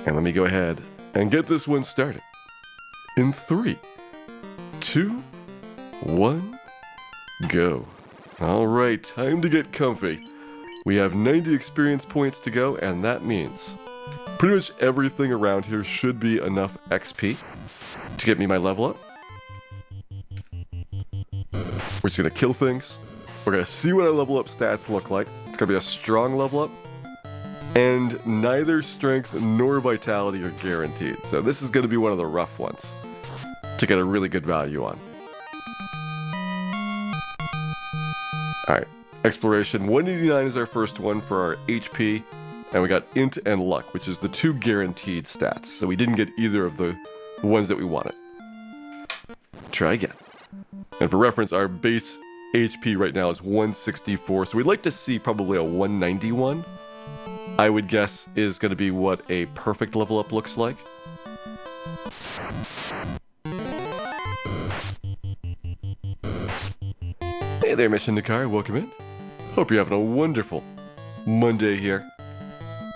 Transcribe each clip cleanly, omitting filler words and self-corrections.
And let me go ahead and get this one started. In 3, 2, 1, go. Alright, time to get comfy. We have 90 experience points to go, and that means pretty much everything around here should be enough XP to get me my level up. We're just gonna kill things. We're gonna see what our level up stats look like. It's gonna be a strong level up. And neither strength nor vitality are guaranteed. So this is gonna be one of the rough ones to get a really good value on. Alright, exploration. 189 is our first one for our HP. And we got int and luck, which is the 2 guaranteed stats. So we didn't get either of the ones that we wanted. Try again. And for reference, our base HP right now is 164, so we'd like to see probably a 191. I would guess is going to be what a perfect level up looks like. Hey there, Mission Nakar, welcome in. Hope you're having a wonderful Monday here.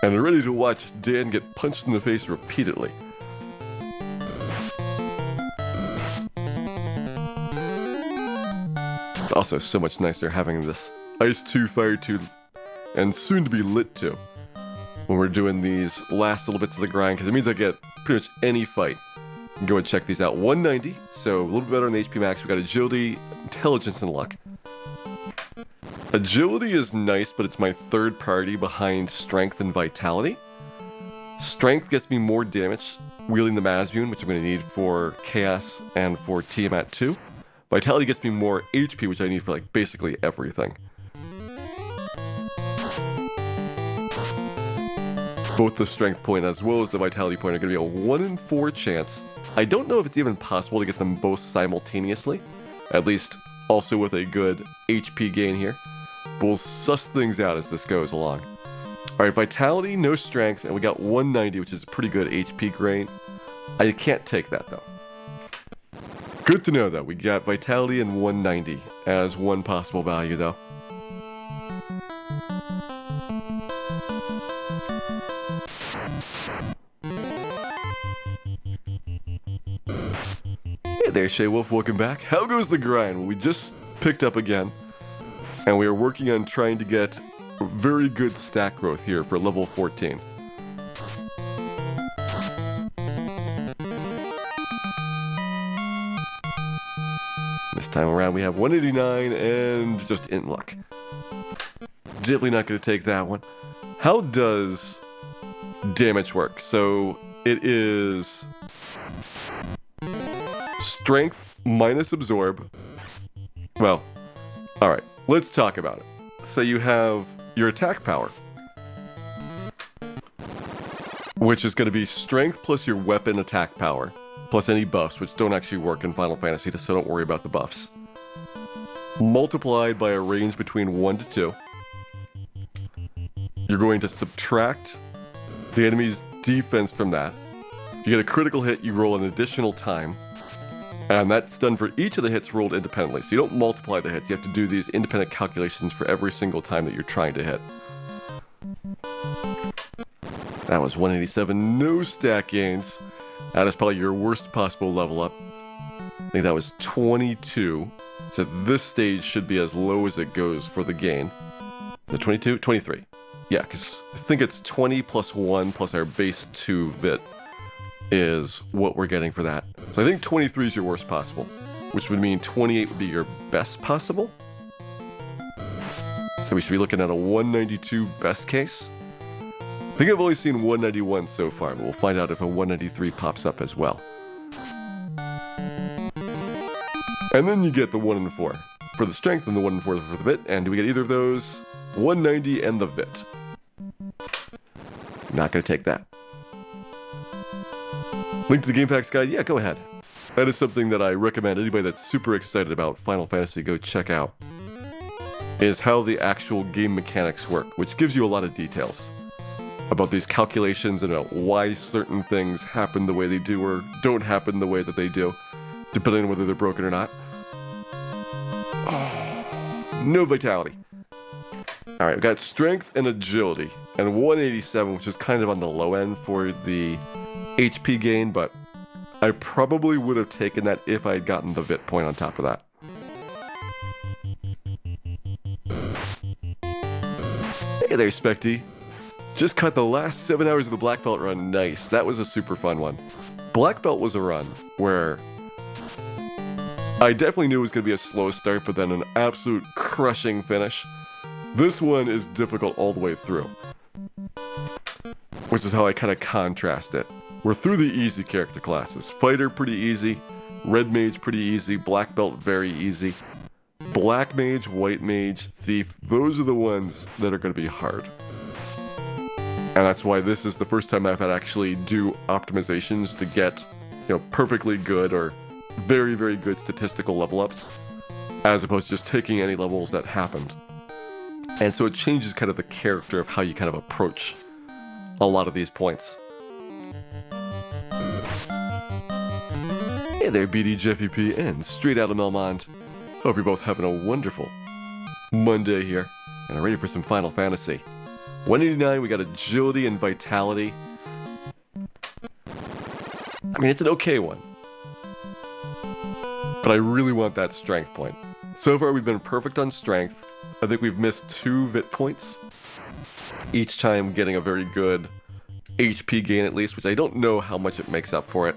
And are ready to watch Dan get punched in the face repeatedly. It's also so much nicer having this Ice 2, Fire 2, and soon to be Lit 2 when we're doing these last little bits of the grind, because it means I get pretty much any fight. You can go and check these out. 190, so a little bit better on the HP max. We got Agility, Intelligence, and Luck. Agility is nice, but it's my third party behind Strength and Vitality. Strength gets me more damage wielding the Mazmune, which I'm going to need for Chaos and for Tiamat 2. Vitality gets me more HP, which I need for like basically everything. Both the Strength point as well as the Vitality point are going to be a 1 in 4 chance. I don't know if it's even possible to get them both simultaneously, at least also with a good HP gain here. But we'll suss things out as this goes along. Alright, Vitality, no Strength, and we got 190, which is a pretty good HP gain. I can't take that though. Good to know though, we got Vitality and 190 as one possible value though. Hey there, Shay Wolf, welcome back. How goes the grind? Well, we just picked up again, and we are working on trying to get very good stack growth here for level 14. This time around we have 189 and just int luck. Definitely not going to take that one. How does damage work? So it is strength minus absorb. Well, alright, let's talk about it. So you have your attack power, which is going to be strength plus your weapon attack power, plus any buffs, which don't actually work in Final Fantasy, so don't worry about the buffs. Multiplied by a range between 1 to 2. You're going to subtract the enemy's defense from that. If you get a critical hit, you roll an additional time. And that's done for each of the hits rolled independently. So you don't multiply the hits, you have to do these independent calculations for every single time that you're trying to hit. That was 187, no stack gains. That is probably your worst possible level up. I think that was 22. So this stage should be as low as it goes for the gain. Is it 22? 23. Yeah, because I think it's 20 plus 1 plus our base 2 Vit is what we're getting for that. So I think 23 is your worst possible, which would mean 28 would be your best possible. So we should be looking at a 192 best case. I think I've only seen 191 so far, but we'll find out if a 193 pops up as well. And then you get the 1 in 4 for the strength and the 1 in 4 for the Vit. And do we get either of those? 190 and the Vit. Not going to take that. Link to the Game Packs guide? Yeah, go ahead. That is something that I recommend anybody that's super excited about Final Fantasy go check out. Is how the actual game mechanics work, which gives you a lot of details about these calculations and about why certain things happen the way they do or don't happen the way that they do, depending on whether they're broken or not. Oh, no vitality. Alright, we've got strength and agility. and 187, which is kind of on the low end for the HP gain, but I probably would have taken that if I had gotten the Vit point on top of that. Hey there, Specty. Just caught the last 7 hours of the Black Belt run. Nice. That was a super fun one. Black Belt was a run where I definitely knew it was going to be a slow start, but then an absolute crushing finish. This one is difficult all the way through, which is how I kind of contrast it. We're through the easy character classes. Fighter, pretty easy. Red Mage, pretty easy. Black Belt, very easy. Black Mage, White Mage, Thief, those are the ones that are going to be hard. And that's why this is the first time I've had to actually do optimizations to get, perfectly good or very, very good statistical level ups, as opposed to just taking any levels that happened. And so it changes kind of the character of how you kind of approach a lot of these points. Hey there, BD Jeffy P and straight out of Melmond. Hope you're both having a wonderful Monday here and are ready for some Final Fantasy. 189, we got Agility and Vitality. I mean, it's an okay one, but I really want that Strength point. So far, we've been perfect on Strength. I think we've missed 2 Vit points, each time getting a very good HP gain at least, which I don't know how much it makes up for it.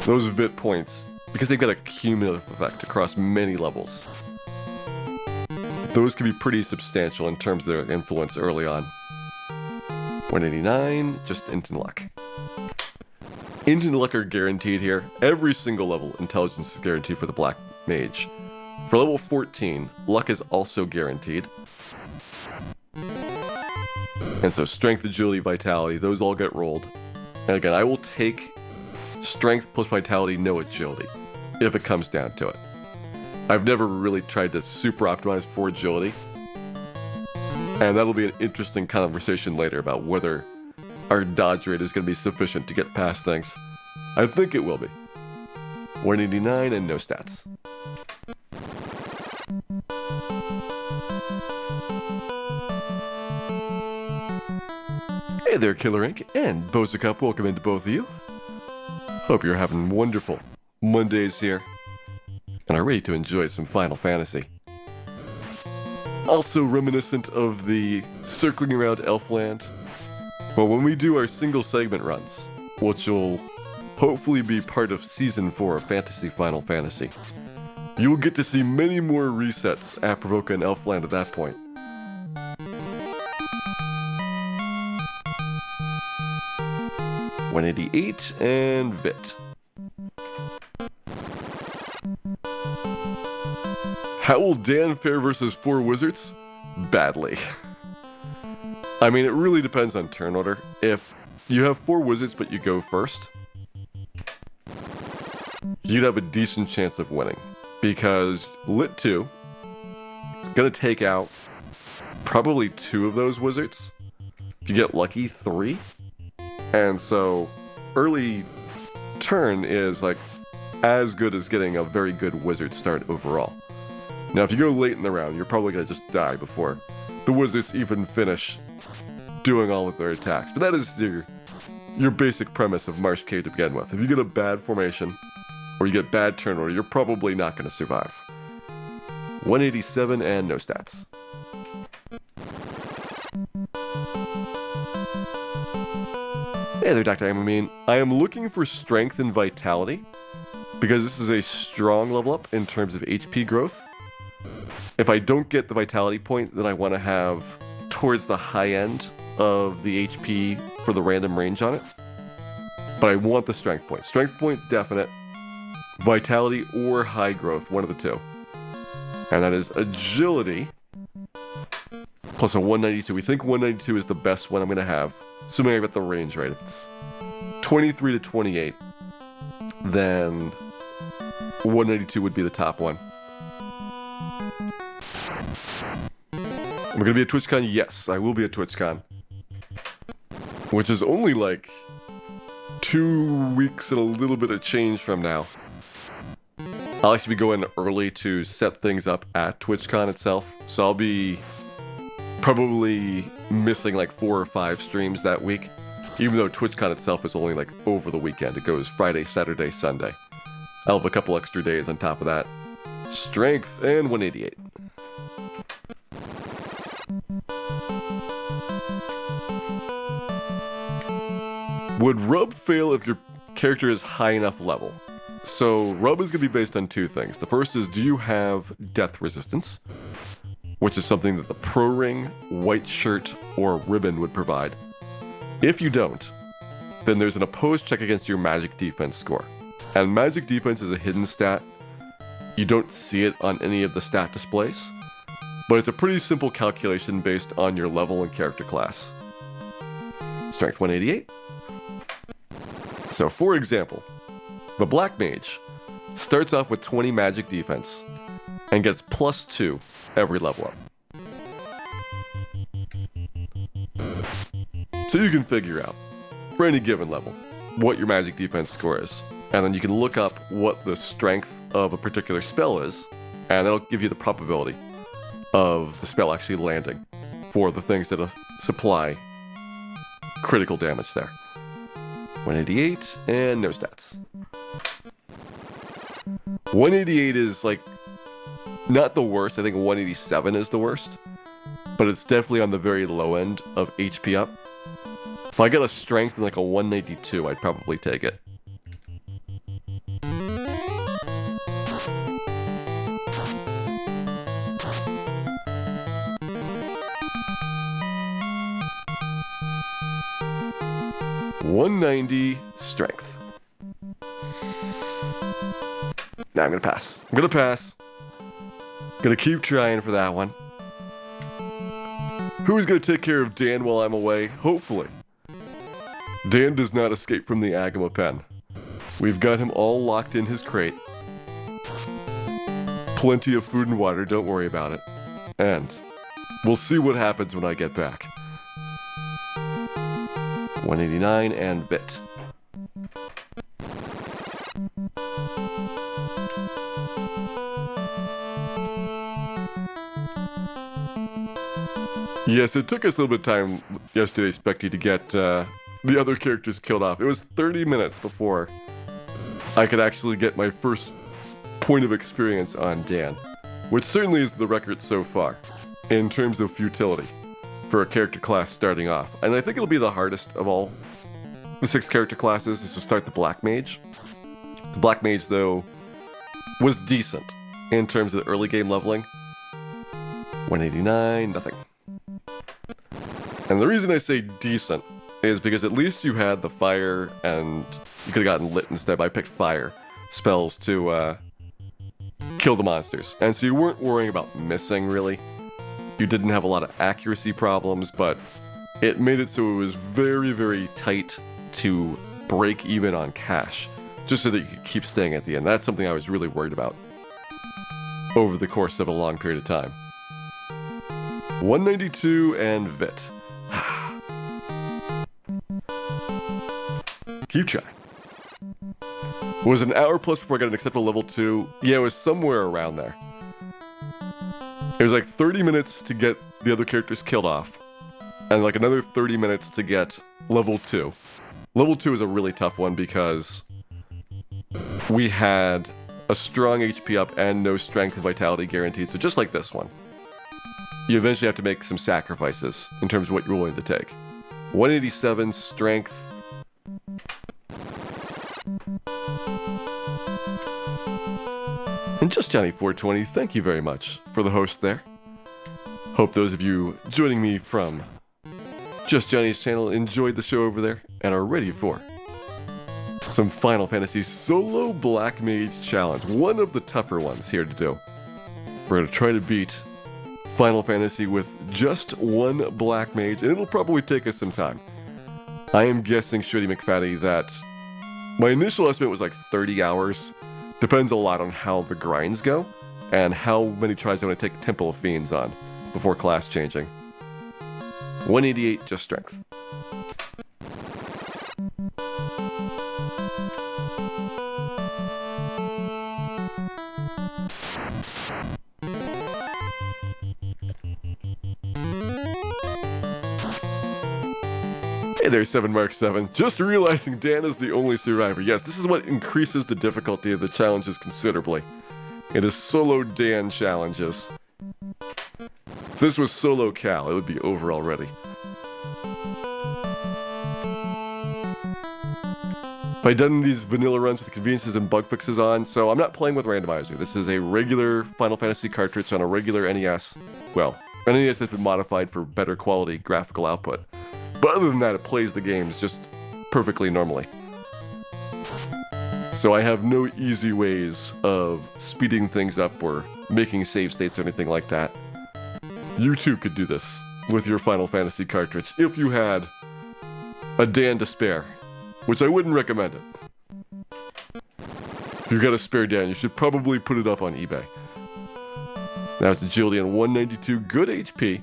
Those Vit points, because they've got a cumulative effect across many levels, those can be pretty substantial in terms of their influence early on. 189, just Int and Luck. Int and Luck are guaranteed here. Every single level, Intelligence is guaranteed for the Black Mage. For level 14, Luck is also guaranteed. And so Strength, Agility, Vitality, those all get rolled. And again, I will take Strength plus Vitality, no Agility, if it comes down to it. I've never really tried to super optimize for Agility. And that'll be an interesting conversation later about whether our dodge rate is going to be sufficient to get past things. I think it will be. 189 and no stats. Hey there, Killer Inc. and Bozacup, welcome into both of you. Hope you're having wonderful Mondays here and are ready to enjoy some Final Fantasy. Also reminiscent of the circling around Elfland. Well, when we do our single segment runs, which will hopefully be part of Season 4 of Fantasy Final Fantasy, you will get to see many more resets at Provoca and Elfland at that point. .188 and Vit. How will Dan fare versus 4 wizards? Badly. I mean, it really depends on turn order. If you have 4 wizards but you go first, you'd have a decent chance of winning. Because Lit 2 is going to take out probably 2 of those wizards. If you get lucky, 3. And so early turn is like as good as getting a very good wizard start overall. Now, if you go late in the round, you're probably going to just die before the wizards even finish doing all of their attacks. But that is your basic premise of Marsh Cave to begin with. If you get a bad formation, or you get bad turn order, you're probably not going to survive. 187 and no stats. Hey there, Dr. Amamine. I am looking for Strength and Vitality, because this is a strong level up in terms of HP growth. If I don't get the Vitality point, then I want to have towards the high end of the HP for the random range on it. But I want the Strength point. Strength point, definite. Vitality or high growth, one of the two. And that is Agility plus a 192. We think 192 is the best one I'm going to have, assuming I get the range right. If it's 23 to 28, then 192 would be the top one. Am I going to be at TwitchCon? Yes, I will be at TwitchCon. Which is only like 2 weeks and a little bit of change from now. I'll actually be going early to set things up at TwitchCon itself. So I'll be Probably missing like 4 or 5 streams that week, even though TwitchCon itself is only like over the weekend. It goes Friday, Saturday, Sunday. I'll have a couple extra days on top of that. Strength and 188. Would rub fail if your character is high enough level? So rub is going to be based on 2 things. The first is, do you have death resistance? Which is something that the pro ring, white shirt, or ribbon would provide. If you don't, then there's an opposed check against your magic defense score. And magic defense is a hidden stat. You don't see it on any of the stat displays, but it's a pretty simple calculation based on your level and character class. Strength 188. So for example, the Black Mage starts off with 20 magic defense and gets +2 every level up. So you can figure out, for any given level, what your magic defense score is. And then you can look up what the strength of a particular spell is, and that'll give you the probability of the spell actually landing for the things that supply critical damage there. 188, and no stats. 188 is like not the worst. I think 187 is the worst, but it's definitely on the very low end of HP up. If I get a strength in like a 192, I'd probably take it. $190 strength. Now I'm gonna pass. Gonna keep trying for that one. Who's gonna take care of Dan while I'm away? Hopefully. Dan does not escape from the Agama pen. We've got him all locked in his crate. Plenty of food and water, don't worry about it. And we'll see what happens when I get back. 189 and bit. Yes, it took us a little bit of time yesterday, Specty, to get the other characters killed off. It was 30 minutes before I could actually get my first point of experience on Dan, which certainly is the record so far in terms of futility for a character class starting off. And I think it'll be the hardest of all the 6 character classes is to start the Black Mage. The Black Mage, though, was decent in terms of the early game leveling. 189, nothing. And the reason I say decent is because at least you had the fire, and you could have gotten lit instead, but I picked fire spells to kill the monsters. And so you weren't worrying about missing, really. You didn't have a lot of accuracy problems, but it made it so it was very, very tight to break even on cash, just so that you could keep staying at the end. That's something I was really worried about over the course of a long period of time. 192 and Vit. Keep trying. It was an hour plus before I got an acceptable level 2. Yeah, it was somewhere around there. It was like 30 minutes to get the other characters killed off, and like another 30 minutes to get level 2. Level 2 is a really tough one because we had a strong HP up and no strength and vitality guaranteed, so just like this one, you eventually have to make some sacrifices in terms of what you're willing to take. 187 strength. And Just Johnny 420, thank you very much for the host there. Hope those of you joining me from Just Johnny's channel enjoyed the show over there and are ready for some Final Fantasy Solo Black Mage Challenge. One of the tougher ones here to do. We're going to try to beat Final Fantasy with just one Black Mage, and it'll probably take us some time. I am guessing, Shreddy McFatty, that my initial estimate was like 30 hours. Depends a lot on how the grinds go, and how many tries I want to take Temple of Fiends on before class changing. 188, just strength. Hey there, 7Mark7. Just realizing Dan is the only survivor. Yes, this is what increases the difficulty of the challenges considerably. It is solo Dan challenges. If this was solo Cal, it would be over already. I've done these vanilla runs with conveniences and bug fixes on, so I'm not playing with randomizer. This is a regular Final Fantasy cartridge on a regular NES. Well, an NES has been modified for better quality graphical output. But other than that, it plays the games just perfectly normally. So I have no easy ways of speeding things up or making save states or anything like that. You too could do this with your Final Fantasy cartridge if you had a Dan to spare. Which I wouldn't recommend it. If you've got a spare Dan, you should probably put it up on eBay. Now it's agility on 192, good HP.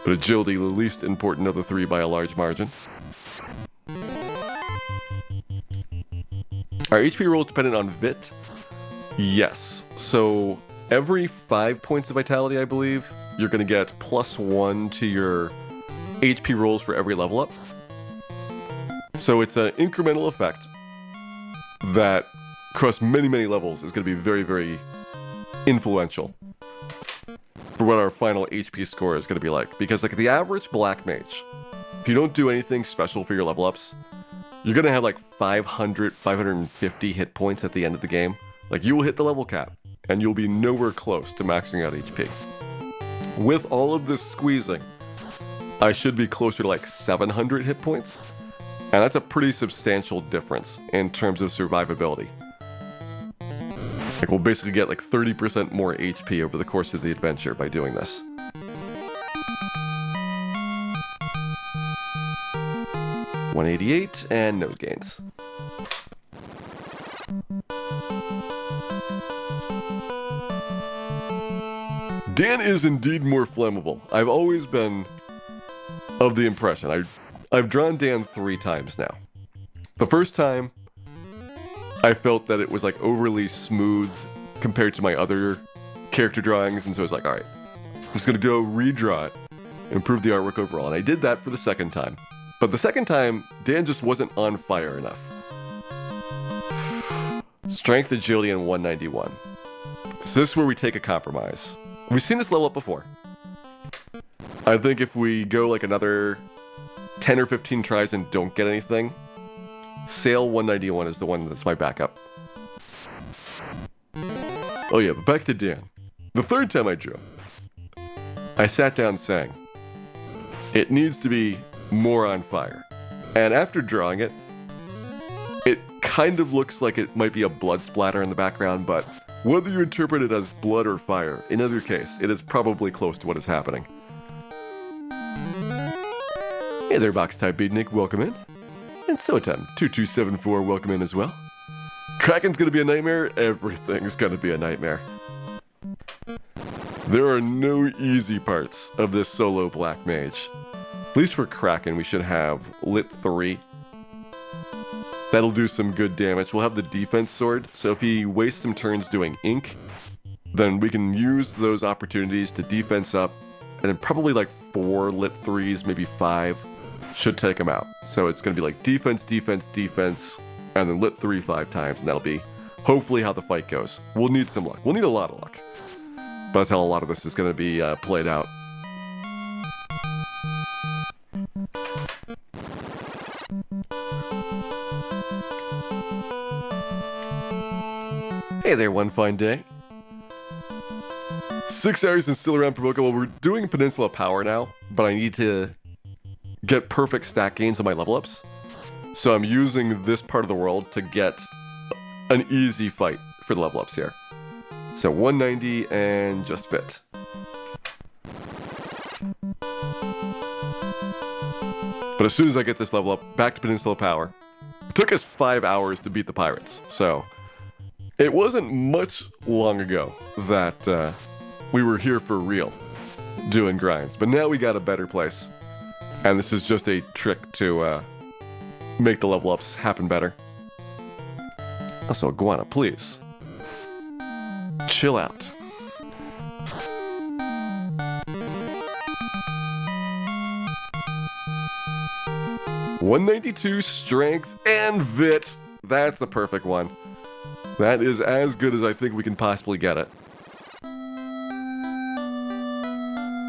But agility, the least important of the three by a large margin. Are HP rolls dependent on VIT? Yes. So every 5 points of vitality, I believe, you're going to get +1 to your HP rolls for every level up. So it's an incremental effect that across many, many levels is going to be very, very influential for what our final HP score is going to be like. Because like the average Black Mage, if you don't do anything special for your level ups, you're going to have like 500, 550 hit points at the end of the game. Like you will hit the level cap and you'll be nowhere close to maxing out HP. With all of this squeezing, I should be closer to like 700 hit points. And that's a pretty substantial difference in terms of survivability. Like we'll basically get like 30% more HP over the course of the adventure by doing this. $188 and node gains. Dan is indeed more flammable. I've always been of the impression. I've drawn Dan 3 times now. The first time, I felt that it was like overly smooth compared to my other character drawings, and so I was like, alright, I'm just gonna go redraw it, improve the artwork overall, and I did that for the second time. But the second time, Dan just wasn't on fire enough. Strength, agility, and 191. So this is where we take a compromise. We've seen this level up before. I think if we go like another 10 or 15 tries and don't get anything, Sail 191 is the one that's my backup. Oh yeah, but back to Dan. The third time I drew, I sat down saying, it needs to be more on fire. And after drawing it, it kind of looks like it might be a blood splatter in the background, but whether you interpret it as blood or fire, in either case, it is probably close to what is happening. Hey there, Box Type Beatnik, welcome in. And Sotem2274, welcome in as well. Kraken's gonna be a nightmare, everything's gonna be a nightmare. There are no easy parts of this solo Black Mage. At least for Kraken, we should have Lit 3. That'll do some good damage. We'll have the defense sword, so if he wastes some turns doing ink, then we can use those opportunities to defense up, and then probably like 4 Lit 3s, maybe 5. Should take him out. So it's going to be like defense, defense, defense, and then lit 3 5 times, and that'll be hopefully how the fight goes. We'll need some luck. We'll need a lot of luck. But that's how a lot of this is going to be played out. Hey there, one fine day. 6 hours and still around Provoca. Well, we're doing Peninsula Power now, but I need to get perfect stack gains on my level ups. So I'm using this part of the world to get an easy fight for the level ups here. So 190 and just fit. But as soon as I get this level up, back to Peninsula Power. It took us 5 hours to beat the pirates, so it wasn't much long ago that we were here for real, doing grinds. But now we got a better place. And this is just a trick to make the level ups happen better. Also, Iguana, please. Chill out. 192 strength and vit. That's the perfect one. That is as good as I think we can possibly get it.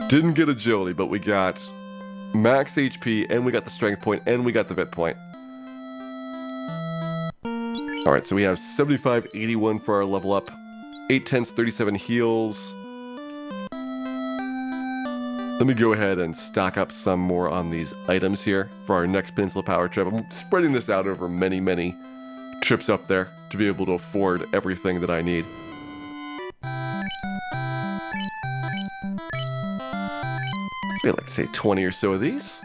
Didn't get agility, but we got max HP, and we got the strength point, and we got the vit point. Alright, so we have 75, 81 for our level up. 8 tenths, 37 heals. Let me go ahead and stock up some more on these items here for our next Peninsula Power trip. I'm spreading this out over many, many trips up there to be able to afford everything that I need. Maybe like say 20 or so of these.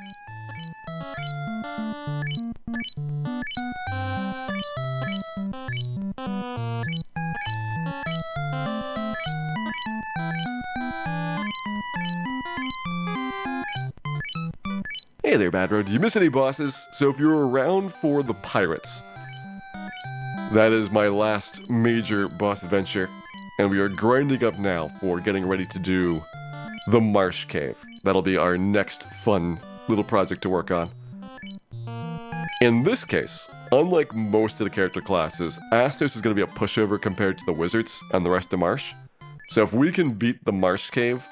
Hey there, Bad Road. Did you miss any bosses? So if you're around for the pirates, that is my last major boss adventure, and we are grinding up now for getting ready to do the Marsh Cave. That'll be our next fun little project to work on. In this case, unlike most of the character classes, Astos is going to be a pushover compared to the wizards and the rest of Marsh. So if we can beat the Marsh Cave,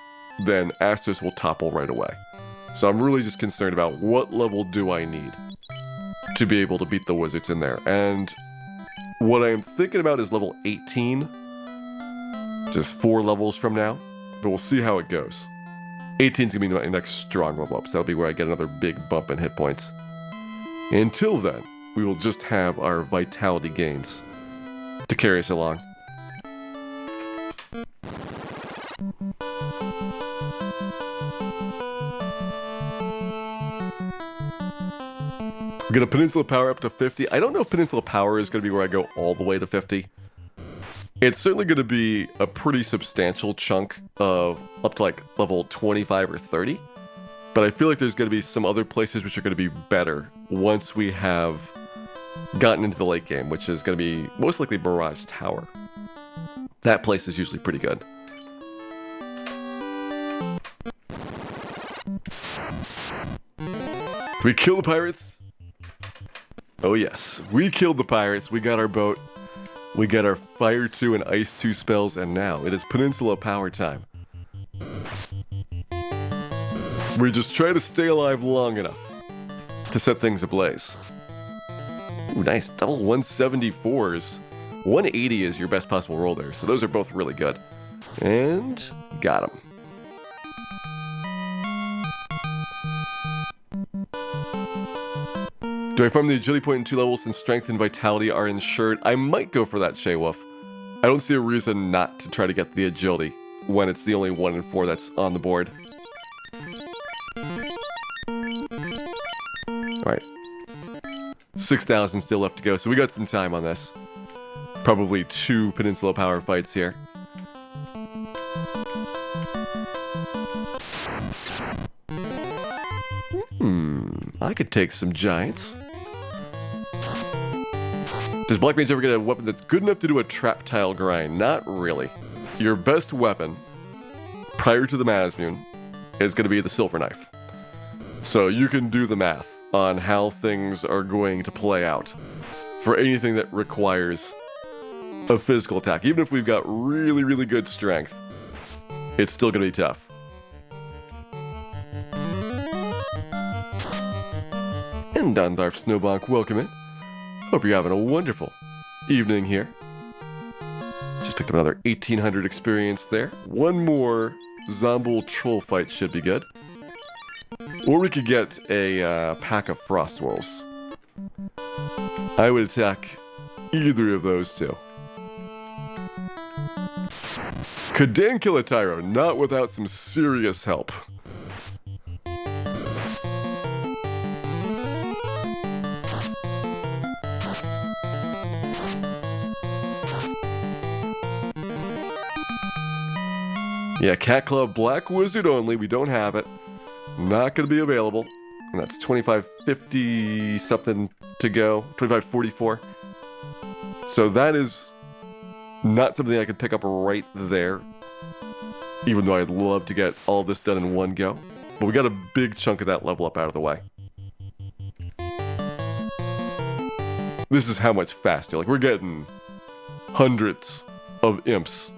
then Astos will topple right away. So I'm really just concerned about what level do I need to be able to beat the wizards in there. And what I'm thinking about is level 18, just 4 levels from now, but we'll see how it goes. 18 is going to be my next strong level up, so that'll be where I get another big bump in hit points. Until then, we will just have our vitality gains to carry us along. We're going to Peninsula Power up to 50. I don't know if Peninsula Power is going to be where I go all the way to 50. It's certainly going to be a pretty substantial chunk of up to like level 25 or 30. But I feel like there's going to be some other places which are going to be better once we have gotten into the late game, which is going to be most likely Barrage Tower. That place is usually pretty good. Did we kill the pirates? Oh yes, we killed the pirates, we got our boat, we got our Fire 2 and Ice 2 spells, and now it is Peninsula Power time. We just try to stay alive long enough to set things ablaze. Ooh, nice, double 174s. 180 is your best possible roll there, so those are both really good. And got him. Do I farm the agility point in 2 levels since strength and vitality are insured? I might go for that, Shea Wolf. I don't see a reason not to try to get the agility when it's the only 1 in 4 that's on the board. Alright. 6,000 still left to go, so we got some time on this. Probably 2 Peninsula Power fights here. I could take some giants. Does Black Mage ever get a weapon that's good enough to do a trap tile grind? Not really. Your best weapon, prior to the Mazmune, is going to be the Silver Knife. So you can do the math on how things are going to play out for anything that requires a physical attack. Even if we've got really, really good strength, it's still going to be tough. And Dondarf Snowbonk, welcome in. Hope you're having a wonderful evening here. Just picked up another 1800 experience there. One more Zombull Troll fight should be good. Or we could get a pack of Frost Wolves. I would attack either of those two. Could Dan kill a Tyro? Not without some serious help. Yeah, Cat Club Black Wizard only. We don't have it. Not going to be available. And that's 2550 something to go. 2544. So that is not something I could pick up right there. Even though I'd love to get all this done in one go. But we got a big chunk of that level up out of the way. this is how much faster. Like, we're getting hundreds of imps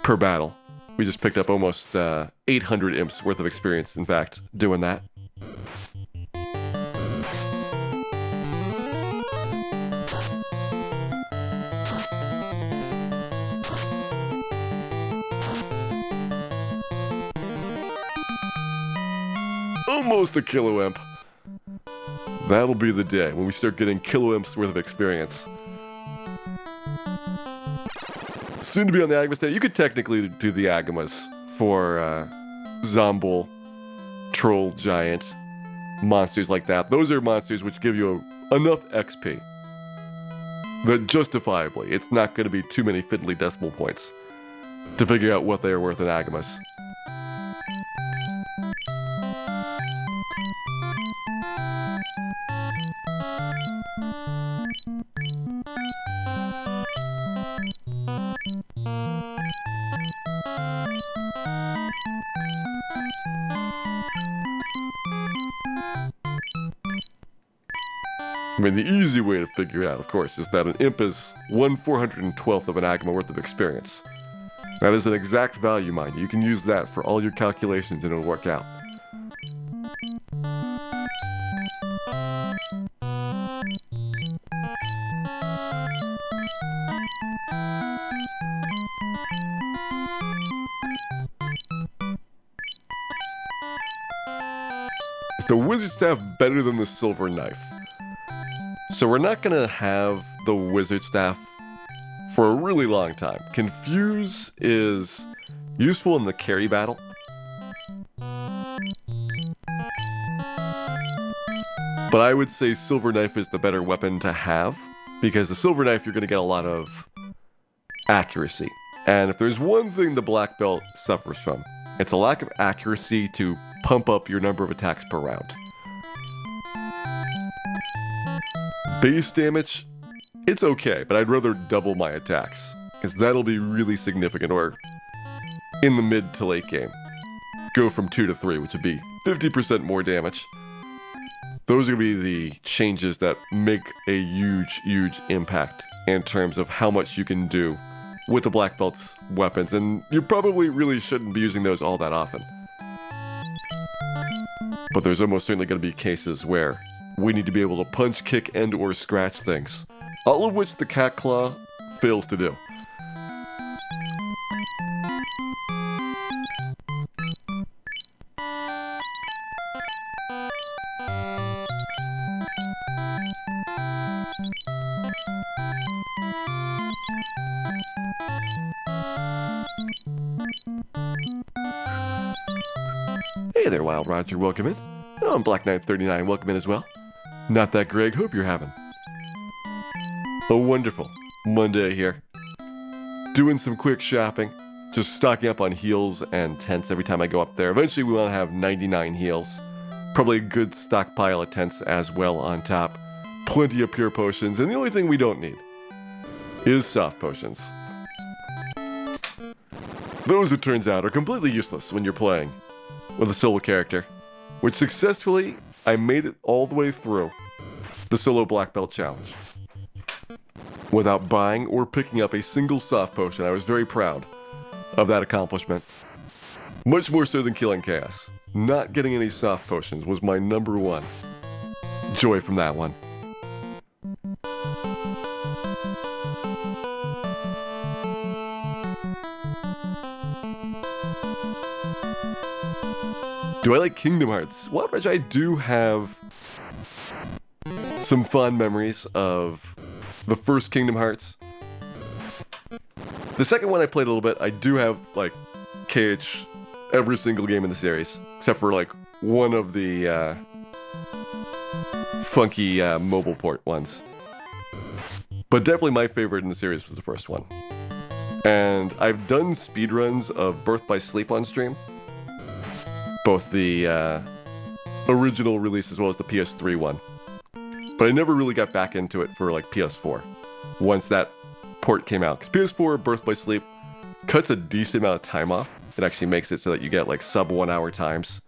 per battle. We just picked up almost 800 imps worth of experience, in fact, doing that. Almost a kilo imp. That'll be the day when we start getting kilo imps worth of experience. Soon to be on the Agama stage. You could technically do the Agamas for Zomble, Troll, Giant, monsters like that. Those are monsters which give you enough XP that justifiably it's not going to be too many fiddly decimal points to figure out what they are worth in Agamas. I mean, the easy way to figure it out, of course, is that an imp is 1/412th of an Agama worth of experience. That is an exact value, mind you. You can use that for all your calculations and it'll work out. Is the wizard staff better than the silver knife? So we're not going to have the wizard staff for a really long time. Confuse is useful in the carry battle. But I would say silver knife is the better weapon to have, because the silver knife you're going to get a lot of accuracy. And if there's one thing the black belt suffers from, it's a lack of accuracy to pump up your number of attacks per round. Base damage, it's okay, but I'd rather double my attacks, because that'll be really significant, or in the mid to late game. Go from 2 to 3, which would be 50% more damage. Those are going to be the changes that make a huge, huge impact in terms of how much you can do with the black belt's weapons, and you probably really shouldn't be using those all that often. But there's almost certainly going to be cases where we need to be able to punch, kick, and or scratch things. All of which the cat claw fails to do. Hey there, Wild Roger, welcome in. Oh, I'm Black Knight 39, welcome in as well. Not that Greg, hope you're having a wonderful Monday here. Doing some quick shopping, just stocking up on heals and tents every time I go up there. Eventually we want to have 99 heals. Probably a good stockpile of tents as well on top. Plenty of pure potions, and the only thing we don't need is soft potions. Those, it turns out, are completely useless when you're playing with a solo character, which successfully I made it all the way through the solo black belt challenge without buying or picking up a single soft potion. I was very proud of that accomplishment. Much more so than killing Chaos. Not getting any soft potions was my number one joy from that one. Do I like Kingdom Hearts? Well, Reg, I do have some fond memories of the first Kingdom Hearts. The second one I played a little bit. I do have, like, KH every single game in the series, except for, like, one of the funky mobile port ones. But definitely my favorite in the series was the first one. And I've done speedruns of Birth by Sleep on stream. Both the original release as well as the PS3 one. But I never really got back into it for like PS4 once that port came out. Because PS4 Birth by Sleep cuts a decent amount of time off. It actually makes it so that you get like sub 1 hour times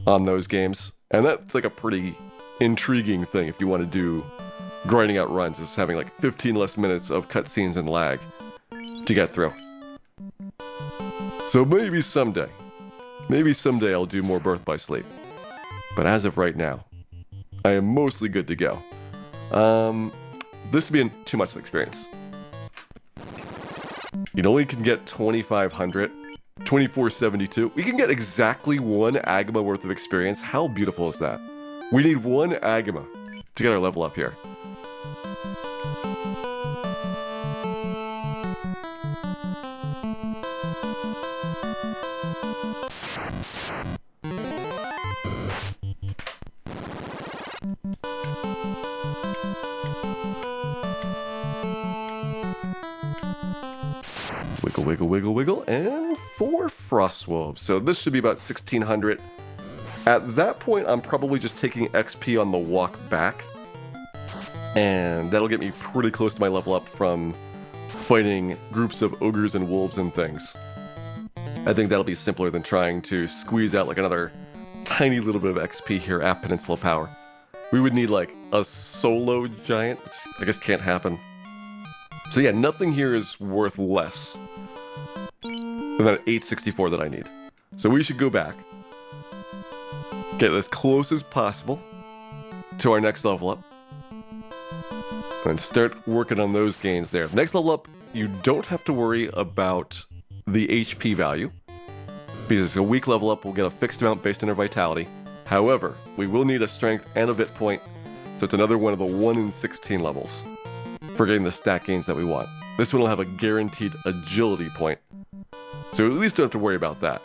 on those games. And that's like a pretty intriguing thing if you want to do grinding out runs is having like 15 less minutes of cutscenes and lag to get through. So maybe someday I'll do more Birth by Sleep. But as of right now, I am mostly good to go. This would be too much experience. You only can get 2,500, 2,472. We can get exactly 1 Agama worth of experience. How beautiful is that? We need 1 Agama to get our level up here. Wiggle, wiggle, wiggle, wiggle, and 4 Frostwolves. So this should be about 1,600. At that point, I'm probably just taking XP on the walk back. And that'll get me pretty close to my level up from fighting groups of ogres and wolves and things. I think that'll be simpler than trying to squeeze out like another tiny little bit of XP here at Peninsula Power. We would need like a solo giant, which I guess can't happen. So yeah, nothing here is worth less than that 864 that I need. So we should go back, get as close as possible to our next level up, and start working on those gains there. Next level up, you don't have to worry about the HP value, because it's a weak level up, we'll get a fixed amount based on our vitality. However, we will need a strength and a vit point, so it's another one of the 1 in 16 levels for getting the stat gains that we want. This one will have a guaranteed agility point, so at least don't have to worry about that.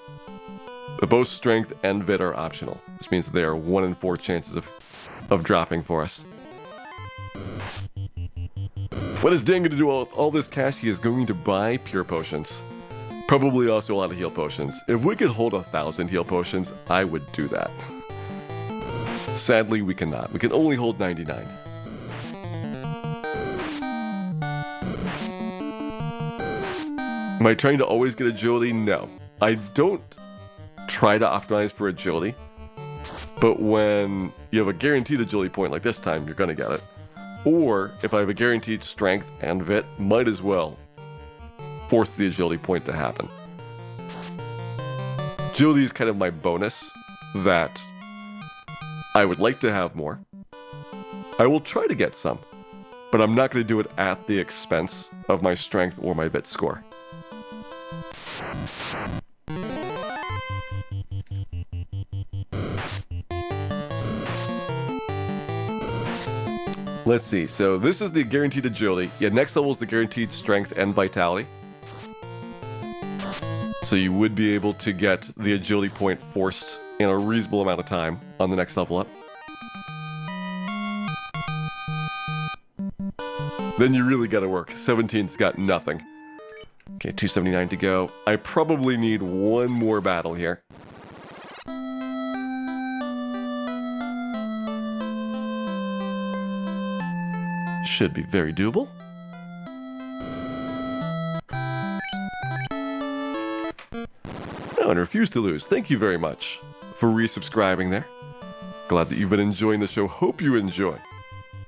But both strength and vit are optional, which means that they are 1 in 4 chances of dropping for us. What is Dan going to do with all this cash? He is going to buy pure potions. Probably also a lot of heal potions. If we could hold 1,000 heal potions, I would do that. Sadly, we cannot. We can only hold 99. Am I trying to always get agility? No. I don't try to optimize for agility, but when you have a guaranteed agility point like this time, you're gonna get it. Or if I have a guaranteed strength and vit, might as well force the agility point to happen. Agility is kind of my bonus that I would like to have more. I will try to get some, but I'm not going to do it at the expense of my strength or my vit score. Let's see, so this is the guaranteed agility. Yeah, next level is the guaranteed strength and vitality. So you would be able to get the agility point forced in a reasonable amount of time on the next level up. Then you really gotta work. 17's got nothing. Okay, 279 to go. I probably need 1 more battle here. Should be very doable. Oh, and Refuse to Lose. Thank you very much for resubscribing there. Glad that you've been enjoying the show. Hope you enjoy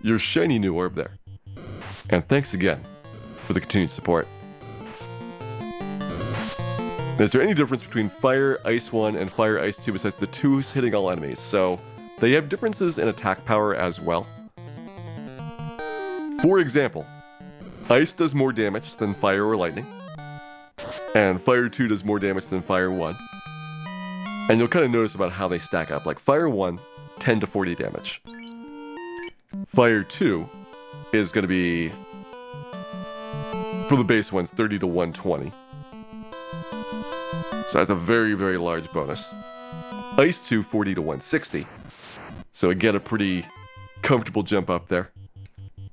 your shiny new orb there. And thanks again for the continued support. Is there any difference between Fire Ice 1 and Fire Ice 2 besides the 2's hitting all enemies? So they have differences in attack power as well. For example, Ice does more damage than Fire or Lightning, and Fire 2 does more damage than Fire 1. And you'll kind of notice about how they stack up. Like Fire 1, 10 to 40 damage. Fire 2 is going to be, for the base ones, 30 to 120. So that's a very, very large bonus. Ice 2, 40 to 160. So again, a pretty comfortable jump up there.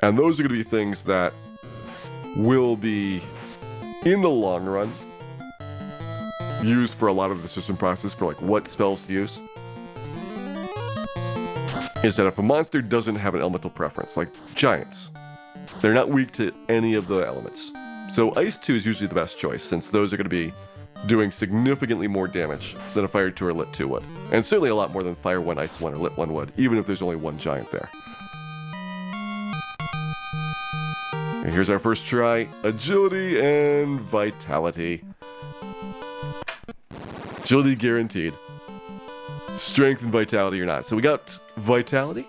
And those are going to be things that will be, in the long run, used for a lot of the system process for like what spells to use. Is that if a monster doesn't have an elemental preference, like giants, they're not weak to any of the elements. So Ice 2 is usually the best choice, since those are going to be doing significantly more damage than a Fire 2 or Lit 2 would. And certainly a lot more than Fire 1, Ice 1, or Lit 1 would, even if there's only one giant there. Here's our first try. Agility and Vitality. Agility guaranteed. Strength and Vitality or not. So we got Vitality,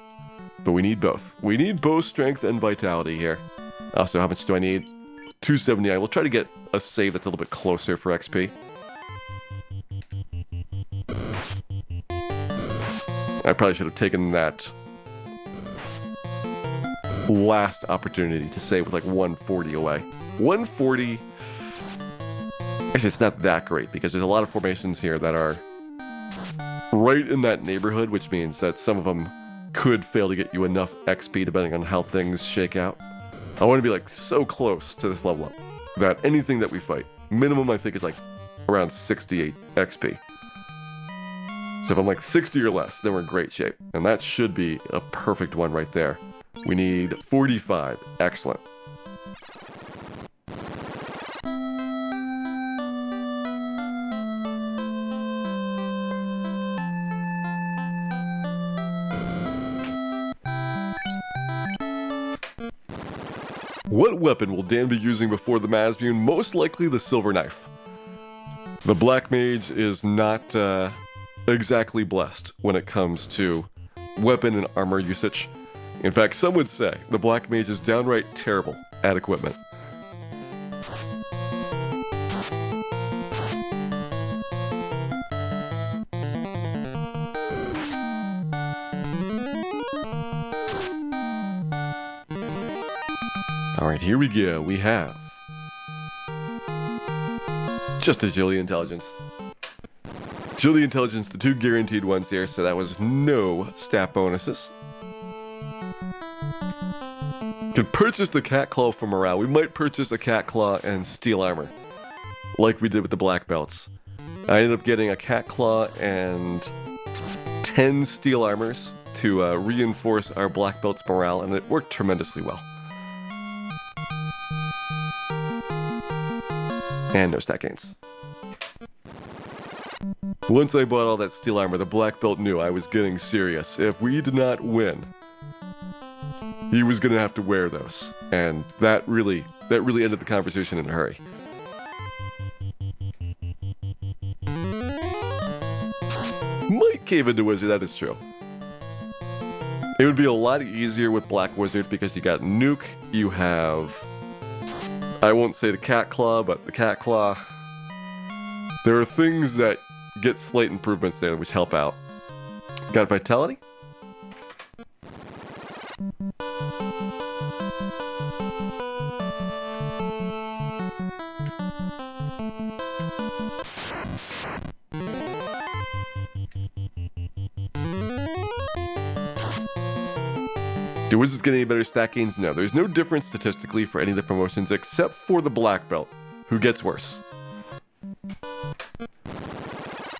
but we need both. We need both Strength and Vitality here. Also, how much do I need? 279. We'll try to get a save that's a little bit closer for XP. I probably should have taken that last opportunity to save with like 140 away. 140... Actually, it's not that great because there's a lot of formations here that are right in that neighborhood, which means that some of them could fail to get you enough XP depending on how things shake out. I want to be like so close to this level up that anything that we fight, minimum I think is like around 68 XP. So if I'm like 60 or less, then we're in great shape. And that should be a perfect one right there. We need 45. Excellent. What weapon will Dan be using before the Masbune? Most likely the Silver Knife. The Black Mage is not exactly blessed when it comes to weapon and armor usage. In fact, some would say the Black Mage is downright terrible at equipment. Alright, here we go. We have just Agility Intelligence. Agility Intelligence, the two guaranteed ones here, so that was no stat bonuses. Could purchase the Cat Claw for morale. We might purchase a Cat Claw and Steel Armor, like we did with the Black Belts. I ended up getting a Cat Claw and 10 Steel Armors to reinforce our Black Belt's morale, and it worked tremendously well. And no stat gains. Once I bought all that Steel Armor, the Black Belt knew I was getting serious. If we did not win, he was going to have to wear those. And that really ended the conversation in a hurry. Might cave into Wizard, that is true. It would be a lot easier with Black Wizard because you got Nuke, you have... I won't say the Cat Claw, but the Cat Claw. There are things that get slight improvements there which help out. Got Vitality? Do Wizards get any better stat gains? No. There's no difference statistically for any of the promotions except for the Black Belt, who gets worse.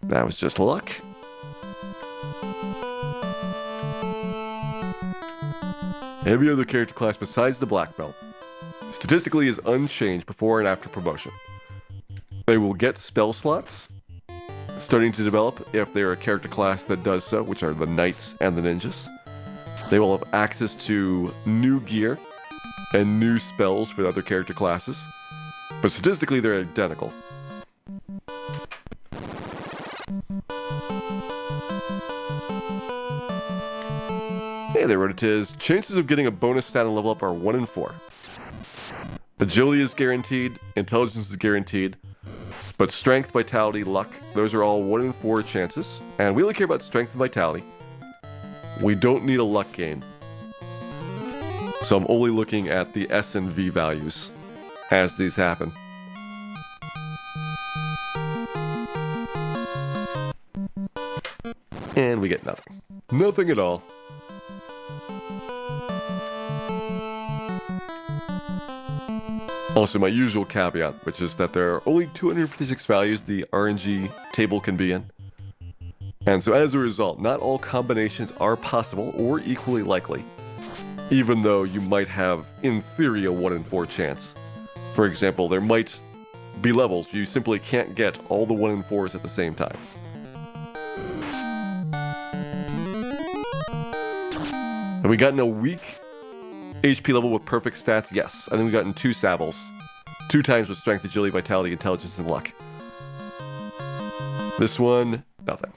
That was just luck. Every other character class besides the Black Belt statistically is unchanged before and after promotion. They will get spell slots starting to develop if they're a character class that does so, which are the Knights and the Ninjas. They will have access to new gear and new spells for the other character classes, but statistically they're identical. Hey there, Rototiz. Chances of getting a bonus stat and level up are 1 in 4. Agility is guaranteed, Intelligence is guaranteed, but Strength, Vitality, Luck, those are all 1 in 4 chances, and we only care about Strength and Vitality. We don't need a luck gain. So I'm only looking at the S and V values as these happen. And we get nothing. Nothing at all. Also, my usual caveat, which is that there are only 256 values the RNG table can be in. And so as a result, not all combinations are possible or equally likely, even though you might have, in theory, a 1 in 4 chance. For example, there might be levels you simply can't get all the 1 in 4s at the same time. Have we gotten a weak HP level with perfect stats? Yes. And then we've gotten 2 Sables. 2 times with Strength, Agility, Vitality, Intelligence, and Luck. This one, nothing.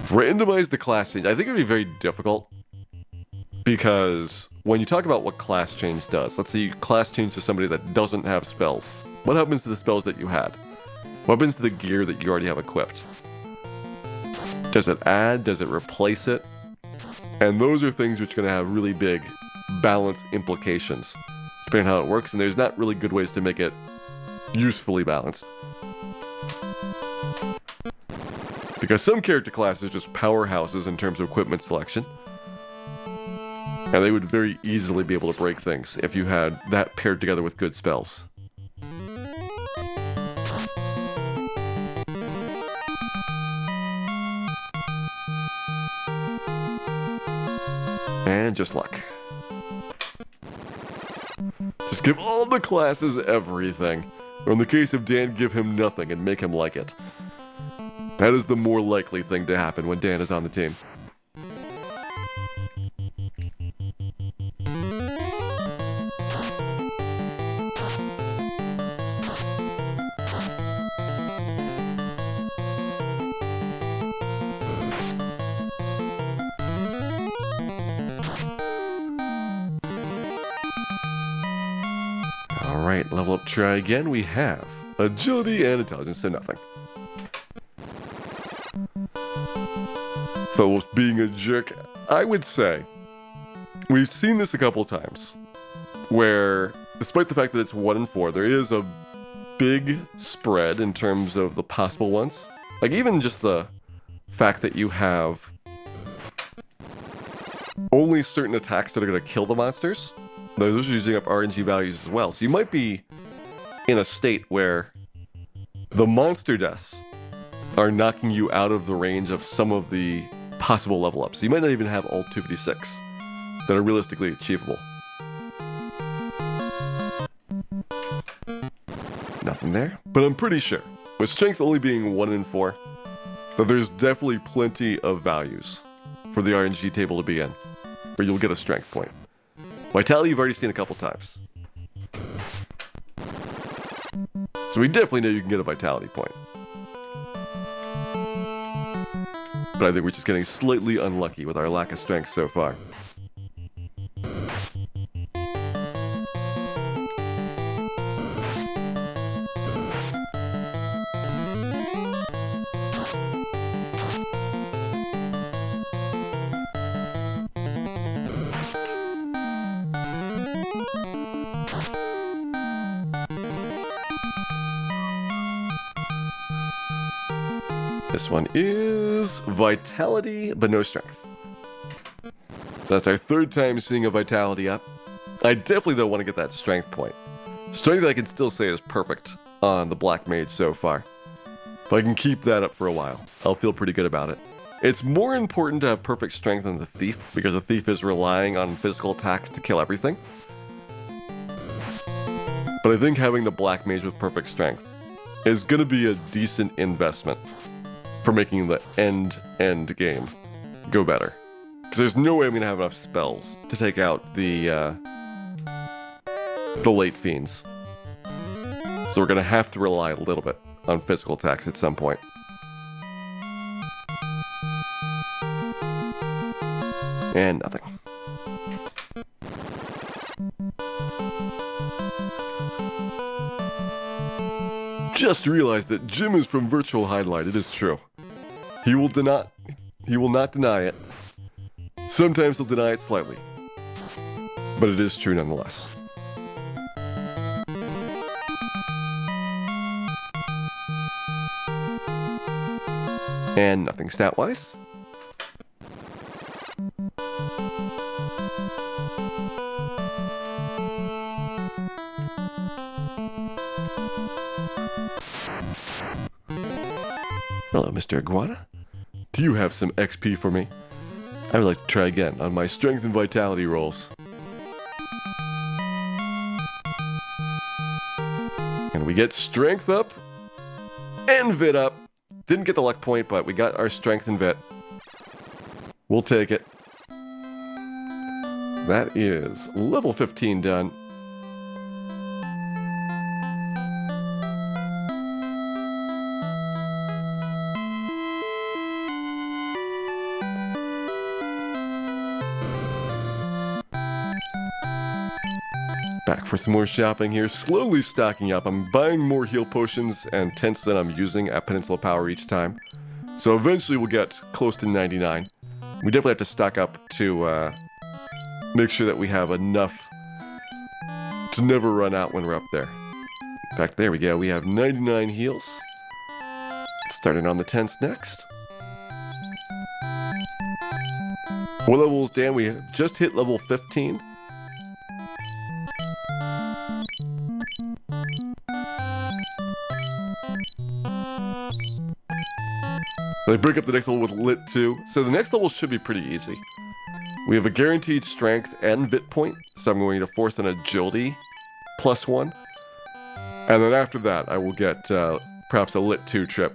Randomize the class change. I think it would be very difficult because when you talk about what class change does, let's say you class change to somebody that doesn't have spells. What happens to the spells that you had? What happens to the gear that you already have equipped? Does it add? Does it replace it? And those are things which are going to have really big balance implications depending on how it works, and there's not really good ways to make it usefully balanced. Because some character classes are just powerhouses in terms of equipment selection. And they would very easily be able to break things if you had that paired together with good spells. And just luck. Just give all the classes everything. Or in the case of Dan, give him nothing and make him like it. That is the more likely thing to happen when Dan is on the team. Alright, level up, try again. We have Agility and Intelligence, so nothing. So, being a jerk, I would say we've seen this a couple times where, despite the fact that it's 1 in 4, there is a big spread in terms of the possible ones. Like, even just the fact that you have only certain attacks that are going to kill the monsters. Those are using up RNG values as well. So you might be in a state where the monster deaths are knocking you out of the range of some of the possible level ups. So you might not even have all 256 that are realistically achievable. Nothing there. But I'm pretty sure, with strength only being 1 in 4, that there's definitely plenty of values for the RNG table to be in, where you'll get a strength point. Vitality you've already seen a couple times. So we definitely know you can get a vitality point. But I think we're just getting slightly unlucky with our lack of strength so far. This one is Vitality, but no Strength. So that's our 3rd time seeing a Vitality up. I definitely though want to get that Strength point. Strength I can still say is perfect on the Black Mage so far. If I can keep that up for a while, I'll feel pretty good about it. It's more important to have perfect Strength than the Thief, because the Thief is relying on physical attacks to kill everything. But I think having the Black Mage with perfect Strength is going to be a decent investment for making the end game go better. Because there's no way I'm going to have enough spells to take out the late fiends. So we're going to have to rely a little bit on physical attacks at some point. And nothing. Just realized that Jim is from Virtual Highlight. It is true. He will not deny it. Sometimes he'll deny it slightly. But it is true nonetheless. And nothing stat-wise. Hello, Mr. Iguana. Do you have some XP for me? I would like to try again on my strength and vitality rolls. And we get strength up and vit up. Didn't get the luck point, but we got our strength and vit. We'll take it. That is level 15 done. Back for some more shopping here, slowly stocking up. I'm buying more heal potions and tents than I'm using at Peninsula Power each time. So eventually we'll get close to 99. We definitely have to stock up to make sure that we have enough to never run out when we're up there. In fact, there we go, we have 99 heals. Starting on the tents next. What level is Dan? We just hit level 15. I break up the next level with Lit 2, so the next level should be pretty easy. We have a guaranteed strength and vit point, so I'm going to force an agility +1. And then after that, I will get perhaps a Lit 2 trip,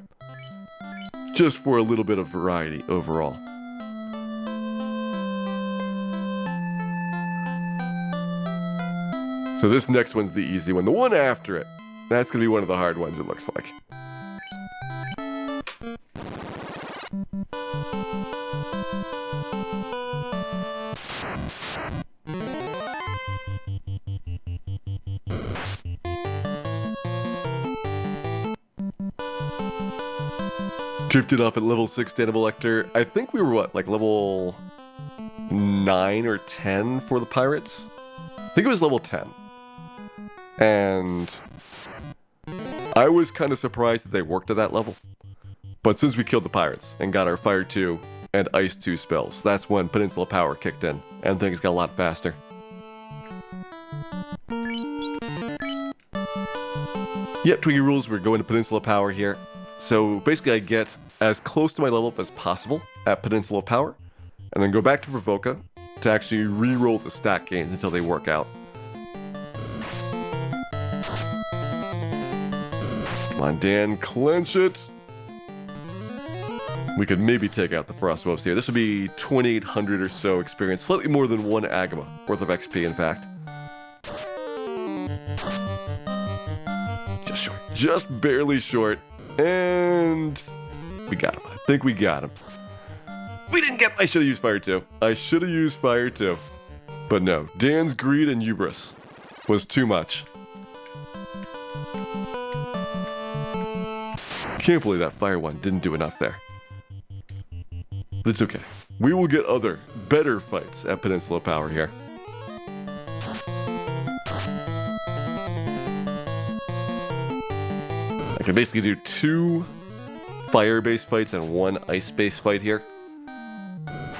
just for a little bit of variety overall. So this next one's the easy one. The one after it, that's going to be one of the hard ones, it looks like. Drifted off at level 6 Data Elector. I think we were what, like level 9 or 10 for the pirates? I think it was level 10. And I was kind of surprised that they worked at that level. But since we killed the pirates and got our Fire 2 and Ice 2 spells, that's when Peninsula Power kicked in and things got a lot faster. Yep, Twiggy rules, we're going to Peninsula Power here. So basically I get as close to my level up as possible at Peninsula Power, and then go back to Provoca to actually re-roll the stat gains until they work out. Come on, Dan, clench it! We could maybe take out the Frostwolves here. This would be 2,800 or so experience, slightly more than one Agama worth of XP, in fact. Just short. Just barely short. And we got him. I think we got him. We didn't get... I should have used Fire 2. I should have used Fire 2. But no, Dan's greed and hubris was too much. Can't believe that Fire one didn't do enough there. But it's okay. We will get other, better fights at Peninsula Power here. I can basically do 2 fire-based fights and 1 ice-based fight here.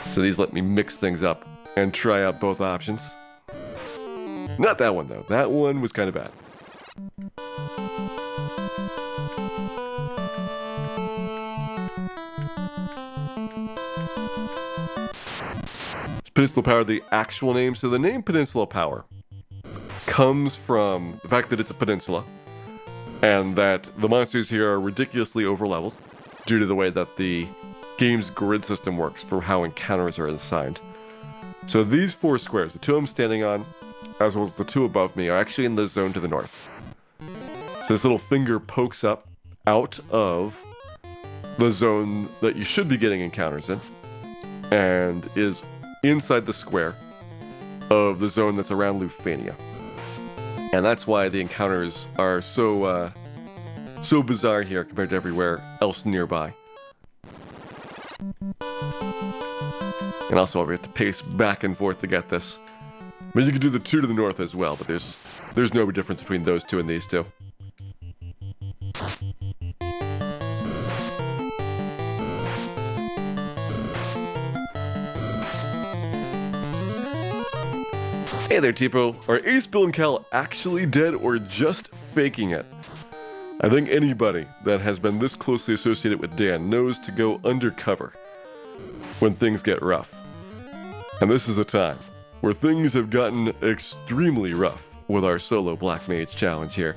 So these let me mix things up and try out both options. Not that one, though. That one was kind of bad. Is Peninsula Power the actual name? So the name Peninsula Power comes from the fact that it's a peninsula, and that the monsters here are ridiculously overleveled due to the way that the game's grid system works for how encounters are assigned. So these 4 squares, the 2 I'm standing on, as well as the 2 above me, are actually in the zone to the north. So this little finger pokes up out of the zone that you should be getting encounters in, and is inside the square of the zone that's around Lufania. And that's why the encounters are so bizarre here compared to everywhere else nearby. And also we have to pace back and forth to get this. But you can do the 2 to the north as well, but there's no difference between those 2 and these 2. Hey there, Tipo. Are Ace, Bill, and Cal actually dead or just faking it? I think anybody that has been this closely associated with Dan knows to go undercover when things get rough. And this is a time where things have gotten extremely rough with our solo Black Mage challenge here.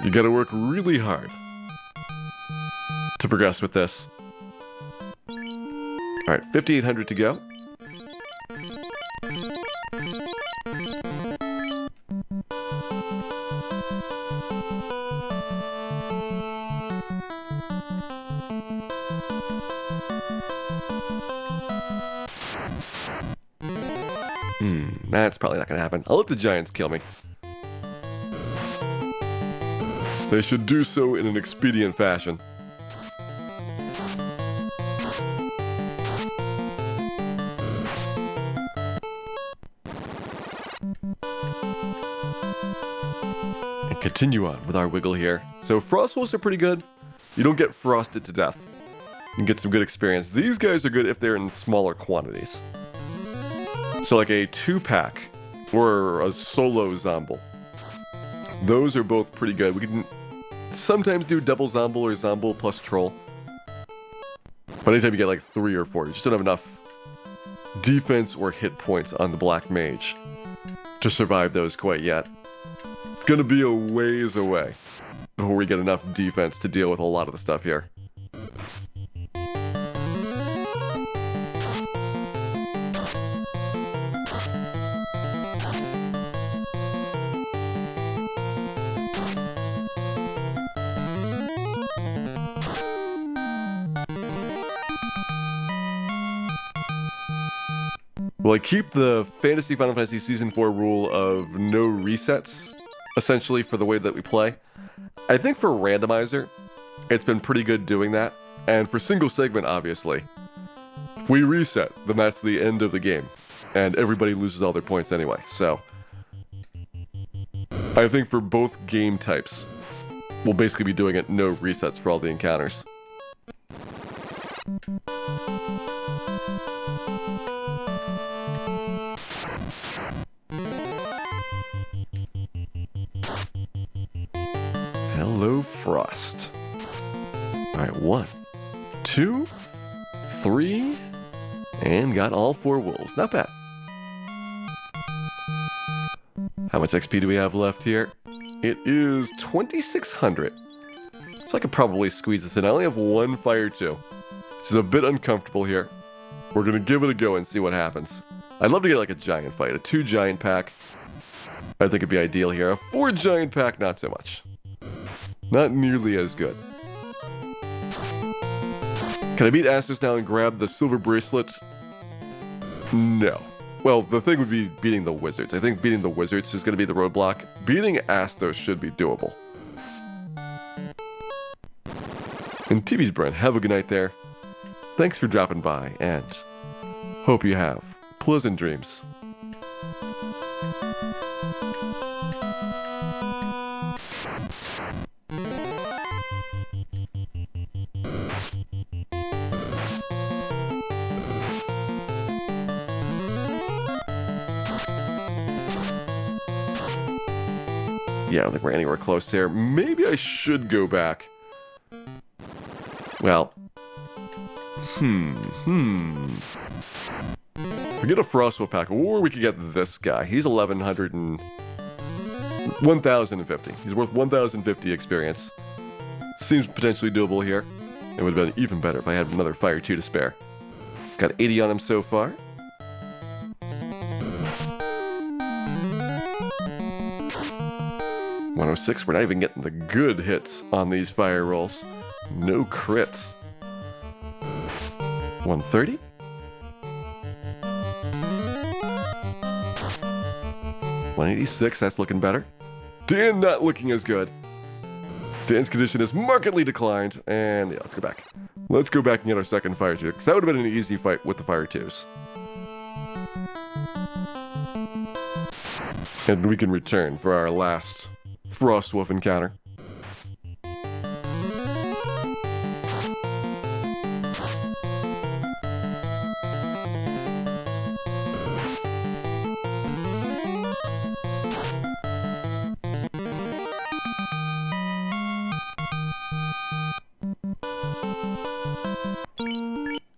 You gotta work really hard to progress with this. Alright, 5,800 to go. That's probably not gonna happen. I'll let the giants kill me. They should do so in an expedient fashion. And continue on with our wiggle here. So frost wolves are pretty good. You don't get frosted to death. You can get some good experience. These guys are good if they're in smaller quantities. So like a 2-pack or a solo Zomble. Those are both pretty good. We can sometimes do double Zomble or Zomble plus Troll. But anytime you get like 3 or 4, you just don't have enough defense or hit points on the Black Mage to survive those quite yet. It's gonna be a ways away before we get enough defense to deal with a lot of the stuff here. Well, I keep the Fantasy Final Fantasy Season 4 rule of no resets, essentially, for the way that we play. I think for randomizer, it's been pretty good doing that. And for single segment, obviously, if we reset, then that's the end of the game. And everybody loses all their points anyway, so I think for both game types, we'll basically be doing it no resets for all the encounters. Hello, Frost. Alright, 1, 2, 3, and got all 4 wolves. Not bad. How much XP do we have left here? It is 2,600. So I could probably squeeze this in. I only have 1 Fire 2, which is a bit uncomfortable here. We're going to give it a go and see what happens. I'd love to get like a giant fight. A 2 giant pack, I think it'd be ideal here. A 4 giant pack, not so much. Not nearly as good. Can I beat Astos now and grab the silver bracelet? No. Well, the thing would be beating the wizards. I think beating the wizards is going to be the roadblock. Beating Astos should be doable. And TV's Brent, have a good night there. Thanks for dropping by, and hope you have pleasant dreams. Yeah, I don't think we're anywhere close there. Maybe I should go back. Well. We get a Frostwolf pack, or we could get this guy. He's 1,100 and 1,050. He's worth 1,050 experience. Seems potentially doable here. It would have been even better if I had another Fire 2 to spare. Got 80 on him so far. $106. We're not even getting the good hits on these fire rolls. No crits. 130. $186. That's looking better. Dan not looking as good. Dan's condition has markedly declined. And yeah, let's go back. Let's go back and get our second Fire 2, because that would have been an easy fight with the Fire 2s. And we can return for our last Frostwolf encounter.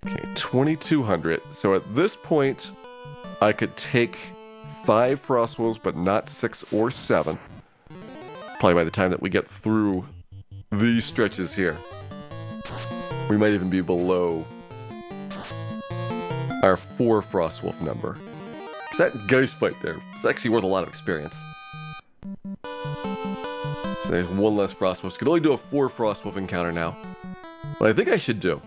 Okay, 2,200. So at this point, I could take 5 Frostwolves, but not 6 or 7. Probably by the time that we get through these stretches here, we might even be below our 4 Frostwolf number. Because that Geist fight there is actually worth a lot of experience. So there's one less Frostwolf. Could only do a 4 Frostwolf encounter now. What I think I should do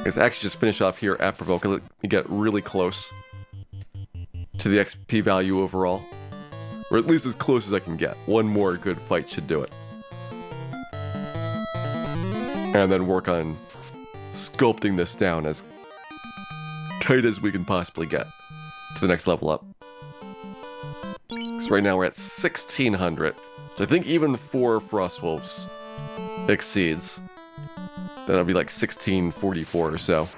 is actually just finish off here at Provoke. Let me get really close to the XP value overall. Or at least as close as I can get. One more good fight should do it. And then work on sculpting this down as tight as we can possibly get to the next level up. So right now we're at 1600. So I think even 4 Frostwolves exceeds. That'll be like 1644 or so.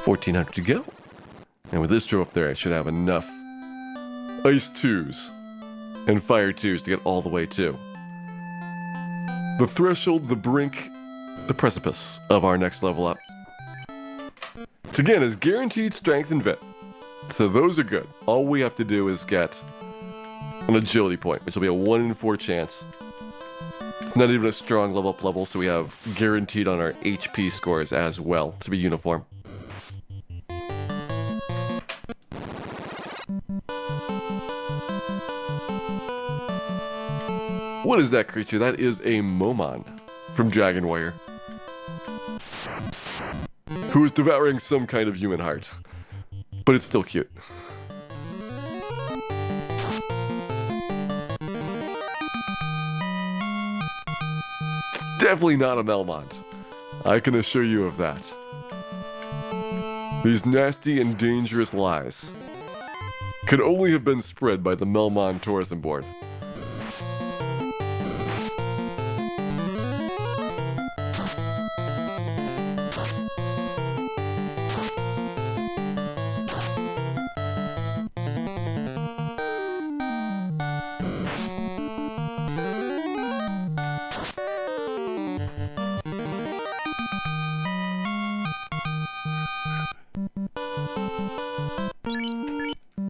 $1,400 to go. And with this drop up there, I should have enough Ice 2s and Fire 2s to get all the way to the threshold, the brink, the precipice of our next level up. Which again is guaranteed strength and vit. So those are good. All we have to do is get an agility point, which will be a 1 in 4 chance. It's not even a strong level up level, so we have guaranteed on our HP scores as well to be uniform. What is that creature? That is a Momon from Dragon Warrior, who is devouring some kind of human heart. But it's still cute. It's definitely not a Melmont. I can assure you of that. These nasty and dangerous lies could only have been spread by the Melmon Tourism Board.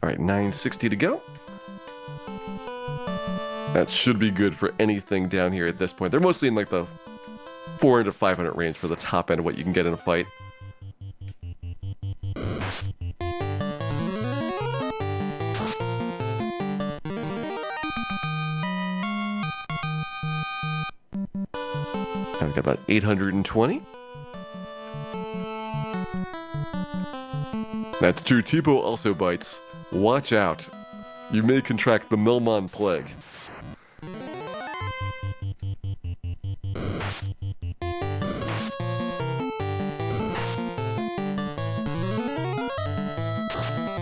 Alright, 960 to go. That should be good for anything down here at this point. They're mostly in like the 400 to 500 range for the top end of what you can get in a fight. I've got about 820. That's true. Tipo also bites. Watch out. You may contract the Melmon Plague.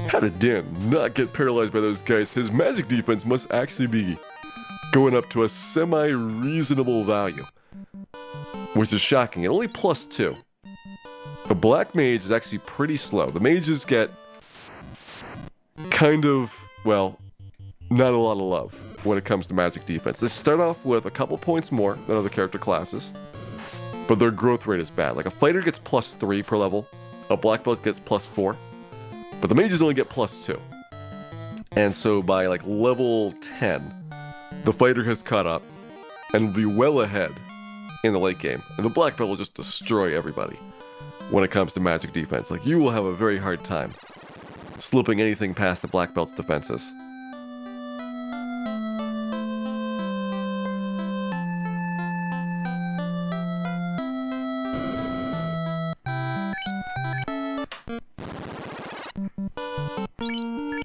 How did Dan not get paralyzed by those guys? His magic defense must actually be going up to a semi-reasonable value, which is shocking. At only +2. The Black Mage is actually pretty slow. The mages get kind of, well, not a lot of love when it comes to magic defense. They start off with a couple points more than other character classes, but their growth rate is bad. Like a fighter gets +3 per level, a black belt gets +4, but the mages only get +2. And so by like level 10, the fighter has caught up and will be well ahead in the late game. And the black belt will just destroy everybody when it comes to magic defense. Like, you will have a very hard time slipping anything past the black belt's defenses.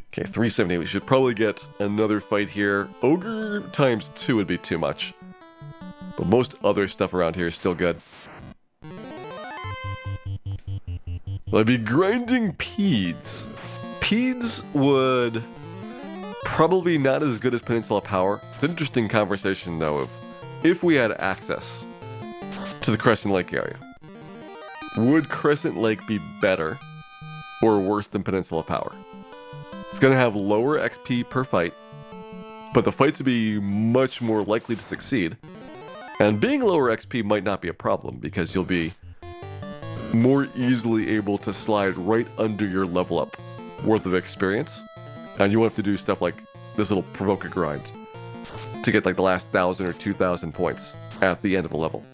Okay, 370. We should probably get another fight here. Ogre ×2 would be too much, but most other stuff around here is still good. I'd be grinding Peds. Peds would probably not as good as Peninsula Power. It's an interesting conversation, though, of if we had access to the Crescent Lake area, Would Crescent Lake be better or worse than Peninsula Power? It's going to have lower XP per fight, but the fights would be much more likely to succeed. And being lower XP might not be a problem because you'll be more easily able to slide right under your level up worth of experience. And you won't have to do stuff like this little provoke a grind to get like the last 1,000 or 2,000 points at the end of a level.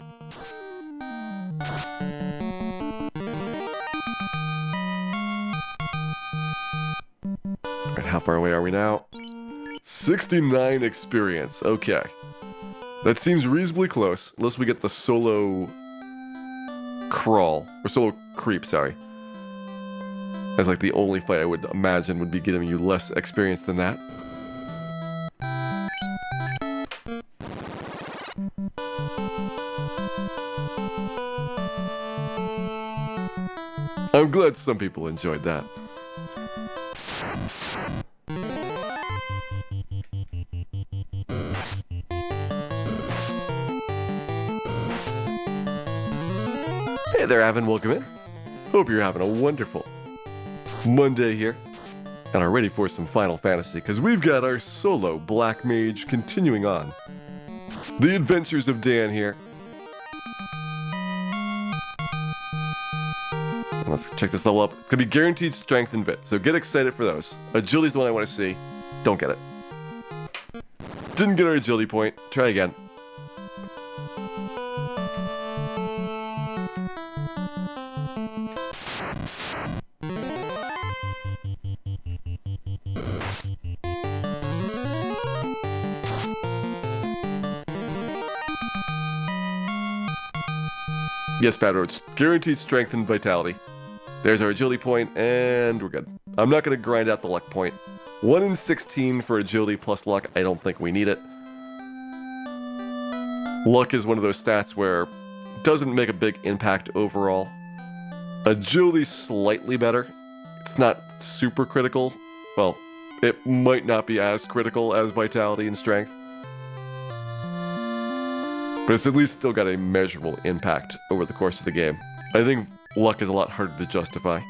Alright, how far away are we now? 69 experience, okay. That seems reasonably close, unless we get the solo crawl, or solo creep, sorry. That's like the only fight I would imagine would be getting you less experience than that. I'm glad some people enjoyed that. Hey there, Avin, welcome in. Hope you're having a wonderful Monday here and are ready for some Final Fantasy, because we've got our solo Black Mage continuing on. The Adventures of Dan here. Let's check this level up. It's gonna be guaranteed strength and vit, so get excited for those. Agility's the one I want to see. Don't get it. Didn't get our agility point. Try again. Yes, Bad Roads. Guaranteed strength and vitality. There's our agility point, and we're good. I'm not going to grind out the luck point. 1 in 16 for agility plus luck. I don't think we need it. Luck is one of those stats where it doesn't make a big impact overall. Agility's slightly better. It's not super critical. Well, it might not be as critical as vitality and strength. But it's at least still got a measurable impact over the course of the game. I think luck is a lot harder to justify.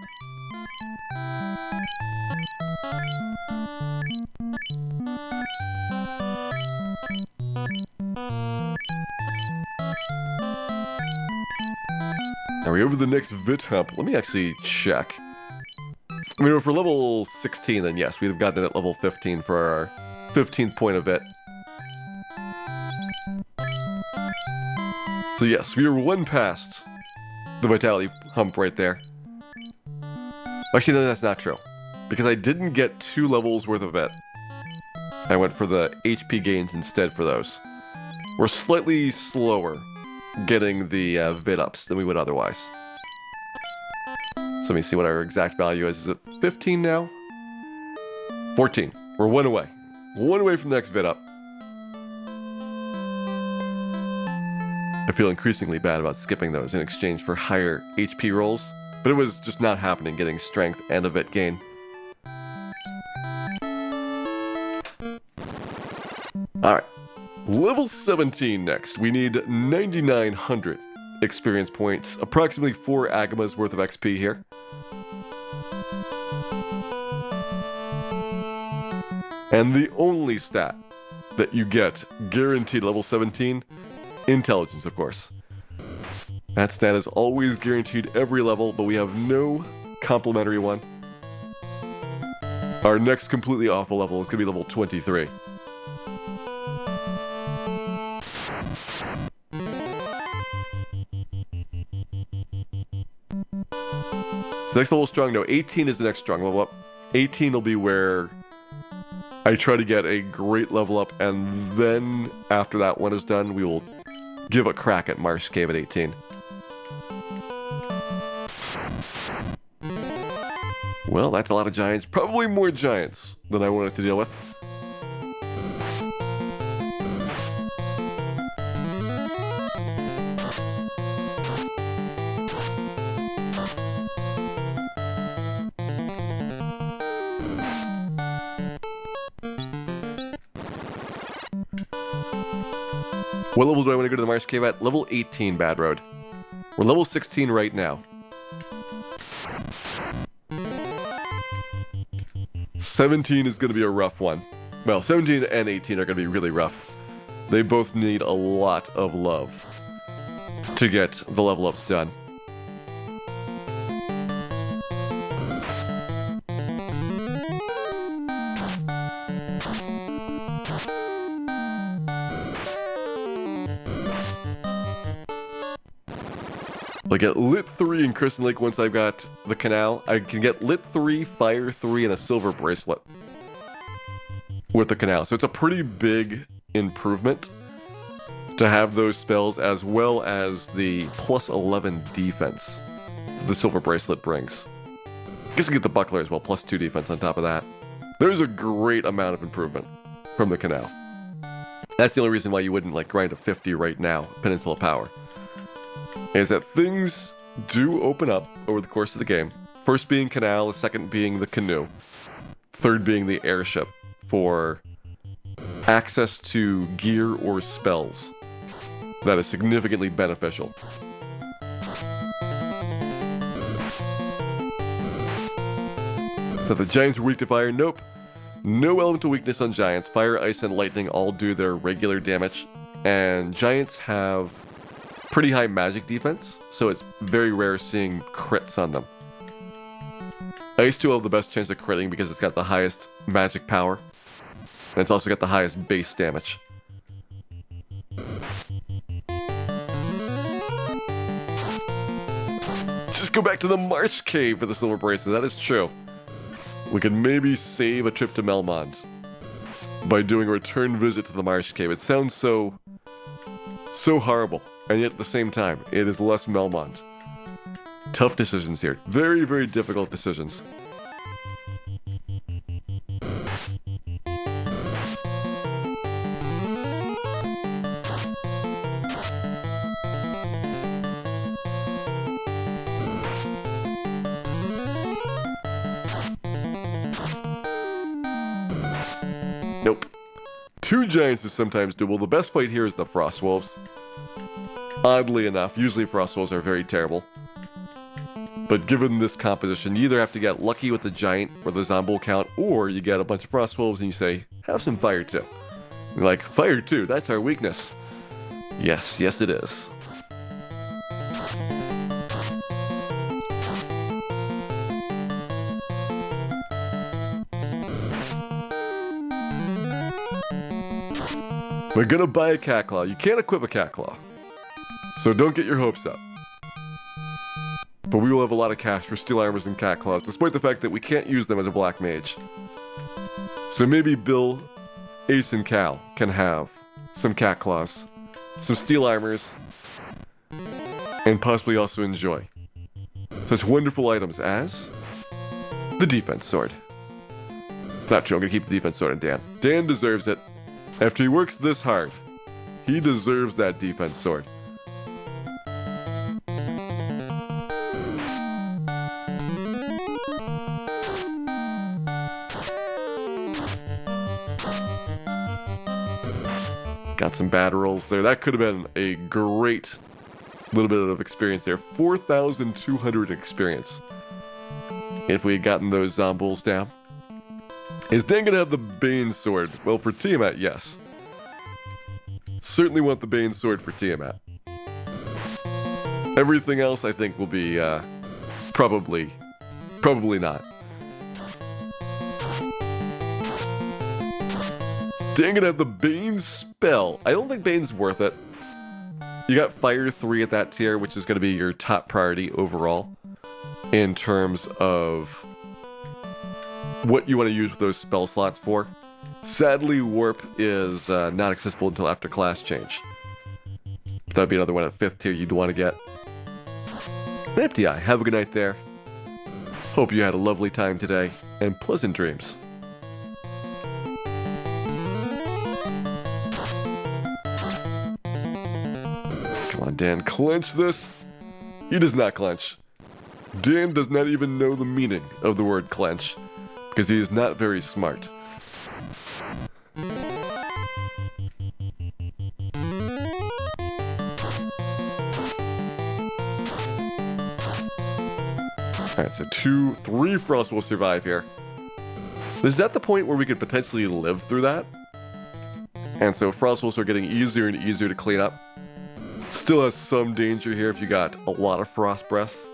Are we over the next Vit hump? Let me actually check. I mean, if we're level 16, then yes, we'd have gotten it at level 15 for our 15th point of Vit. So yes, we are one past the vitality hump right there. Actually, no, that's not true. Because I didn't get 2 levels worth of it. I went for the HP gains instead for those. We're slightly slower getting the Vit ups than we would otherwise. So let me see what our exact value is. Is it 15 now? 14. We're 1 away. 1 away from the next Vit up. I feel increasingly bad about skipping those in exchange for higher HP rolls, but it was just not happening getting strength and a Vit gain. Alright, level 17 next. We need 9,900 experience points, approximately 4 Agamas worth of XP here. And the only stat that you get guaranteed level 17, intelligence, of course. That stat is always guaranteed every level, but we have no complementary one. Our next completely awful level is going to be level 23. So next level strong, no, 18 is the next strong level up. 18 will be where I try to get a great level up, and then after that one is done, we will give a crack at Marsh Cave at 18. Well, that's a lot of giants. Probably more giants than I wanted to deal with. What level do I want to go to the Marsh Cave at? Level 18, Bad Road. We're level 16 right now. "17 is going to be a rough one. Well, 17 and 18 are going to be really rough. They both need a lot of love to get the level ups done. Like at Lit 3 in Crystal Lake, once I've got the canal, I can get Lit 3, Fire 3, and a Silver Bracelet with the canal. So it's a pretty big improvement to have those spells, as well as the plus 11 defense the Silver Bracelet brings. I guess you get the Buckler as well, plus 2 defense on top of that. There's a great amount of improvement from the canal. That's the only reason why you wouldn't like grind to 50 right now, Peninsula Power. Is that things do open up over the course of the game. First being canal, the second being the canoe, third being the airship for access to gear or spells that is significantly beneficial. That the giants are weak to fire? Nope. No elemental weakness on giants. Fire, ice, and lightning all do their regular damage, and giants have pretty high magic defense, so it's very rare seeing crits on them. Ice 2 will have the best chance of critting because it's got the highest magic power, and it's also got the highest base damage. Just go back to the Marsh Cave for the Silver Bracelet, that is true. We could maybe save a trip to Melmond by doing a return visit to the Marsh Cave. It sounds so horrible. And yet at the same time, it is less Melmond. Tough decisions here. Very, very difficult decisions. Nope. 2 giants is sometimes doable. The best fight here is the Frost Wolves. Oddly enough, usually Frost Wolves are very terrible. But given this composition, you either have to get lucky with the giant or the Zombo count, or you get a bunch of Frost Wolves and you say, have some Fire 2. You're like, Fire 2, that's our weakness. Yes, yes it is. We're gonna buy a Cat Claw. You can't equip a Cat Claw, so don't get your hopes up. But we will have a lot of cash for Steel Armors and Cat Claws, despite the fact that we can't use them as a Black Mage. So maybe Bill, Ace, and Cal can have some Cat Claws, some Steel Armors, and possibly also enjoy such wonderful items as the Defense Sword. It's not true, I'm gonna keep the Defense Sword on Dan. Dan deserves it. After he works this hard, he deserves that Defense Sword. Got some bad rolls there. That could have been a great little bit of experience there. 4,200 experience if we had gotten those Zombuls down. Is Dan gonna have the Bane Sword? Well, for Tiamat, yes. Certainly want the Bane Sword for Tiamat. Everything else, I think, will be, probably not. Dan gonna have the Bane spell. I don't think Bane's worth it. You got Fire 3 at that tier, which is gonna be your top priority overall in terms of what you want to use those spell slots for. Sadly, Warp is not accessible until after class change. That'd be another one at 5th tier you'd want to get. Empty Eye, have a good night there. Hope you had a lovely time today, and pleasant dreams. Come on, Dan, clench this. He does not clench. Dan does not even know the meaning of the word clench, because he is not very smart. Alright, so 3 Frost will survive here. This is at the point where we could potentially live through that. And so Frost wolves are getting easier and easier to clean up. Still has some danger here if you got a lot of Frost breaths.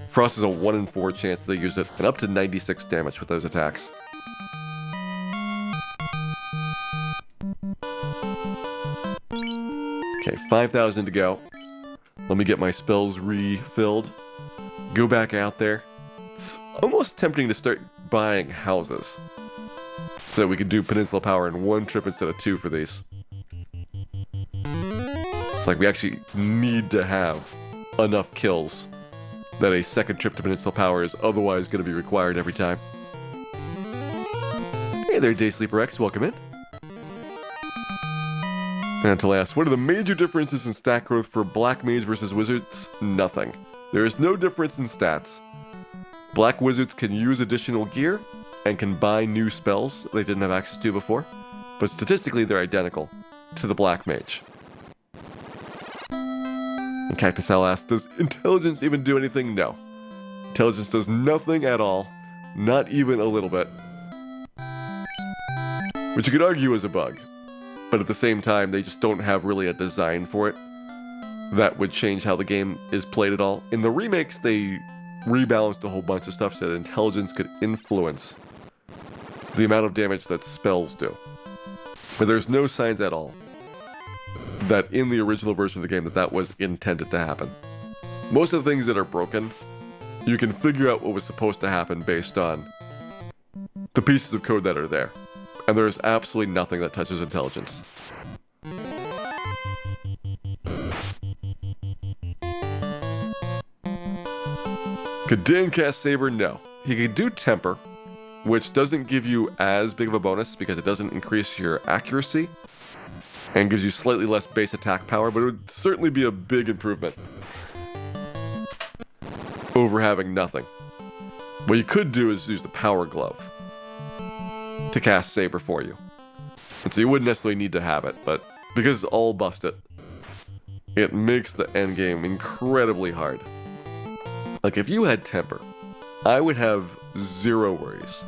Frost is a 1 in 4 chance that they use it, and up to 96 damage with those attacks. Okay, 5,000 to go. Let me get my spells refilled. Go back out there. It's almost tempting to start buying houses, so that we could do Peninsula Power in 1 trip instead of 2 for these. It's like we actually need to have enough kills that a 2nd trip to Peninsula Power is otherwise going to be required every time. Hey there, Day Sleeper X, welcome in. And to last, what are the major differences in stat growth for Black Mage versus Wizards? Nothing. There is no difference in stats. Black Wizards can use additional gear and can buy new spells they didn't have access to before, but statistically they're identical to the Black Mage. And Cactus Owl asks, does intelligence even do anything? No. Intelligence does nothing at all, not even a little bit. Which you could argue is a bug, but at the same time they just don't have really a design for it that would change how the game is played at all. In the remakes they rebalanced a whole bunch of stuff so that intelligence could influence the amount of damage that spells do. But there's no signs at all that in the original version of the game that was intended to happen. Most of the things that are broken, you can figure out what was supposed to happen based on the pieces of code that are there. And there's absolutely nothing that touches intelligence. Could Dan cast Saber? No. He could do Temper, which doesn't give you as big of a bonus because it doesn't increase your accuracy and gives you slightly less base attack power, but it would certainly be a big improvement over having nothing. What you could do is use the Power Glove to cast Saber for you. And so you wouldn't necessarily need to have it, but because it's all busted, it makes the endgame incredibly hard. Like, if you had Temper, I would have 0 worries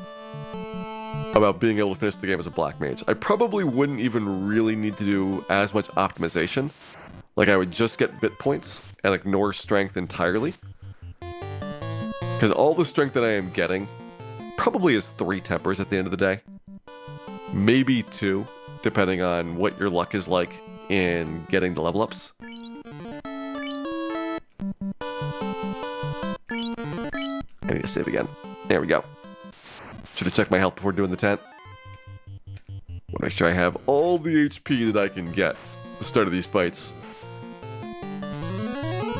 about being able to finish the game as a Black Mage. I probably wouldn't even really need to do as much optimization. Like, I would just get Vit points and ignore strength entirely. Because all the strength that I am getting probably is 3 Tempers at the end of the day. Maybe 2, depending on what your luck is like in getting the level ups. I need to save again. There we go. Should have checked my health before doing the tent. Want to make sure I have all the HP that I can get at the start of these fights.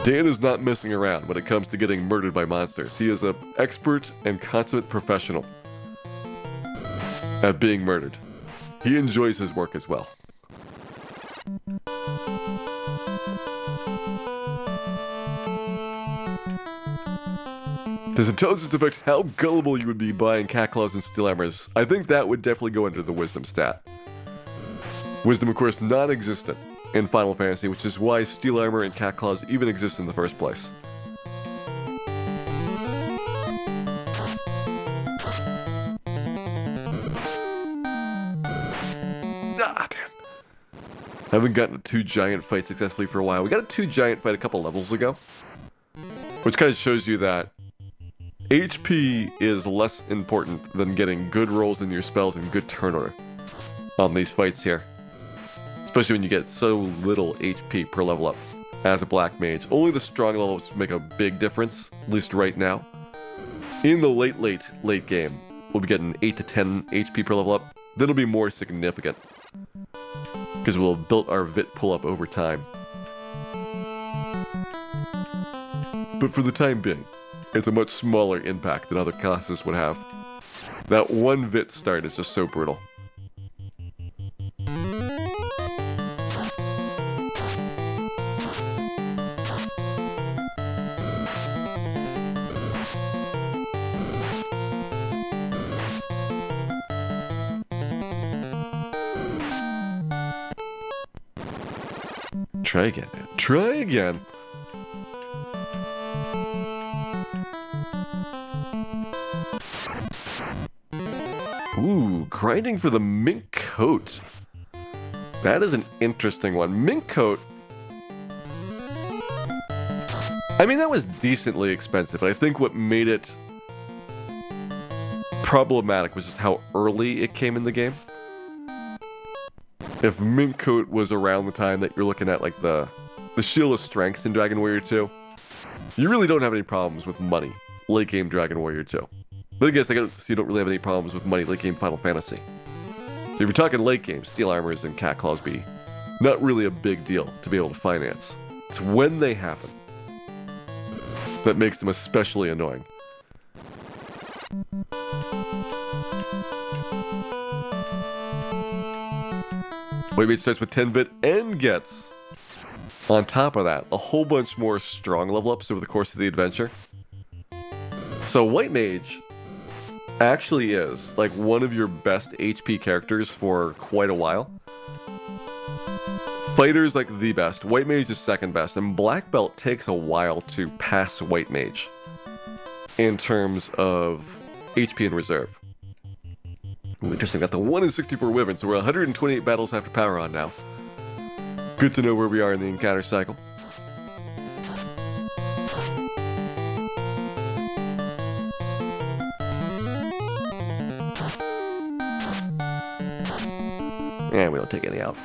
Dan is not messing around when it comes to getting murdered by monsters. He is an expert and consummate professional at being murdered. He enjoys his work as well. Does intelligence affect how gullible you would be buying cat claws and steel armors? I think that would definitely go under the wisdom stat. Wisdom, of course, non-existent in Final Fantasy, which is why steel armor and cat claws even exist in the first place. Ah, damn. I haven't gotten a 2 giant fight successfully for a while. We got a 2 giant fight a couple levels ago, which kind of shows you that HP is less important than getting good rolls in your spells and good turn order on these fights here. Especially when you get so little HP per level up as a Black Mage. Only the strong levels make a big difference, at least right now. In the late game, we'll be getting 8 to 10 HP per level up. That'll be more significant, because we'll have built our Vit pull-up over time. But for the time being, it's a much smaller impact than other classes would have. That 1 Vit start is just so brutal. Try again, man. Try again. Ooh, grinding for the mink coat. That is an interesting one. Mink coat. I mean, that was decently expensive, but I think what made it problematic was just how early it came in the game. If Mink Coat was around the time that you're looking at like the Shield of Strengths in Dragon Warrior 2, you really don't have any problems with money late game Dragon Warrior 2. But I guess you don't really have any problems with money late game Final Fantasy. So if you're talking late game, Steel Armors and Cat Claws be not really a big deal to be able to finance. It's when they happen that makes them especially annoying. White Mage starts with 10 vit and gets, on top of that, a whole bunch more strong level ups over the course of the adventure. So White Mage actually is like one of your best HP characters for quite a while. Fighter's like the best, White Mage is second best, and Black Belt takes a while to pass White Mage in terms of HP in reserve. Ooh, interesting, got the 1 in 64 Wyvern, so we're 128 battles after Power On now. Good to know where we are in the encounter cycle. And we don't take any out.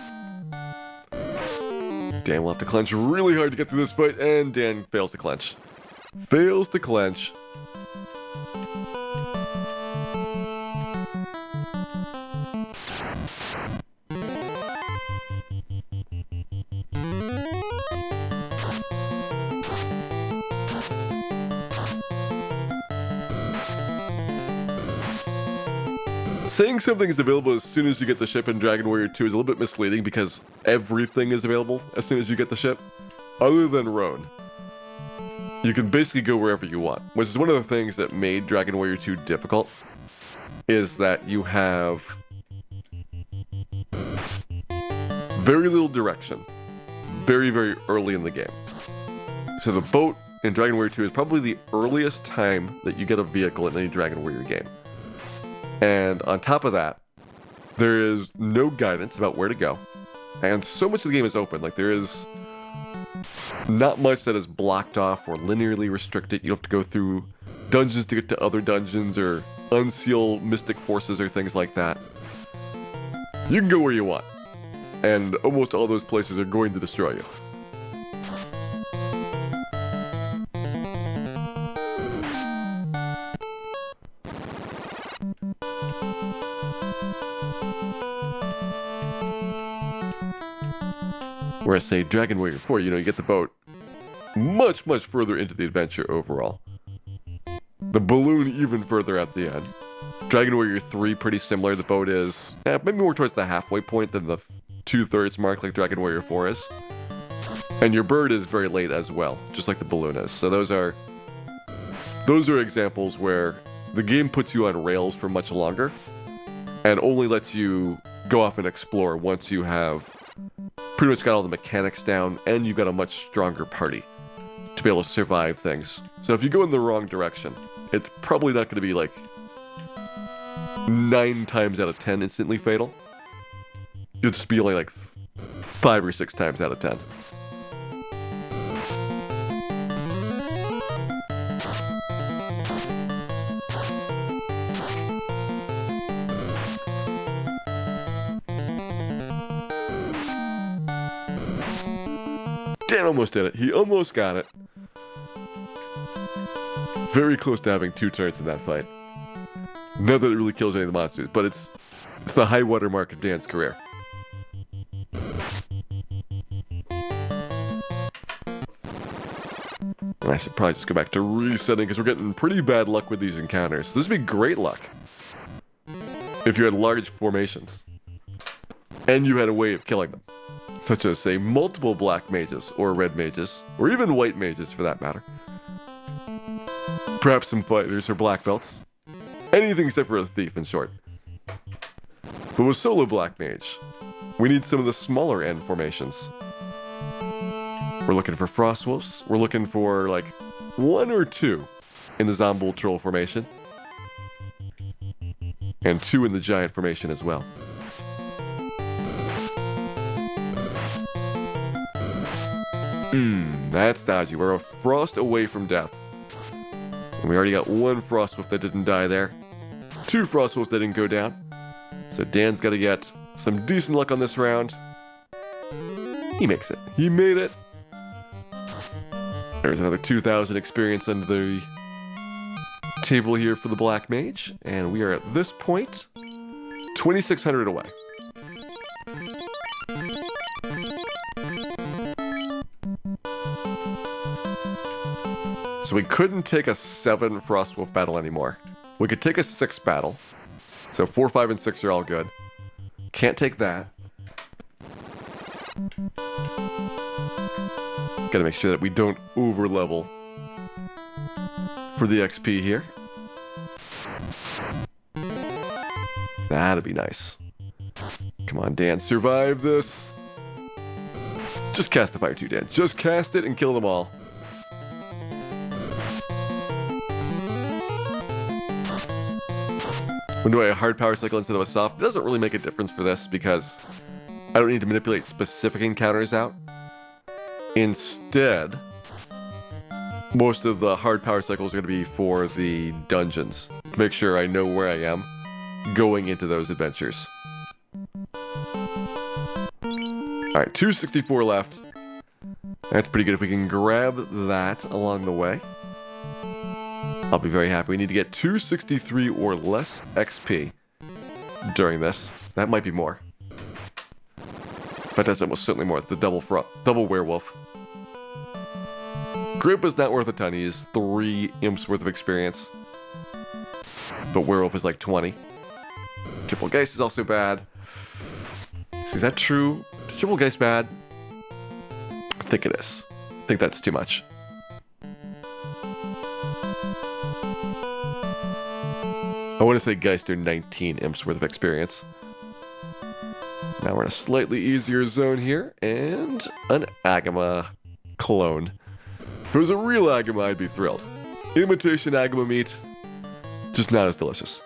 Dan will have to clench really hard to get through this fight, and Dan fails to clench. Fails to clench. Saying something is available as soon as you get the ship in Dragon Warrior 2 is a little bit misleading because everything is available as soon as you get the ship, other than Roan. You can basically go wherever you want, which is one of the things that made Dragon Warrior 2 difficult, is that you have very little direction very, very early in the game. So the boat in Dragon Warrior 2 is probably the earliest time that you get a vehicle in any Dragon Warrior game. And on top of that, there is no guidance about where to go. And so much of the game is open. Like, there is not much that is blocked off or linearly restricted. You have to go through dungeons to get to other dungeons or unseal mystic forces or things like that. You can go where you want. And almost all those places are going to destroy you. Whereas, say, Dragon Warrior 4, you get the boat much, much further into the adventure overall. The balloon even further at the end. Dragon Warrior 3, pretty similar. The boat is maybe more towards the halfway point than the 2/3 mark like Dragon Warrior 4 is. And your bird is very late as well, just like the balloon is. So those are examples where the game puts you on rails for much longer and only lets you go off and explore once you have pretty much got all the mechanics down and you've got a much stronger party to be able to survive things. So if you go in the wrong direction, it's probably not going to be like 9 times out of 10 instantly fatal. You'll just be only like 5 or 6 times out of 10. Dan almost did it. He almost got it. Very close to having 2 turns in that fight. Not that it really kills any of the monsters, but it's the high water mark of Dan's career. I should probably just go back to resetting because we're getting pretty bad luck with these encounters. This would be great luck if you had large formations and you had a way of killing them. Such as, say, multiple black mages, or red mages, or even white mages for that matter. Perhaps some fighters or black belts. Anything except for a thief, in short. But with solo black mage, we need some of the smaller end formations. We're looking for frost wolves. We're looking for, like, 1 or 2 in the Zombull Troll formation. And 2 in the Giant formation as well. That's dodgy. We're a frost away from death. And we already got 1 Frostwolf that didn't die there. 2 Frostwolves that didn't go down. So Dan's got to get some decent luck on this round. He makes it. He made it. There's another 2,000 experience under the table here for the Black Mage. And we are at this point 2,600 away. So we couldn't take a 7 Frostwolf battle anymore. We could take a 6 battle. So 4, 5, and 6 are all good. Can't take that. Gotta make sure that we don't over-level for the XP here. That'd be nice. Come on, Dan, survive this. Just cast the Fire 2, Dan. Just cast it and kill them all. When do I hard power cycle instead of a soft? It doesn't really make a difference for this because I don't need to manipulate specific encounters out. Instead, most of the hard power cycles are going to be for the dungeons. To make sure I know where I am going into those adventures. Alright, 264 left. That's pretty good if we can grab that along the way. I'll be very happy. We need to get 263 or less XP during this. That might be more. But that's almost certainly more. The double werewolf. Grip is not worth a ton. He is 3 imps worth of experience. But werewolf is like 20. Triple Geist is also bad. Is that true? Is Triple Geist bad? I think it is. I think that's too much. I want to say Geist are 19 imps worth of experience. Now we're in a slightly easier zone here, and an Agama clone. If it was a real Agama, I'd be thrilled. Imitation Agama meat, just not as delicious.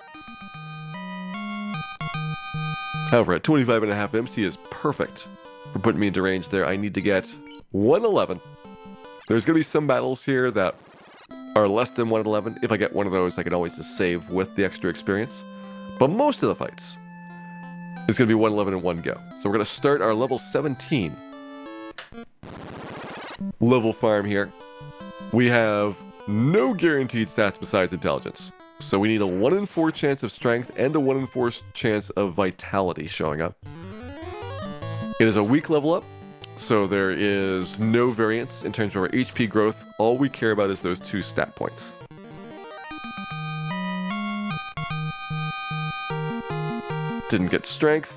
However, at 25.5 imps, he is perfect for putting me into range there. I need to get 111. There's going to be some battles here that are less than 111. If I get one of those, I can always just save with the extra experience. But most of the fights is going to be 111 in one go. So we're going to start our level 17 level farm here. We have no guaranteed stats besides intelligence. So we need a 1 in 4 chance of strength and a 1 in 4 chance of vitality showing up. It is a weak level up. So there is no variance in terms of our HP growth. All we care about is those 2 stat points. Didn't get strength.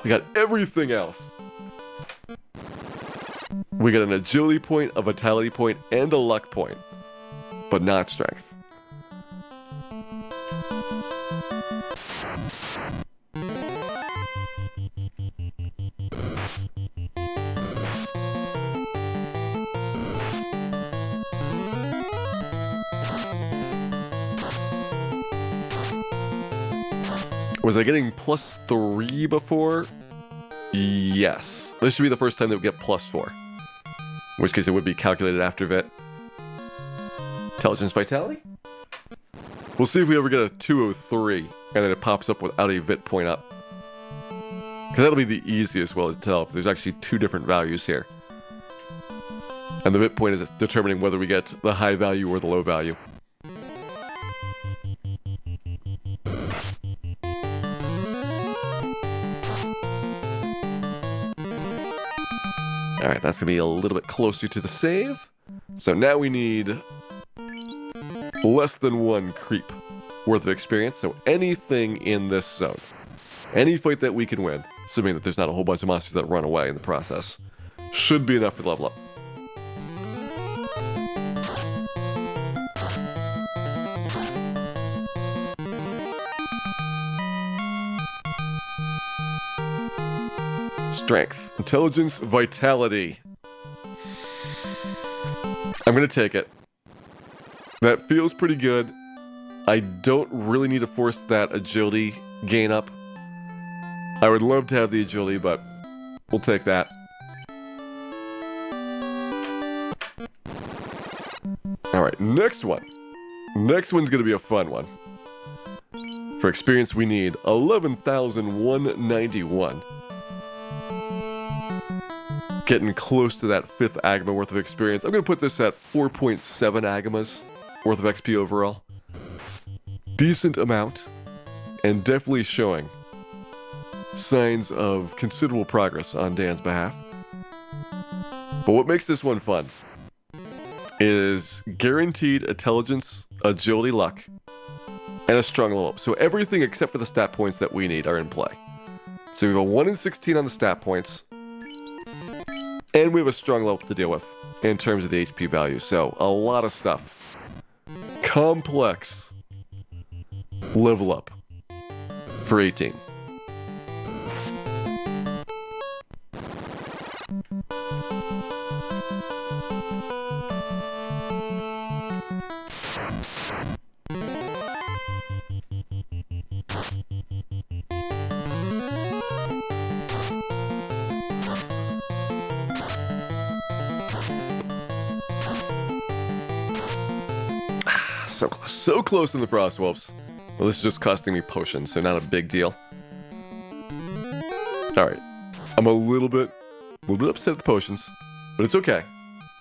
We got everything else. We got an agility point, a vitality point, and a luck point. But not strength. Was I getting +3 before? Yes. This should be the first time that we get +4. In which case it would be calculated after Vit. Intelligence Vitality? We'll see if we ever get a 203 and then it pops up without a Vit point up. Because that'll be the easiest way to tell if there's actually 2 different values here. And the Vit point is determining whether we get the high value or the low value. Alright, that's going to be a little bit closer to the save. So now we need less than 1 creep worth of experience. So anything in this zone, any fight that we can win, assuming that there's not a whole bunch of monsters that run away in the process, should be enough to level up. Strength, intelligence, vitality. I'm gonna take it. That feels pretty good. I don't really need to force that agility gain up. I would love to have the agility, but we'll take that. Alright, next one. Next one's going to be a fun one. For experience, we need 11,191. Getting close to that 5th Agama worth of experience. I'm going to put this at 4.7 Agamas worth of XP overall. Decent amount, and definitely showing signs of considerable progress on Dan's behalf. But what makes this one fun is guaranteed intelligence, agility, luck, and a strong level up. So everything except for the stat points that we need are in play. So we have a 1 in 16 on the stat points, and we have a strong level up to deal with in terms of the HP value. So a lot of stuff. Complex level up for 18. So close in the Frost Wolves. Well, this is just costing me potions, so not a big deal. Alright. I'm a little bit upset at the potions, but it's okay.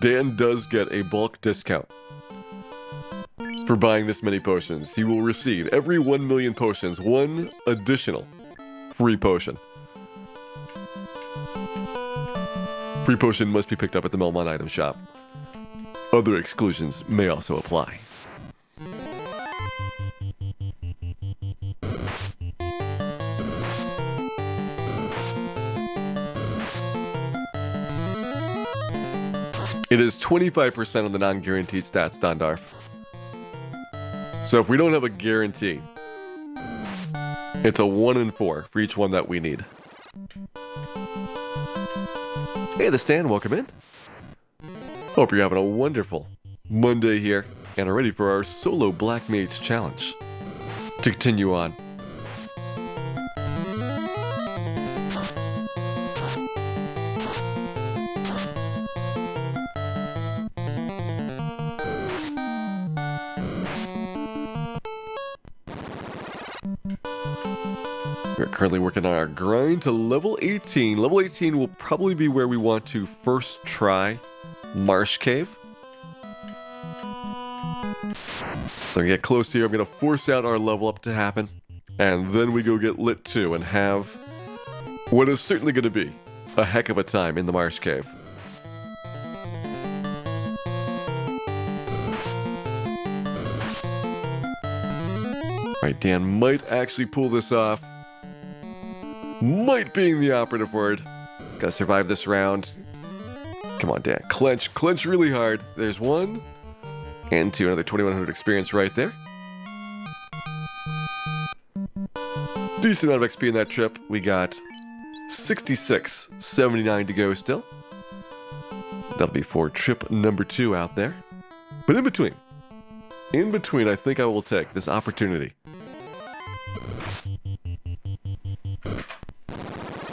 Dan does get a bulk discount for buying this many potions. He will receive every 1 million potions, 1 additional free potion. Free potion must be picked up at the Melmon item shop. Other exclusions may also apply. It is 25% on the non-guaranteed stats, Dondarf. So if we don't have a guarantee, it's a 1 in 4 for each one that we need. Hey, the stand, welcome in. Hope you're having a wonderful Monday here and are ready for our solo Black Mage challenge. To continue on. We're currently working on our grind to level 18. Level 18 will probably be where we want to first try Marsh Cave. So I'm going to get close here. I'm going to force out our level up to happen. And then we go get lit 2 and have what is certainly going to be a heck of a time in the Marsh Cave. Alright, Dan might actually pull this off. Might being the operative word. He's got to survive this round. Come on, Dan. Clench. Clench really hard. There's 1. And 2. Another 2100 experience right there. Decent amount of XP in that trip. We got 66.79 to go still. That'll be for trip number 2 out there. But in between, I think I will take this opportunity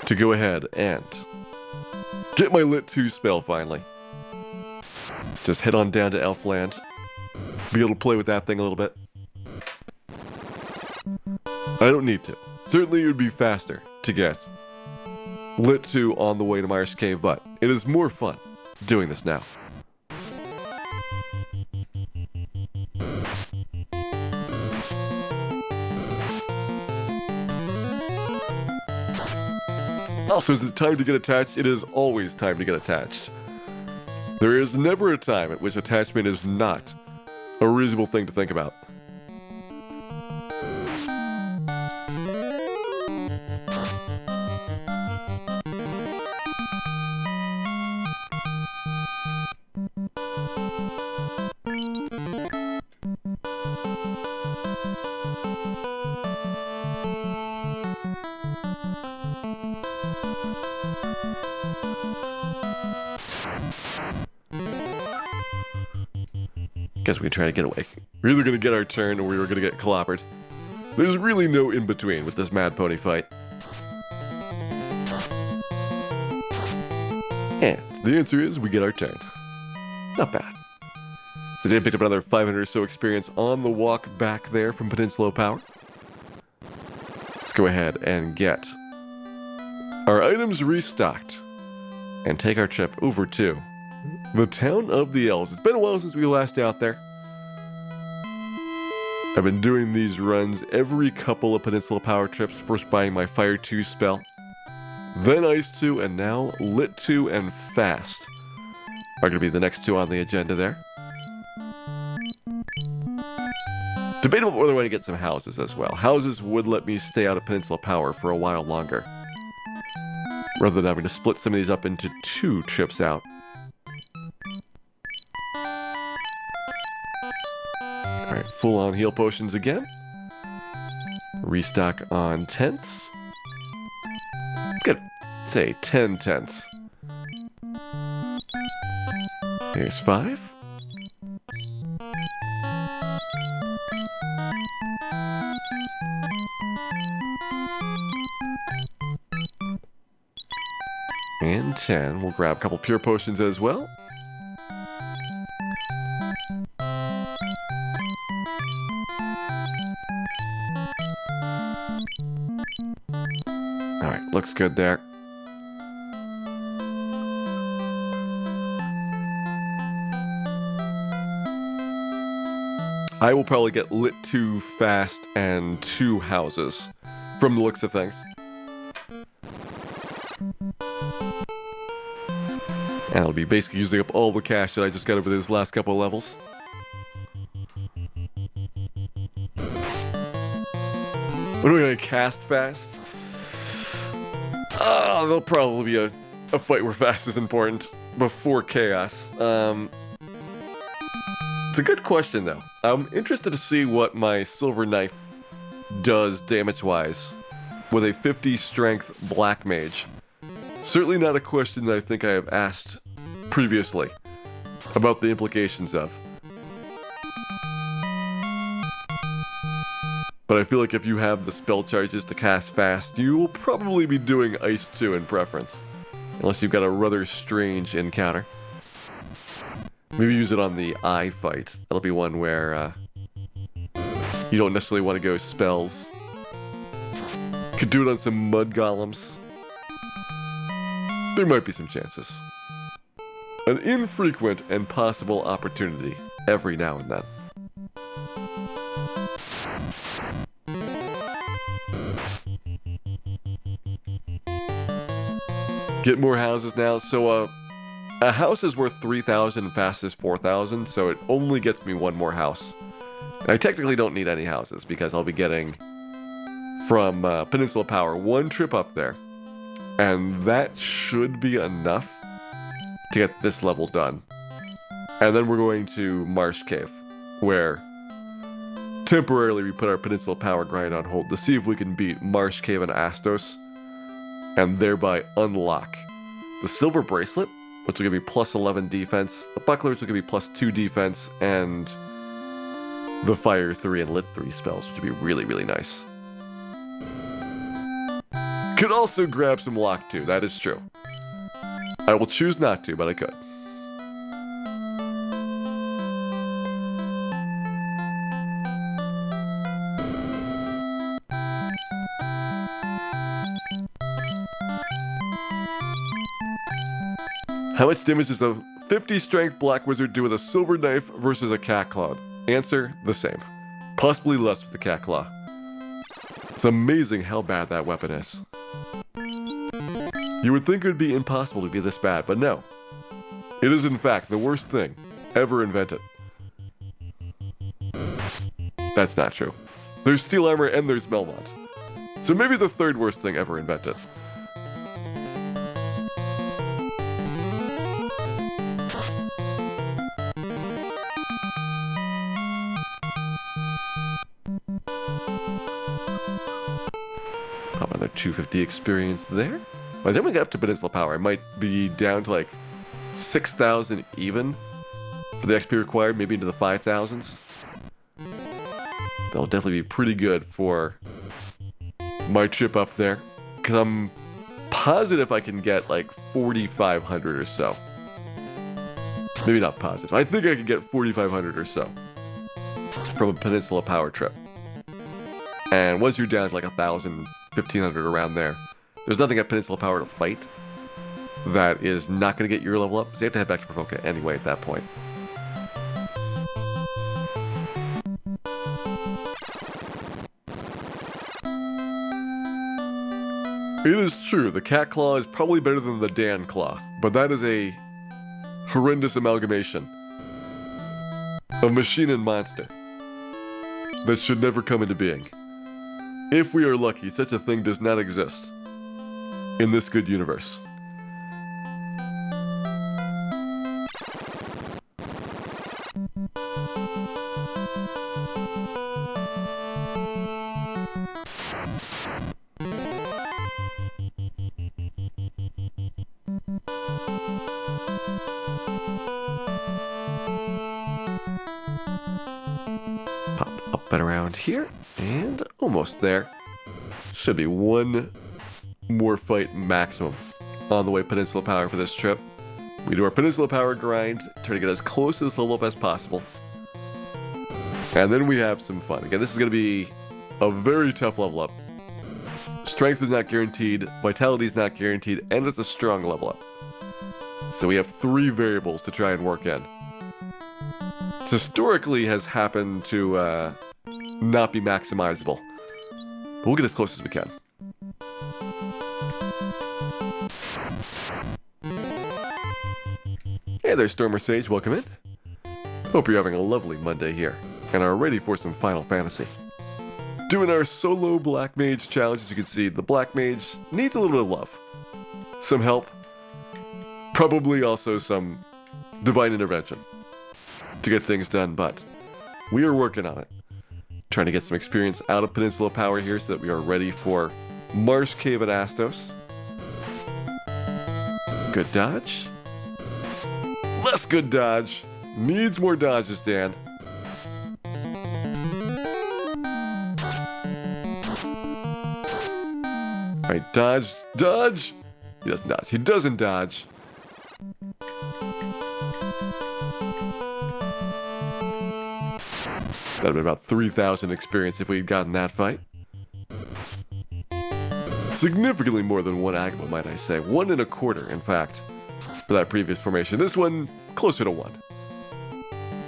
to go ahead and get my Lit 2 spell finally. Just head on down to Elfland. Be able to play with that thing a little bit. I don't need to. Certainly it would be faster to get Lit 2 on the way to Marsh Cave, but it is more fun doing this now. Also, is it time to get attached? It is always time to get attached. There is never a time at which attachment is not a reasonable thing to think about. Guess we can try to get away. We're either going to get our turn or we were going to get clobbered. There's really no in-between with this Mad Pony fight. And the answer is we get our turn. Not bad. So I did pick up another 500 or so experience on the walk back there from Peninsula Power. Let's go ahead and get our items restocked and take our trip over to the Town of the Elves. It's been a while since we were last out there. I've been doing these runs every couple of Peninsula Power trips, first buying my Fire 2 spell, then Ice 2, and now Lit 2 and Fast are going to be the next two on the agenda there. Debatable whether I want to get some houses as well. Houses would let me stay out of Peninsula Power for a while longer, rather than having to split some of these up into 2 trips out. Alright, full on heal potions again. Restock on tents. Good. Say 10 tents. Here's 5. And 10. We'll grab a couple pure potions as well. Alright, looks good there. I will probably get Lit 2 Fast and 2 houses from the looks of things. And I'll be basically using up all the cash that I just got over those last couple of levels. What are we going to cast Fast? There'll probably be a fight where Fast is important before Chaos. It's a good question, though. I'm interested to see what my Silver Knife does damage-wise with a 50 strength Black Mage. Certainly not a question that I think I have asked previously about the implications of. But I feel like if you have the spell charges to cast Fast, you will probably be doing Ice 2 in preference. Unless you've got a rather strange encounter. Maybe use it on the eye fight. That'll be one where you don't necessarily want to go spells. Could do it on some mud golems. There might be some chances. An infrequent and possible opportunity every now and then. Get more houses now. So a house is worth 3,000 and Fast is 4,000, so it only gets me one more house. And I technically don't need any houses because I'll be getting from Peninsula Power 1 trip up there. And that should be enough to get this level done. And then we're going to Marsh Cave, where temporarily we put our Peninsula Power grind on hold to see if we can beat Marsh Cave and Astos, and thereby unlock the Silver Bracelet, which will give me plus 11 defense, the Buckler, which will give me plus 2 defense, and the Fire 3 and Lit 3 spells, which would be really, really nice. Could also grab some Lock 2, that is true. I will choose not to, but I could. How much damage does the 50 strength Black Wizard do with a Silver Knife versus a Cat Claw? Answer, the same. Possibly less with the Cat Claw. It's amazing how bad that weapon is. You would think it would be impossible to be this bad, but no. It is in fact the worst thing ever invented. That's not true. There's Steel Armor and there's Melmont. So maybe the third worst thing ever invented. Pop another 250 experience there. By the time we get up to Peninsula Power, I might be down to like 6,000 even For the XP required, maybe into the 5,000s. That'll definitely be pretty good for my trip up there. Because I'm positive I can get like 4,500 or so. Maybe not positive. I think I could get 4,500 or so from a Peninsula Power trip. And once you're down to like 1,000, 1,500 around there, there's nothing at Peninsula Power to fight that is not going to get your level up. So you have to head back to Provoca anyway at that point. It is true, the Cat Claw is probably better than the Dan Claw, but that is a horrendous amalgamation of machine and monster that should never come into being. If we are lucky, such a thing does not exist in this good universe. Pop up and around here, and almost there. Should be one more fight maximum on the way Peninsula Power for this trip. We do our Peninsula Power grind, try to get as close to this level up as possible. And then we have some fun. Again, this is going to be a very tough level up. Strength is not guaranteed, Vitality is not guaranteed, and it's a strong level up. So we have 3 variables to try and work in. Historically has happened to not be maximizable. But we'll get as close as we can. Hey there, Stormer Sage, welcome in. Hope you're having a lovely Monday here, and are ready for some Final Fantasy. Doing our solo Black Mage challenge. As you can see, the Black Mage needs a little bit of love. Some help. Probably also some divine intervention to get things done, but we are working on it. Trying to get some experience out of Peninsula Power here so that we are ready for Marsh Cave at Astos. Good dodge. Less good dodge. Needs more dodges, Dan. Alright, dodge. Dodge! He doesn't dodge. He doesn't dodge. That would have been about 3,000 experience if we'd gotten that fight. Significantly more than 1 Agama, might I say. 1 1/4, in fact, for that previous formation. This one, closer to 1.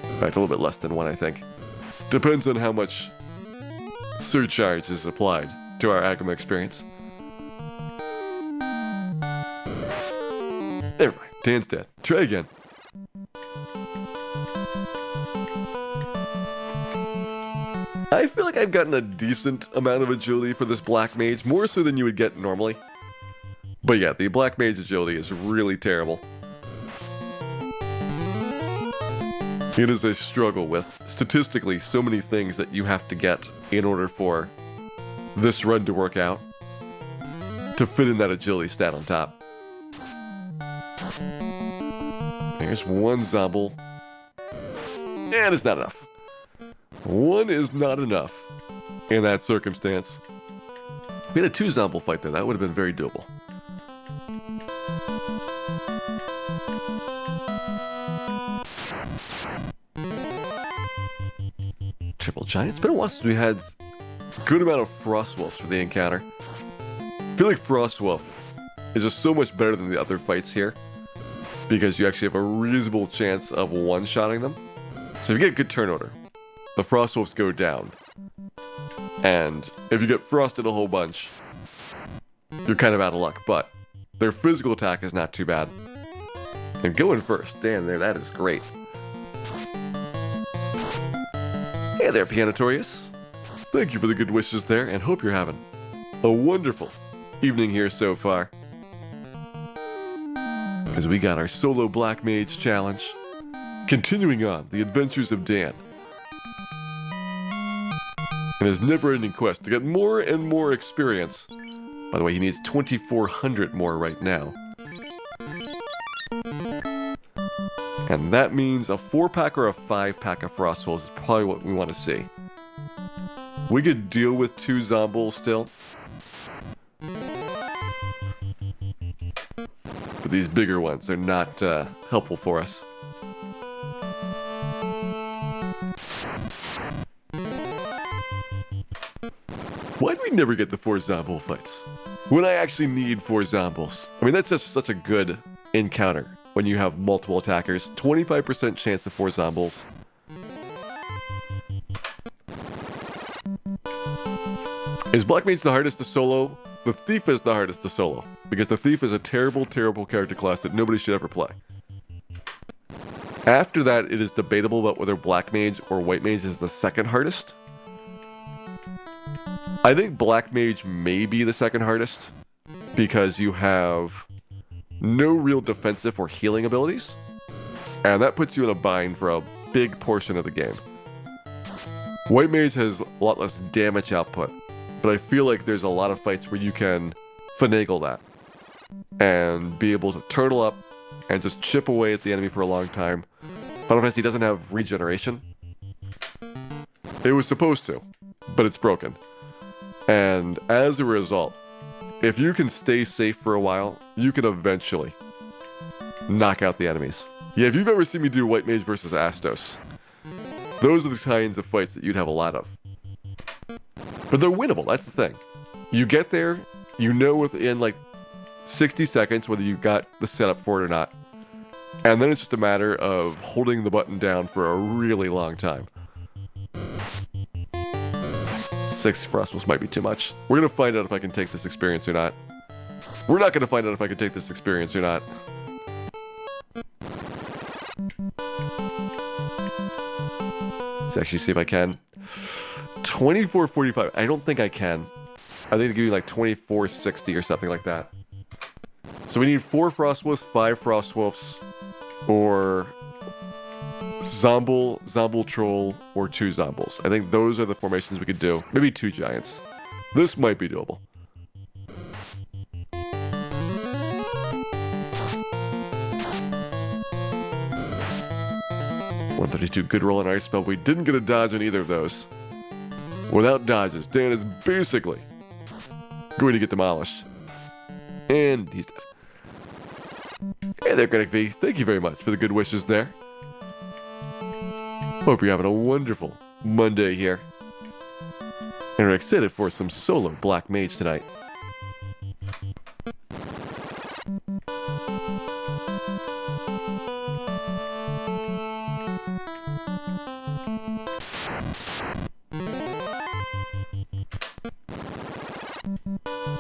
In fact, a little bit less than 1, I think. Depends on how much surcharge is applied to our Agama experience. Never mind, Dan's dead. Try again. I feel like I've gotten a decent amount of agility for this Black Mage, more so than you would get normally. But yeah, the Black Mage agility is really terrible. It is a struggle with, statistically, so many things that you have to get in order for this run to work out, to fit in that agility stat on top. There's 1 Zomble, and it's not enough. 1 is not enough in that circumstance. We had a 2 Zomble fight there. That would have been very doable. Triple Giant. It's been a while since we had a good amount of Frostwolves for the encounter. I feel like Frostwolf is just so much better than the other fights here, because you actually have a reasonable chance of one-shotting them. So if you get good turn order, the Frostwolves go down. And if you get frosted a whole bunch, you're kind of out of luck, but their physical attack is not too bad. And going first, Dan there, that is great. Hey there, Pianotorius. Thank you for the good wishes there, and hope you're having a wonderful evening here so far. As we got our solo Black Mage challenge. Continuing on, the adventures of Dan. And his never-ending quest to get more and more experience. By the way, he needs 2,400 more right now. And that means a 4-pack or a 5-pack of Frost Wolves is probably what we want to see. We could deal with 2 Zombles still. But these bigger ones are not helpful for us. Why do we never get the 4 Zomble fights? When I actually need 4 Zombles. I mean, that's just such a good encounter when you have multiple attackers. 25% chance of 4 Zombles. Is Black Mage the hardest to solo? The Thief is the hardest to solo. Because the Thief is a terrible, terrible character class that nobody should ever play. After that, it is debatable about whether Black Mage or White Mage is the second hardest. I think Black Mage may be the second hardest, because you have no real defensive or healing abilities, and that puts you in a bind for a big portion of the game. White Mage has a lot less damage output, but I feel like there's a lot of fights where you can finagle that, and be able to turtle up, and just chip away at the enemy for a long time. Final Fantasy doesn't have regeneration. It was supposed to, but it's broken. And as a result, if you can stay safe for a while, you can eventually knock out the enemies. Yeah, if you've ever seen me do White Mage versus Astos, those are the kinds of fights that you'd have a lot of. But they're winnable, that's the thing. You get there, you know within like 60 seconds whether you got the setup for it or not. And then it's just a matter of holding the button down for a really long time. 6 Frost Wolves might be too much. We're going to find out if I can take this experience or not. We're not going to find out if I can take this experience or not. Let's actually see if I can. 2445. I don't think I can. I think it'll give you like 2460 or something like that. So we need 4 Frost Wolves, 5 Frost Wolves, or Zomble Troll, or 2 Zombles. I think those are the formations we could do. Maybe 2 Giants. This might be doable. $132, good roll on Ice Spell. We didn't get a dodge on either of those. Without dodges, Dan is basically going to get demolished. And he's dead. Hey there, Greg V. Thank you very much for the good wishes there. Hope you're having a wonderful Monday here. And we're excited for some solo Black Mage tonight.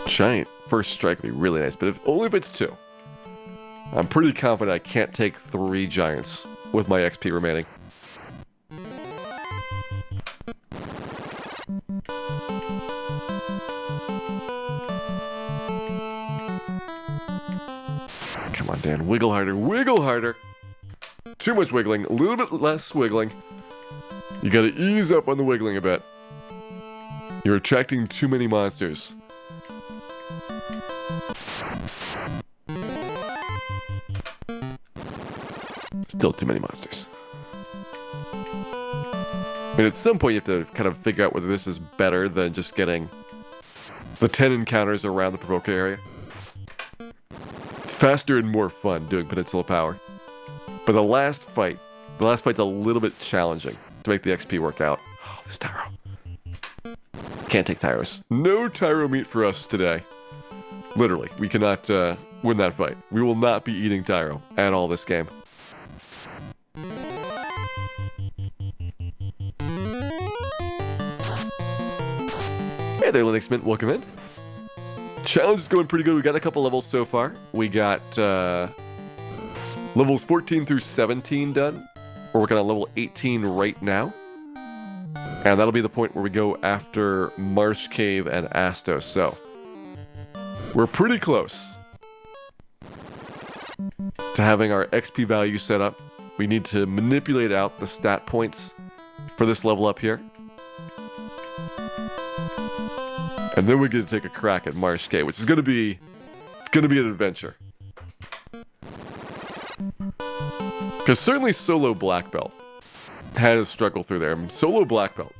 Giant first strike would be really nice, but only if it's 2. I'm pretty confident I can't take 3 Giants with my XP remaining. Come on, Dan. Wiggle harder. Wiggle harder. Too much wiggling. A little bit less wiggling. You gotta ease up on the wiggling a bit. You're attracting too many monsters. Still too many monsters. I mean, at some point you have to kind of figure out whether this is better than just getting the 10 encounters around the Provoker area. It's faster and more fun doing Peninsula Power. But the last fight's a little bit challenging to make the XP work out. Oh, this Tyro. Can't take Tyros. No Tyro meat for us today. Literally, we cannot win that fight. We will not be eating Tyro at all this game. Hey there, Linux Mint. Welcome in. Challenge is going pretty good. We got a couple levels so far. We got levels 14 through 17 done. We're working on level 18 right now. And that'll be the point where we go after Marsh Cave and Astos. So, we're pretty close to having our XP value set up. We need to manipulate out the stat points for this level up here. And then we get to take a crack at Marsh Cave, which is going to be an adventure. Because certainly solo black belt had a struggle through there. Solo black belt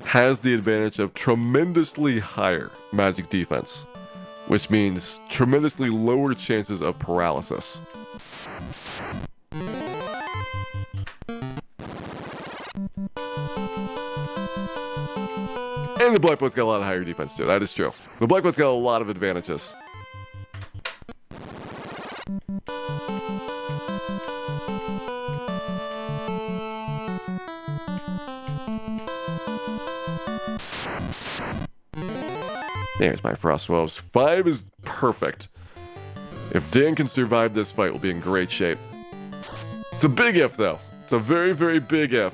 has the advantage of tremendously higher magic defense, which means tremendously lower chances of paralysis. And the black belt's got a lot of higher defense too, that is true. The black belt's got a lot of advantages. There's my Frost Wolves. 5 is perfect. If Dan can survive this fight, we'll be in great shape. It's a big if, though. It's a very, very big if.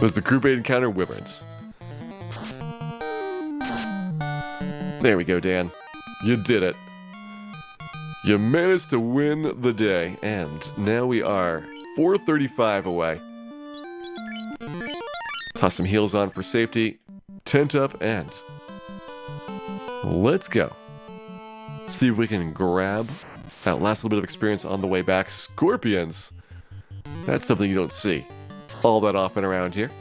Does the Group 8 encounter Wyverns? There we go, Dan. You did it. You managed to win the day, and now we are 435 away. Toss some heals on for safety. Tent up, and let's go. See if we can grab that last little bit of experience on the way back. Scorpions. That's something you don't see all that often around here.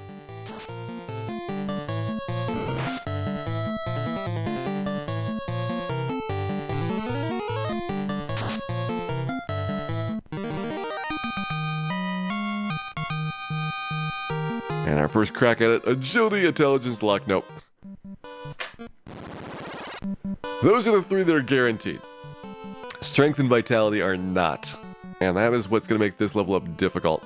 And our first crack at it, agility, intelligence, luck, nope. Those are the 3 that are guaranteed. Strength and vitality are not. And that is what's going to make this level up difficult.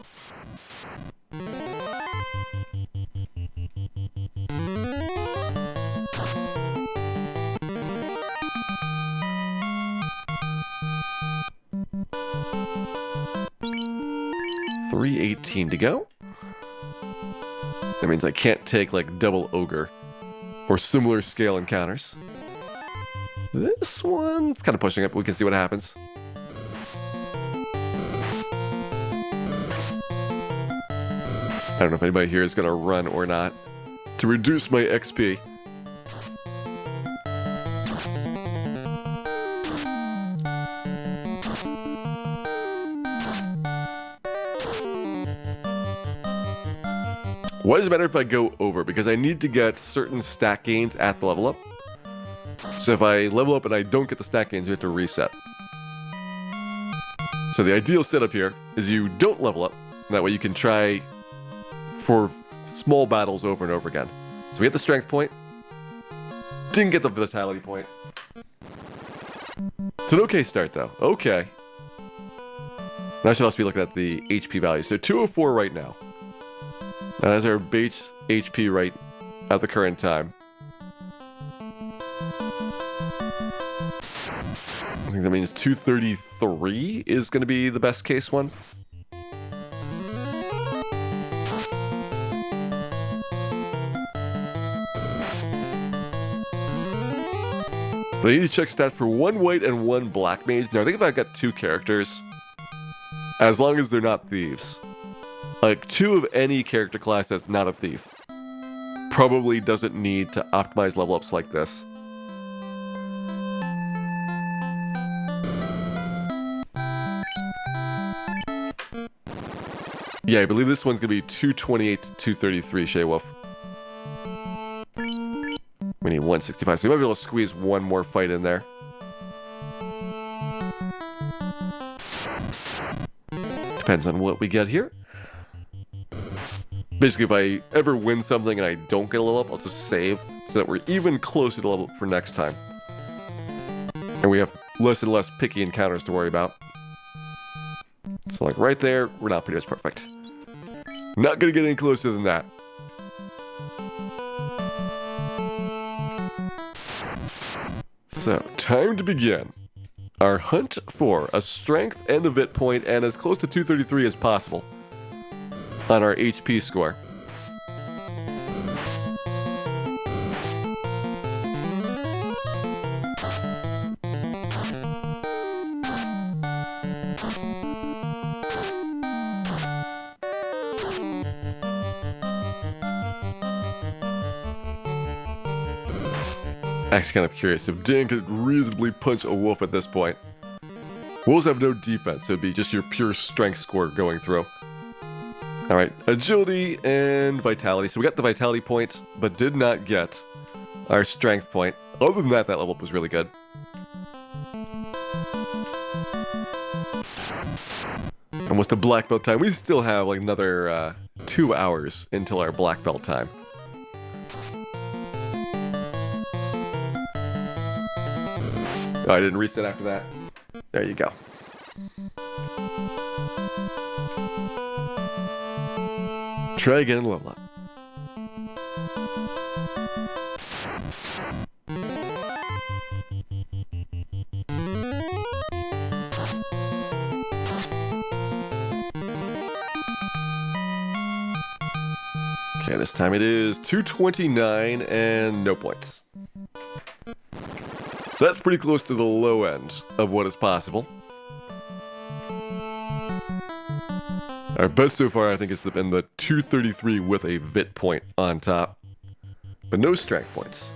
$318 to go. That means I can't take like double ogre or similar scale encounters. This one's kind of pushing up. We can see what happens. I don't know if anybody here is going to run or not to reduce my XP. What does it matter if I go over? Because I need to get certain stat gains at the level up. So if I level up and I don't get the stat gains, we have to reset. So the ideal setup here is you don't level up. That way you can try for small battles over and over again. So we get the strength point. Didn't get the vitality point. It's an okay start though. Okay. And I should also be looking at the HP value. So 204 right now. That is our base HP right at the current time. I think that means 233 is going to be the best case one. But I need to check stats for 1 white and 1 black mage. Now I think if I've got 2 characters, as long as they're not thieves, like 2 of any character class that's not a thief, probably doesn't need to optimize level ups like this. Yeah, I believe this one's gonna be 228 to 233, Shea Wolf. We need 165, so we might be able to squeeze one more fight in there. Depends on what we get here. Basically, if I ever win something and I don't get a level up, I'll just save so that we're even closer to level up for next time. And we have less and less picky encounters to worry about. So like right there, we're not pretty much perfect. Not gonna get any closer than that. So, time to begin our hunt for a strength and a vit point and as close to 233 as possible on our HP score. Actually kind of curious if Dan could reasonably punch a wolf at this point. Wolves have no defense, so it'd be just your pure strength score going through. Alright, agility and vitality. So we got the vitality point, but did not get our strength point. Other than that, that level up was really good. Almost a black belt time. We still have like another 2 hours until our black belt time. Oh, I didn't reset after that. There you go. Try again and level up. Okay, this time it is 229 and no points. So that's pretty close to the low end of what is possible. Our best so far, I think, has been the 233 with a vit point on top. But no strength points.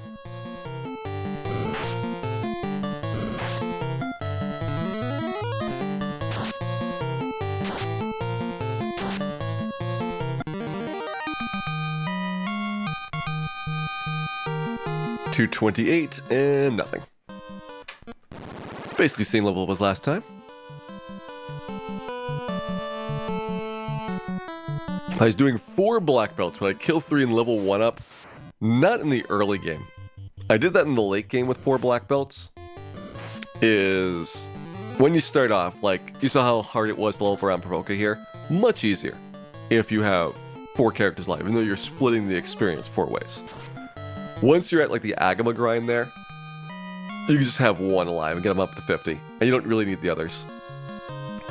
$228 and nothing. Basically same level as last time. I was doing 4 black belts when I kill 3 and level 1 up. Not in the early game. I did that in the late game with 4 black belts. Is when you start off, like, you saw how hard it was to level up around Provoca here? Much easier if you have 4 characters live, even though you're splitting the experience 4 ways. Once you're at like the Agama grind there, you can just have 1 alive and get them up to 50. And you don't really need the others.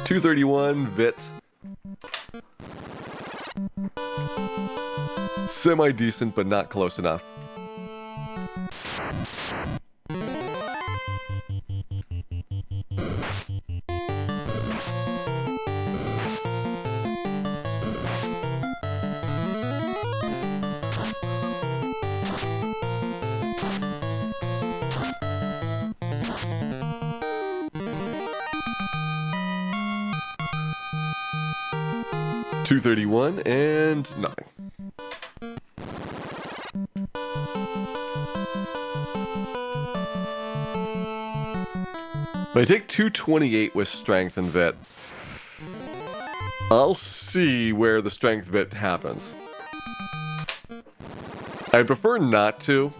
231, Vit. Semi-decent, but not close enough. $231 and nothing. But I take 228 with strength and vit. I'll see where the strength vit happens. I prefer not to,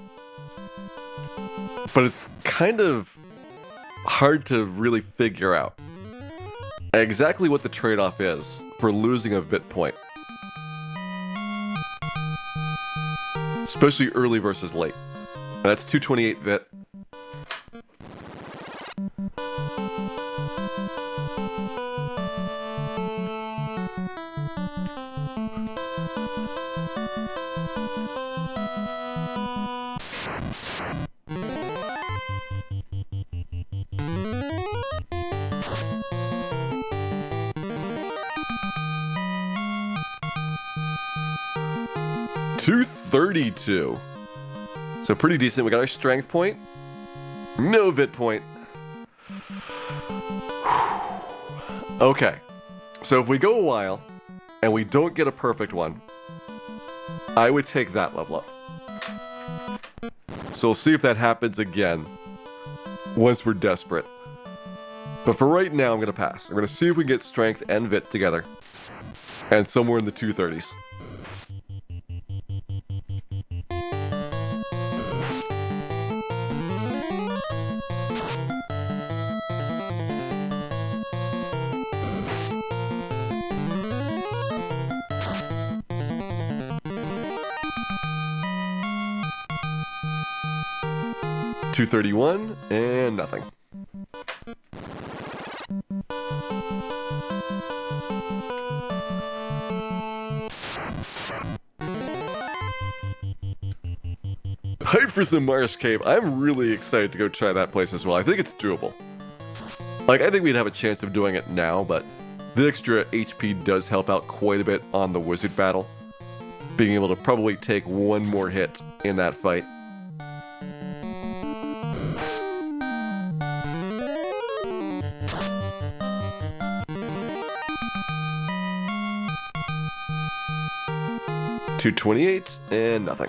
but it's kind of hard to really figure out exactly what the trade-off is for losing a vit point. Especially early versus late. And that's 228 vit. $232. So pretty decent. We got our strength point. No vit point. Okay. So if we go a while and we don't get a perfect one, I would take that level up. So we'll see if that happens again once we're desperate. But for right now, I'm going to pass. I'm going to see if we can get strength and vit together. And somewhere in the 230s. $231 and nothing. Hype for some Marsh Cave. I'm really excited to go try that place as well. I think it's doable. Like, I think we'd have a chance of doing it now, but the extra HP does help out quite a bit on the wizard battle. Being able to probably take 1 more hit in that fight. 228 and nothing.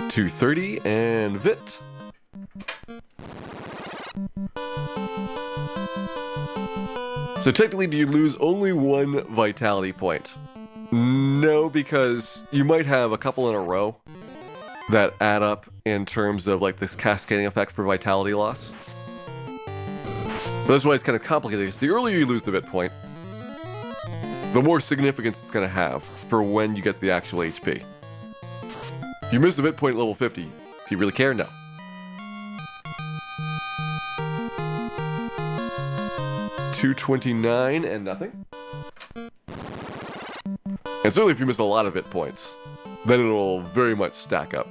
$230 and Vit. So technically, do you lose only one vitality point? No, because you might have a couple in a row that add up in terms of like this cascading effect for vitality loss. But that's why it's kind of complicated, because the earlier you lose the Vit point, the more significance it's going to have for when you get the actual HP. If you miss the Vit point at level 50, do you really care? No. $229 and nothing. And certainly if you miss a lot of Vit points, then it'll very much stack up.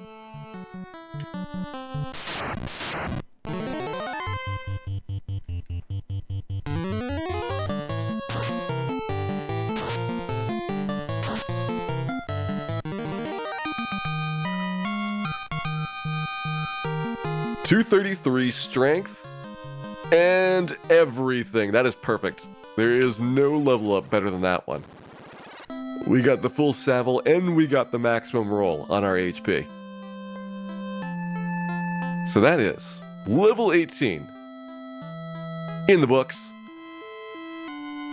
$233 strength and everything. That is perfect. There is no level up better than that one. We got the full Savile and we got the maximum roll on our HP. So that is level 18 in the books.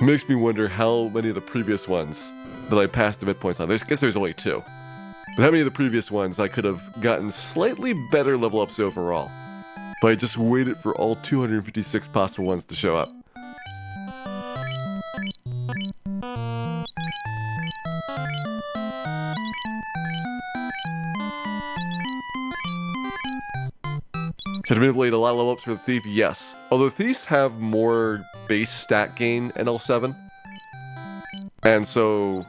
Makes me wonder how many of the previous ones that I passed the Vit points on. I guess there's only 2. But how many of the previous ones I could have gotten slightly better level ups overall, but I just waited for all 256 possible ones to show up. Should I manipulate a lot of level ups for the Thief? Yes. Although Thieves have more base stat gain in L7. And so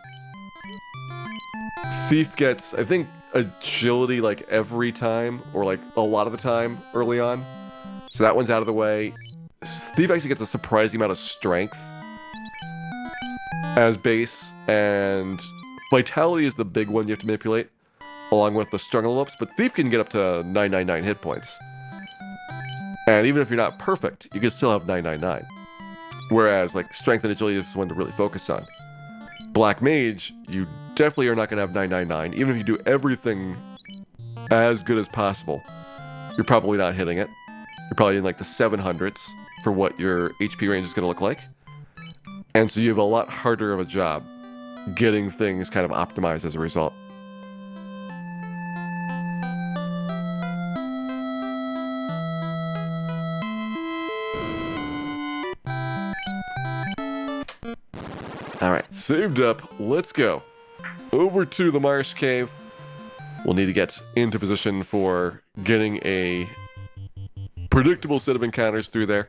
Thief gets, I think, agility like every time, or like a lot of the time early on. So that one's out of the way. Thief actually gets a surprising amount of strength as base, and vitality is the big one you have to manipulate, along with the strong level ups, but Thief can get up to 999 hit points. And even if you're not perfect, you can still have 999. Whereas like strength and agility is the one to really focus on. Black Mage, you definitely are not going to have 999. Even if you do everything as good as possible, you're probably not hitting it. You're probably in like the 700s for what your HP range is going to look like. And so you have a lot harder of a job getting things kind of optimized as a result. Alright, saved up. Let's go. Over to the Marsh Cave. We'll need to get into position for getting a predictable set of encounters through there.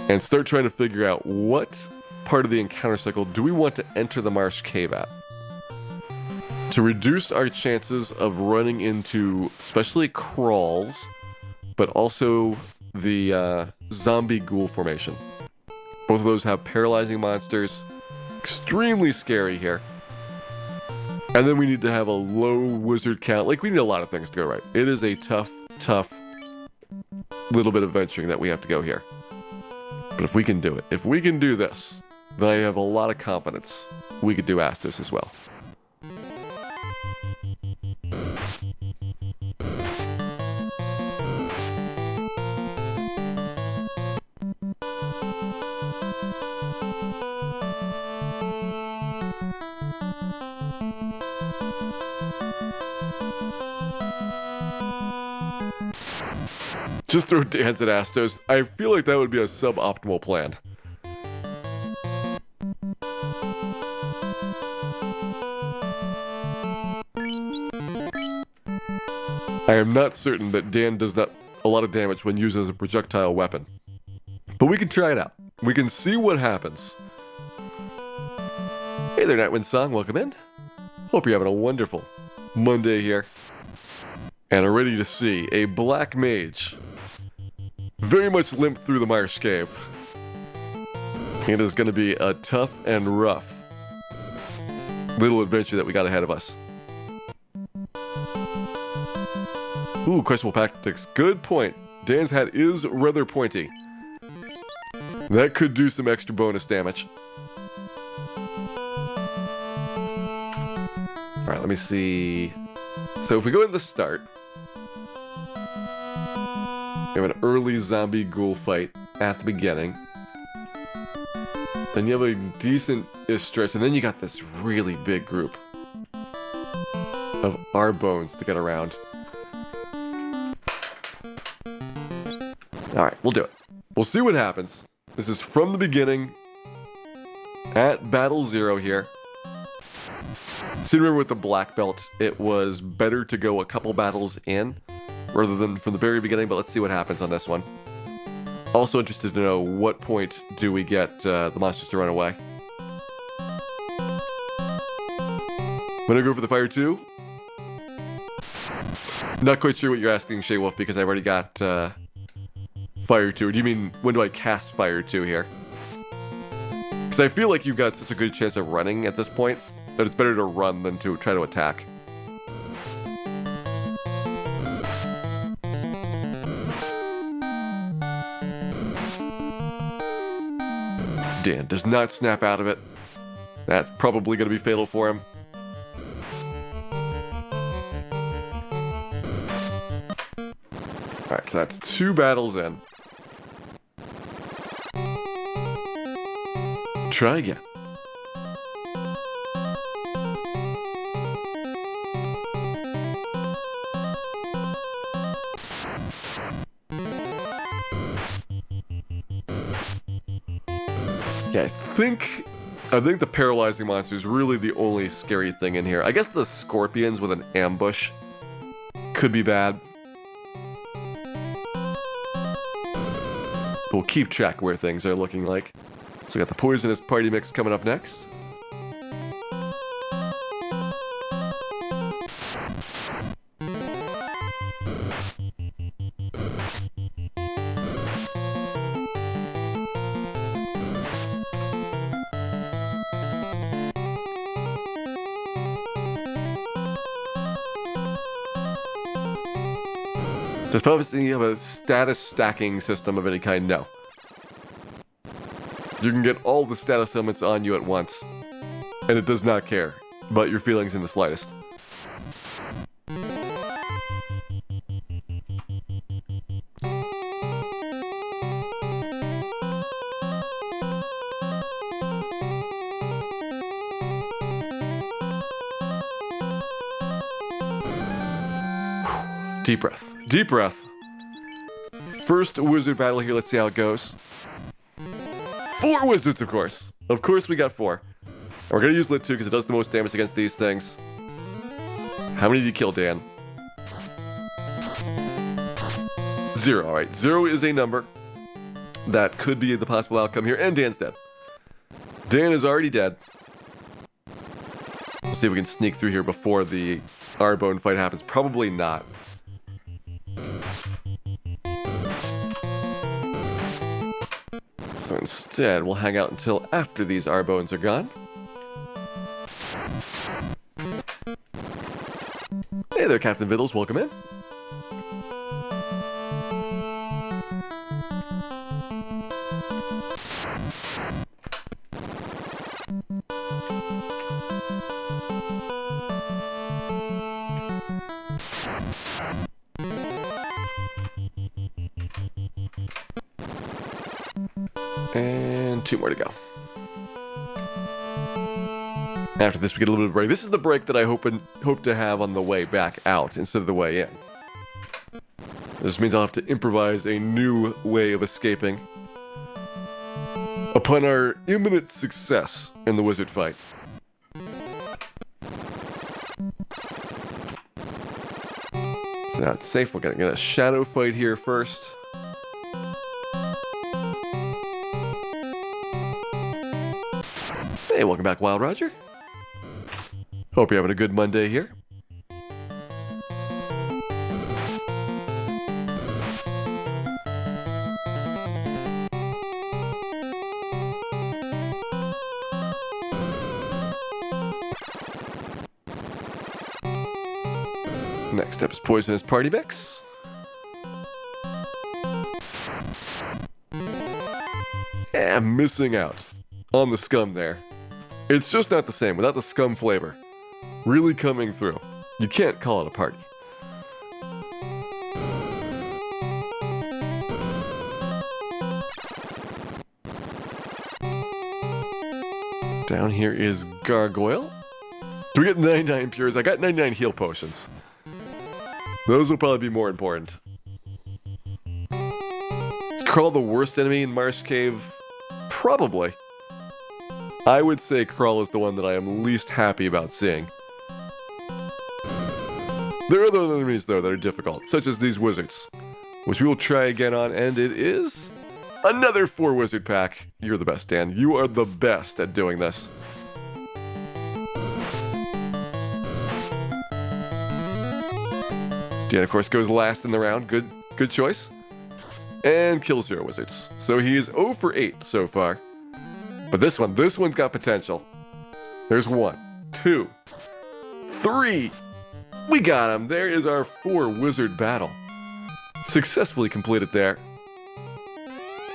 And start trying to figure out what part of the encounter cycle do we want to enter the Marsh Cave at. To reduce our chances of running into especially crawls, but also the zombie ghoul formation. Both of those have paralyzing monsters. Extremely scary here. And then we need to have a low wizard count. Like, we need a lot of things to go right. It is a tough little bit of venturing that we have to go here. But if we can do it, if we can do this, then I have a lot of confidence we could do Astos as well. Just throw Dance at Astos. I feel like that would be a suboptimal plan. I am not certain that Dan does that a lot of damage when used as a projectile weapon. But we can try it out. We can see what happens. Hey there, Nightwind Song. Welcome in. Hope you're having a wonderful Monday here. And are ready to see a Black Mage very much limp through the Mire Cave. It is going to be a tough and rough little adventure that we got ahead of us. Ooh, questionable tactics. Good point. Dan's hat is rather pointy. That could do some extra bonus damage. Alright, let me see. So if we go to the start, we have an early zombie ghoul fight at the beginning. Then you have a decent-ish stretch, and then you got this really big group of our bones to get around. Alright, we'll do it. We'll see what happens. This is from the beginning at Battle 0 here. So remember with the black belt, it was better to go a couple battles in rather than from the very beginning, but let's see what happens on this one. Also interested to know what point do we get the monsters to run away. I'm gonna go for the fire 2. Not quite sure what you're asking, Shay Wolf, because I've already got fire 2. Or do you mean when do I cast fire 2 here? Because I feel like you've got such a good chance of running at this point that it's better to run than to try to attack. Dan does not snap out of it. That's probably going to be fatal for him. Alright, so that's 2 battles in. Try again. Yeah, I think the paralyzing monster is really the only scary thing in here. I guess the scorpions with an ambush could be bad. But we'll keep track of where things are looking like. So we got the poisonous party mix coming up next. Does obviously have a status stacking system of any kind? No. You can get all the status elements on you at once, and it does not care about your feelings in the slightest. Deep breath. Deep breath. First wizard battle here. Let's see how it goes. 4 wizards, of course. Of course we got 4. And we're going to use Lit 2 because it does the most damage against these things. How many did you kill, Dan? 0. Alright, 0 is a number that could be the possible outcome here. And Dan's dead. Dan is already dead. Let's see if we can sneak through here before the Arbone fight happens. Probably not. So instead, we'll hang out until after these Arbones are gone. Hey there, Captain Vittles, welcome in. And 2 more to go. After this, we get a little bit of break. This is the break that I hope to have on the way back out instead of the way in. This means I'll have to improvise a new way of escaping upon our imminent success in the wizard fight. So now it's safe. We're gonna get a shadow fight here first. Hey, welcome back, Wild Roger. Hope you're having a good Monday here. Next up is Poisonous Party Mix. I'm missing out on the scum there. It's just not the same without the scum flavor really coming through. You can't call it a party. Down here is Gargoyle. Do we get 99 pures? I got 99 heal potions. Those will probably be more important. Is Krull the worst enemy in Marsh Cave? Probably. I would say Krull is the one that I am least happy about seeing. There are other enemies, though, that are difficult, such as these wizards, which we will try again on, and it is another 4 wizard pack. You're the best, Dan. You are the best at doing this. Dan, of course, goes last in the round. Good choice. And kills 0 wizards. So he is 0 for 8 so far. But this one's got potential. There's 1, 2, 3. We got him. There is our 4 wizard battle. Successfully completed there.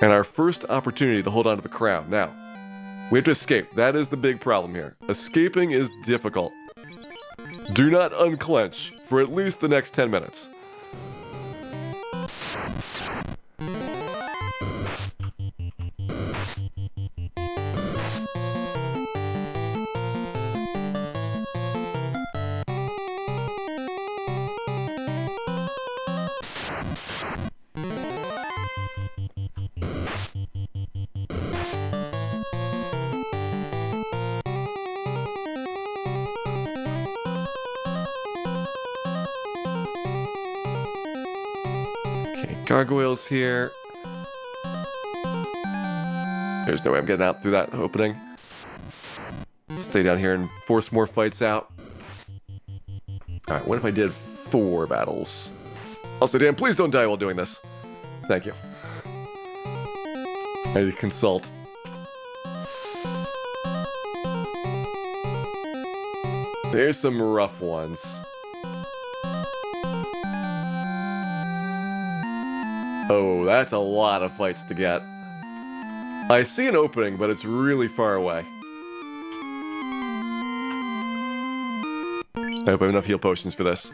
And our first opportunity to hold on to the crown. Now, we have to escape. That is the big problem here. Escaping is difficult. Do not unclench for at least the next 10 minutes. Gargoyles here. There's no way I'm getting out through that opening. Stay down here and force more fights out. Alright, what if I did 4 battles? Also, Dan, please don't die while doing this. Thank you. I need to consult. There's some rough ones. Oh, that's a lot of fights to get. I see an opening, but it's really far away. I hope I have enough heal potions for this.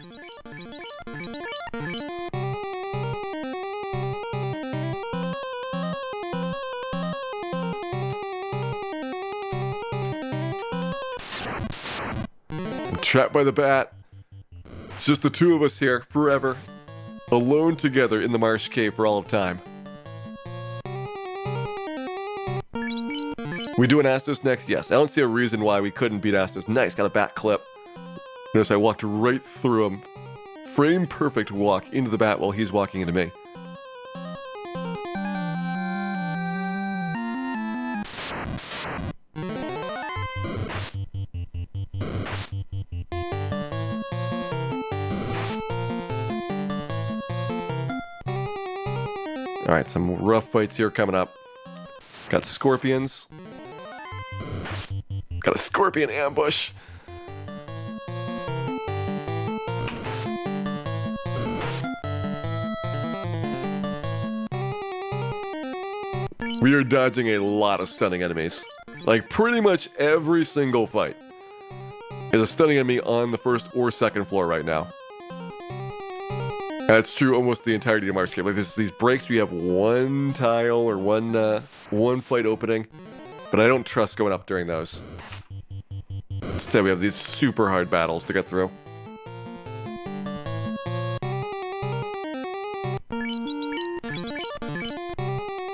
I'm trapped by the bat. It's just the 2 of us here, forever. Alone together in the Marsh Cave for all of time. We do an Astos next? Yes. I don't see a reason why we couldn't beat Astos. Nice, got a bat clip. Notice I walked right through him. Frame perfect walk into the bat while he's walking into me. Alright, some rough fights here coming up. Got scorpions. Got a scorpion ambush. We are dodging a lot of stunning enemies. Like, pretty much every single fight is a stunning enemy on the first or second floor right now. That's true almost the entirety of Marsh Cave. Like, there's these breaks where you have one tile or one fight opening, but I don't trust going up during those. Instead, we have these super hard battles to get through.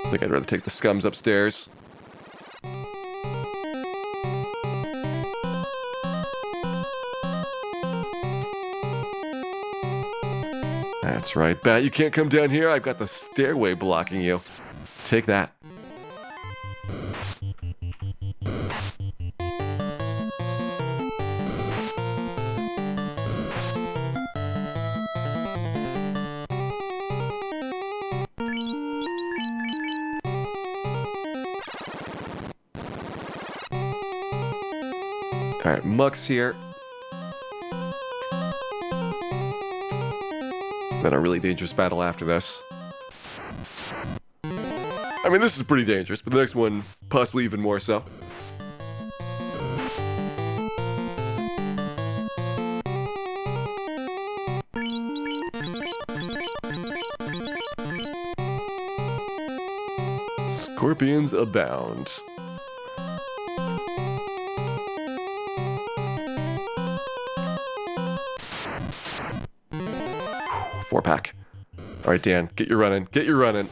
I think I'd rather take the scums upstairs. That's right, Bat, you can't come down here. I've got the stairway blocking you. Take that. Alright, Muck's here. Then a really dangerous battle after this. I mean, this is pretty dangerous, but the next one, possibly even more so. Scorpions abound. Four pack. All right, Dan, get your running. Get your running.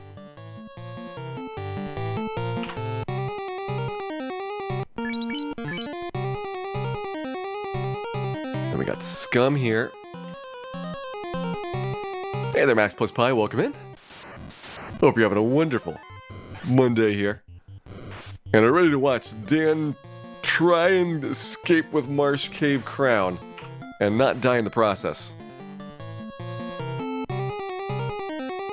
Then we got Scum here. Hey there, Max Plus Pi. Welcome in. Hope you're having a wonderful Monday here. And are ready to watch Dan try and escape with Marsh Cave Crown and not die in the process.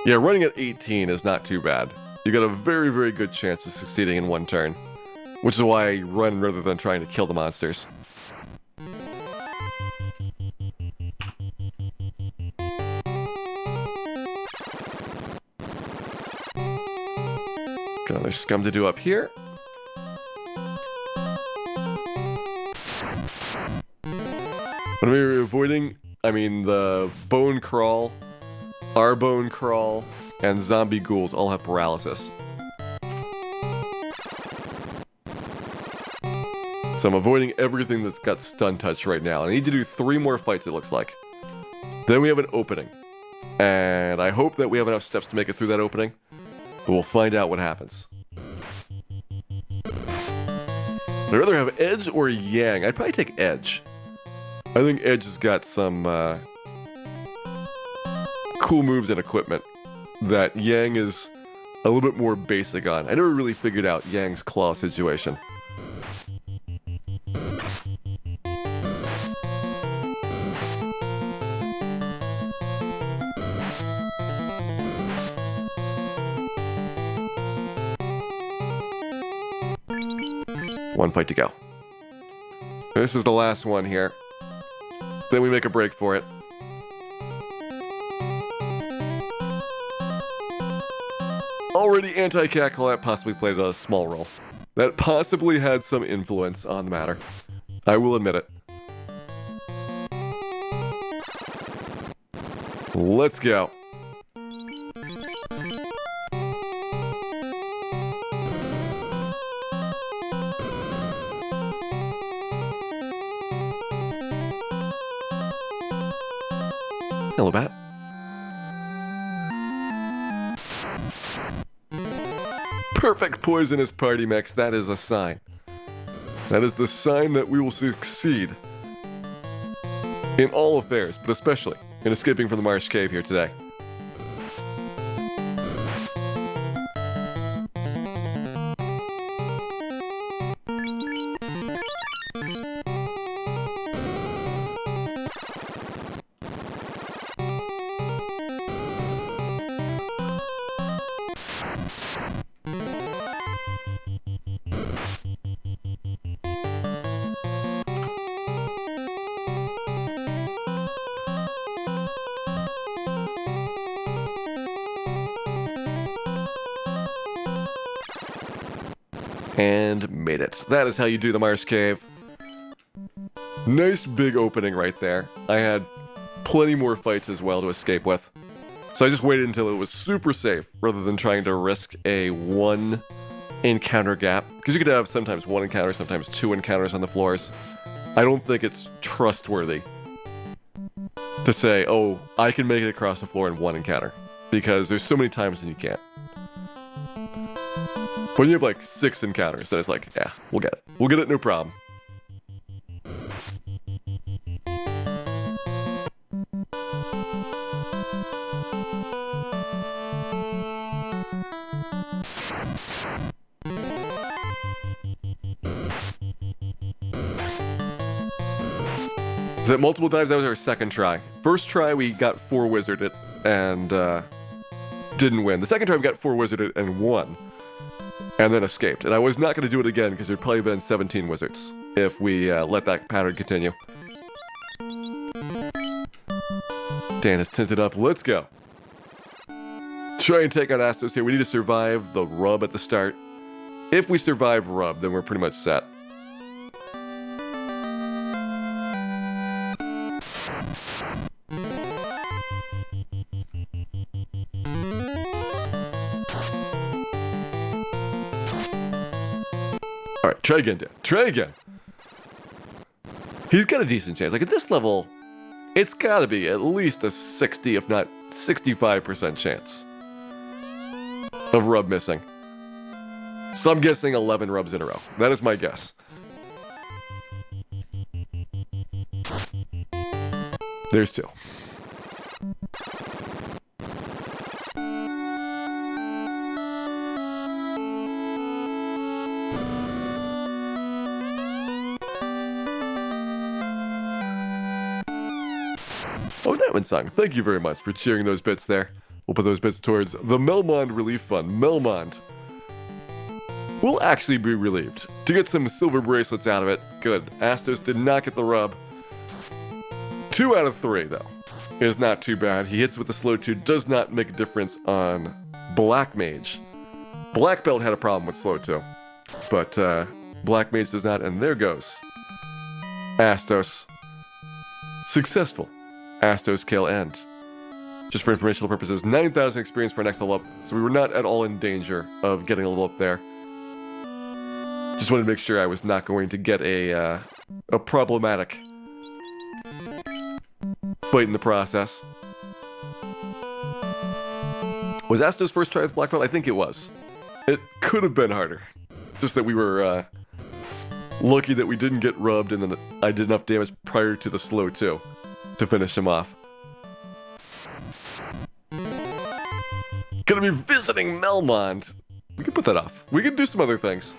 Yeah, running at 18 is not too bad. You got a very, very good chance of succeeding in one turn, which is why I run rather than trying to kill the monsters. Got another Scum to do up here. What are we avoiding? I mean, the Bone Crawl, our Bone Crawl, and Zombie Ghouls all have paralysis. So I'm avoiding everything that's got Stun Touch right now. I need to do 3 more fights, it looks like. Then we have an opening. And I hope that we have enough steps to make it through that opening. But we'll find out what happens. I'd rather have Edge or Yang. I'd probably take Edge. I think Edge has got some cool moves and equipment that Yang is a little bit more basic on. I never really figured out Yang's claw situation. One fight to go. This is the last one here. Then we make a break for it. Already anti-Cackle possibly played a small role. That possibly had some influence on the matter. I will admit it. Let's go. Hello, Bat. Perfect poisonous party mix. That is a sign. That is the sign that we will succeed in all affairs, but especially in escaping from the Marsh Cave here today. And made it. That is how you do the Marsh Cave. Nice big opening right there. I had plenty more fights as well to escape with. So I just waited until it was super safe rather than trying to risk a 1 encounter gap. Because you could have sometimes 1 encounter, sometimes 2 encounters on the floors. I don't think it's trustworthy to say, oh, I can make it across the floor in 1 encounter. Because there's so many times when you can't. When you have like 6 encounters, then it's like, yeah, we'll get it. We'll get it, no problem. Was that multiple times? That was our second try. First try, we got 4 wizarded and didn't win. The second try, we got 4 wizarded and won. And then escaped. And I was not going to do it again because there'd probably been 17 wizards if we let that pattern continue. Dan is tinted up. Let's go. Try and take out Astos here. We need to survive the rub at the start. If we survive rub, then we're pretty much set. Alright, try again, Dan. Try again. He's got a decent chance. Like, at this level, it's gotta be at least a 60, if not 65% chance of rub missing. So I'm guessing 11 rubs in a row. That is my guess. There's 2. Oh, Nightwind Song, thank you very much for cheering those bits there. We'll put those bits towards the Melmond Relief Fund. Melmond will actually be relieved to get some silver bracelets out of it. Good. Astos did not get the rub. 2 out of 3, though, is not too bad. He hits with the slow 2, does not make a difference on Black Mage. Black Belt had a problem with slow 2, but Black Mage does not, and there goes Astos. Successful Astos kill end. Just for informational purposes, 9,000 experience for our next level up, so we were not at all in danger of getting a level up there. Just wanted to make sure I was not going to get a problematic fight in the process. Was Astos' first try with Black Belt? I think it was. It could have been harder. Just that we were lucky that we didn't get rubbed and then I did enough damage prior to the slow 2 to finish him off. Gonna be visiting Melmond. We could put that off. We could do some other things.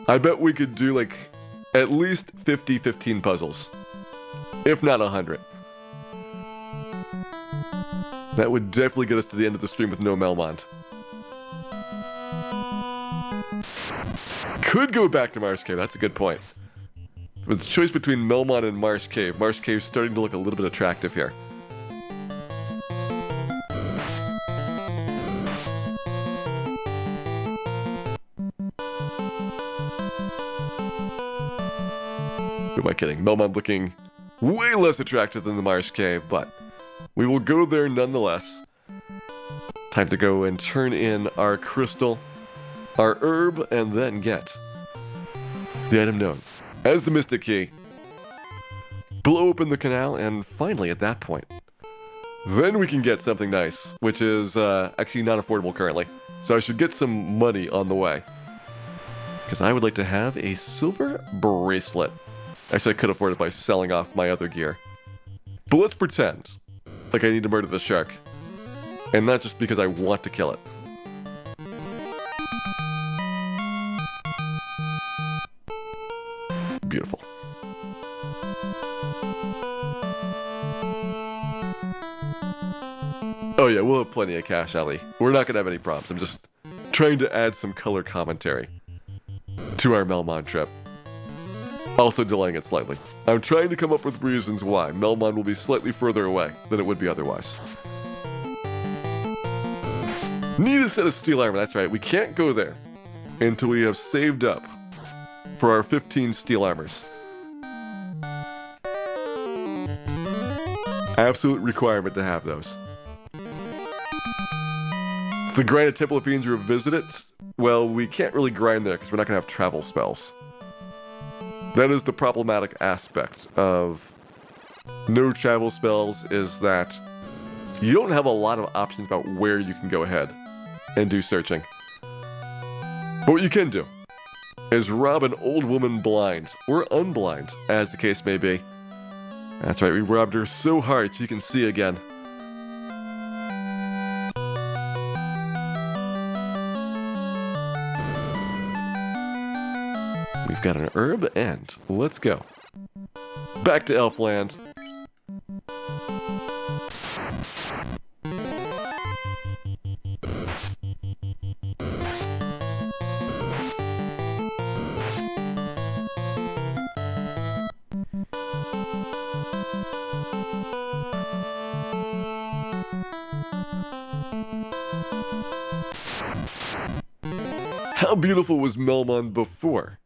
I bet we could do like at least 15 puzzles. If not 100. That would definitely get us to the end of the stream with no Melmond. Could go back to Marsh Cave, that's a good point. With the choice between Melmond and Marsh Cave's starting to look a little bit attractive here. Who am I kidding? Melmond looking way less attractive than the Marsh Cave, but we will go there nonetheless. Time to go and turn in our crystal, our herb, and then get the item known as the Mystic Key. Blow open the canal, and finally at that point, then we can get something nice, which is actually not affordable currently. So I should get some money on the way. Because I would like to have a silver bracelet. Actually, I could afford it by selling off my other gear. But let's pretend like I need to murder the shark. And not just because I want to kill it. Beautiful. Oh yeah, we'll have plenty of cash, Ali. We're not gonna have any problems. I'm just trying to add some color commentary to our Melmond trip. Also delaying it slightly. I'm trying to come up with reasons why Melmond will be slightly further away than it would be otherwise. Need a set of steel armor, that's right. We can't go there until we have saved up for our 15 steel armors. Absolute requirement to have those. The Granite Temple of Fiends revisit it. Well, we can't really grind there because we're not going to have travel spells. That is the problematic aspect of no travel spells, is that you don't have a lot of options about where you can go ahead and do searching. But what you can do is rob an old woman blind, or unblind, as the case may be. That's right, we robbed her so hard she can see again. We've got an herb, and let's go. Back to Elfland. How beautiful was Melmond before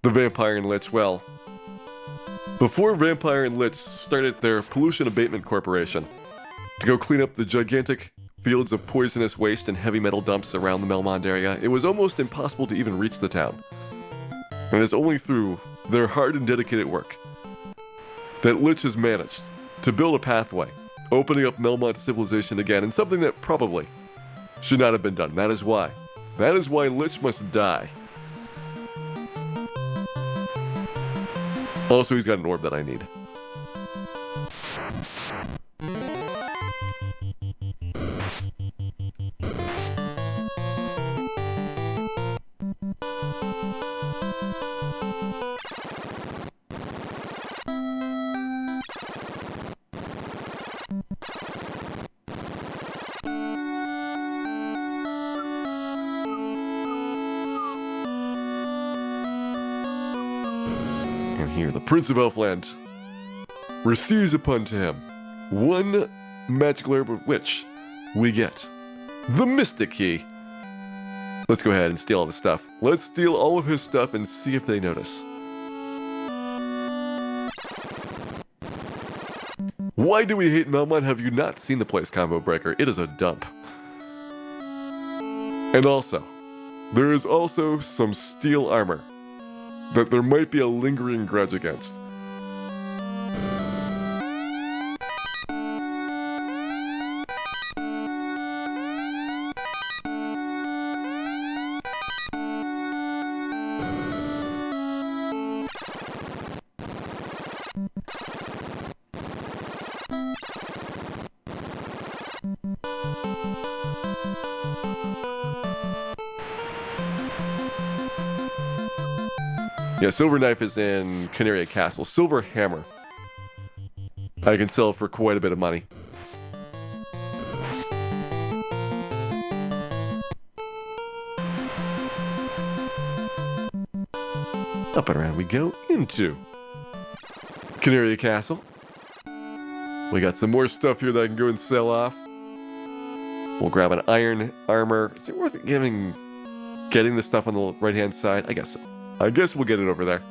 the Vampire and Lich? Well, before Vampire and Lich started their pollution abatement corporation to go clean up the gigantic fields of poisonous waste and heavy metal dumps around the Melmond area, it was almost impossible to even reach the town. And it's only through their hard and dedicated work that Lich has managed to build a pathway, opening up Melmond civilization again, and something that probably should not have been done. That is why Lich must die. Also, he's got an orb that I need. Here, the Prince of Elfland receives upon him one magical herb, of which we get the Mystic Key. Let's go ahead and steal all the stuff. Let's steal all of his stuff and see if they notice. Why do we hate Melmond? Have you not seen the place, Combo Breaker? It is a dump. And also, there is also some steel armor that there might be a lingering grudge against. Yeah, Silver Knife is in Canaria Castle. Silver Hammer I can sell for quite a bit of money. Up and around we go into Canaria Castle. We got some more stuff here that I can go and sell off. We'll grab an iron armor. Is it worth getting the stuff on the right-hand side? I guess so. I guess we'll get it over there.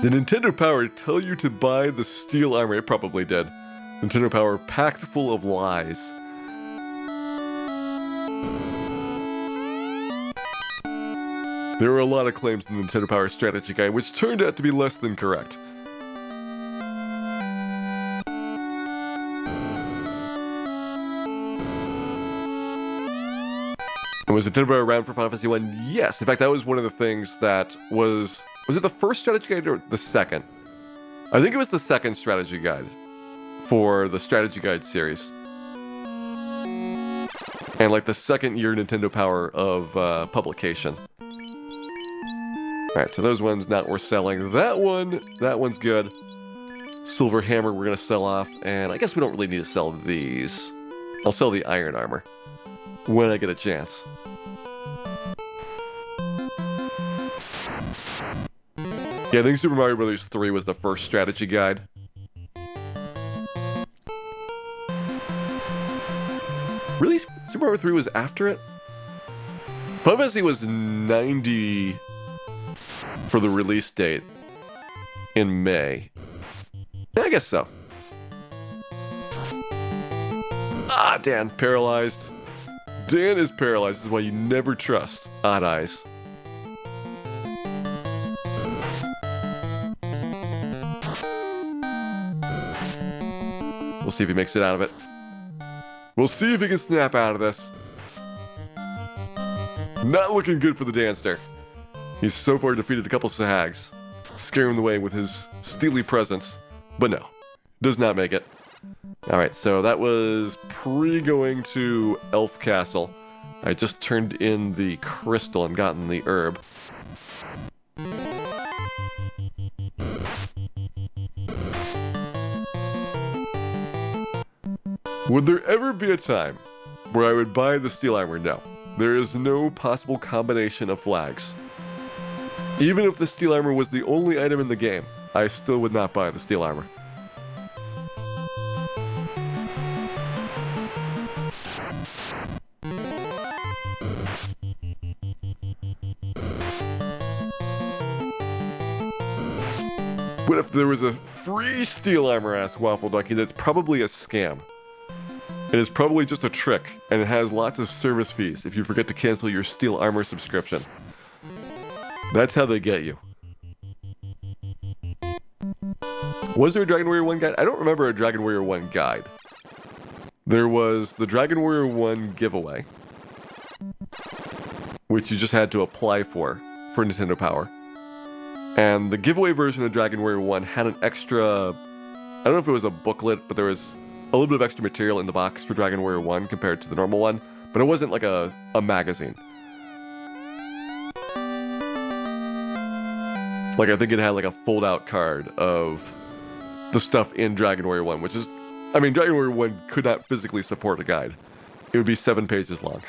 Did Nintendo Power tell you to buy the steel armor? It probably did. Nintendo Power packed full of lies. There were a lot of claims in the Nintendo Power strategy guide, which turned out to be less than correct. Was Nintendo Power around for Final Fantasy 1? Yes. In fact, that was one of the things that was... Was it the first strategy guide or the second? I think it was the second strategy guide for the strategy guide series. And like the second year Nintendo Power of publication. Alright, so those ones not worth selling. That one's good. Silver Hammer we're going to sell off. And I guess we don't really need to sell these. I'll sell the iron armor when I get a chance. Yeah, I think Super Mario Bros. 3 was the first strategy guide. Really? Super Mario 3 was after it? Final Fantasy was 90 for the release date in May. Yeah, I guess so. Ah, Dan, paralyzed. Dan is paralyzed. This is why you never trust Odd Eyes. We'll see if he makes it out of it. We'll see if he can snap out of this. Not looking good for the Danster. He's so far defeated a couple Sahags, scaring them away with his steely presence. But no, does not make it. Alright, so that was pre-going to Elf Castle. I just turned in the crystal and gotten the herb. Would there ever be a time where I would buy the steel armor? No. There is no possible combination of flags. Even if the steel armor was the only item in the game, I still would not buy the steel armor. But if there was a free steel armor, ass Waffle Ducky, that's probably a scam. It is probably just a trick, and it has lots of service fees if you forget to cancel your steel armor subscription. That's how they get you. Was there a Dragon Warrior 1 guide? I don't remember a Dragon Warrior 1 guide. There was the Dragon Warrior 1 giveaway, which you just had to apply for Nintendo Power. And the giveaway version of Dragon Warrior 1 had an extra... I don't know if it was a booklet, but there was a little bit of extra material in the box for Dragon Warrior 1 compared to the normal one. But it wasn't like a magazine. Like, I think it had like a fold-out card of the stuff in Dragon Warrior 1, which is... I mean, Dragon Warrior 1 could not physically support a guide. It would be 7 pages long.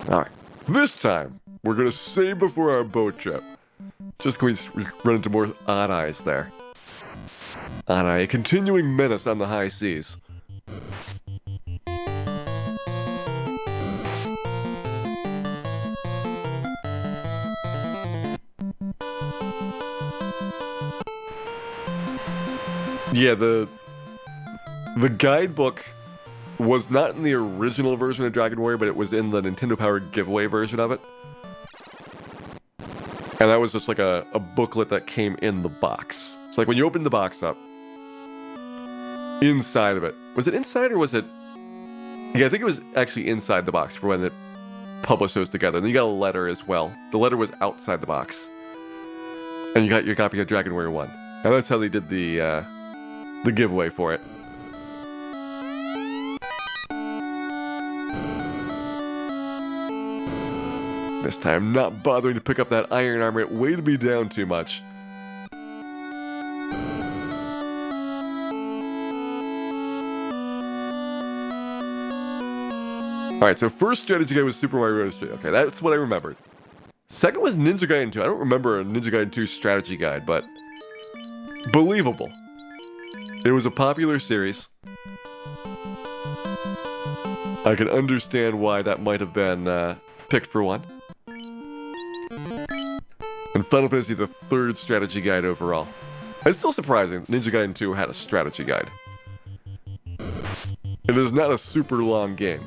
Alright, this time, we're gonna save before our boat trip. Just going to run into more Odd Eyes there. Odd Eye, a continuing menace on the high seas. Yeah, the guidebook was not in the original version of Dragon Warrior, but it was in the Nintendo Power giveaway version of it. And that was just like a booklet that came in the box. So like when you opened the box up, inside of it, was it inside or was it... Yeah, I think it was actually inside the box for when it published those together. And then you got a letter as well. The letter was outside the box. And you got your copy of Dragon Warrior 1. And that's how they did the giveaway for it. This time, not bothering to pick up that iron armor, it weighed me down too much. Alright, so first strategy guide was Super Mario Bros. 3. Okay, that's what I remembered. Second was Ninja Gaiden 2. I don't remember a Ninja Gaiden 2 strategy guide, but... believable. It was a popular series. I can understand why that might have been picked for one. And Final Fantasy the third strategy guide overall. It's still surprising Ninja Gaiden 2 had a strategy guide. It is not a super long game.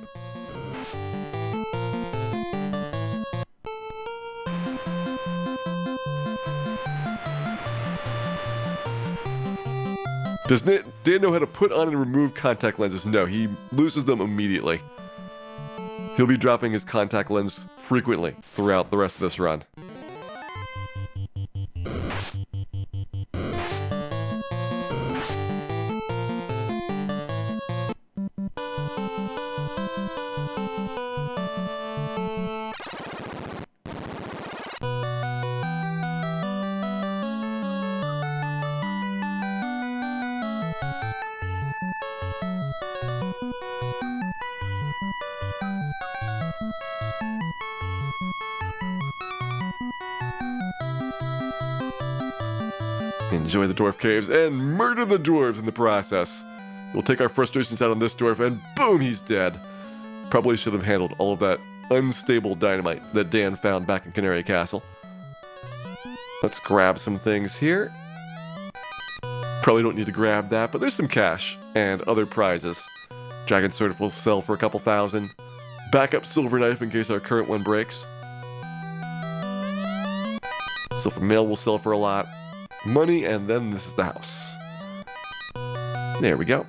Does Dan know how to put on and remove contact lenses? No, he loses them immediately. He'll be dropping his contact lens frequently throughout the rest of this run. Enjoy the dwarf caves and murder the dwarves in the process. We'll take our frustrations out on this dwarf and boom, he's dead. Probably should have handled all of that unstable dynamite that Dan found back in Canary Castle. Let's grab some things here. Probably don't need to grab that, but there's some cash and other prizes. Dragon Sword will sell for a couple thousand. Backup silver knife in case our current one breaks. Silver mail will sell for a lot. Money, and then this is the house. There we go.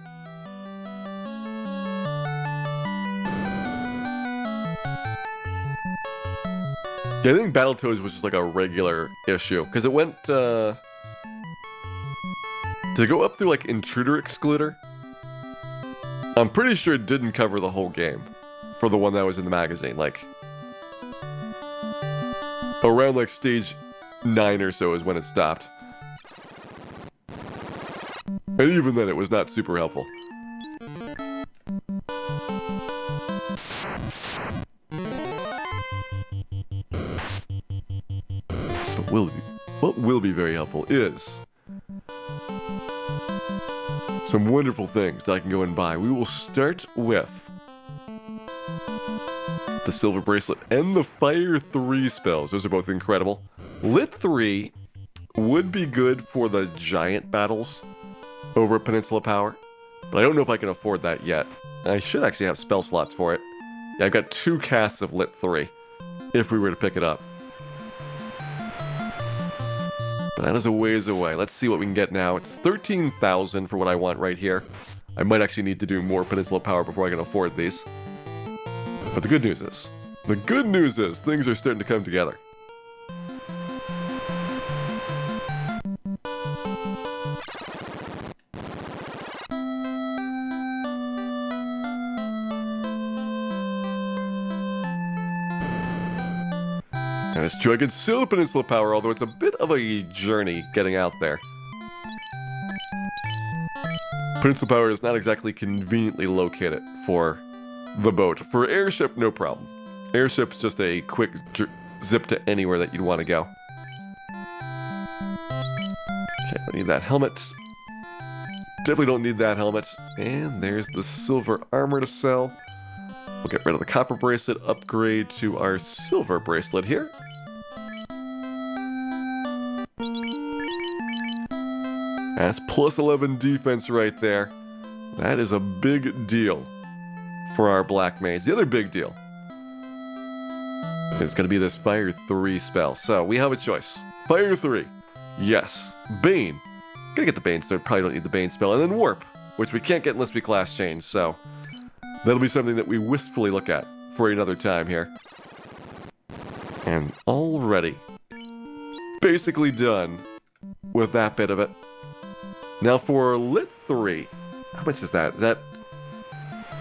Yeah, I think Battletoads was just like a regular issue, because it went, did it go up through like Intruder Excluder? I'm pretty sure it didn't cover the whole game for the one that was in the magazine, like around like stage 9 or so is when it stopped. And even then, it was not super helpful. But what will be very helpful is some wonderful things that I can go and buy. We will start with the Silver Bracelet and the Fire 3 spells. Those are both incredible. Lit 3 would be good for the giant battles over at Peninsula Power, but I don't know if I can afford that yet. I should actually have spell slots for it. Yeah, I've got 2 casts of Lit 3 if we were to pick it up. But that is a ways away. Let's see what we can get now. It's 13,000 for what I want right here. I might actually need to do more Peninsula Power before I can afford these. But the good news is things are starting to come together. And it's true, I can still Peninsula Power, although it's a bit of a journey getting out there. Peninsula Power is not exactly conveniently located for the boat. For airship, no problem. Airship's just a quick zip to anywhere that you'd want to go. Okay, I need that helmet. Definitely don't need that helmet. And there's the silver armor to sell. We'll get rid of the copper bracelet, upgrade to our silver bracelet here. That's plus 11 defense right there. That is a big deal for our Black Mage. The other big deal is going to be this Fire 3 spell. So we have a choice. Fire 3. Yes. Bane. Gonna get the Bane, so probably don't need the Bane spell. And then Warp, which we can't get unless we class change. So that'll be something that we wistfully look at for another time here. And already basically done with that bit of it. Now for Lit 3, how much is that? Is that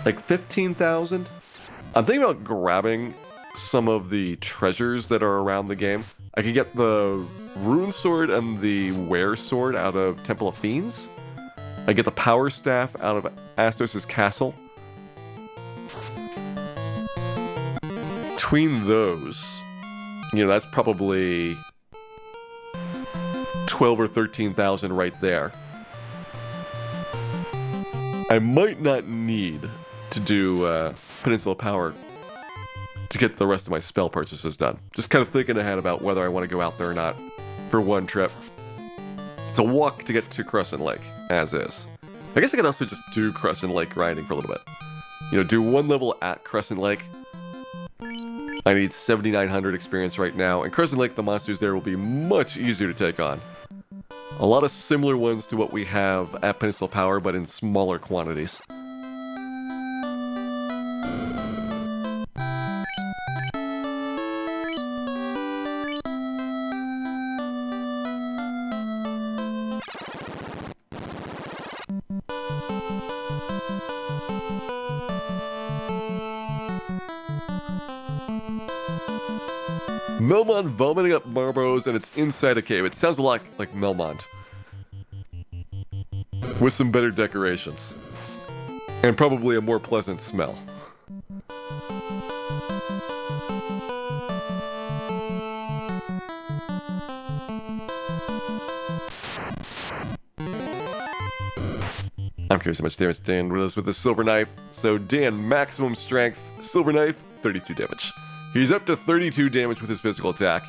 like 15,000? I'm thinking about grabbing some of the treasures that are around the game. I could get the Rune Sword and the Were Sword out of Temple of Fiends. I get the Power Staff out of Astos' castle. Between those, you know, that's probably 12 or 13,000 right there. I might not need to do Peninsula Power to get the rest of my spell purchases done. Just kind of thinking ahead about whether I want to go out there or not for one trip. It's a walk to get to Crescent Lake, as is. I guess I could also just do Crescent Lake grinding for a little bit. You know, do one level at Crescent Lake. I need 7,900 experience right now, and Crescent Lake, the monsters there will be much easier to take on. A lot of similar ones to what we have at Peninsula Power, but in smaller quantities. Melmond vomiting up Marbos and it's inside a cave. It sounds a lot like Melmond. With some better decorations. And probably a more pleasant smell. I'm curious how much damage Dan does with the silver knife. So Dan, maximum strength, silver knife, 32 damage. He's up to 32 damage with his physical attack.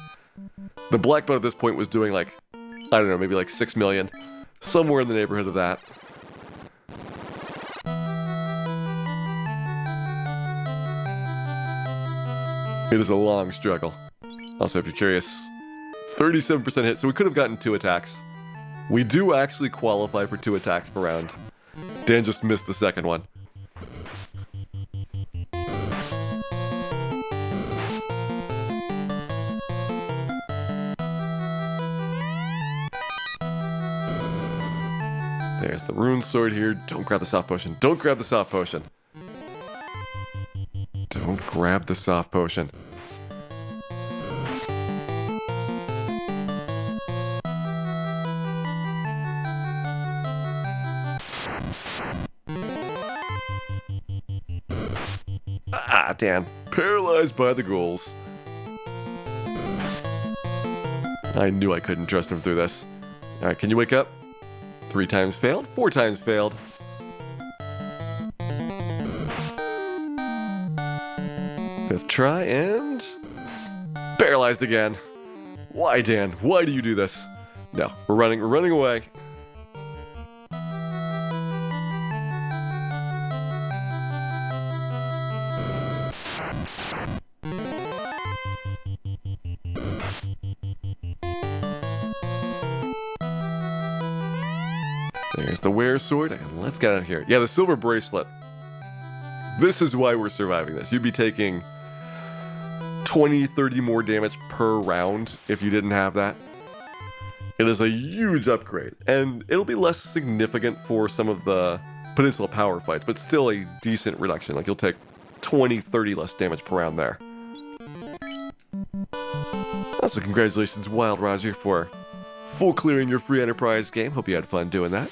The black belt at this point was doing like, I don't know, maybe like 6 million. Somewhere in the neighborhood of that. It is a long struggle. Also, if you're curious, 37% hit, so we could have gotten 2 attacks. We do actually qualify for 2 attacks per round. Dan just missed the second one. There's the Rune Sword here. Don't grab the soft potion. Don't grab the soft potion. Don't grab the soft potion. Ah, damn. Paralyzed by the ghouls. I knew I couldn't trust him through this. Alright, can you wake up? 3 times failed, 4 times failed. Fifth try and... paralyzed again. Why, Dan? Why do you do this? No, we're running away. There's the wear sword, and let's get out of here. Yeah, the silver bracelet. This is why we're surviving this. You'd be taking 20, 30 more damage per round if you didn't have that. It is a huge upgrade, and it'll be less significant for some of the Peninsula Power fights, but still a decent reduction. Like, you'll take 20, 30 less damage per round there. Also, congratulations, Wild Roger, for full clearing your free Enterprise game. Hope you had fun doing that.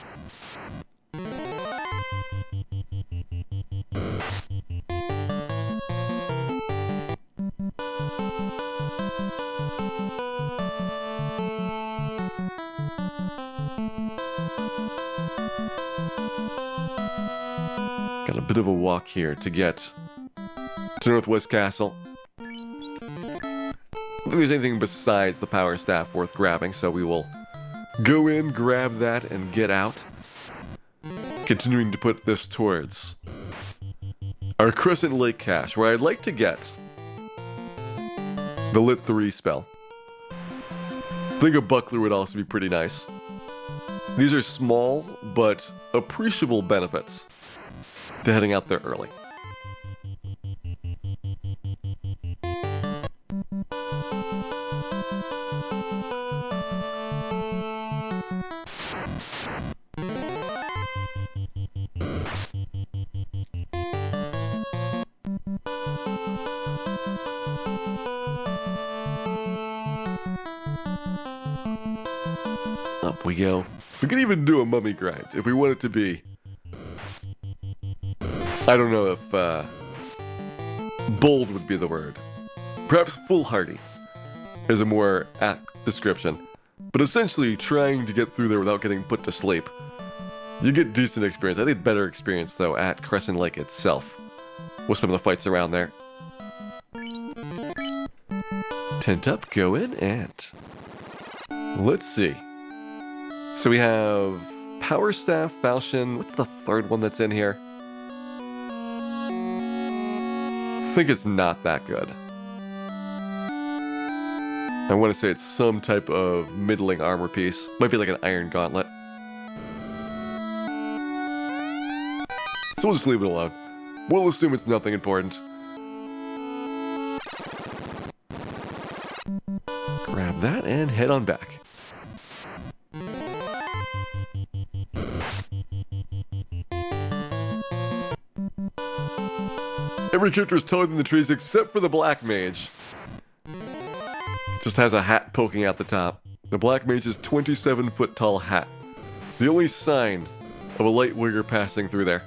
Got a bit of a walk here to get to Northwest Castle. I don't think there's anything besides the power staff worth grabbing, so we will go in, grab that, and get out. Continuing to put this towards our Crescent Lake cache, where I'd like to get the Lit 3 spell. I think a buckler would also be pretty nice. These are small, but appreciable benefits to heading out there early. Up we go. We could even do a mummy grind if we want it to be. I don't know if bold would be the word. Perhaps foolhardy is a more apt description. But essentially trying to get through there without getting put to sleep. You get decent experience. I think better experience though at Crescent Lake itself with some of the fights around there. Tent up, go in, and let's see. So we have Power Staff, Falchion. What's the third one that's in here? I think it's not that good. I want to say it's some type of middling armor piece. Might be like an iron gauntlet. So we'll just leave it alone. We'll assume it's nothing important. Grab that and head on back. Every character is taller than the trees except for the Black Mage. Just has a hat poking out the top. The Black Mage's 27-foot tall hat. The only sign of a light wigger passing through there.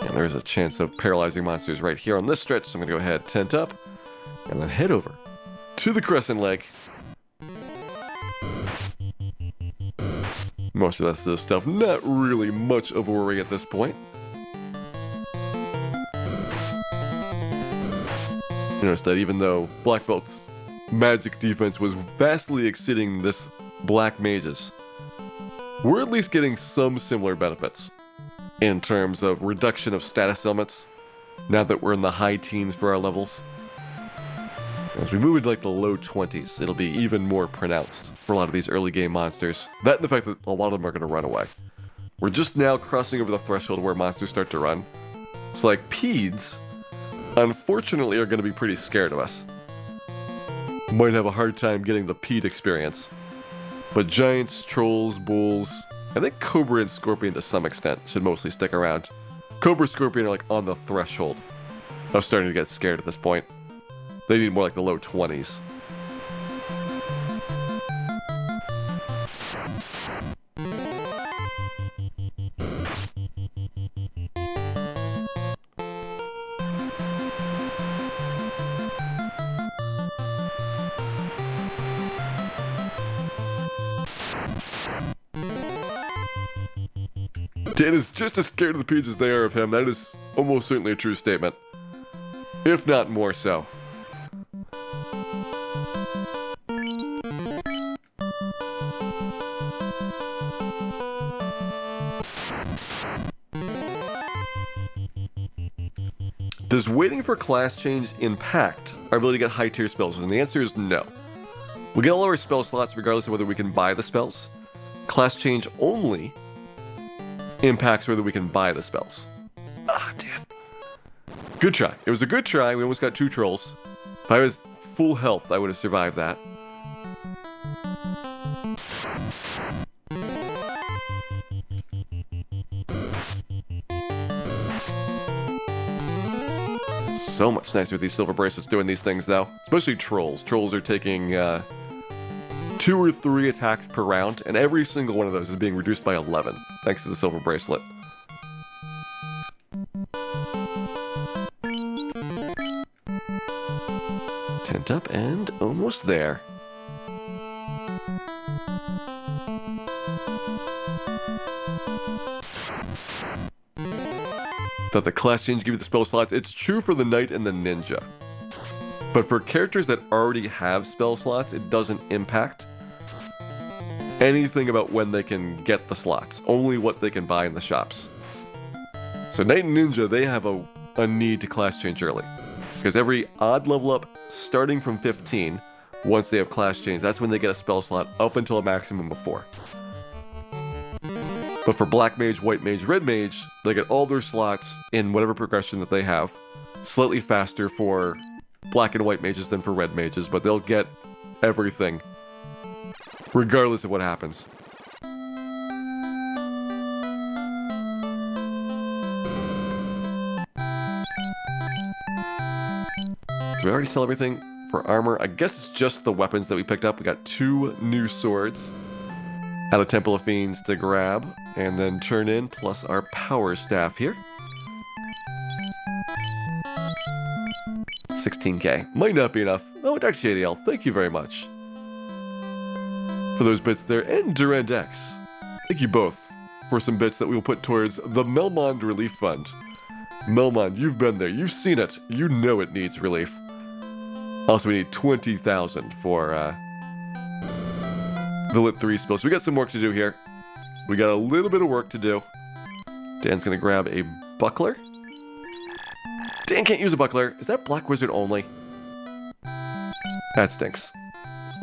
And there's a chance of paralyzing monsters right here on this stretch, so I'm gonna go ahead, tent up, and then head over to the Crescent Lake. Most of this stuff, not really much of a worry at this point. Notice that even though Black Belt's magic defense was vastly exceeding this Black Mage's, we're at least getting some similar benefits in terms of reduction of status elements now that we're in the high teens for our levels. As we move into like the low 20s, it'll be even more pronounced for a lot of these early game monsters. That and the fact that a lot of them are going to run away. We're just now crossing over the threshold where monsters start to run. So like Peds, unfortunately, are going to be pretty scared of us. Might have a hard time getting the Ped experience. But giants, trolls, bulls, I think Cobra and Scorpion to some extent should mostly stick around. Cobra Scorpion are like on the threshold. I'm starting to get scared at this point. They need more like the low 20s. Dan is just as scared of the Peach as they are of him. That is almost certainly a true statement. If not more so. Does waiting for class change impact our ability to get high tier spells? And the answer is no. We get all of our spell slots regardless of whether we can buy the spells. Class change only impacts whether we can buy the spells. Ah, damn. Good try. It was a good try. We almost got 2 trolls. If I was full health, I would have survived that. So much nicer with these silver bracelets doing these things, though. Especially trolls. Trolls are taking 2 or 3 attacks per round, and every single one of those is being reduced by 11, thanks to the silver bracelet. Tent up and almost there. Thought the class change give you the spell slots. It's true for the knight and the ninja. But for characters that already have spell slots, it doesn't impact anything about when they can get the slots. Only what they can buy in the shops. So knight and ninja, they have a need to class change early. Because every odd level up, starting from 15, once they have class change, that's when they get a spell slot up until a maximum of 4. But for Black Mage, White Mage, Red Mage, they get all their slots in whatever progression that they have. Slightly faster for Black and White Mages than for Red Mages, but they'll get everything, regardless of what happens. Did we already sell everything for armor? I guess it's just the weapons that we picked up. We got 2 new swords out of Temple of Fiends to grab, and then turn in, plus our power staff here. 16k. Might not be enough. Oh, Dark JDL, thank you very much for those bits there. And Durand X, thank you both for some bits that we will put towards the Melmond Relief Fund. Melmond, you've been there, you've seen it, you know it needs relief. Also, we need 20,000 for the Lit 3 spell. So we got some work to do here. We got a little bit of work to do. Dan's gonna grab a buckler. Dan can't use a buckler. Is that Black Wizard only? That stinks.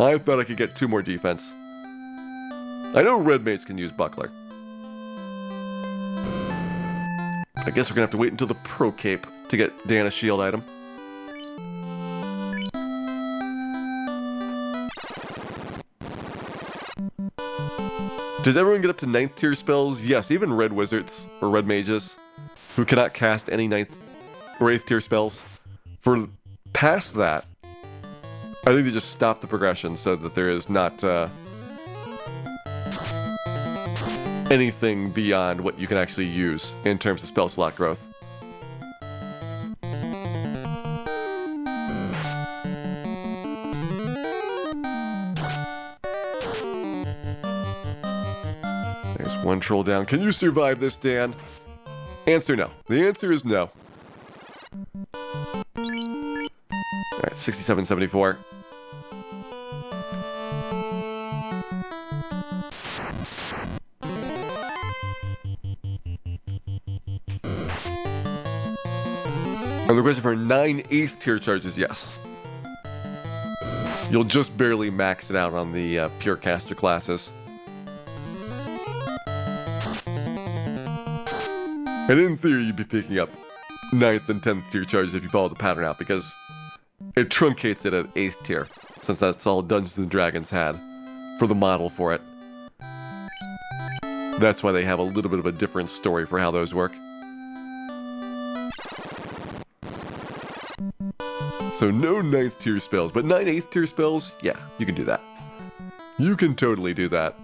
I thought I could get 2 more defense. I know Red Mage can use buckler. I guess we're gonna have to wait until the Pro Cape to get Dan a shield item. Does everyone get up to 9th tier spells? Yes, even Red Wizards, or Red Mages, who cannot cast any 9th or 8th tier spells. For past that, I think they just stop the progression so that there is not anything beyond what you can actually use in terms of spell slot growth. There's 1 troll down. Can you survive this, Dan? Answer no. The answer is no. Alright, 67-74. And the question for 9 8th tier charges, yes. You'll just barely max it out on the pure caster classes. And in theory, you'd be picking up 9th and 10th tier charges if you follow the pattern out, because it truncates it at 8th tier, since that's all Dungeons & Dragons had for the model for it. That's why they have a little bit of a different story for how those work. So no 9th tier spells, but 9 8th tier spells, yeah, you can do that. You can totally do that.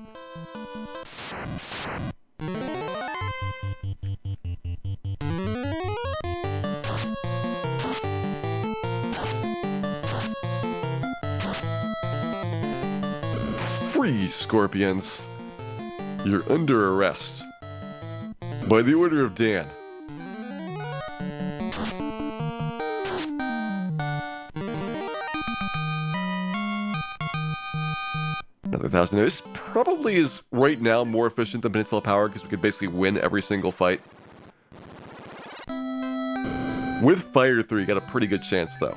Freeze, scorpions. You're under arrest. By the order of Dan. Another 1,000. This probably is, right now, more efficient than Peninsula Power, because we could basically win every single fight. With Fire 3, you got a pretty good chance, though,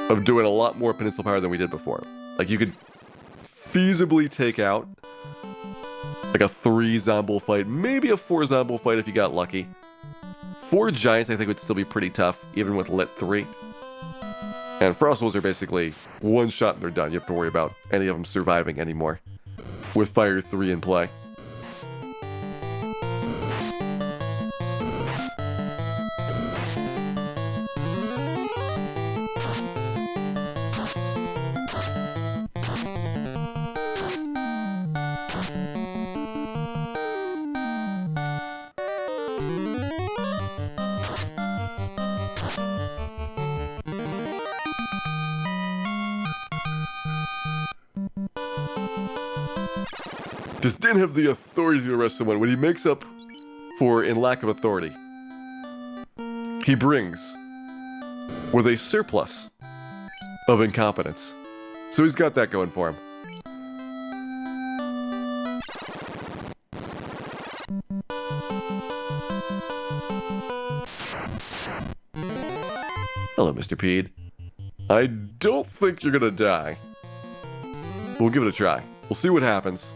of doing a lot more Peninsula Power than we did before. Like, you could feasibly take out like a 3 Zombo fight, maybe a 4 Zombo fight if you got lucky. 4 Giants, I think, would still be pretty tough, even with Lit 3. And Frost Wolves are basically one shot and they're done. You have to worry about any of them surviving anymore with Fire 3 in play. Does Dan have the authority to arrest someone? When he makes up for in lack of authority, he brings with a surplus of incompetence. So he's got that going for him. Hello, Mr. Pede. I don't think you're gonna die. We'll give it a try. We'll see what happens.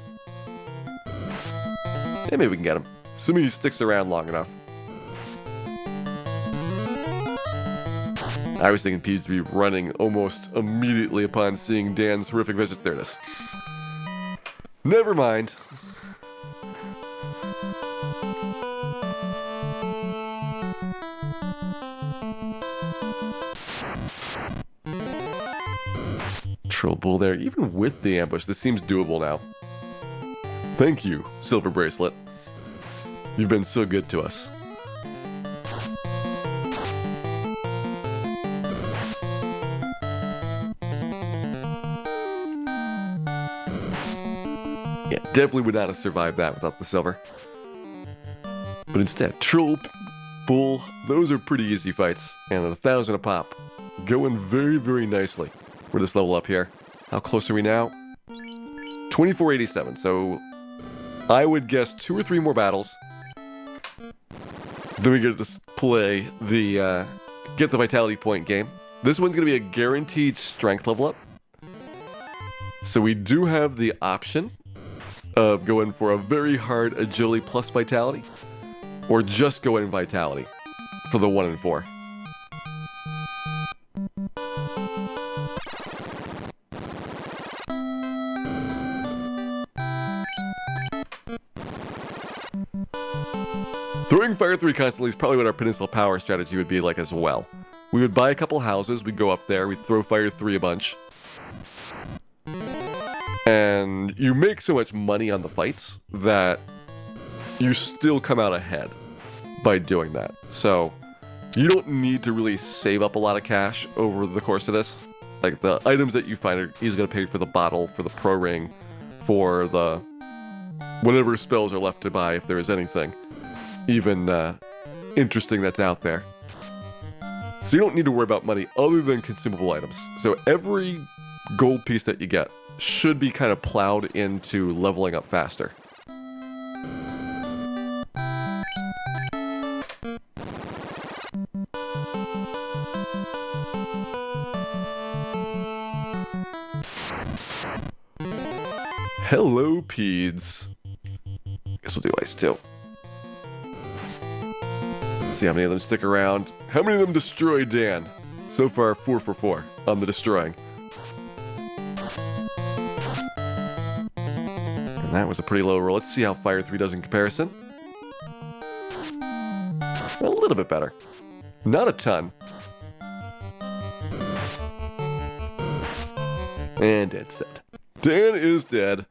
Yeah, maybe we can get him. Assuming he sticks around long enough. I was thinking Pete'd be running almost immediately upon seeing Dan's horrific visits. There it is. Never mind. Troll Bull there. Even with the ambush, this seems doable now. Thank you, Silver Bracelet. You've been so good to us. Yeah, definitely would not have survived that without the silver. But instead, Troll, Bull, those are pretty easy fights. And 1,000 a pop. Going very, very nicely for this level up here. How close are we now? 2487, so I would guess 2 or 3 more battles. Then we get to play the, get the Vitality Point game. This one's going to be a guaranteed strength level up. So we do have the option of going for a very hard Agility plus Vitality, or just go in Vitality for the 1 and 4. Throwing Fire 3 constantly is probably what our Peninsula Power strategy would be like as well. We would buy a couple houses, we'd go up there, we'd throw Fire 3 a bunch. And you make so much money on the fights that you still come out ahead by doing that. So you don't need to really save up a lot of cash over the course of this. Like, the items that you find are easily going to pay for the bottle, for the pro ring, for the whatever spells are left to buy if there is anything even interesting that's out there. So you don't need to worry about money other than consumable items. So every gold piece that you get should be kind of plowed into leveling up faster. Hello, Peds. Guess we'll do ice too. Let's see how many of them stick around. How many of them destroy Dan? So far, 4 for 4 on the destroying. And that was a pretty low roll. Let's see how Fire 3 does in comparison. A little bit better. Not a ton. And Dan's dead. Dan is dead.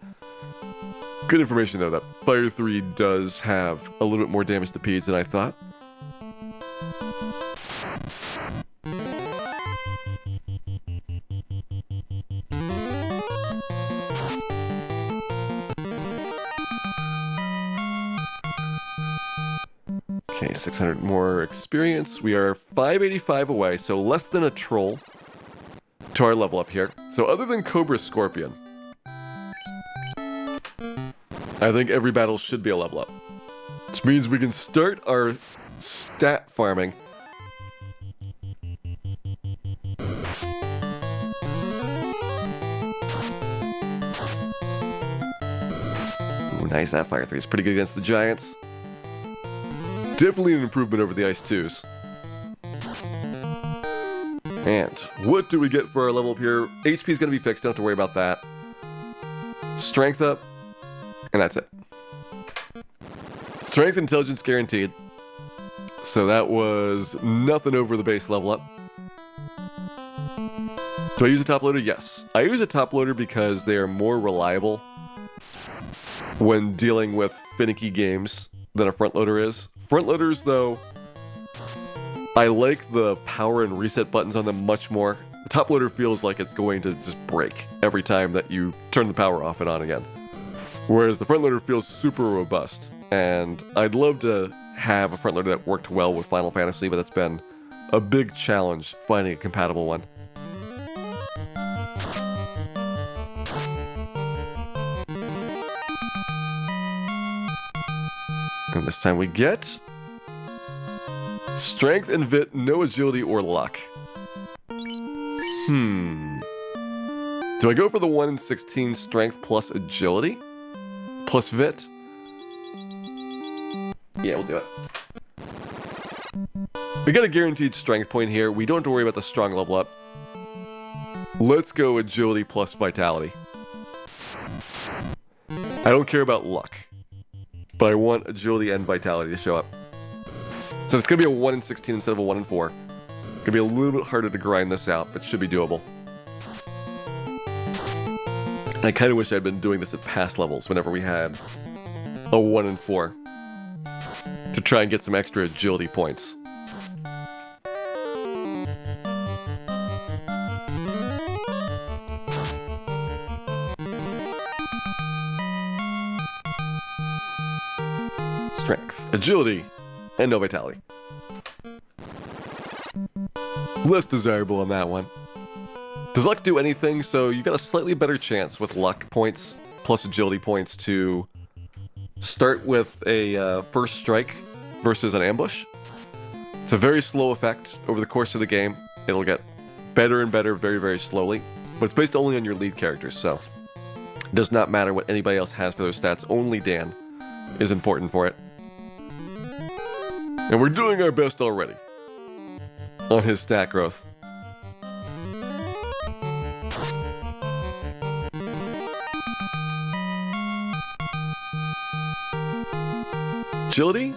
Good information though, that Fire 3 does have a little bit more damage to Peds than I thought. Okay, 600 more experience. We are 585 away, so less than a troll to our level up here. So other than Cobra Scorpion, I think every battle should be a level up. Which means we can start our stat farming. Ooh, nice, that Fire 3 is pretty good against the Giants. Definitely an improvement over the Ice 2s. And what do we get for our level up here? HP is going to be fixed, don't have to worry about that. Strength up, and that's it. Strength, intelligence guaranteed. So that was nothing over the base level up. Do I use a top loader? Yes. I use a top loader because they are more reliable when dealing with finicky games than a front loader is. Front loaders, though, I like the power and reset buttons on them much more. The top loader feels like it's going to just break every time that you turn the power off and on again. Whereas the front loader feels super robust. And I'd love to have a front loader that worked well with Final Fantasy, but that's been a big challenge finding a compatible one. And this time we get strength and vit, no agility or luck. Do I go for the 1 in 16 strength plus agility? Plus vit? Yeah, we'll do it. We got a guaranteed strength point here. We don't have to worry about the strong level up. Let's go agility plus vitality. I don't care about luck, but I want agility and vitality to show up. So it's going to be a 1 in 16 instead of a 1 in 4. Going to be a little bit harder to grind this out, but should be doable. And I kind of wish I'd been doing this at past levels whenever we had a 1 in 4 to try and get some extra agility points. Strength, agility, and no vitality. Less desirable on that one. Does luck do anything? So you got a slightly better chance with luck points plus agility points to start with a first strike versus an ambush. It's a very slow effect over the course of the game. It'll get better and better very, very slowly, but it's based only on your lead characters, so it does not matter what anybody else has for those stats. Only Dan is important for it. And we're doing our best already on his stat growth. Agility?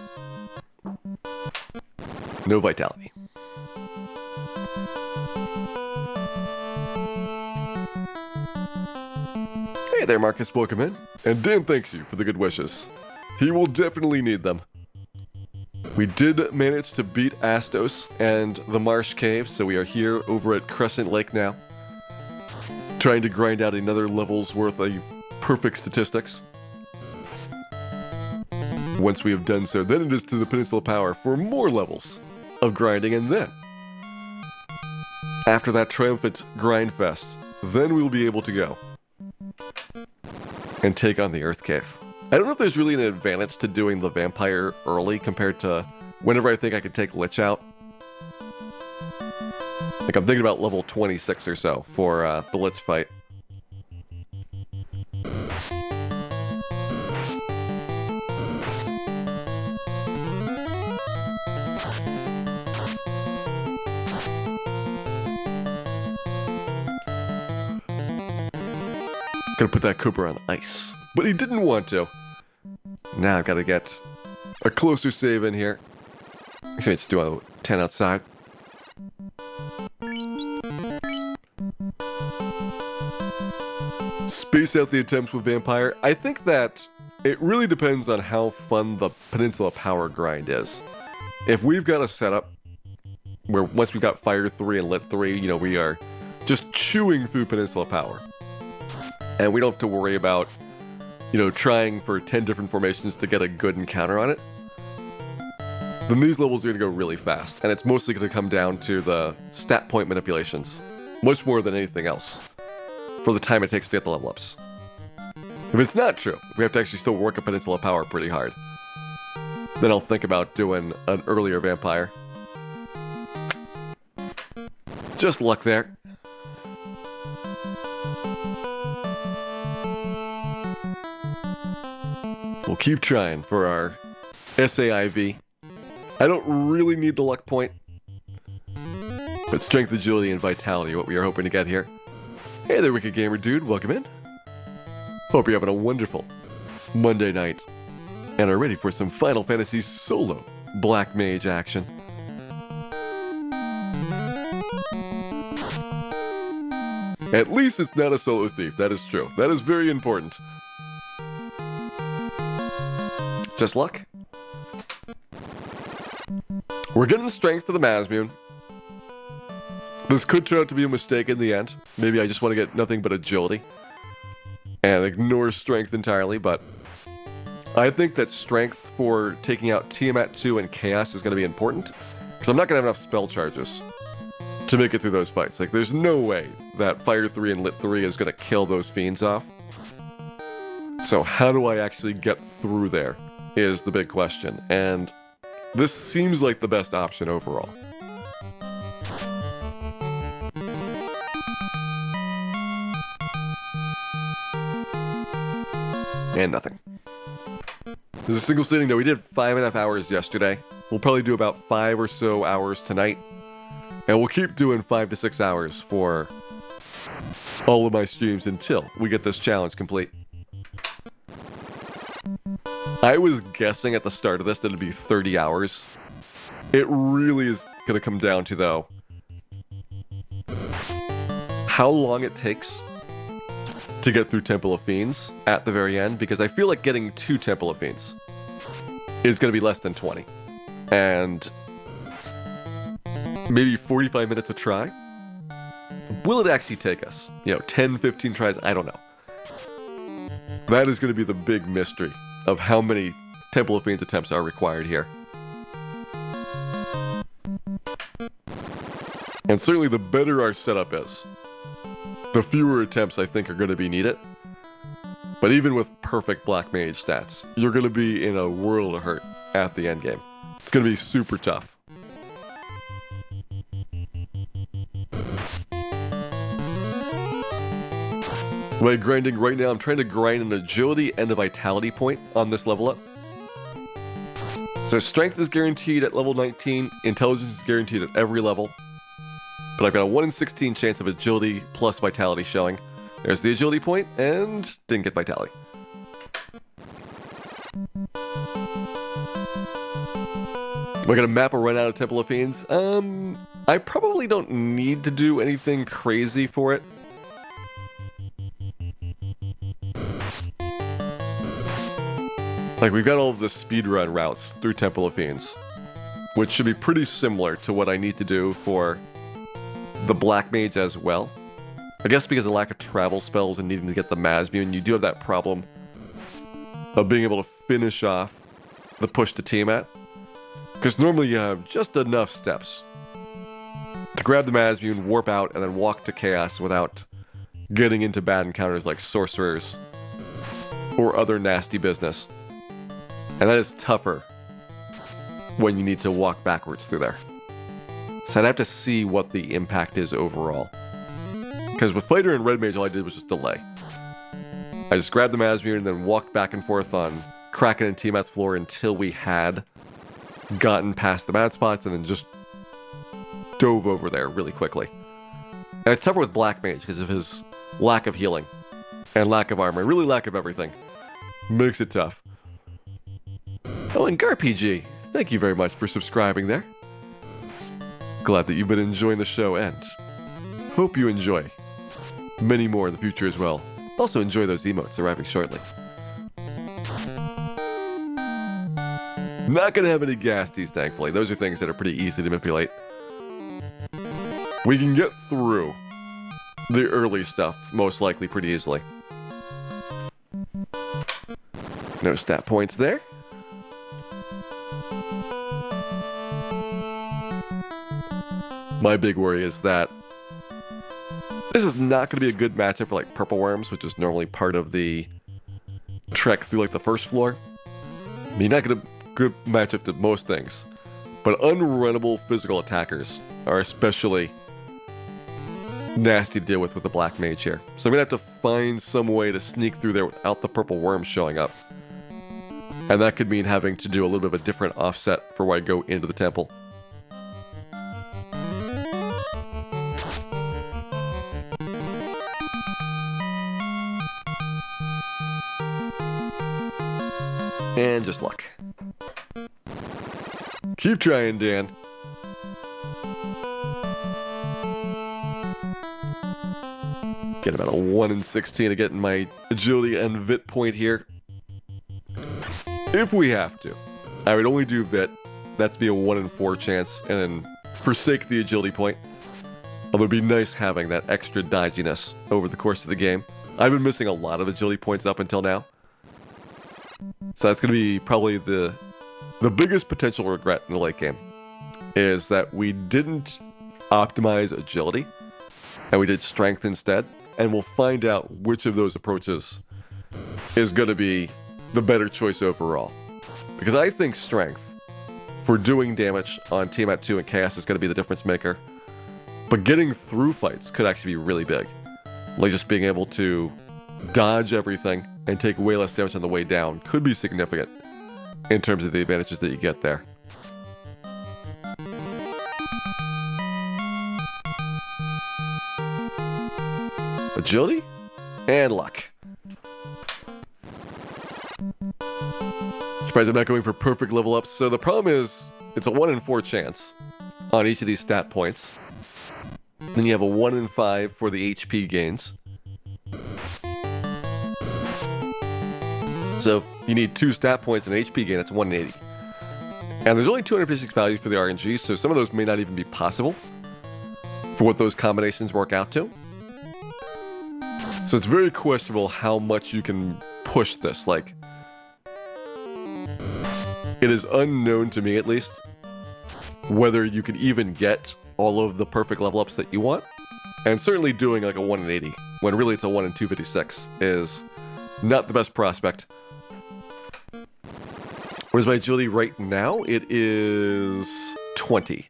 No vitality. Hey there, Marcus, welcome in. And Dan thanks you for the good wishes. He will definitely need them. We did manage to beat Astos and the Marsh Cave, so we are here over at Crescent Lake now, trying to grind out another level's worth of perfect statistics. Once we have done so, then it is to the Peninsula Power for more levels of grinding, and then, after that triumphant grind fest, then we'll be able to go and take on the Earth Cave. I don't know if there's really an advantage to doing the vampire early compared to whenever I think I could take Lich out. Like, I'm thinking about level 26 or so for the Lich fight. Gonna put that Cooper on ice, but he didn't want to. Now I've got to get a closer save in here. Actually, let's do a 10 outside. space out the attempts with Vampire. I think that it really depends on how fun the Peninsula Power grind is. If we've got a setup where once we've got Fire 3 and Lit 3, you know, we are just chewing through Peninsula Power. And we don't have to worry about, you know, trying for 10 different formations to get a good encounter on it. Then these levels are going to go really fast. And it's mostly going to come down to the stat point manipulations. Much more than anything else. For the time it takes to get the level ups. If it's not true, if we have to actually still work a Peninsula Power pretty hard, then I'll think about doing an earlier Vampire. Just luck there. We'll keep trying for our SAIV. I don't really need the luck point, but strength, agility, and vitality are what we are hoping to get here. Hey there, Wicked Gamer Dude. Welcome in. Hope you're having a wonderful Monday night and are ready for some Final Fantasy solo Black Mage action. At least it's not a solo thief. That is true. That is very important. Just luck. We're getting strength for the Masmune. This could turn out to be a mistake in the end. Maybe I just want to get nothing but agility and ignore strength entirely, but I think that strength for taking out Tiamat 2 and Chaos is going to be important, because I'm not going to have enough spell charges to make it through those fights. Like, there's no way that Fire 3 and Lit 3 is going to kill those fiends off. So how do I actually get through there is the big question, and this seems like the best option overall. And nothing. There's a single stating that we did 5.5 hours yesterday. We'll probably do about 5 or so hours tonight. And we'll keep doing 5 to 6 hours for all of my streams until we get this challenge complete. I was guessing at the start of this that it'd be 30 hours. It really is going to come down to, though, how long it takes to get through Temple of Fiends at the very end, because I feel like getting to Temple of Fiends is going to be less than 20. And maybe 45 minutes a try? Will it actually take us, 10, 15 tries? I don't know. That is going to be the big mystery of how many Temple of Fiends attempts are required here. And certainly the better our setup is, the fewer attempts I think are going to be needed. But even with perfect Black Mage stats, you're going to be in a world of hurt at the end game. It's going to be super tough. By grinding right now, I'm trying to grind an agility and a vitality point on this level up. So strength is guaranteed at level 19, intelligence is guaranteed at every level. But I've got a 1 in 16 chance of agility plus vitality showing. There's the agility point, and didn't get vitality. Am I going to map a run out of Temple of Fiends? I probably don't need to do anything crazy for it. Like, we've got all of the speedrun routes through Temple of Fiends, which should be pretty similar to what I need to do for the Black Mage as well. I guess because of lack of travel spells and needing to get the Masmune, you do have that problem of being able to finish off the push to Tiamat. Because normally you have just enough steps to grab the Masmune, warp out, and then walk to Chaos without getting into bad encounters like sorcerers or other nasty business. And that is tougher when you need to walk backwards through there. So I'd have to see what the impact is overall. Because with Fighter and Red Mage, all I did was just delay. I just grabbed the Masmune and then walked back and forth on Kraken and Tiamat's floor until we had gotten past the bad spots and then just dove over there really quickly. And it's tougher with Black Mage because of his lack of healing and lack of armor, really lack of everything. Makes it tough. Oh, and GarPG, thank you very much for subscribing there. Glad that you've been enjoying the show and hope you enjoy many more in the future as well. Also enjoy those emotes arriving shortly. Not gonna have any gasties, thankfully. Those are things that are pretty easy to manipulate. We can get through the early stuff, most likely, pretty easily. No stat points there. My big worry is that this is not going to be a good matchup for like purple worms, which is normally part of the trek through like the first floor. I mean, you're not going to good matchup to most things, but unrunnable physical attackers are especially nasty to deal with the Black Mage here. So I'm going to have to find some way to sneak through there without the purple worms showing up. And that could mean having to do a little bit of a different offset for where I go into the temple. And just luck. Keep trying, Dan. Get about a 1 in 16 to get in my agility and vit point here. If we have to. I would only do vit. That's be a 1 in 4 chance, and then forsake the agility point. Although it'd be nice having that extra dodginess over the course of the game. I've been missing a lot of agility points up until now. So that's going to be probably the biggest potential regret in the late game, is that we didn't optimize agility, and we did strength instead, and we'll find out which of those approaches is going to be the better choice overall. Because I think strength, for doing damage on Tiamat 2 and Chaos, is going to be the difference maker, but getting through fights could actually be really big. Like just being able to dodge everything and take way less damage on the way down could be significant in terms of the advantages that you get there. Agility and luck. Surprised I'm not going for perfect level ups. So the problem is it's a 1 in 4 chance on each of these stat points. Then you have a 1 in 5 for the HP gains. So if you need 2 stat points and HP gain, that's 1 in 80. And there's only 256 values for the RNG, so some of those may not even be possible for what those combinations work out to. So it's very questionable how much you can push this. Like, it is unknown to me, at least, whether you can even get all of the perfect level ups that you want. And certainly doing like a 1 in 80, when really it's a 1 in 256, is not the best prospect. What is my agility right now? It is 20.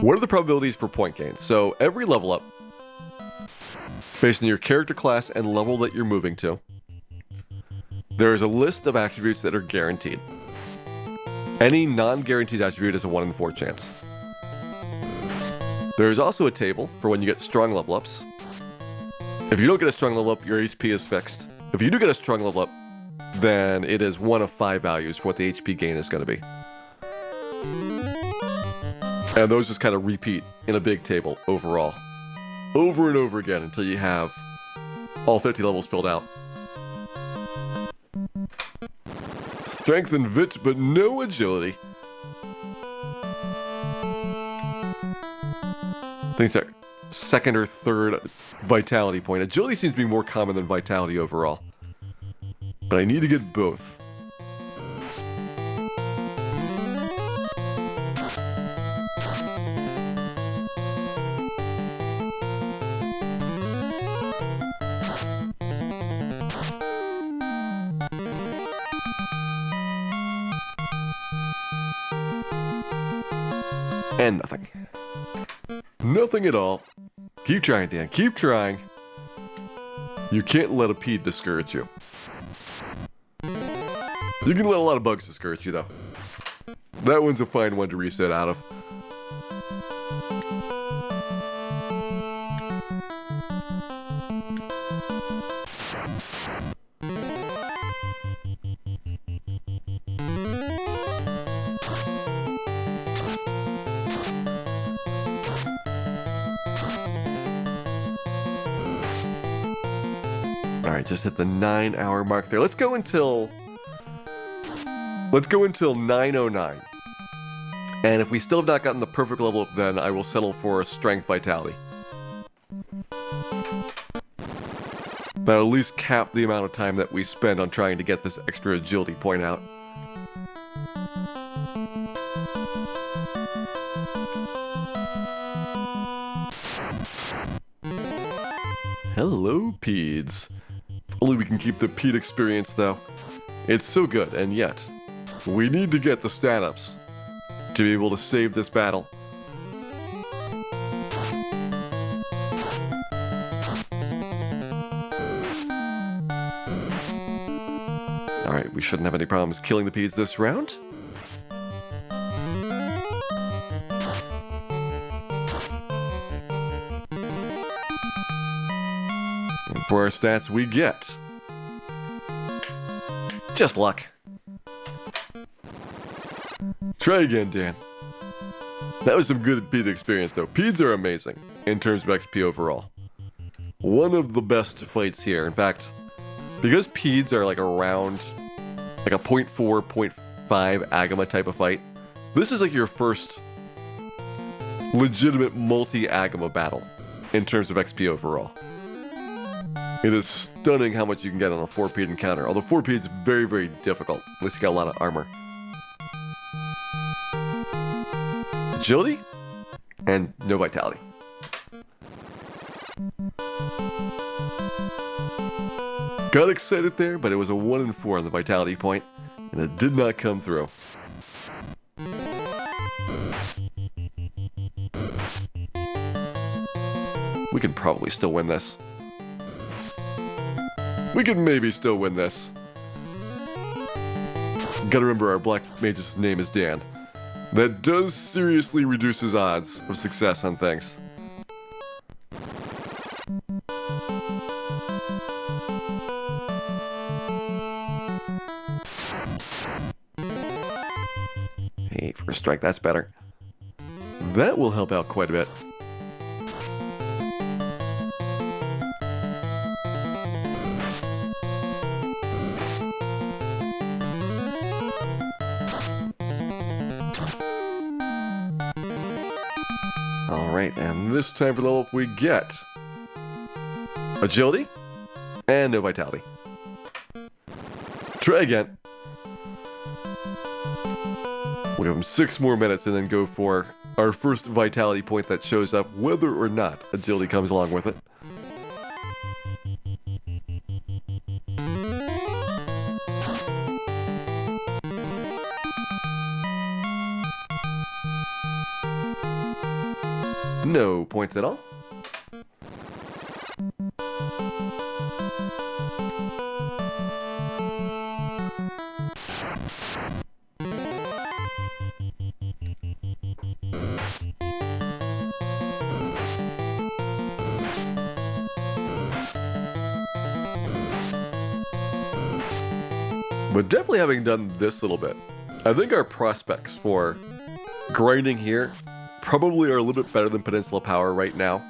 What are the probabilities for point gains? So every level up, based on your character class and level that you're moving to, there is a list of attributes that are guaranteed. Any non-guaranteed attribute is a 1 in 4 chance. There is also a table for when you get strong level ups. If you don't get a strong level up, your HP is fixed. If you do get a strong level up, then it is 1 of 5 values for what the HP gain is going to be. And those just kind of repeat in a big table overall. Over and over again until you have all 50 levels filled out. Strength and vit, but no agility. I think it's our second or third vitality point. Agility seems to be more common than vitality overall. But I need to get both. And nothing. Nothing at all. Keep trying, Dan. Keep trying. You can't let a pea discourage you. You can let a lot of bugs discourage you, though. That one's a fine one to reset out of. Alright, just hit the 9-hour mark there. Let's go until 9:09. And if we still have not gotten the perfect level up, then I will settle for strength vitality. That'll at least cap the amount of time that we spend on trying to get this extra agility point out. Hello, Peds. If only we can keep the Ped experience, though. It's so good, and yet, we need to get the stat-ups to be able to save this battle. Alright, we shouldn't have any problems killing the Peds this round. And for our stats, we get just luck. Try again, Dan. That was some good Ped experience, though. Peds are amazing in terms of XP overall. One of the best fights here. In fact, because Peds are like around like a 0.4, 0.5 Agama type of fight, this is like your first legitimate multi-Agama battle in terms of XP overall. It is stunning how much you can get on a 4-Ped encounter, although 4-Ped is very, very difficult, unless you got a lot of armor. Agility, and no vitality. Got excited there, but it was a 1 in 4 on the vitality point, and it did not come through. We can probably still win this. We can maybe still win this. Gotta remember our Black Mage's name is Dan. That does seriously reduce his odds of success on things. Hey, first strike, that's better. That will help out quite a bit. Alright, and this time for the level up we get agility and no vitality. Try again. We'll give him 6 more minutes and then go for our first vitality point that shows up whether or not agility comes along with it. No points at all. But definitely having done this little bit, I think our prospects for grinding here probably are a little bit better than Peninsula Power right now.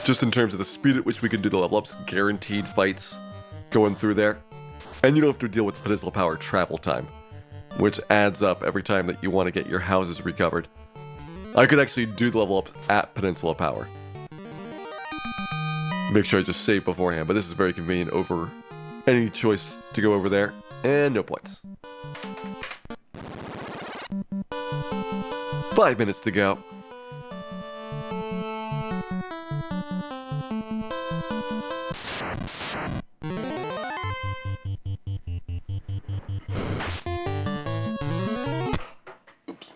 Just in terms of the speed at which we can do the level ups, guaranteed fights going through there. And you don't have to deal with Peninsula Power travel time, which adds up every time that you want to get your houses recovered. I could actually do the level ups at Peninsula Power. Make sure I just save beforehand, but this is very convenient over any choice to go over there. And no points. 5 minutes to go. Oops.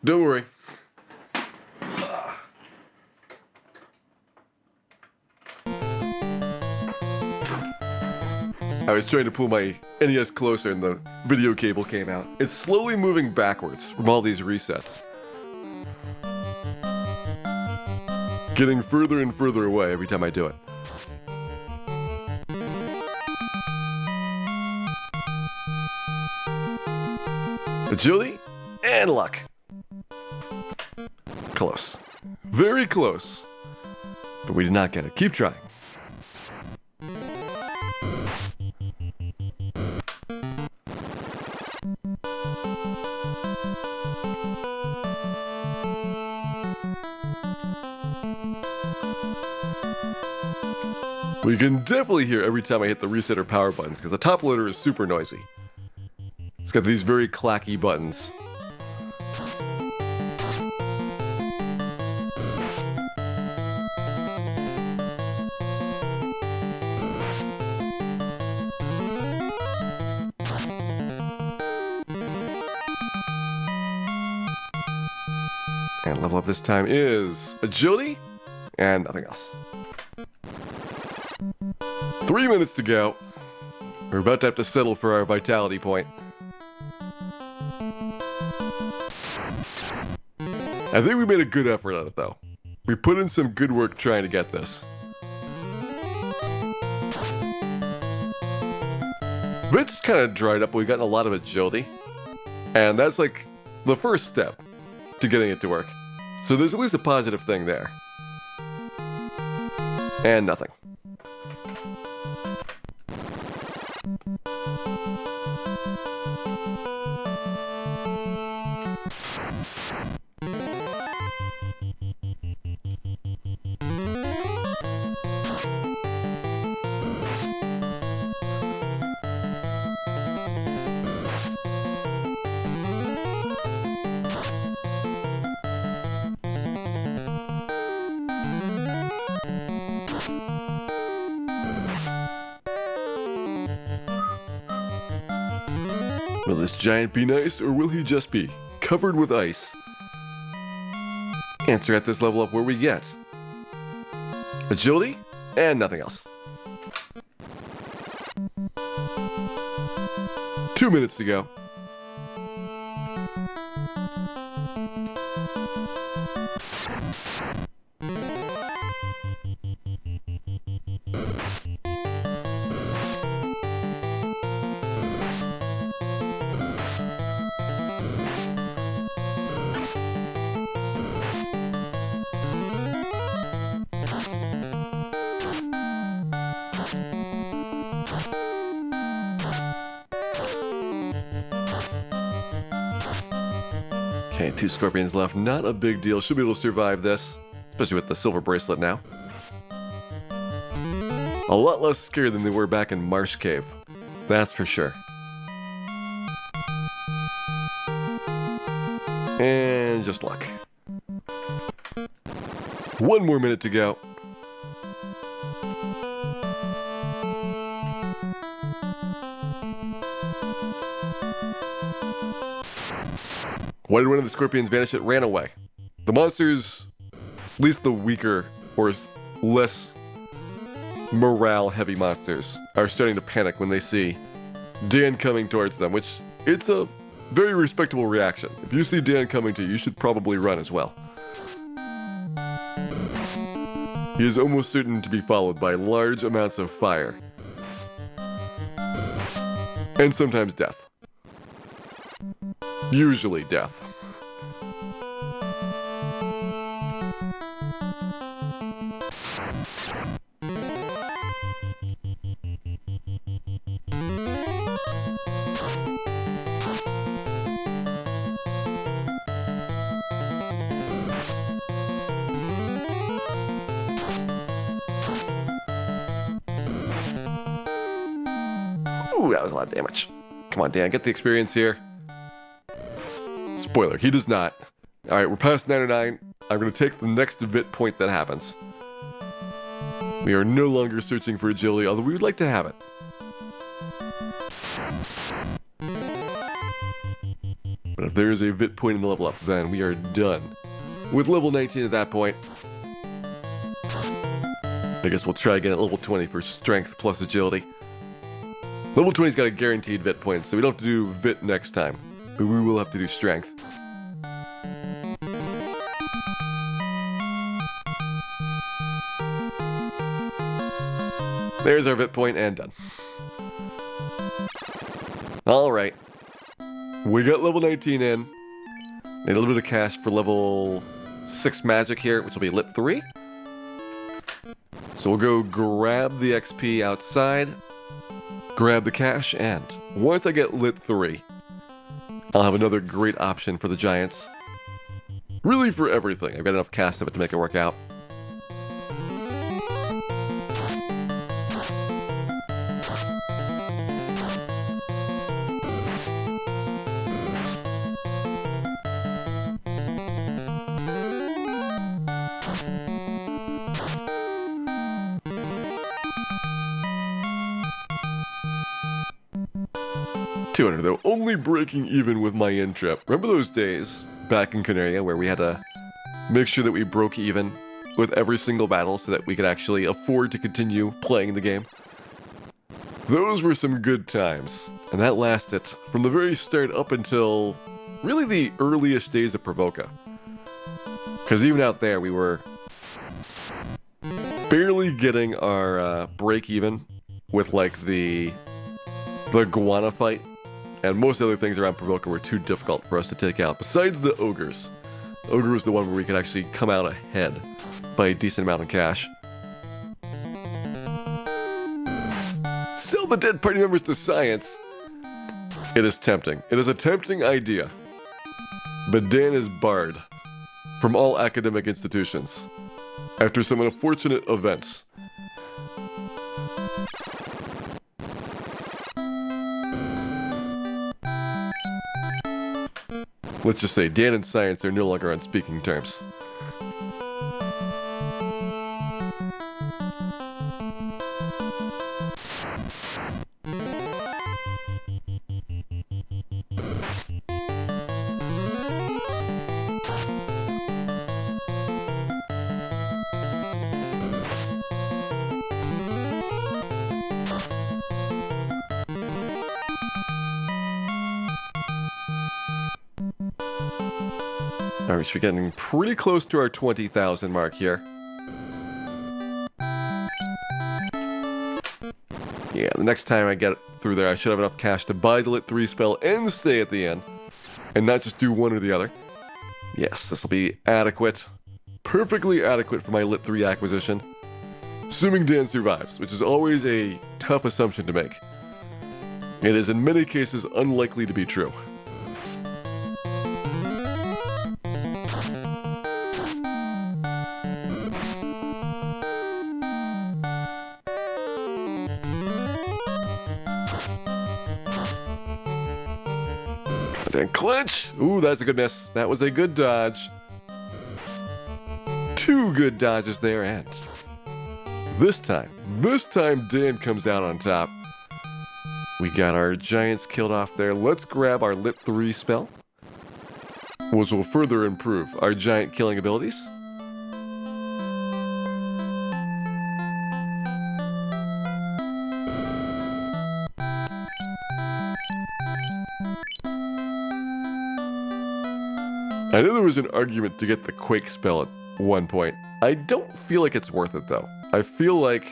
Don't worry. I was trying to pull my NES closer and the video cable came out. It's slowly moving backwards from all these resets. Getting further and further away every time I do it. Agility and luck. Close. Very close. But we did not get it. Keep trying. We can definitely hear every time I hit the reset or power buttons because the top loader is super noisy. It's got these very clacky buttons. And level up this time is agility and nothing else. 3 minutes to go. We're about to have to settle for our vitality point. I think we made a good effort on it though. We put in some good work trying to get this. Vit's kind of dried up, but we've gotten a lot of agility. And that's like the first step to getting it to work. So there's at least a positive thing there. And nothing. Will this giant be nice, or will he just be covered with ice? Answer at this level up where we get agility and nothing else. 2 minutes to go. Okay, 2 scorpions left. Not a big deal. Should be able to survive this, especially with the silver bracelet now. A lot less scary than they were back in Marsh Cave. That's for sure. And just luck. 1 more minute to go. Why did one of the scorpions vanish? It ran away. The monsters, at least the weaker or less morale-heavy monsters, are starting to panic when they see Dan coming towards them, which it's a very respectable reaction. If you see Dan coming to you, you should probably run as well. He is almost certain to be followed by large amounts of fire. And sometimes death. Usually death. Ooh, that was a lot of damage. Come on, Dan, get the experience here. Spoiler, he does not. Alright, we're past 99. I'm going to take the next Vit point that happens. We are no longer searching for agility, although we would like to have it. But if there is a Vit point in the level up, then we are done. With level 19 at that point, I guess we'll try again at level 20 for strength plus agility. Level 20's got a guaranteed Vit point, so we don't have to do Vit next time. But we will have to do strength. There's our Vit point and done. Alright. We got level 19 in. Need a little bit of cash for level 6 magic here, which will be Lit 3. So we'll go grab the XP outside, grab the cash, and once I get Lit 3, I'll have another great option for the giants. Really for everything. I've got enough cast of it to make it work out. $200 though, only breaking even with my in trip. Remember those days back in Canaria where we had to make sure that we broke even with every single battle so that we could actually afford to continue playing the game? Those were some good times, and that lasted from the very start up until really the earliest days of Provoca. Because even out there we were barely getting our break even with like the Guana fight. And most other things around Provoca were too difficult for us to take out, besides the ogres. Ogre was the one where we could actually come out ahead by a decent amount of cash. Sell the dead party members to science. It is tempting. It is a tempting idea. But Dan is barred from all academic institutions after some unfortunate events. Let's just say Dan and science are no longer on speaking terms. Alright, we should be getting pretty close to our 20,000 mark here. Yeah, the next time I get through there, I should have enough cash to buy the Lit 3 spell and stay at the end. And not just do one or the other. Yes, this will be adequate. Perfectly adequate for my Lit 3 acquisition. Assuming Dan survives, which is always a tough assumption to make. It is in many cases unlikely to be true. And clinch! Ooh, that's a good miss. That was a good dodge. Two good dodges there, and this time Dan comes out on top. We got our giants killed off there. Let's grab our Lit 3 spell, which will further improve our giant killing abilities. I know there was an argument to get the Quake spell at one point. I don't feel like it's worth it though. I feel like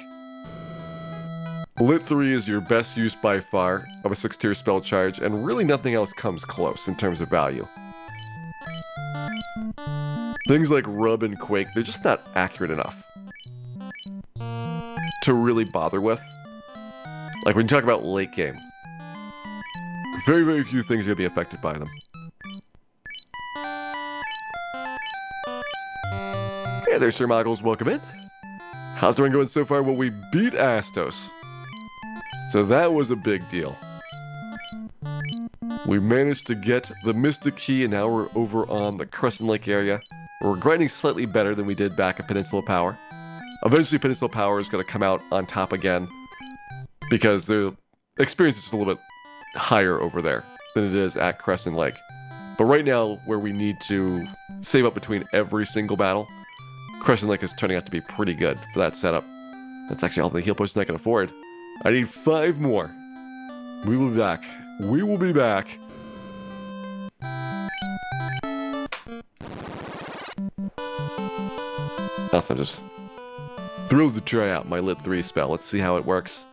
Lit 3 is your best use by far of a 6-tier spell charge, and really nothing else comes close in terms of value. Things like Rub and Quake, they're just not accurate enough to really bother with. Like when you talk about late game, very, very few things are going to be affected by them. Hey there, Sir Moggles, welcome in. How's the run going so far? Well, we beat Astos, so that was a big deal. We managed to get the Mystic Key, and now we're over on the Crescent Lake area. We're grinding slightly better than we did back at Peninsula Power. Eventually, Peninsula Power is going to come out on top again, because the experience is just a little bit higher over there than it is at Crescent Lake. But right now, where we need to save up between every single battle, Crescent Lake is turning out to be pretty good for that setup. That's actually all the heal potions I can afford. I need 5 more. We will be back. We will be back. Also, I'm just thrilled to try out my Lit 3 spell. Let's see how it works.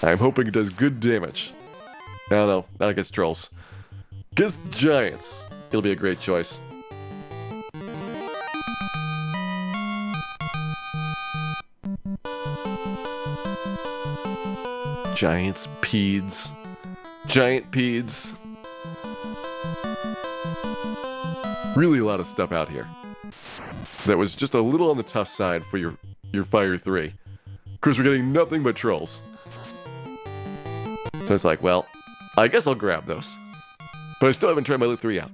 I'm hoping it does good damage. I don't know, not against trolls. Against giants, it'll be a great choice. Giants, peds. Giant peds. Really a lot of stuff out here that was just a little on the tough side for your Fire 3. Of course, we're getting nothing but trolls. So it's like, well, I guess I'll grab those. But I still haven't tried my Lit 3 out.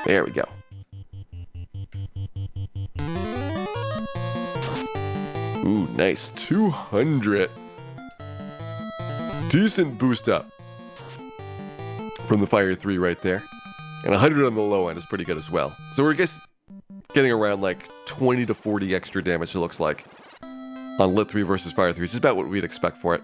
There we go. Ooh, nice. 200. Decent boost up from the Fire 3 right there. And 100 on the low end is pretty good as well. So we're getting around like 20 to 40 extra damage, it looks like, on Lit 3 versus Fire 3, which is about what we'd expect for it.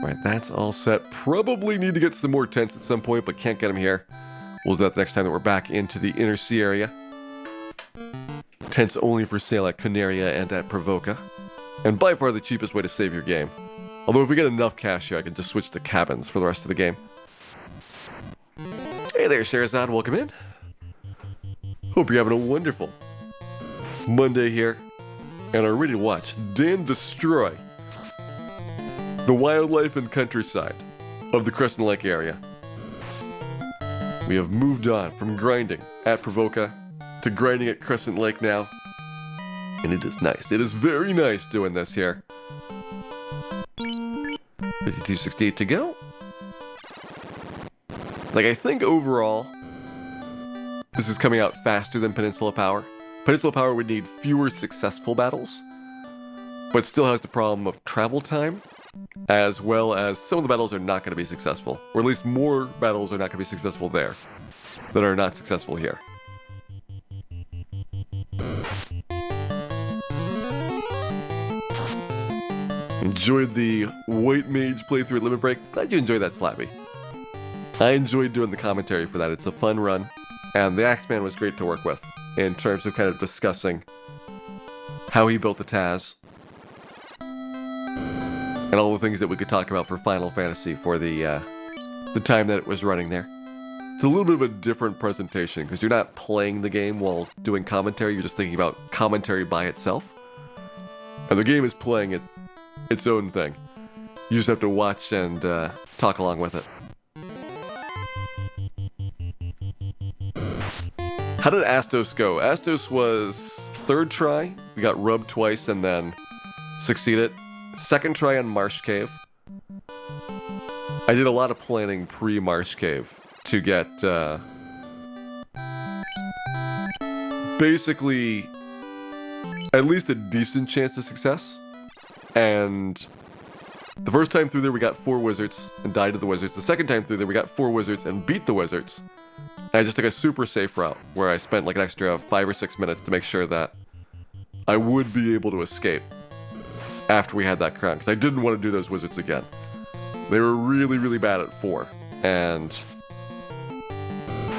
Alright, that's all set. Probably need to get some more tents at some point, but can't get them here. We'll do that the next time that we're back into the Inner Sea area. Tents only for sale at Canaria and at Provoca. And by far the cheapest way to save your game. Although if we get enough cash here, I can just switch to cabins for the rest of the game. Hey there, Sherazad, welcome in. Hope you're having a wonderful Monday here. And are ready to watch Dan destroy the wildlife and countryside of the Crescent Lake area. We have moved on from grinding at Provoca to grinding at Crescent Lake now. And it is nice. It is very nice doing this here. 5268 to go. Like, I think overall, this is coming out faster than Peninsula Power. Peninsula Power would need fewer successful battles, but still has the problem of travel time, as well as some of the battles are not going to be successful. Or at least more battles are not going to be successful there that are not successful here. Enjoyed the White Mage playthrough at Limit Break. Glad you enjoyed that, Slappy. I enjoyed doing the commentary for that. It's a fun run, and the Axeman was great to work with in terms of kind of discussing how he built the Taz and all the things that we could talk about for Final Fantasy for the time that it was running there. It's a little bit of a different presentation because you're not playing the game while doing commentary. You're just thinking about commentary by itself, and the game is playing its own thing. You just have to watch and talk along with it. How did Astos go? Astos was third try. We got rubbed twice and then succeeded. Second try on Marsh Cave. I did a lot of planning pre-Marsh Cave to get basically at least a decent chance of success. And the first time through there we got 4 wizards and died to the wizards. The second time through there we got 4 wizards and beat the wizards. And I just took a super safe route where I spent like an extra 5 or 6 minutes to make sure that I would be able to escape after we had that crown, because I didn't want to do those wizards again. They were really, really bad at 4, and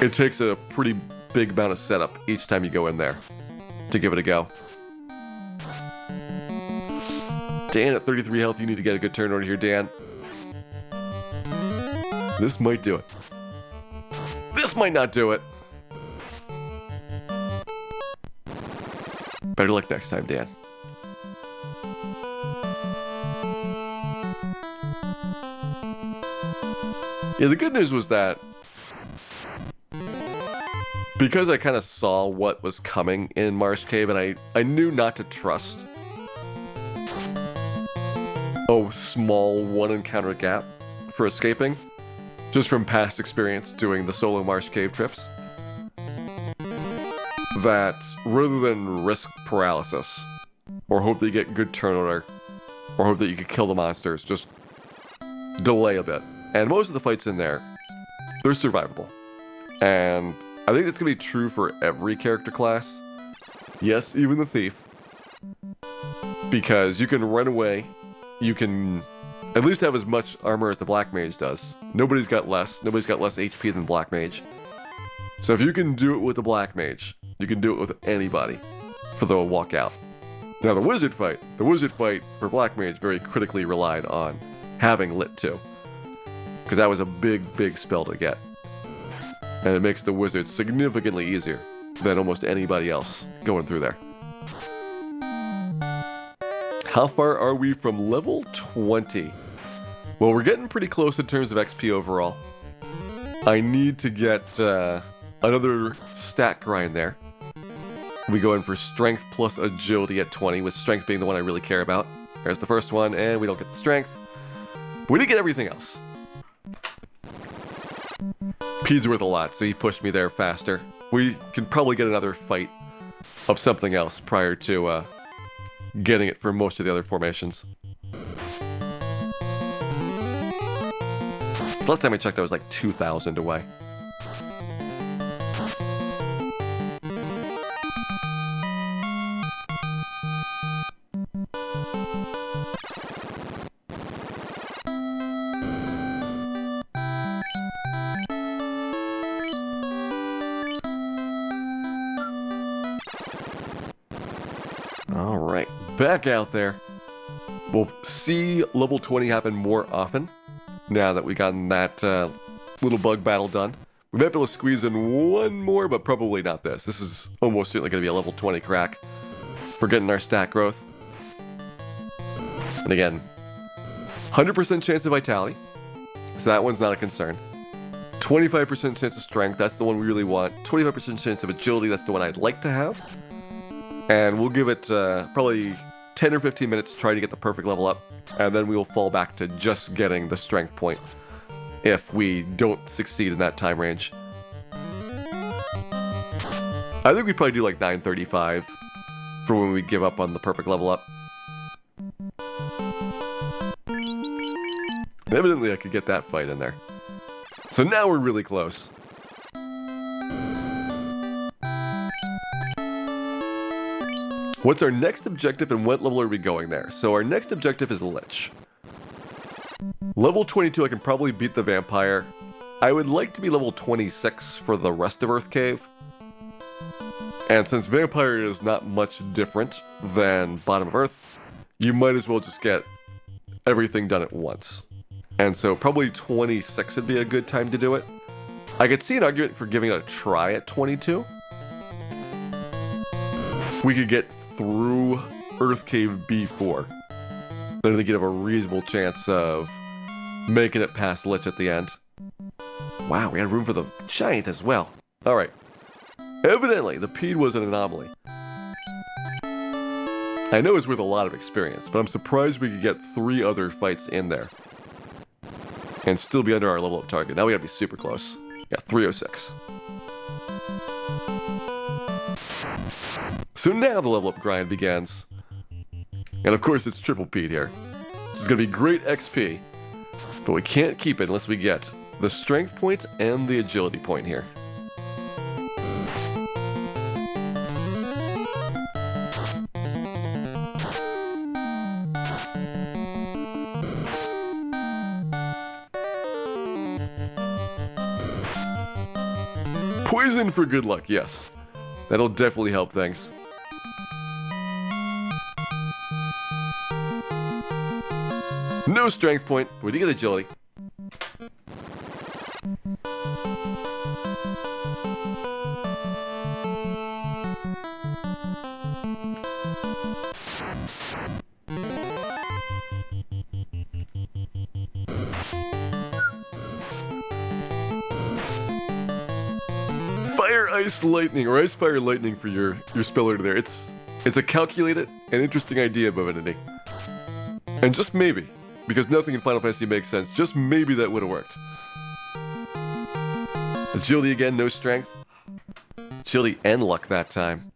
it takes a pretty big amount of setup each time you go in there to give it a go. Dan at 33 health, you need to get a good turn order here, Dan. This might do it. This might not do it. Better luck next time, Dan. Yeah, the good news was that because I kind of saw what was coming in Marsh Cave, and I knew not to trust a small one encounter gap for escaping, just from past experience doing the solo Marsh Cave trips, that rather than risk paralysis, or hope that you get good turn order, or hope that you can kill the monsters, just delay a bit. And most of the fights in there, they're survivable. And I think that's going to be true for every character class. Yes, even the Thief. Because you can run away, you can at least have as much armor as the Black Mage does. Nobody's got less HP than Black Mage. So if you can do it with the Black Mage, you can do it with anybody for the walkout. Now the wizard fight for Black Mage very critically relied on having Lit 2. Because that was a big, big spell to get. And it makes the wizard significantly easier than almost anybody else going through there. How far are we from level 20? Well, we're getting pretty close in terms of XP overall. I need to get another stat grind there. We go in for strength plus agility at 20, with strength being the one I really care about. There's the first one, and we don't get the strength. We did get everything else. Pede's worth a lot, so he pushed me there faster. We can probably get another fight of something else prior to getting it for most of the other formations. So last time I checked, I was like 2,000 away. Alright, back out there. We'll see level 20 happen more often now that we gotten that little bug battle done. We might be able to squeeze in one more, but probably not this. This is almost certainly going to be a level 20 crack for getting our stat growth. And again, 100% chance of vitality, so that one's not a concern. 25% chance of strength, that's the one we really want. 25% chance of agility, that's the one I'd like to have. And we'll give it probably 10 or 15 minutes to try to get the perfect level up, and then we will fall back to just getting the strength point if we don't succeed in that time range. I think we probably do like 9:35 for when we give up on the perfect level up. And evidently I could get that fight in there. So now we're really close. What's our next objective and what level are we going there? So our next objective is Lich. Level 22 I can probably beat the Vampire. I would like to be level 26 for the rest of Earth Cave. And since Vampire is not much different than Bottom of Earth, you might as well just get everything done at once. And so probably 26 would be a good time to do it. I could see an argument for giving it a try at 22. We could get through Earth Cave B4. Then I think you'd have a reasonable chance of making it past Lich at the end. Wow, we had room for the Giant as well. Alright. Evidently, the Pede was an anomaly. I know it's worth a lot of experience, but I'm surprised we could get 3 other fights in there and still be under our level up target. Now we gotta be super close. Yeah, 306. So now the level up grind begins. And of course it's triple Pede here. This is going to be great XP. But we can't keep it unless we get the strength point and the agility point here. Poison for good luck, yes. That'll definitely help things. No strength point. We did get agility. Fire, ice, lightning, or ice, fire, lightning for your spell order there. It's a calculated and interesting idea, Bovinity. And just maybe, because nothing in Final Fantasy makes sense, just maybe that would have worked. Agility again, no strength. Agility and luck that time.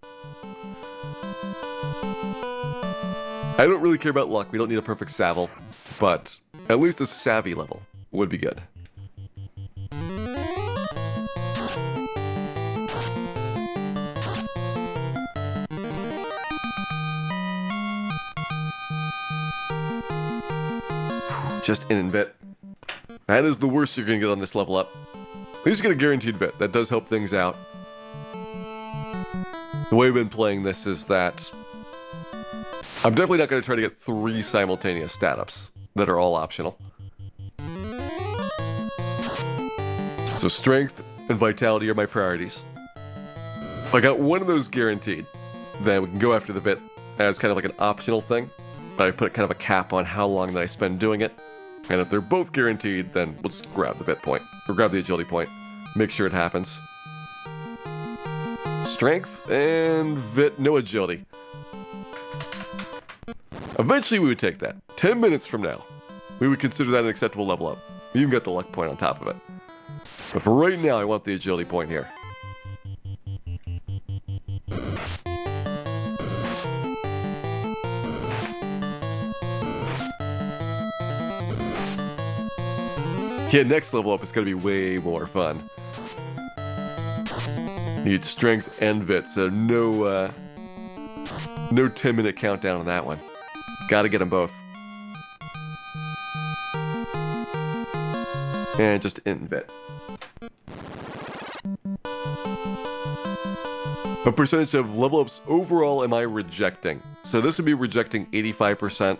I don't really care about luck, we don't need a perfect Savile, but at least a savvy level would be good. Just an invit. That is the worst you're going to get on this level up. At least you get a guaranteed vit. That does help things out. The way we've been playing this is that I'm definitely not going to try to get 3 simultaneous stat ups that are all optional. So strength, and vitality are my priorities. If I got one of those guaranteed, then we can go after the Vit as kind of like an optional thing. But I put kind of a cap on how long that I spend doing it. And if they're both guaranteed, then we'll just grab the Vit point. Or grab the agility point. Make sure it happens. Strength and Vit, no agility. Eventually we would take that. 10 minutes from now, we would consider that an acceptable level up. We even got the luck point on top of it. But for right now, I want the agility point here. Yeah, next level up is going to be way more fun. Need strength and Vit, so no 10-minute countdown on that one. Gotta get them both. And just int Vit. What percentage of level ups overall am I rejecting? So this would be rejecting 85%.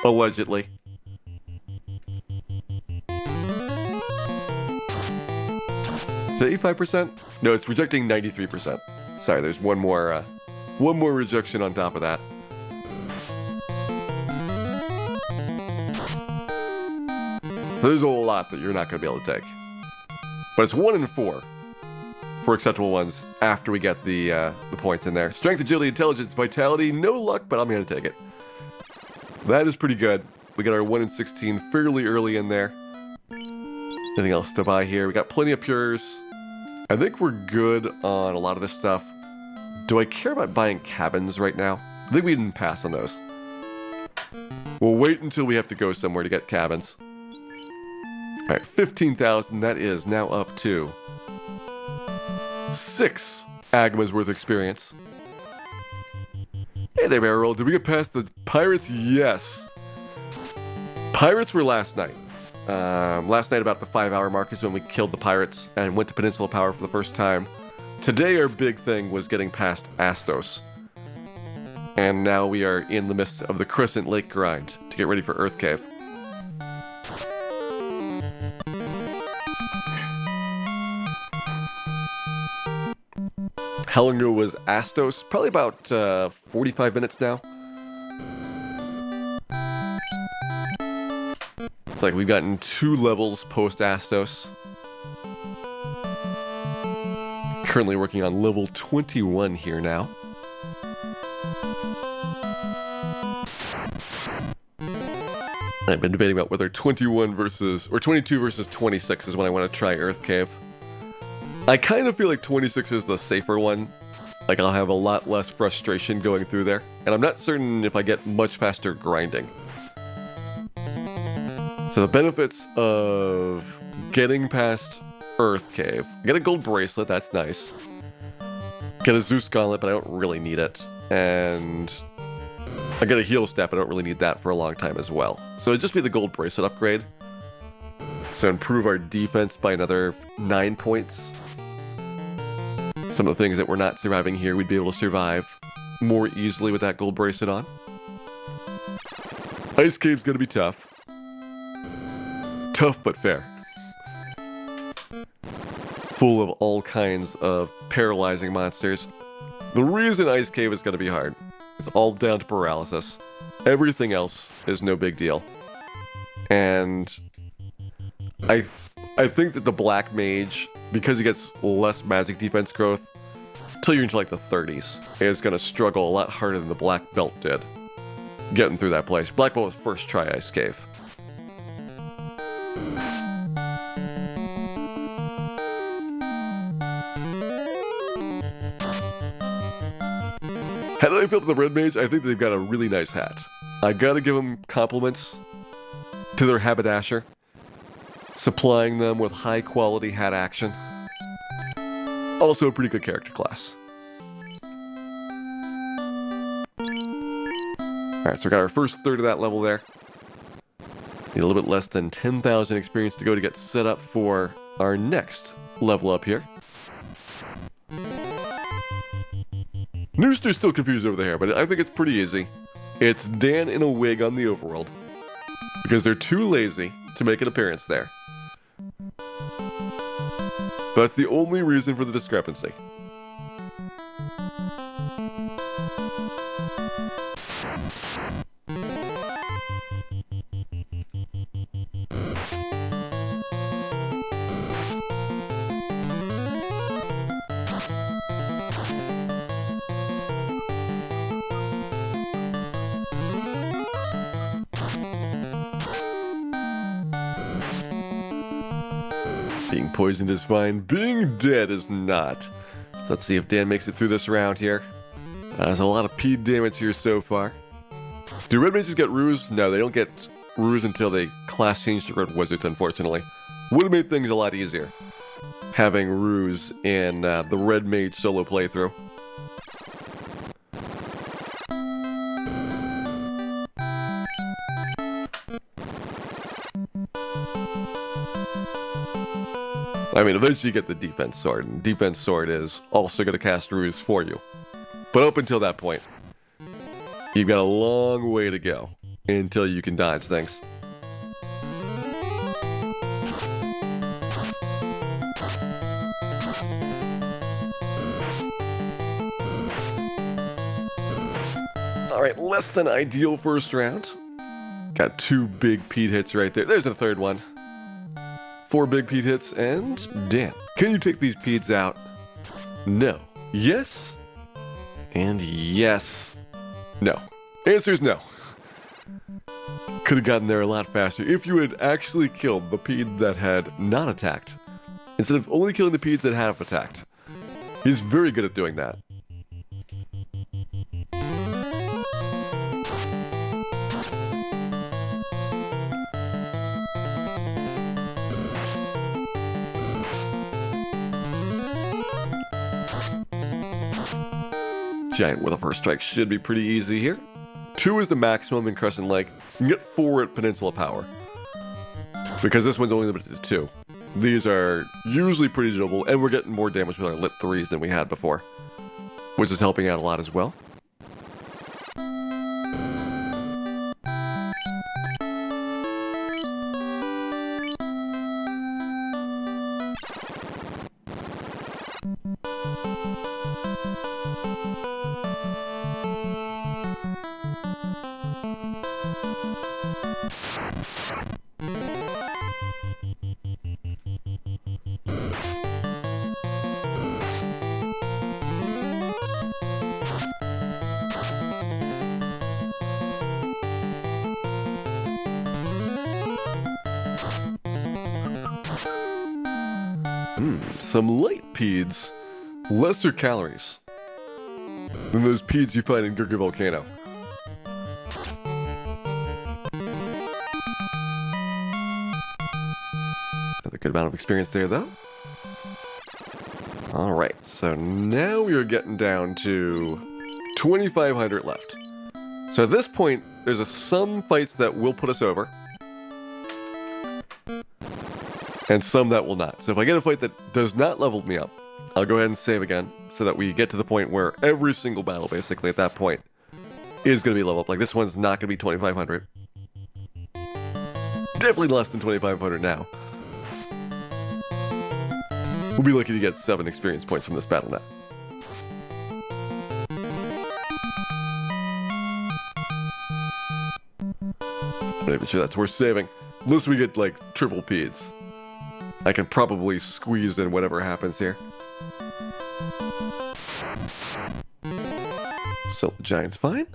Allegedly. Is it 85%? No, it's rejecting 93%. Sorry, there's one more rejection on top of that. So there's a lot that you're not going to be able to take. But it's 1 in 4 for acceptable ones after we get the points in there. Strength, agility, intelligence, vitality, no luck, but I'm going to take it. That is pretty good. We got our 1 in 16 fairly early in there. Anything else to buy here? We got plenty of pures. I think we're good on a lot of this stuff. Do I care about buying cabins right now? I think we can pass on those. We'll wait until we have to go somewhere to get cabins. Alright, 15,000. That is now up to 6 Agma's worth of experience. Hey there, Barrel. Did we get past the pirates? Yes. Pirates were last night. Last night about the 5-hour mark is when we killed the pirates and went to Peninsula Power for the first time. Today our big thing was getting past Astos. And now we are in the midst of the Crescent Lake grind to get ready for Earth Cave. How long ago was Astos? Probably about 45 minutes now. It's like we've gotten 2 levels post Astos. Currently working on level 21 here now. I've been debating about whether 22 versus 26 is when I want to try Earth Cave. I kind of feel like 26 is the safer one. Like I'll have a lot less frustration going through there. And I'm not certain if I get much faster grinding. So the benefits of getting past Earth Cave. I get a gold bracelet, that's nice. Get a Zeus gauntlet, but I don't really need it. And I get a heal step, I don't really need that for a long time as well. So it'd just be the gold bracelet upgrade. So improve our defense by another 9 points. Some of the things that we're not surviving here, we'd be able to survive more easily with that gold bracelet on. Ice Cave's gonna be tough. Tough but fair. Full of all kinds of paralyzing monsters. The reason Ice Cave is gonna be hard is all down to paralysis. Everything else is no big deal. And I think that the Black Mage, because he gets less magic defense growth, until you're into like the 30s, is going to struggle a lot harder than the Black Belt did. Getting through that place. Black Belt was first try Ice Cave. How do I feel about the Red Mage? I think they've got a really nice hat. I gotta give them compliments to their haberdasher, supplying them with high quality hat action. Also a pretty good character class. Alright, so we got our first third of that level there. Need a little bit less than 10,000 experience to go to get set up for our next level up here. Nooster's still confused over the hair, but I think it's pretty easy. It's Dan in a wig on the overworld. Because they're too lazy to make an appearance there. That's the only reason for the discrepancy. Being poisoned is fine, being dead is not. So let's see if Dan makes it through this round here. There's a lot of P damage here so far. Do red mages get ruse? No, they don't get ruse until they class change to red wizards, unfortunately. Would have made things a lot easier having ruse in the red mage solo playthrough. I mean, eventually you get the defense sword, and defense sword is also going to cast ruse for you. But up until that point, you've got a long way to go until you can dodge things. Alright, less than ideal first round. Got 2 big Pete hits right there. There's the third one. 4 big Pete hits, and Dan, can you take these Petes out? No. Yes? And yes. No. Answer is no. Could have gotten there a lot faster if you had actually killed the Pete that had not attacked, instead of only killing the Petes that have attacked. He's very good at doing that. Giant with a first strike should be pretty easy here. 2 is the maximum in Crescent Lake. You can get 4 at Peninsula Power, because this one's only limited to 2. These are usually pretty doable, and we're getting more damage with our lit 3s than we had before, which is helping out a lot as well. Some light Peds, lesser calories than those Peds you find in Gurgir Volcano. Another good amount of experience there, though. Alright, so now we are getting down to 2,500 left. So at this point, there's some fights that will put us over, and some that will not. So if I get a fight that does not level me up, I'll go ahead and save again, so that we get to the point where every single battle, basically, at that point, is going to be leveled up. Like, this one's not going to be 2,500. Definitely less than 2,500 now. We'll be lucky to get 7 experience points from this battle now. I'm not even sure that's worth saving. Unless we get, like, triple Peds. I can probably squeeze in whatever happens here. So the Giant's fine.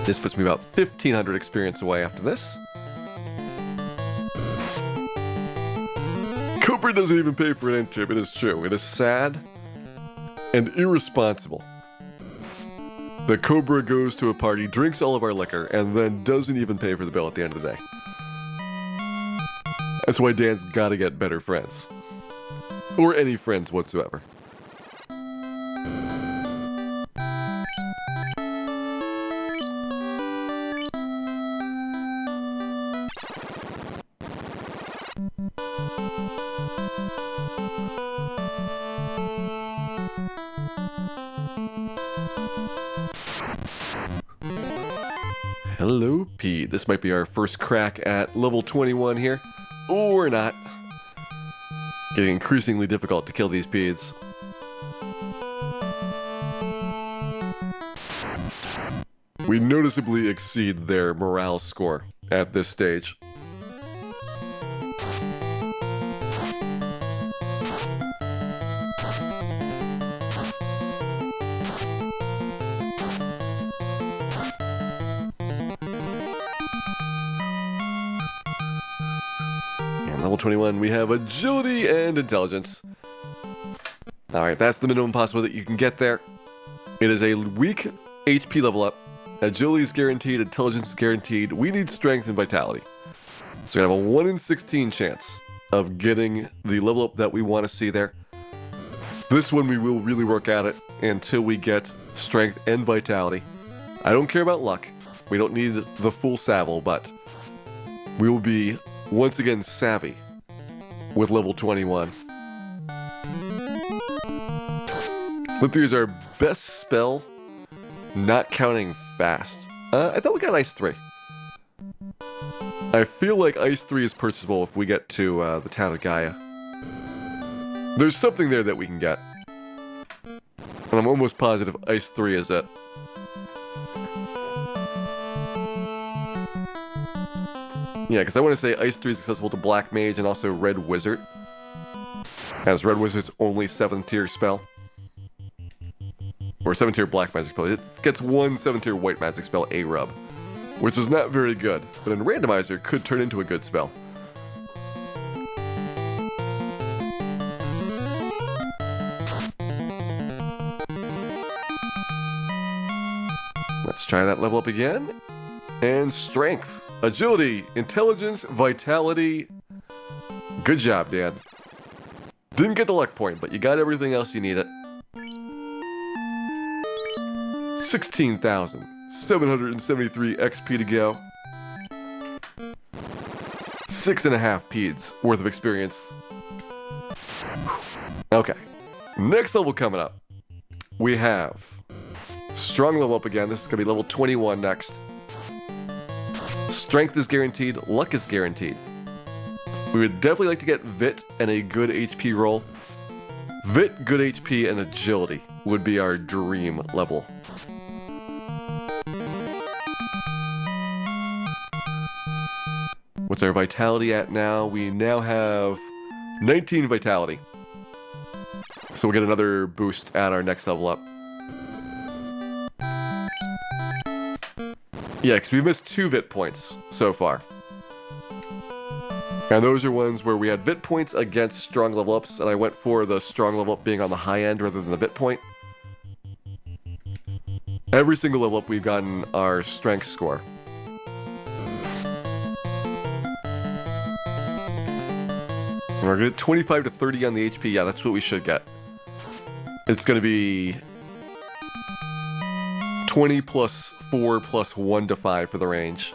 This puts me about 1,500 experience away after this. Cobra doesn't even pay for an internship, it is true. It is sad and irresponsible. The Cobra goes to a party, drinks all of our liquor, and then doesn't even pay for the bill at the end of the day. That's why Dan's gotta get better friends. Or any friends whatsoever. Hello, Pete. This might be our first crack at level 21 here. Or not. Getting increasingly difficult to kill these Peds. We noticeably exceed their morale score at this stage. Level 21, we have agility and intelligence. Alright, that's the minimum possible that you can get there. It is a weak HP level up. Agility is guaranteed, intelligence is guaranteed. We need strength and vitality. So we have a 1 in 16 chance of getting the level up that we want to see there. This one we will really work at it until we get strength and vitality. I don't care about luck. We don't need the full savile, but we will be once again savvy with level 21. Flip 3 is our best spell, not counting fast. I thought we got Ice 3. I feel like Ice 3 is purchasable if we get to the town of Gaia. There's something there that we can get. And I'm almost positive Ice 3 is it. Yeah, because I want to say Ice 3 is accessible to Black Mage and also Red Wizard. As Red Wizard's only 7th tier spell. Or 7th tier Black Magic spell. It gets one 7th tier White Magic spell, A-Rub. Which is not very good, but in Randomizer could turn into a good spell. Let's try that level up again. And Strength. Agility, intelligence, vitality. Good job, Dan. Didn't get the luck point, but you got everything else you needed. 16,773 XP to go. 6.5 Peds worth of experience. Okay. Next level coming up. We have Strong level up again. This is going to be level 21 next. Strength is guaranteed, luck is guaranteed. We would definitely like to get Vit and a good HP roll. Vit, good HP, and agility would be our dream level. What's our vitality at now? We now have 19 vitality. So we'll get another boost at our next level up. Yeah, because we've missed 2 Vit points so far. And those are ones where we had Vit points against strong level ups, and I went for the strong level up being on the high end rather than the Vit point. Every single level up we've gotten our strength score. And we're going to get 25 to 30 on the HP. Yeah, that's what we should get. It's going to be 20 plus 4 plus 1 to 5 for the range.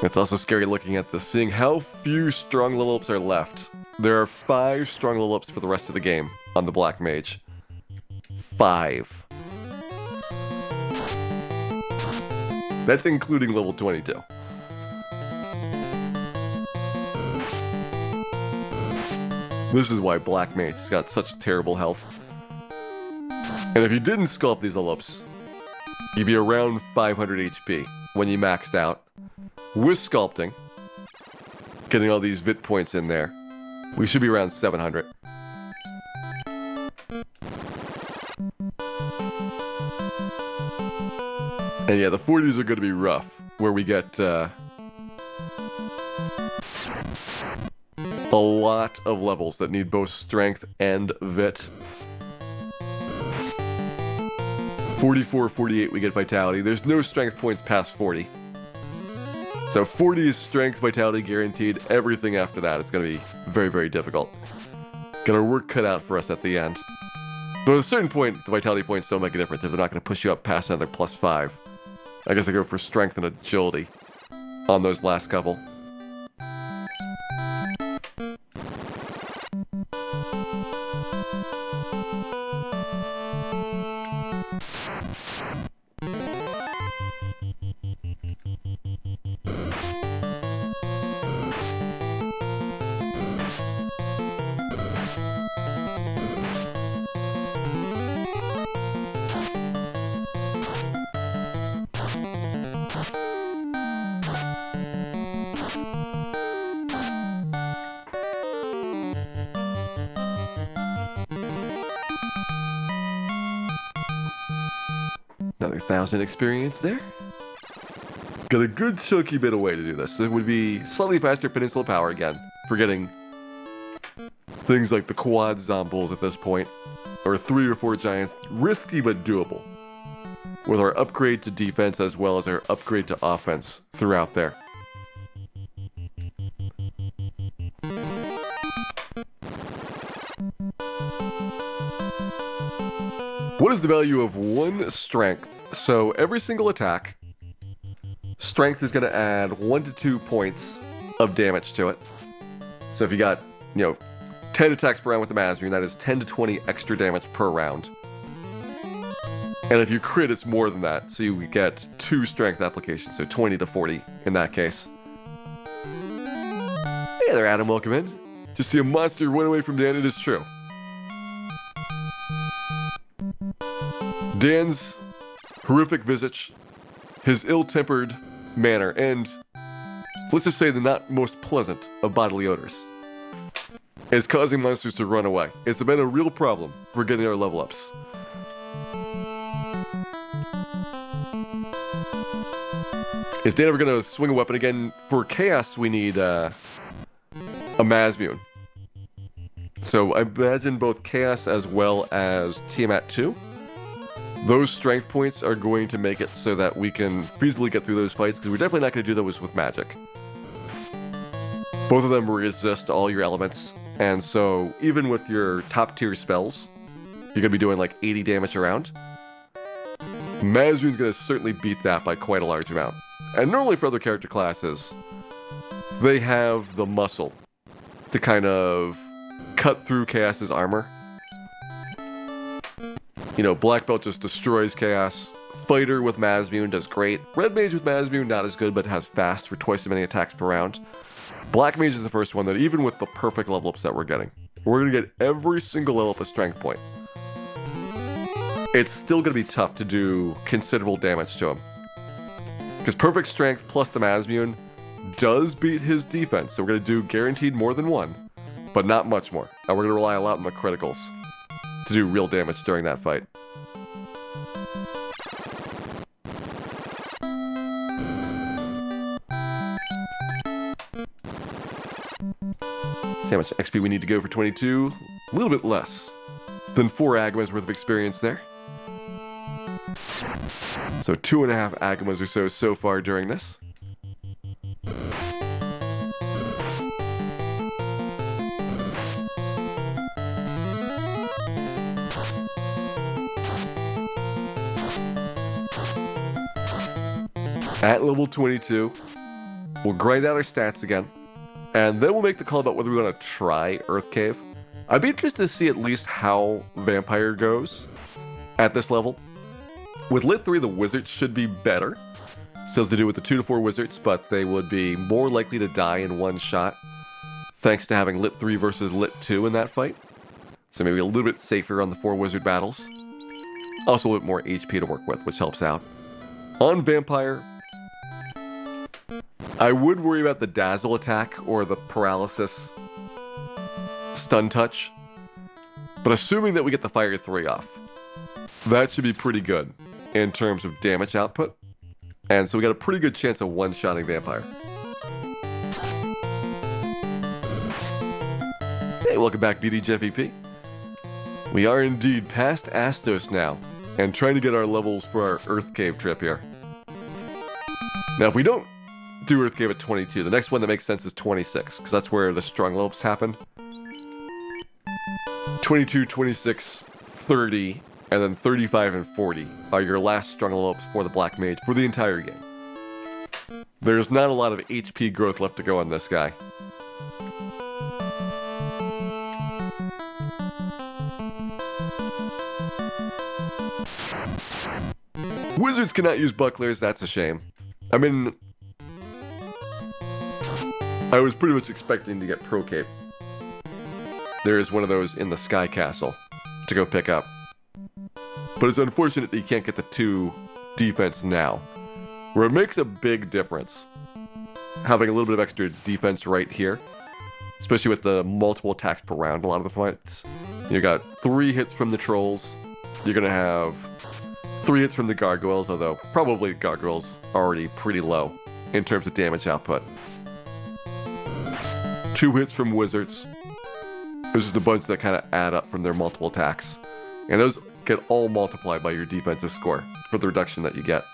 It's also scary looking at this, seeing how few strong level ups are left. There are 5 strong level ups for the rest of the game on the Black Mage. 5. That's including level 22. This is why Black Mage has got such terrible health. And if you didn't sculpt these level ups, you'd be around 500 HP when you maxed out. With sculpting, getting all these Vit points in there, we should be around 700. And yeah, the 40s are going to be rough, where we get a lot of levels that need both strength and Vit. 44, 48, we get vitality. There's no strength points past 40. So 40 is strength, vitality guaranteed. Everything after that is going to be very, very difficult. Got our work cut out for us at the end. But at a certain point, the vitality points don't make a difference if they're not going to push you up past another plus 5. I guess I go for strength and agility on those last couple. Another 1,000 experience there. Got a good chunky bit of way to do this. It would be slightly faster Peninsula Power again, for getting things like the quad zombies at this point, or 3 or 4 giants, risky but doable. With our upgrade to defense as well as our upgrade to offense throughout there. What is the value of 1 strength? So every single attack, strength is going to add 1 to 2 points of damage to it. So if you got, 10 attacks per round with the Masmuin, that is 10 to 20 extra damage per round. And if you crit, it's more than that, so you get 2 strength applications, so 20 to 40 in that case. Hey there, Adam, welcome in. Just see a monster run away from Dan, it is true. Dan's horrific visage, his ill-tempered manner, and let's just say the not most pleasant of bodily odors, is causing monsters to run away. It's been a real problem for getting our level ups. Is Dan ever going to swing a weapon again? For Chaos, we need a Masmuin. So I imagine both Chaos as well as Tiamat 2. Those strength points are going to make it so that we can feasibly get through those fights, because we're definitely not going to do those with magic. Both of them resist all your elements, and so even with your top tier spells, you're going to be doing like 80 damage around. Masmuin's going to certainly beat that by quite a large amount. And normally for other character classes, they have the muscle to kind of cut through Chaos's armor. Black Belt just destroys Chaos. Fighter with Masmuin does great. Red Mage with Masmuin, not as good, but has fast for twice as many attacks per round. Black Mage is the first one that, even with the perfect level ups that we're getting, we're going to get every single level up a strength point. It's still going to be tough to do considerable damage to him. Because perfect strength plus the Masmuin does beat his defense, so we're going to do guaranteed more than 1, but not much more. And we're going to rely a lot on the criticals to do real damage during that fight. See how much XP we need to go for 22. A little bit less than 4 Agamas worth of experience there. So 2.5 Agamas or so far during this. At level 22, we'll grind out our stats again, and then we'll make the call about whether we want to try Earth Cave. I'd be interested to see at least how Vampire goes at this level. With Lit 3, the Wizards should be better. Still to do with the 2 to 4 Wizards, but they would be more likely to die in one shot, thanks to having Lit 3 versus Lit 2 in that fight. So maybe a little bit safer on the 4 Wizard battles. Also a little bit more HP to work with, which helps out. On Vampire, I would worry about the Dazzle attack or the Paralysis Stun Touch. But assuming that we get the Fire 3 off, that should be pretty good in terms of damage output. And so we got a pretty good chance of one-shotting Vampire. Hey, welcome back, BDJFEP. We are indeed past Astos now, and trying to get our levels for our Earth Cave trip here. Now, if we don't do Earth Cave at 22, the next one that makes sense is 26, because that's where the strong levels happen. 22, 26, 30, and then 35 and 40 are your last strong levels for the Black Mage for the entire game. There's not a lot of HP growth left to go on this guy. Wizards cannot use bucklers, that's a shame. I mean, I was pretty much expecting to get Pro Cape. There is one of those in the Sky Castle to go pick up. But it's unfortunate that you can't get the 2 defense now, where it makes a big difference having a little bit of extra defense right here, especially with the multiple attacks per round a lot of the fights. You got 3 hits from the trolls, you're gonna have 3 hits from the gargoyles, although probably gargoyles are already pretty low in terms of damage output. 2 hits from wizards. There's just a bunch that kind of add up from their multiple attacks. And those get all multiplied by your defensive score for the reduction that you get.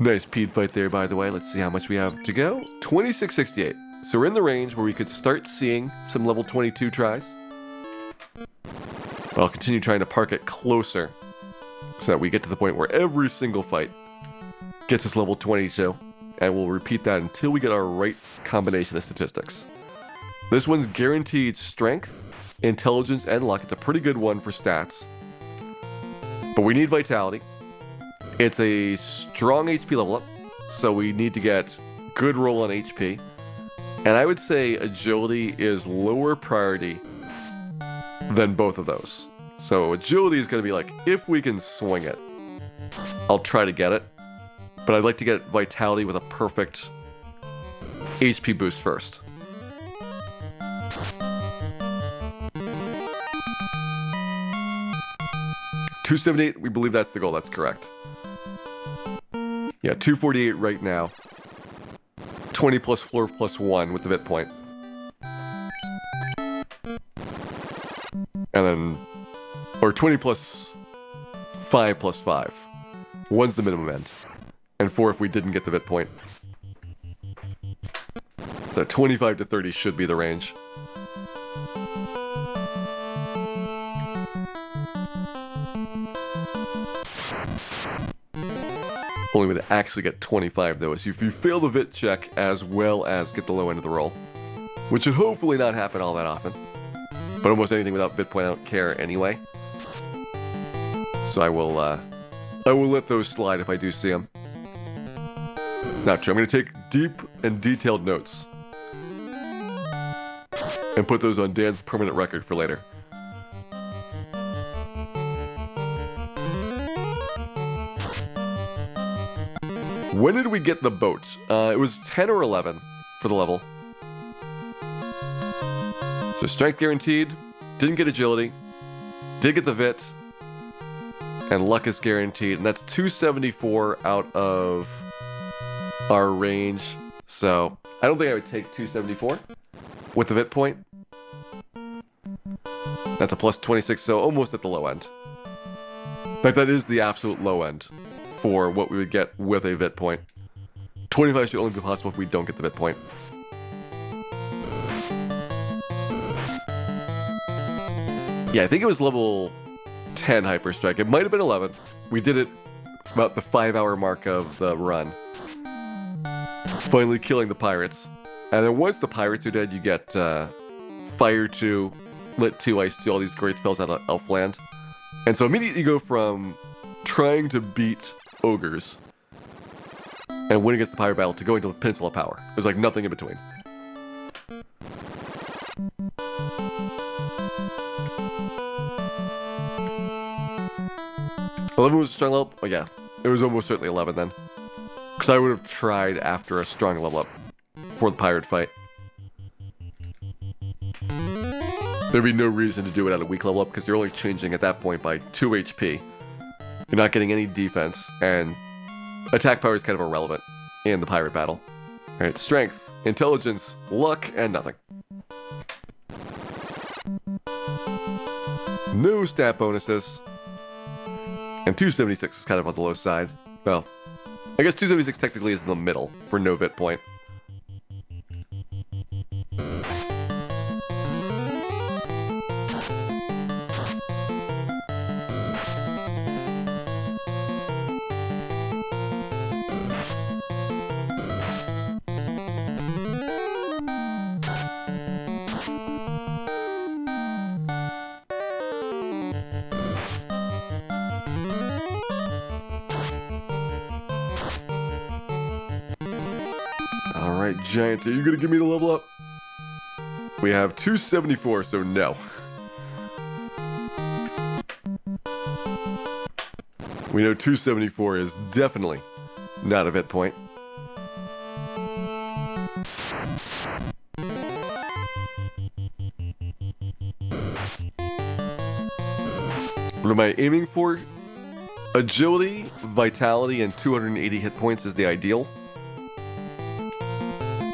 Nice peed fight there, by the way. Let's see how much we have to go. 2668. So we're in the range where we could start seeing some level 22 tries. But I'll continue trying to park it closer so that we get to the point where every single fight gets us level 22. And we'll repeat that until we get our right combination of statistics. This one's guaranteed strength, intelligence, and luck. It's a pretty good one for stats. But we need vitality. It's a strong HP level up, so we need to get good roll on HP. And I would say agility is lower priority than both of those. So agility is going to be like, if we can swing it, I'll try to get it. But I'd like to get vitality with a perfect HP boost first. $278, we believe that's the goal, that's correct. Yeah, 248 right now. 20 plus 4 plus 1 with the hit point. And then, or 20 plus 5 plus 5. 1's the minimum end. And 4 if we didn't get the hit point. So 25 to 30 should be the range. Only way to actually get 25 though is if you fail the vit check as well as get the low end of the roll. Which should hopefully not happen all that often. But almost anything without vit point I don't care anyway. So I will let those slide if I do see them. It's not true. I'm going to take deep and detailed notes. And put those on Dan's permanent record for later. When did we get the boat? It was 10 or 11 for the level. So strength guaranteed, didn't get agility, did get the vit, and luck is guaranteed. And that's 274 out of our range. So I don't think I would take 274 with the vit point. That's a plus 26, so almost at the low end. In fact, that is the absolute low end for what we would get with a vit point. 25 should only be possible if we don't get the vit point. Yeah, I think it was level 10 Hyper Strike. It might have been 11. We did it about the 5-hour mark of the run. Finally killing the pirates. And then once the pirates are dead, you get Fire 2, Lit 2, Ice 2, all these great spells out of Elfland. And so immediately you go from trying to beat ogres and win against the pirate battle to going to the Peninsula Power. There's like nothing in between. $11 was a strong level up? Oh yeah, it was almost certainly 11 then. Because I would have tried after a strong level up for the pirate fight. There'd be no reason to do it at a weak level up because you're only changing at that point by 2 HP. You're not getting any defense, and attack power is kind of irrelevant in the pirate battle. Alright, strength, intelligence, luck, and nothing. No stat bonuses. And 276 is kind of on the low side. Well, I guess 276 technically is in the middle for no vit point. Alright, Giants, are you gonna give me the level up? We have 274, so no. We know 274 is definitely not a hit point. What am I aiming for? Agility, vitality, and 280 hit points is the ideal.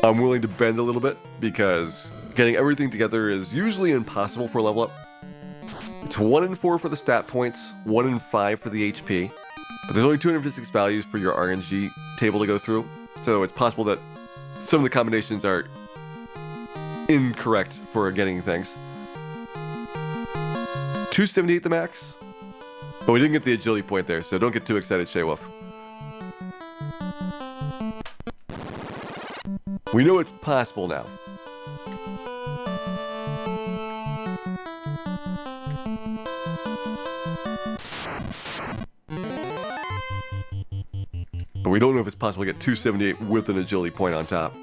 I'm willing to bend a little bit because getting everything together is usually impossible for a level up. It's 1 in 4 for the stat points, 1 in 5 for the HP, but there's only 256 values for your RNG table to go through, so it's possible that some of the combinations are incorrect for getting things. 278 the max, but we didn't get the agility point there, so don't get too excited, Shea Wolf. We know it's possible now. But we don't know if it's possible to get 278 with an agility point on top.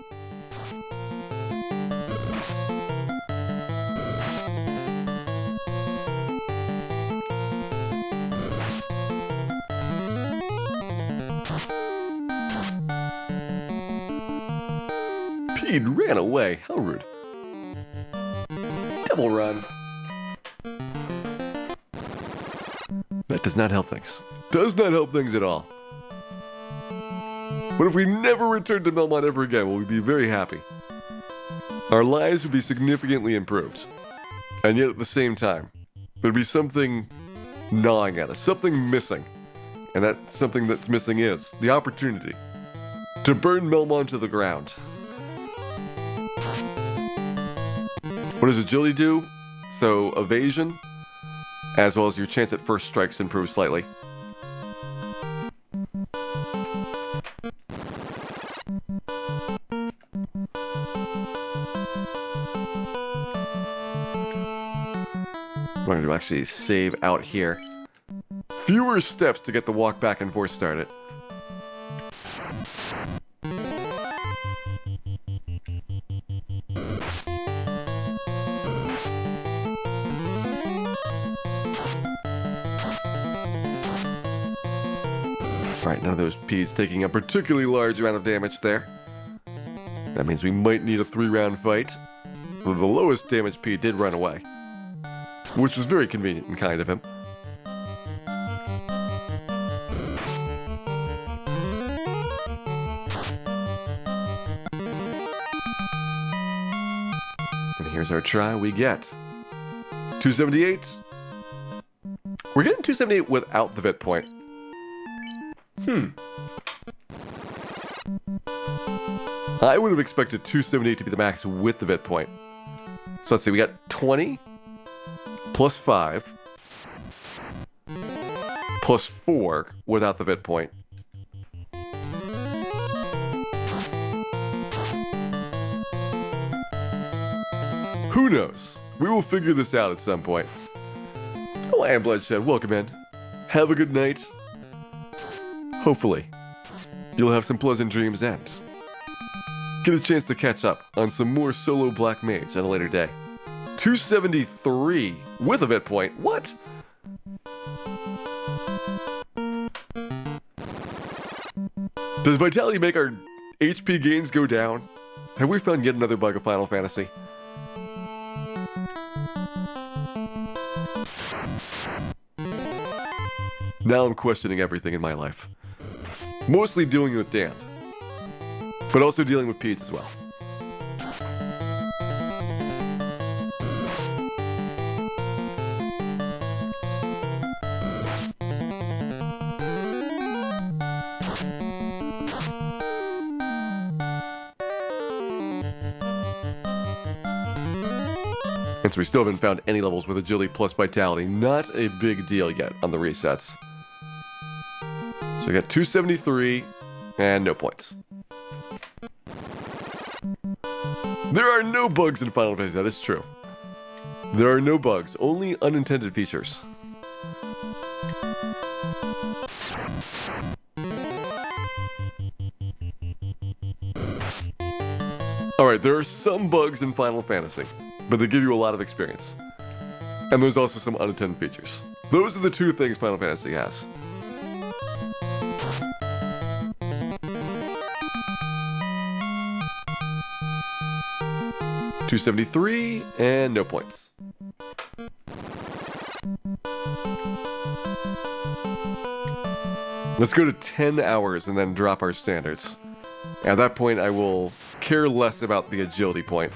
Pete ran away. How rude. Double run. That does not help things. Does not help things at all. But if we never return to Melmont ever again, we'll be very happy. Our lives would be significantly improved. And yet at the same time, there'd be something gnawing at us, something missing. And that something that's missing is the opportunity to burn Melmont to the ground. What does agility do? So evasion, as well as your chance at first strikes improves slightly. I'm going to actually save out here. Fewer steps to get the walk back and forth started. Right, none of those P's taking a particularly large amount of damage there. That means we might need a 3-round fight. Though the lowest damage P did run away, which was very convenient and kind of him. And here's our try. We get 278. We're getting 278 without the VIT point. I would have expected 278 to be the max with the VIT point. So let's see, we got 20 plus 5 plus 4 without the VIT point. Who knows? We will figure this out at some point. Oh, I am Bloodshed. Welcome in. Have a good night. Hopefully, you'll have some pleasant dreams and get a chance to catch up on some more solo Black Mage at a later day. 273 with a VIT point. What? Does Vitality make our HP gains go down? Have we found yet another bug of Final Fantasy? Now I'm questioning everything in my life. Mostly dealing with Dan, but also dealing with Pete as well. And so we still haven't found any levels with agility plus vitality. Not a big deal yet on the resets. So we got 273 and no points. There are no bugs in Final Fantasy, that is true. There are no bugs, only unintended features. Alright, there are some bugs in Final Fantasy, but they give you a lot of experience. And there's also some unintended features. Those are the two things Final Fantasy has. $273 and no points. Let's go to 10 hours and then drop our standards. At that point, I will care less about the agility point.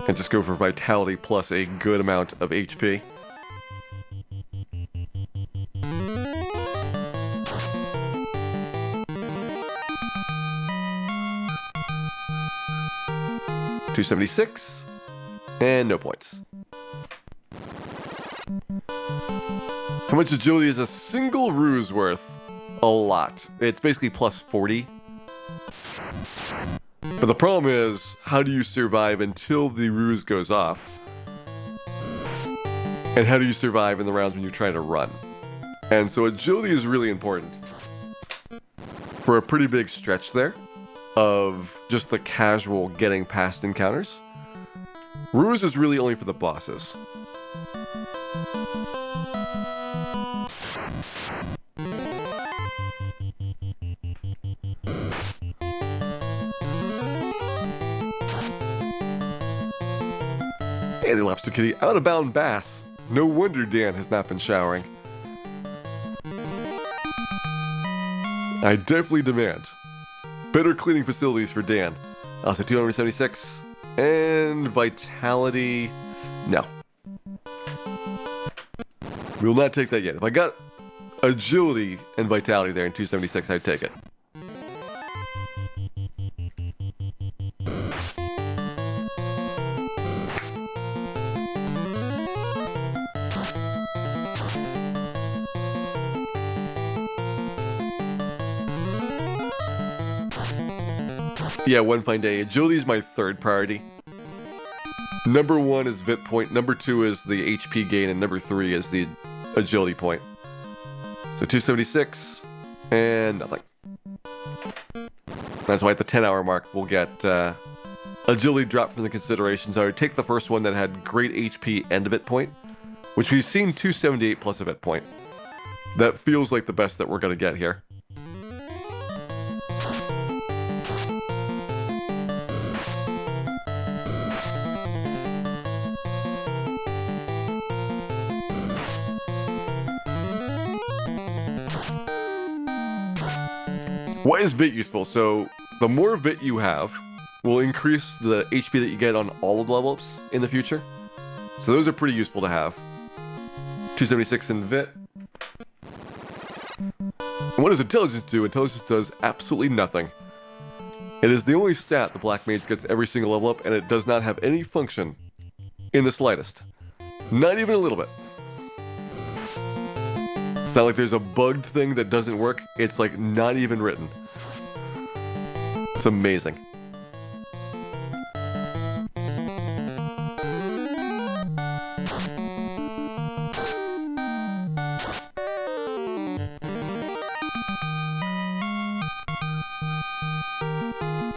And just go for vitality plus a good amount of HP. $276, and no points. How much agility is a single ruse worth? A lot. It's basically plus 40. But the problem is, how do you survive until the ruse goes off? And how do you survive in the rounds when you're trying to run? And so agility is really important. For a pretty big stretch there of just the casual getting past encounters, ruse is really only for the bosses. Hey, the Lobster Kitty, out of bound bass. No wonder Dan has not been showering. I definitely demand better cleaning facilities for Dan. Also 276 and vitality. No. We will not take that yet. If I got agility and vitality there in 276, I'd take it. Yeah, one fine day. Agility is my third priority. Number 1 is Vit point, number 2 is the HP gain, and number 3 is the agility point. So 276, and nothing. That's why at the 10-hour mark, we'll get agility dropped from the considerations. I would take the first one that had great HP and a Vit point, which we've seen 278 plus a Vit point. That feels like the best that we're going to get here. Why is Vit useful? So, the more Vit you have will increase the HP that you get on all of the level ups in the future. So those are pretty useful to have. 276 in Vit. And what does Intelligence do? Intelligence does absolutely nothing. It is the only stat the Black Mage gets every single level up, and it does not have any function in the slightest. Not even a little bit. It's not like there's a bugged thing that doesn't work. It's like not even written. It's amazing.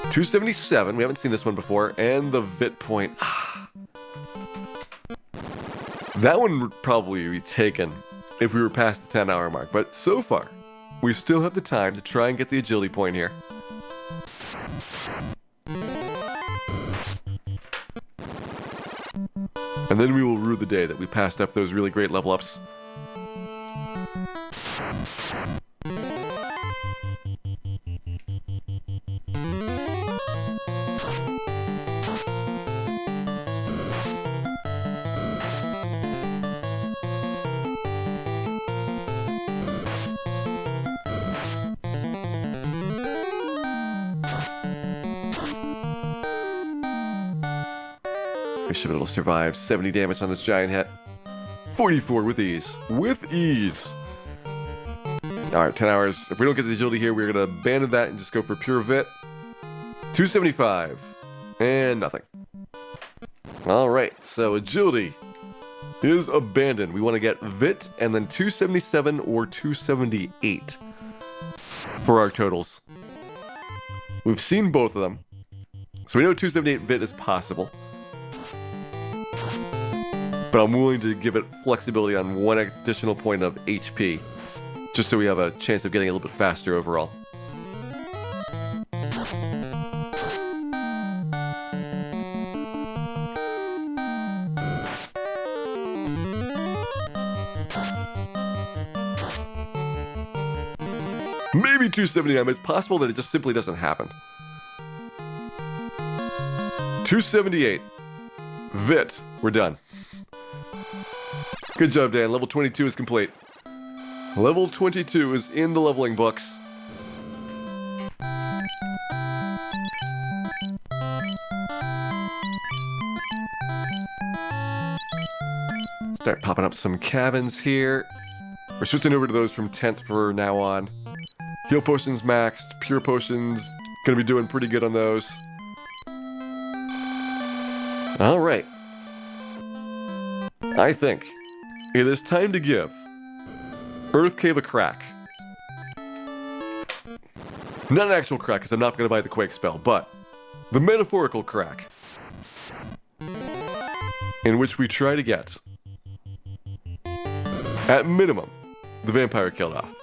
$277. We haven't seen this one before, and the Vit point. That one would probably be taken if we were past the 10-hour mark, but so far, we still have the time to try and get the agility point here. And then we will rue the day that we passed up those really great level ups. We should be able to survive 70 damage on this giant hit. 44 with ease. With ease! Alright, 10 hours. If we don't get the agility here, we're going to abandon that and just go for pure Vit. 275. And nothing. Alright, so agility is abandoned. We want to get Vit and then 277 or 278 for our totals. We've seen both of them. So we know 278 Vit is possible. But I'm willing to give it flexibility on one additional point of HP, just so we have a chance of getting a little bit faster overall. 279, but it's possible that it just simply doesn't happen. 278. Vit. We're done. Good job, Dan. Level 22 is complete. Level 22 is in the leveling books. Start popping up some cabins here. We're switching over to those from tents for now on. Heal potions maxed. Pure potions, gonna be doing pretty good on those. Alright. I think it is time to give Earth Cave a crack. Not an actual crack, because I'm not going to buy the Quake spell, but the metaphorical crack. In which we try to get, at minimum, the vampire killed off.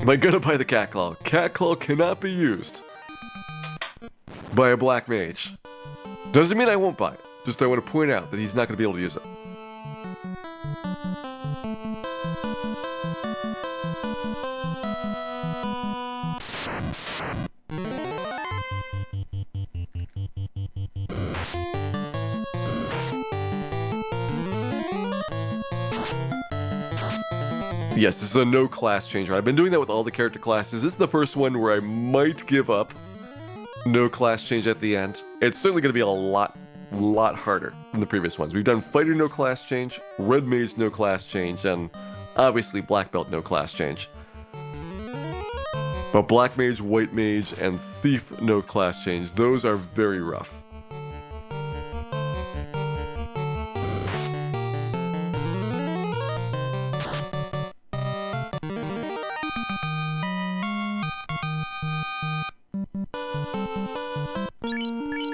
Am I going to buy the Cat Claw? Cat Claw cannot be used by a Black Mage. Doesn't mean I won't buy it. Just I want to point out that he's not going to be able to use it. Yes, this is a no class change. I've been doing that with all the character classes. This is the first one where I might give up no class change at the end. It's certainly going to be a lot harder than the previous ones. We've done Fighter no class change, Red Mage no class change, and obviously Black Belt no class change. But Black Mage, White Mage, and Thief no class change, those are very rough.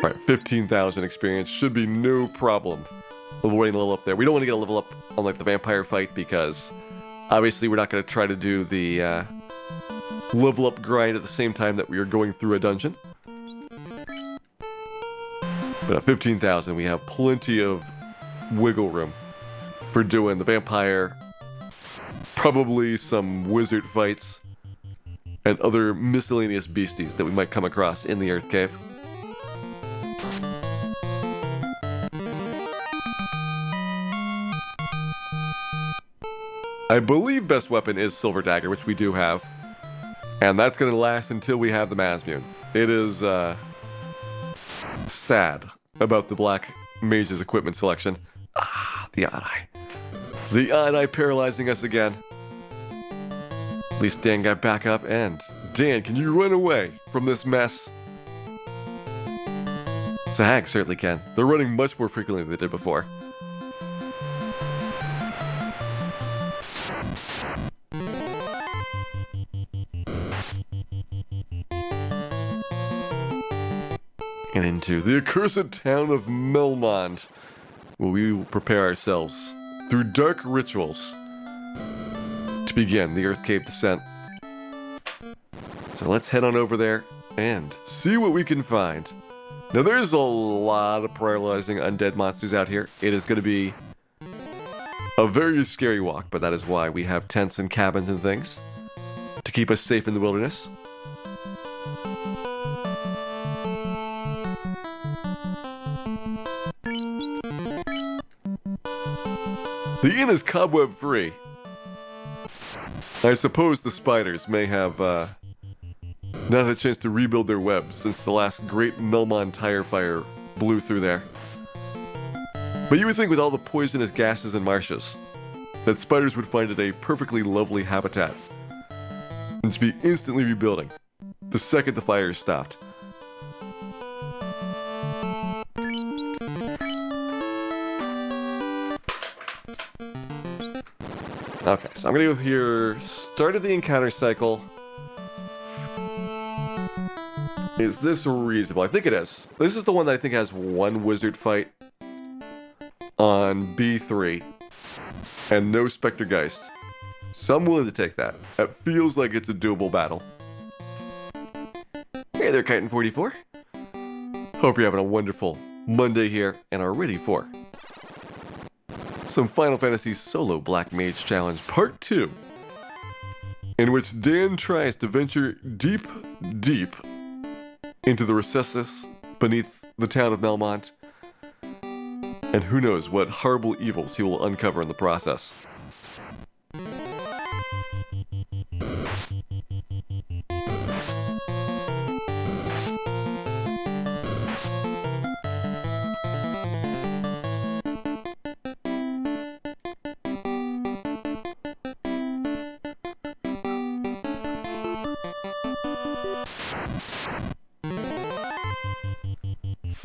Alright, 15,000 experience should be no problem avoiding a level up there. We don't want to get a level up on like the vampire fight because obviously we're not going to try to do the level up grind at the same time that we are going through a dungeon. But at 15,000 we have plenty of wiggle room for doing the vampire, probably some wizard fights, and other miscellaneous beasties that we might come across in the Earth Cave. I believe best weapon is Silver Dagger, which we do have. And that's going to last until we have the Masmune. It is sad about the Black Mage's equipment selection. Ah, the odd eye. The odd eye paralyzing us again. At least Dan got back up, and Dan, can you run away from this mess? Zag certainly can. They're running much more frequently than they did before. And into the accursed town of Melmond, where we will prepare ourselves through dark rituals to begin the Earth Cave descent. So let's head on over there and see what we can find. Now there's a lot of paralyzing undead monsters out here. It is going to be a very scary walk, but that is why we have tents and cabins and things to keep us safe in the wilderness. The inn is cobweb free. I suppose the spiders may have not had a chance to rebuild their webs since the last great Melmond tire fire blew through there. But you would think with all the poisonous gases and marshes that spiders would find it a perfectly lovely habitat and to be instantly rebuilding the second the fire stopped. Okay, so I'm gonna go here, start of the encounter cycle. Is this reasonable? I think it is. This is the one that I think has one wizard fight on B3 and no Spectre Geist. So I'm willing to take that. That feels like it's a doable battle. Hey there, Chitin44. Hope you're having a wonderful Monday here and are ready for some Final Fantasy Solo Black Mage Challenge Part 2. in which Dan tries to venture deep, deep into the recesses beneath the town of Melmont. And who knows what horrible evils he will uncover in the process.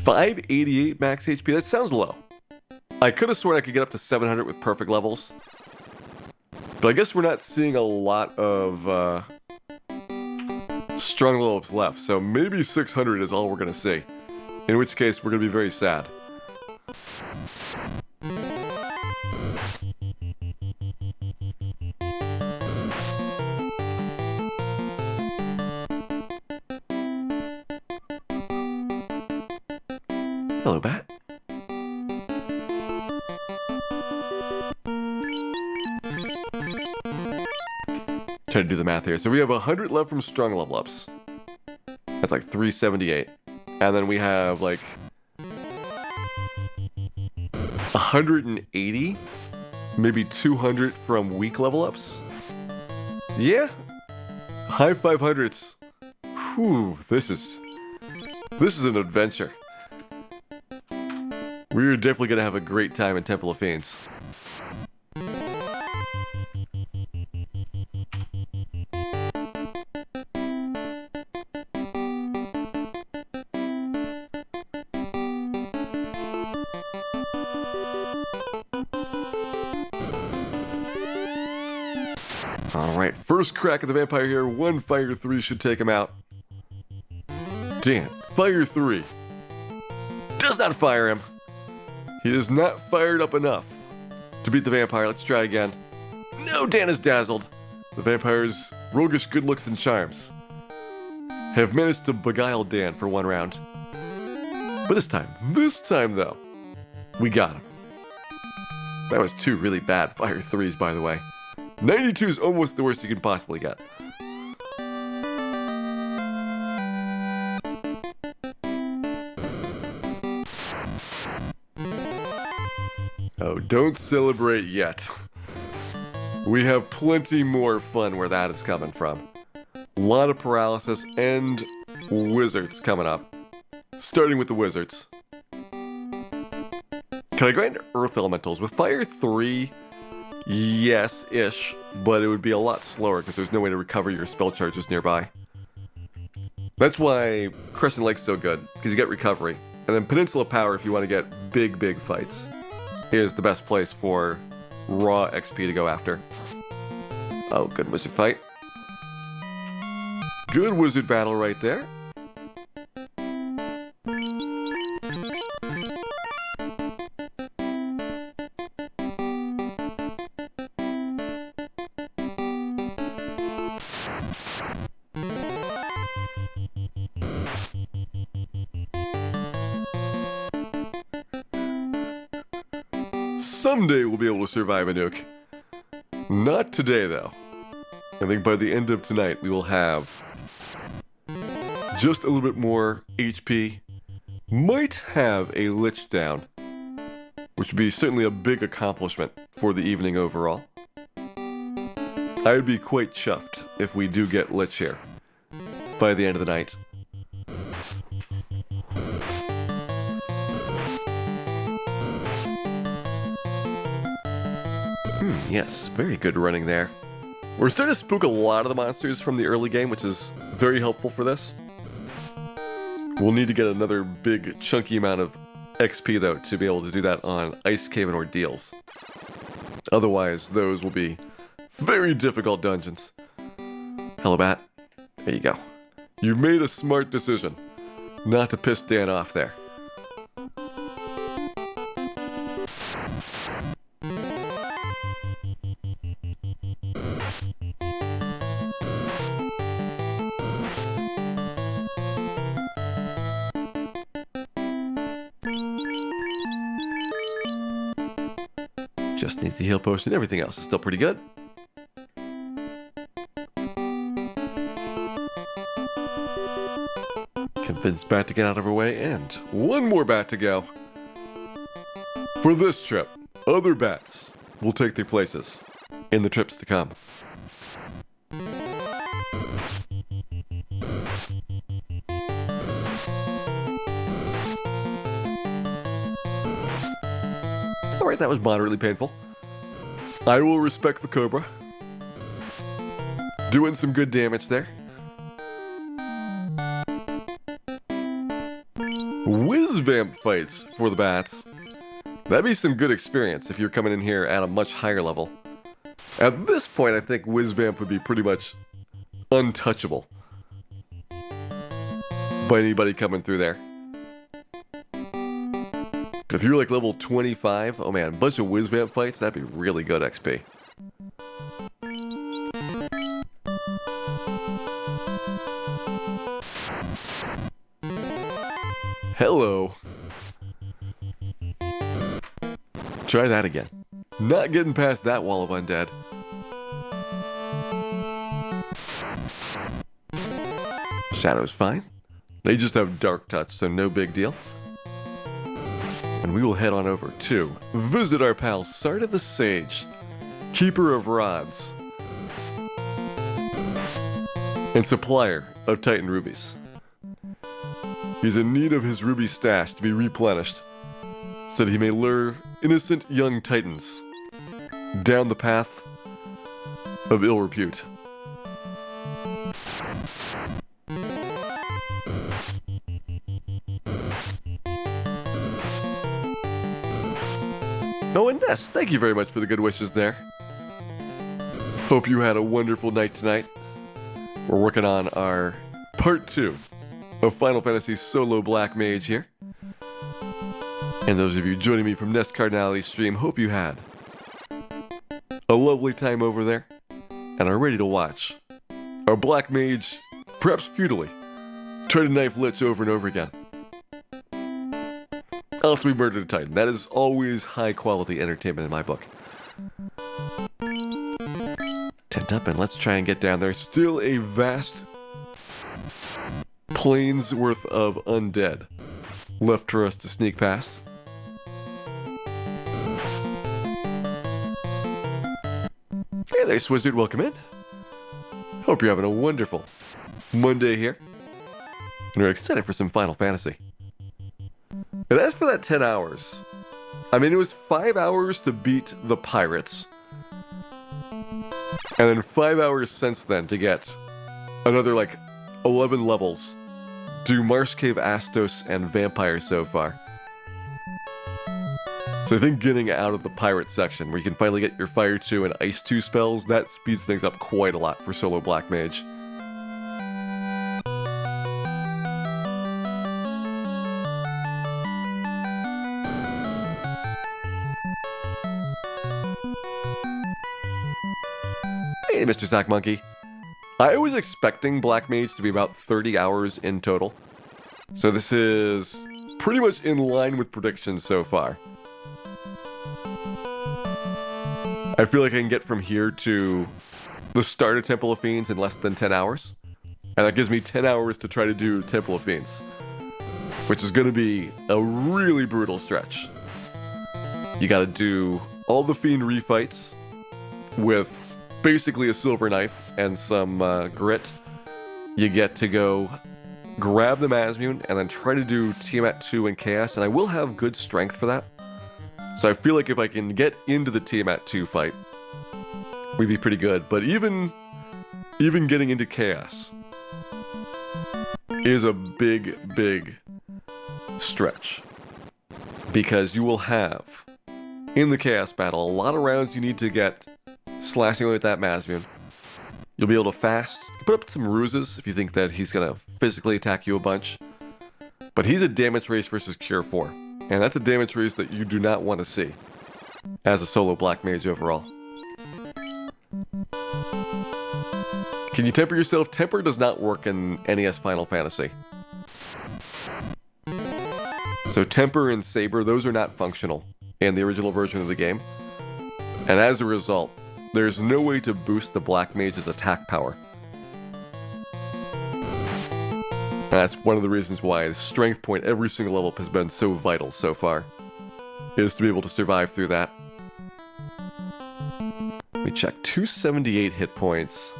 $588 max HP, that sounds low. I could have sworn I could get up to 700 with perfect levels. But I guess we're not seeing a lot of strong levels left, so maybe 600 is all we're going to see. In which case, we're going to be very sad. Hello, Bat. Trying to do the math here. So we have 100 left from strong level ups. That's like 378. And then we have like 180, maybe 200 from weak level ups. Yeah, high 500s. Whew, this is an adventure. We're definitely gonna have a great time in Temple of Fiends. Alright, first crack at the vampire here. One Fire 3 should take him out. Dan, Fire 3 does not fire him. He is not fired up enough to beat the vampire. Let's try again. No, Dan is dazzled. The vampire's roguish good looks and charms have managed to beguile Dan for one round. But this time though, we got him. That was two really bad Fire 3s, by the way. 92 is almost the worst you can possibly get. Oh, don't celebrate yet. We have plenty more fun where that is coming from. A lot of paralysis and wizards coming up. Starting with the wizards. Can I grind earth elementals? With Fire 3, yes-ish, but it would be a lot slower because there's no way to recover your spell charges nearby. That's why Crescent Lake's so good, because you get recovery. And then Peninsula Power, if you want to get big fights, is the best place for raw XP to go after. Oh, good wizard fight. Good wizard battle right there. Someday we'll be able to survive a nuke. Not today, though. I think by the end of tonight we will have just a little bit more HP. Might have a Lich down, which would be certainly a big accomplishment for the evening overall. I would be quite chuffed if we do get Lich here by the end of the night. Yes, very good running there. We're starting to spook a lot of the monsters from the early game, which is very helpful for this. We'll need to get another big, chunky amount of XP, though, to be able to do that on Ice Cave and Ordeals. Otherwise, those will be very difficult dungeons. Hello, Bat. There you go. You made a smart decision not to piss Dan off there. Just needs the heal potion. Everything else is still pretty good. Convince Bat to get out of her way, and one more bat to go. For this trip, other bats will take their places in the trips to come. Alright, that was moderately painful. I will respect the Cobra. Doing some good damage there. Whiz-vamp fights for the bats. That'd be some good experience if you're coming in here at a much higher level. At this point, I think Whiz-vamp would be pretty much untouchable by anybody coming through there. If you're like level 25, oh man, a bunch of Whiz-vamp fights, that'd be really good XP. Hello. Try that again. Not getting past that wall of undead. Shadow's fine. They just have dark touch, so no big deal. And we will head on over to visit our pal Sarda the Sage, keeper of rods, and supplier of Titan rubies. He's in need of his ruby stash to be replenished, so that he may lure innocent young Titans down the path of ill repute. Oh, and Ness, thank you very much for the good wishes there. Hope you had a wonderful night tonight. We're working on our part 2 of Final Fantasy Solo Black Mage here. And those of you joining me from Nest Cardinality's stream, hope you had a lovely time over there and are ready to watch our Black Mage, perhaps futilely, try to knife Lich over and over again. Else we murdered a Titan. That is always high quality entertainment in my book. Tent up and let's try and get down there. Still a vast plains worth of undead left for us to sneak past. Hey there, Swizzard, welcome in. Hope you're having a wonderful Monday here. And we're excited for some Final Fantasy. And as for that 10 hours, I mean, it was 5 hours to beat the pirates. And then 5 hours since then to get another, like, 11 levels. Do Marsh Cave Astos and Vampire so far. So I think getting out of the pirate section, where you can finally get your Fire 2 and Ice 2 spells, that speeds things up quite a lot for Solo Black Mage. Hey, Mr. Sack Monkey. I was expecting Black Mage to be about 30 hours in total. So this is pretty much in line with predictions so far. I feel like I can get from here to the start of Temple of Fiends in less than 10 hours. And that gives me 10 hours to try to do Temple of Fiends, which is going to be a really brutal stretch. You got to do all the Fiend refights with basically a silver knife and some grit. You get to go grab the Masmune and then try to do Tiamat 2 and Chaos, and I will have good strength for that. So I feel like if I can get into the Tiamat 2 fight, we'd be pretty good. But even getting into Chaos is a big stretch, because you will have in the Chaos battle a lot of rounds you need to get slashing away with that Masmune. You'll be able to fast, put up some ruses if you think that he's going to physically attack you a bunch. But he's a damage race versus Cure 4. And that's a damage race that you do not want to see as a solo Black Mage overall. Can you temper yourself? Temper does not work in NES Final Fantasy. So Temper and Saber, those are not functional in the original version of the game. And as a result, there's no way to boost the Black Mage's attack power. That's one of the reasons why the strength point every single level up has been so vital so far, is to be able to survive through that. Let me check. 278 hit points.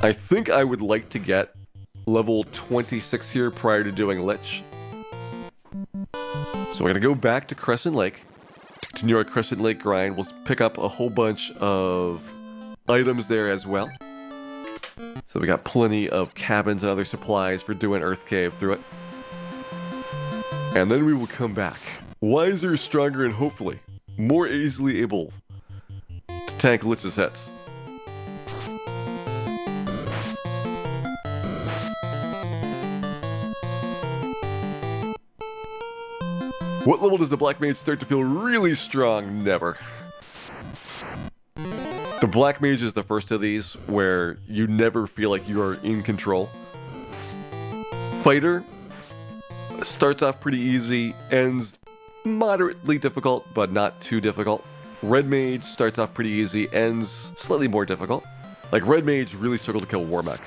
I think I would like to get level 26 here prior to doing Lich. So we're going to go back to Crescent Lake, to continue our Crescent Lake grind. We'll pick up a whole bunch of items there as well. So we got plenty of cabins and other supplies for doing Earth Cave through it. And then we will come back, wiser, stronger, and hopefully more easily able to tank Lich's hits. What level does the Black Mage start to feel really strong? Never. The Black Mage is the first of these where you never feel like you are in control. Fighter starts off pretty easy, ends moderately difficult, but not too difficult. Red Mage starts off pretty easy, ends slightly more difficult. Like Red Mage really struggled to kill Warmech,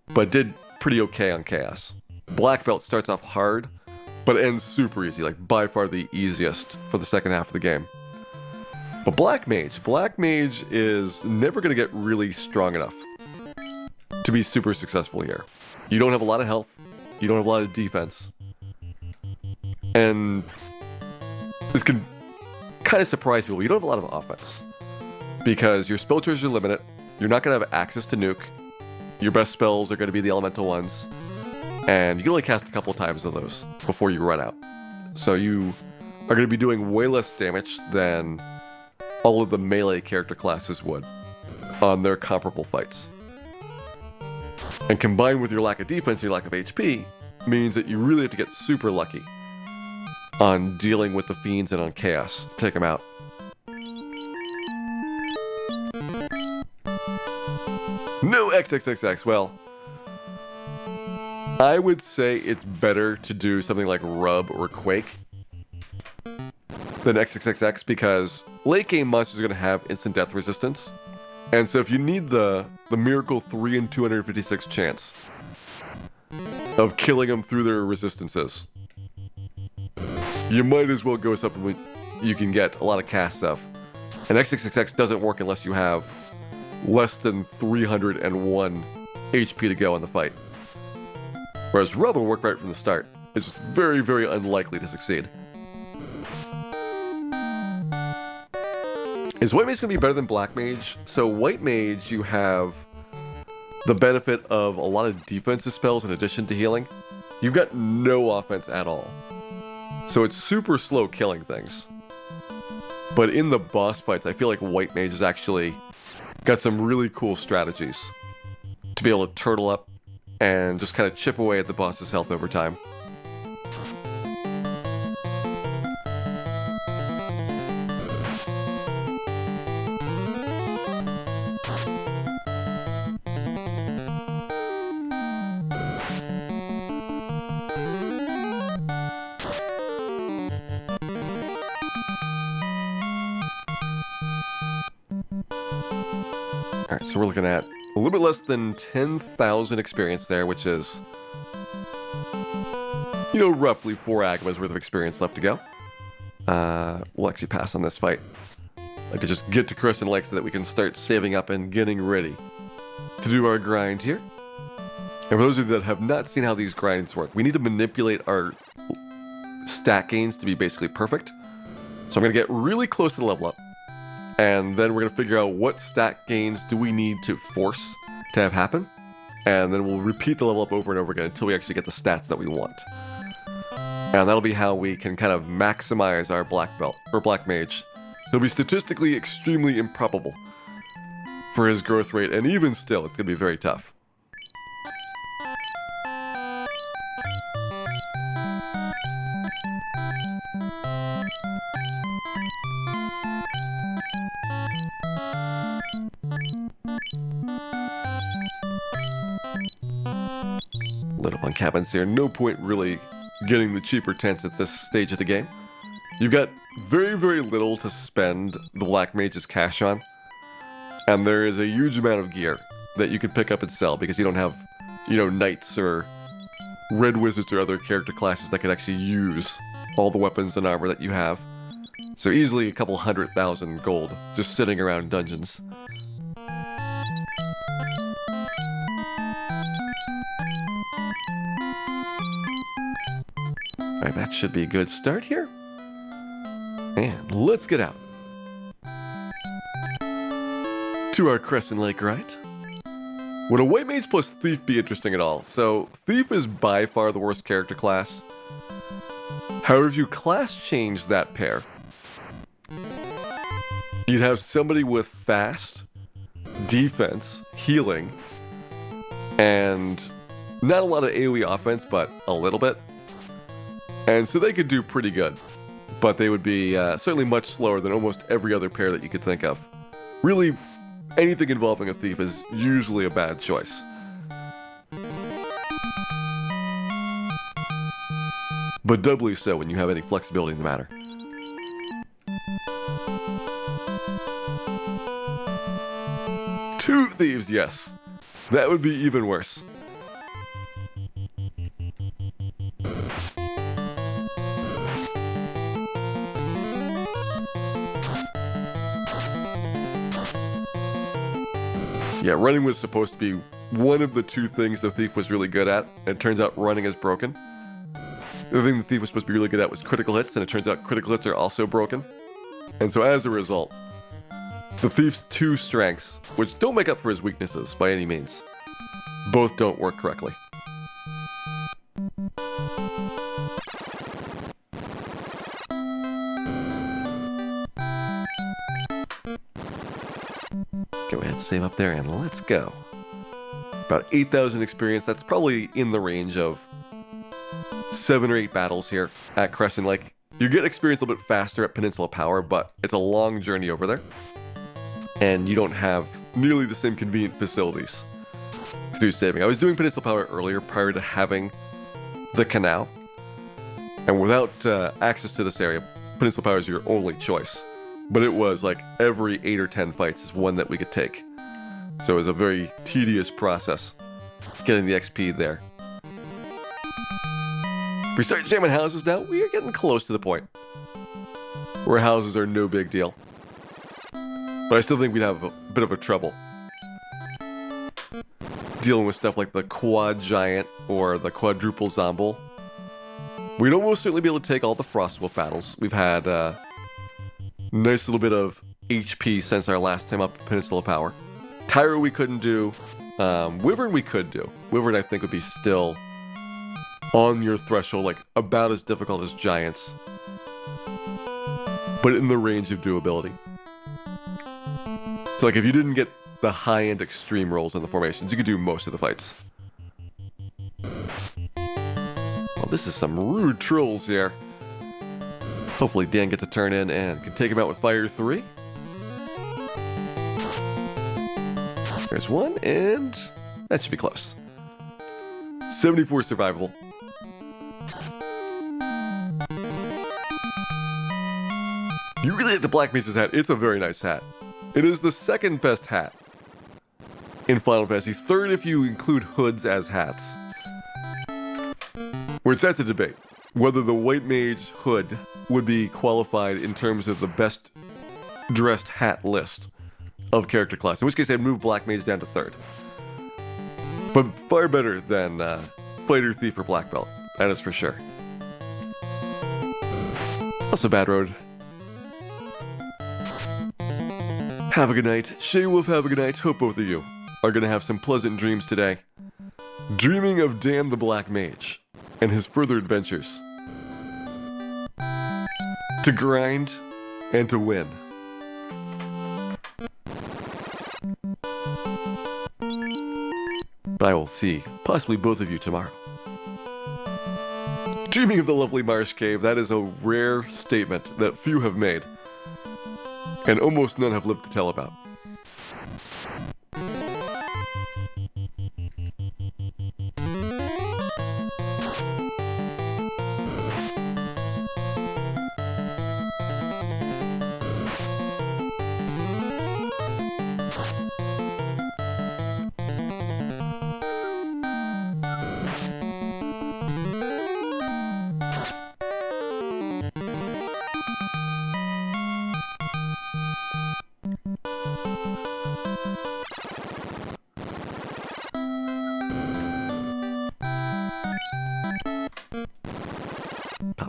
but did pretty okay on Chaos. Black Belt starts off hard, but ends super easy, like by far the easiest for the second half of the game. But Black Mage is never going to get really strong enough to be super successful here. You don't have a lot of health, you don't have a lot of defense, and this can kind of surprise people. You don't have a lot of offense, because your spell charges are limited, you're not going to have access to nuke, your best spells are going to be the elemental ones, and you can only cast a couple times of those before you run out. So you are going to be doing way less damage than all of the melee character classes would on their comparable fights. And combined with your lack of defense and your lack of HP, means that you really have to get super lucky on dealing with the fiends and on Chaos to take them out. No XXXX, well, I would say it's better to do something like Rub or Quake than XXXX, because late game monsters are going to have instant death resistance. And so if you need the miracle 3 in 256 chance of killing them through their resistances, you might as well go something you can get a lot of casts of. And XXXX doesn't work unless you have less than 301 HP to go in the fight. Whereas Rub will work right from the start. It's just very, very unlikely to succeed. Is White Mage going to be better than Black Mage? So White Mage, you have the benefit of a lot of defensive spells in addition to healing. You've got no offense at all. So it's super slow killing things. But in the boss fights, I feel like White Mage has actually got some really cool strategies to be able to turtle up and just kind of chip away at the boss's health over time. Alright, so we're looking at a little bit less than 10,000 experience there, which is, you know, roughly 4 Agamas worth of experience left to go. We'll actually pass on this fight. I'd like to just get to Crescent Lake so that we can start saving up and getting ready to do our grind here. And for those of you that have not seen how these grinds work, we need to manipulate our stat gains to be basically perfect. So I'm going to get really close to the level up. And then we're going to figure out what stat gains do we need to force to have happen. And then we'll repeat the level up over and over again until we actually get the stats that we want. And that'll be how we can kind of maximize our Black Belt, or Black Mage. It'll be statistically extremely improbable for his growth rate, and even still, it's going to be very tough. Lit up on cabins here. No point really getting the cheaper tents at this stage of the game. You've got very, very little to spend the Black Mage's cash on. And there is a huge amount of gear that you can pick up and sell because you don't have, knights or red wizards or other character classes that can actually use all the weapons and armor that you have. So easily a couple 100,000 gold just sitting around dungeons. Alright, that should be a good start here. And let's get out. To our Crescent Lake ride. Would a White Mage plus Thief be interesting at all? So, Thief is by far the worst character class. However, if you class change that pair, you'd have somebody with fast, defense, healing, and not a lot of AoE offense, but a little bit. And so they could do pretty good, but they would be certainly much slower than almost every other pair that you could think of. Really, anything involving a Thief is usually a bad choice. But doubly so when you have any flexibility in the matter. Two Thieves, yes. That would be even worse. Yeah, running was supposed to be one of the two things the Thief was really good at. It turns out running is broken. The other thing the Thief was supposed to be really good at was critical hits, and it turns out critical hits are also broken. And so as a result, the Thief's two strengths, which don't make up for his weaknesses by any means, both don't work correctly. Go ahead, save up there, and let's go. About 8,000 experience. That's probably in the range of 7 or 8 battles here at Crescent Lake. You get experience a little bit faster at Peninsula Power, but it's a long journey over there. And you don't have nearly the same convenient facilities to do saving. I was doing Peninsula Power earlier prior to having the canal. And without access to this area, Peninsula Power is your only choice. But it was like every 8 or 10 fights is one that we could take. So it was a very tedious process getting the XP there. We start jamming houses now. We are getting close to the point where houses are no big deal. But I still think we'd have a bit of a trouble dealing with stuff like the Quad Giant or the Quadruple Zomble. We'd almost certainly be able to take all the Frostwolf battles. We've had nice little bit of HP since our last time up Peninsula Power. Tyro we couldn't do. Wyvern we could do. Wyvern I think would be still on your threshold, like about as difficult as Giants, but in the range of doability. So like if you didn't get the high-end extreme rolls in the formations, you could do most of the fights. Well, this is some rude trolls here. Hopefully Dan gets a turn in and can take him out with Fire 3. There's one, and that should be close. 74 survivable. You really like the Black Mage's hat. It's a very nice hat. It is the second best hat in Final Fantasy. Third if you include hoods as hats. Where that's a debate. Whether the White Mage hood would be qualified in terms of the best dressed hat list of character class. In which case I'd move Black Mage down to third. But far better than Fighter, Thief, or Black Belt. That is for sure. Also bad road. Have a good night. Shay Wolf, have a good night. Hope both of you are going to have some pleasant dreams today. Dreaming of Dan the Black Mage and his further adventures. To grind and to win. But I will see possibly both of you tomorrow. Dreaming of the lovely Marsh Cave, that is a rare statement that few have made. And almost none have lived to tell about.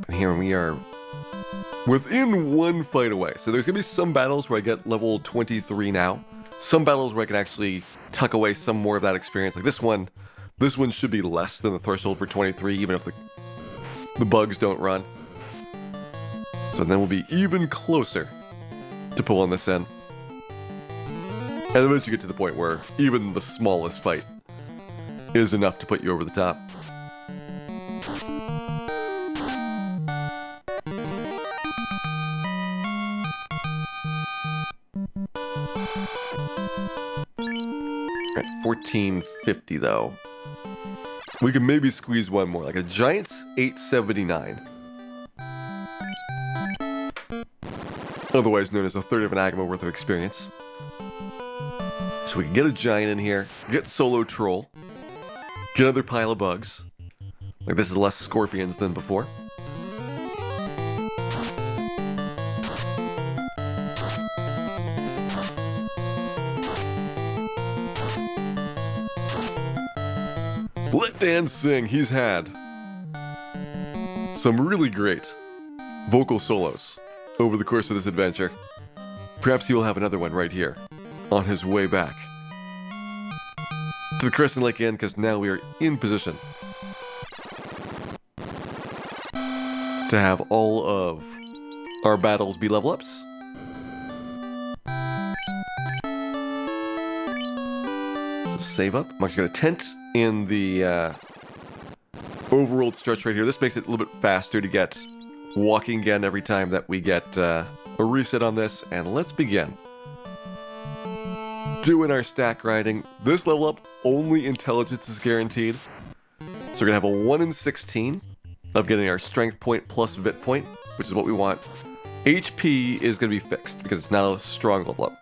Here we are within one fight away. So there's going to be some battles where I get level 23 now. Some battles where I can actually tuck away some more of that experience. Like this one should be less than the threshold for 23, even if the bugs don't run. So then we'll be even closer to pulling this in. And then once you get to the point where even the smallest fight is enough to put you over the top. At 1450 though. We can maybe squeeze one more, like a Giant's 879. Otherwise known as a third of an Agama worth of experience. So we can get a Giant in here, get Solo Troll, get another pile of bugs. Like this is less scorpions than before. Let Dan sing. He's had some really great vocal solos over the course of this adventure. Perhaps he will have another one right here on his way back to the Crescent Lake Inn, because now we are in position to have all of our battles be level ups. Save up. I'm actually going to tent in the overworld stretch right here. This makes it a little bit faster to get walking again every time that we get a reset on this. And let's begin doing our stack grinding. This level up, only intelligence is guaranteed. So we're going to have a 1 in 16 of getting our strength point plus vit point, which is what we want. HP is going to be fixed because it's not a strong level up.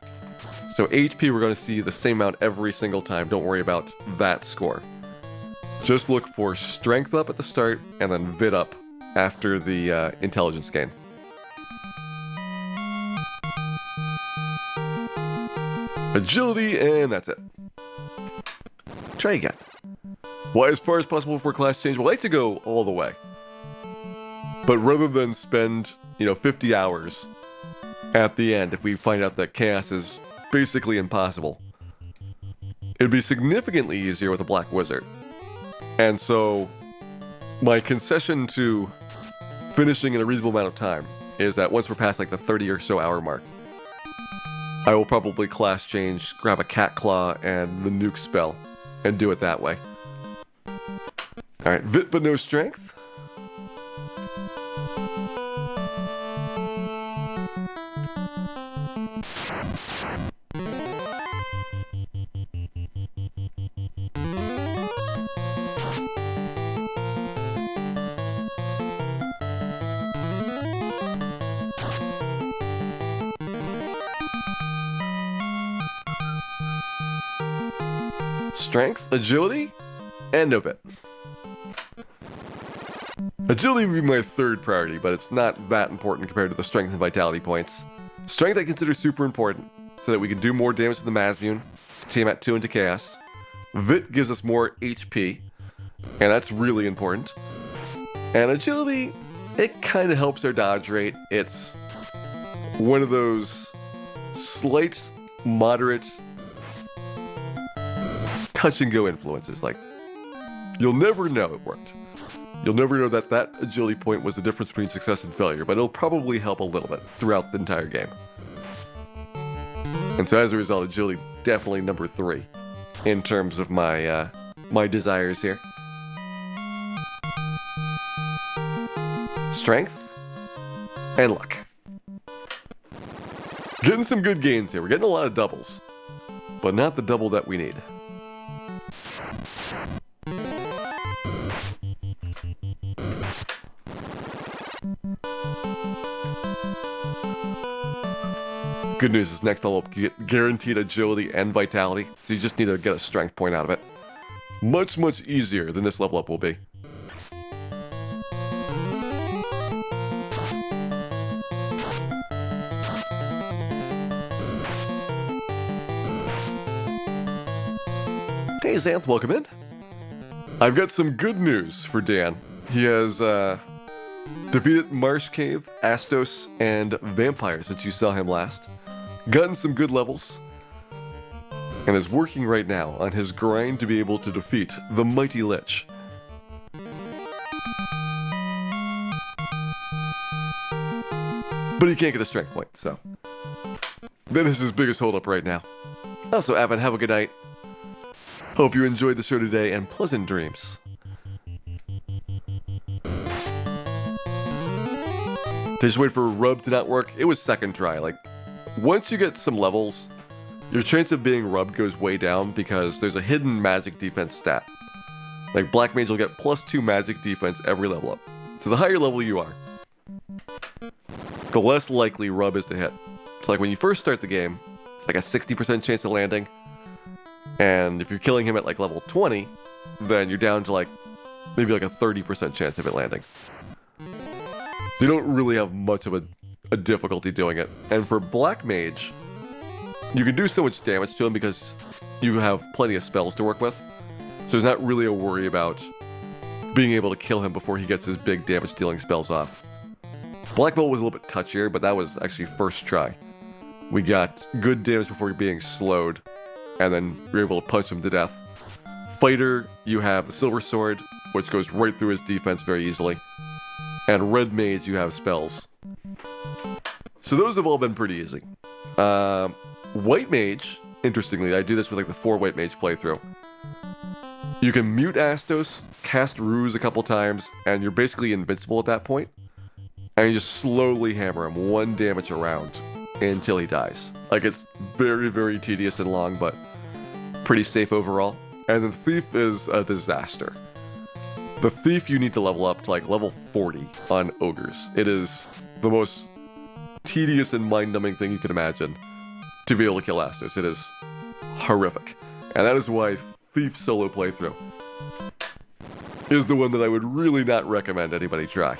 So HP, we're going to see the same amount every single time. Don't worry about that score. Just look for strength up at the start and then vit up after the intelligence gain. Agility, and that's it. Try again. Well, as far as possible for class change, we'd like to go all the way. But rather than spend, 50 hours at the end, if we find out that chaos is basically impossible, it'd be significantly easier with a Black Wizard. And so my concession to finishing in a reasonable amount of time is that once we're past like the 30 or so hour mark, I will probably class change, grab a Cat Claw and the nuke spell, and do it that way. Alright, vit but no strength. Strength, agility, and no vit. Agility would be my third priority, but it's not that important compared to the strength and vitality points. Strength I consider super important, so that we can do more damage with the Mazmune, team at 2 into Chaos. Vit gives us more HP, and that's really important. And agility, it kind of helps our dodge rate. It's one of those slight, moderate, touch-and-go influences. Like, you'll never know it worked. You'll never know that that agility point was the difference between success and failure, but it'll probably help a little bit throughout the entire game. And so as a result, agility definitely number 3 in terms of my my desires here. Strength and luck. Getting some good gains here. We're getting a lot of doubles, but not the double that we need. Good news is next level up, you get guaranteed agility and vitality, so you just need to get a strength point out of it. Much, much easier than this level up will be. Hey Xanth, welcome in. I've got some good news for Dan. He has defeated Marsh Cave, Astos, and Vampire since you saw him last. Gotten some good levels. And is working right now on his grind to be able to defeat the Mighty Lich. But he can't get a strength point, so that is his biggest holdup right now. Also, Avon, have a good night. Hope you enjoyed the show today, and pleasant dreams. Just wait for rub to not work. It was second try. Like, once you get some levels, your chance of being rubbed goes way down because there's a hidden magic defense stat. Like, Black Mage will get +2 magic defense every level up. So the higher level you are, the less likely rub is to hit. So like when you first start the game, it's like a 60% chance of landing. And if you're killing him at like level 20, then you're down to like maybe like a 30% chance of it landing. So you don't really have much of a difficulty doing it. And for Black Mage, you can do so much damage to him because you have plenty of spells to work with. So there's not really a worry about being able to kill him before he gets his big damage dealing spells off. Black Bolt was a little bit touchier, but that was actually first try. We got good damage before being slowed, and then we were able to punch him to death. Fighter, you have the Silver Sword, which goes right through his defense very easily. And Red Mage, you have spells. So those have all been pretty easy. White Mage, interestingly, I do this with like the 4 White Mage playthrough. You can mute Astos, cast Ruse a couple times, and you're basically invincible at that point. And you just slowly hammer him 1 damage around until he dies. Like, it's very, very tedious and long, but pretty safe overall. And the Thief is a disaster. The Thief you need to level up to like level 40 on Ogres. It is the most tedious and mind-numbing thing you can imagine to be able to kill Astos. It is horrific. And that is why Thief solo playthrough is the one that I would really not recommend anybody try.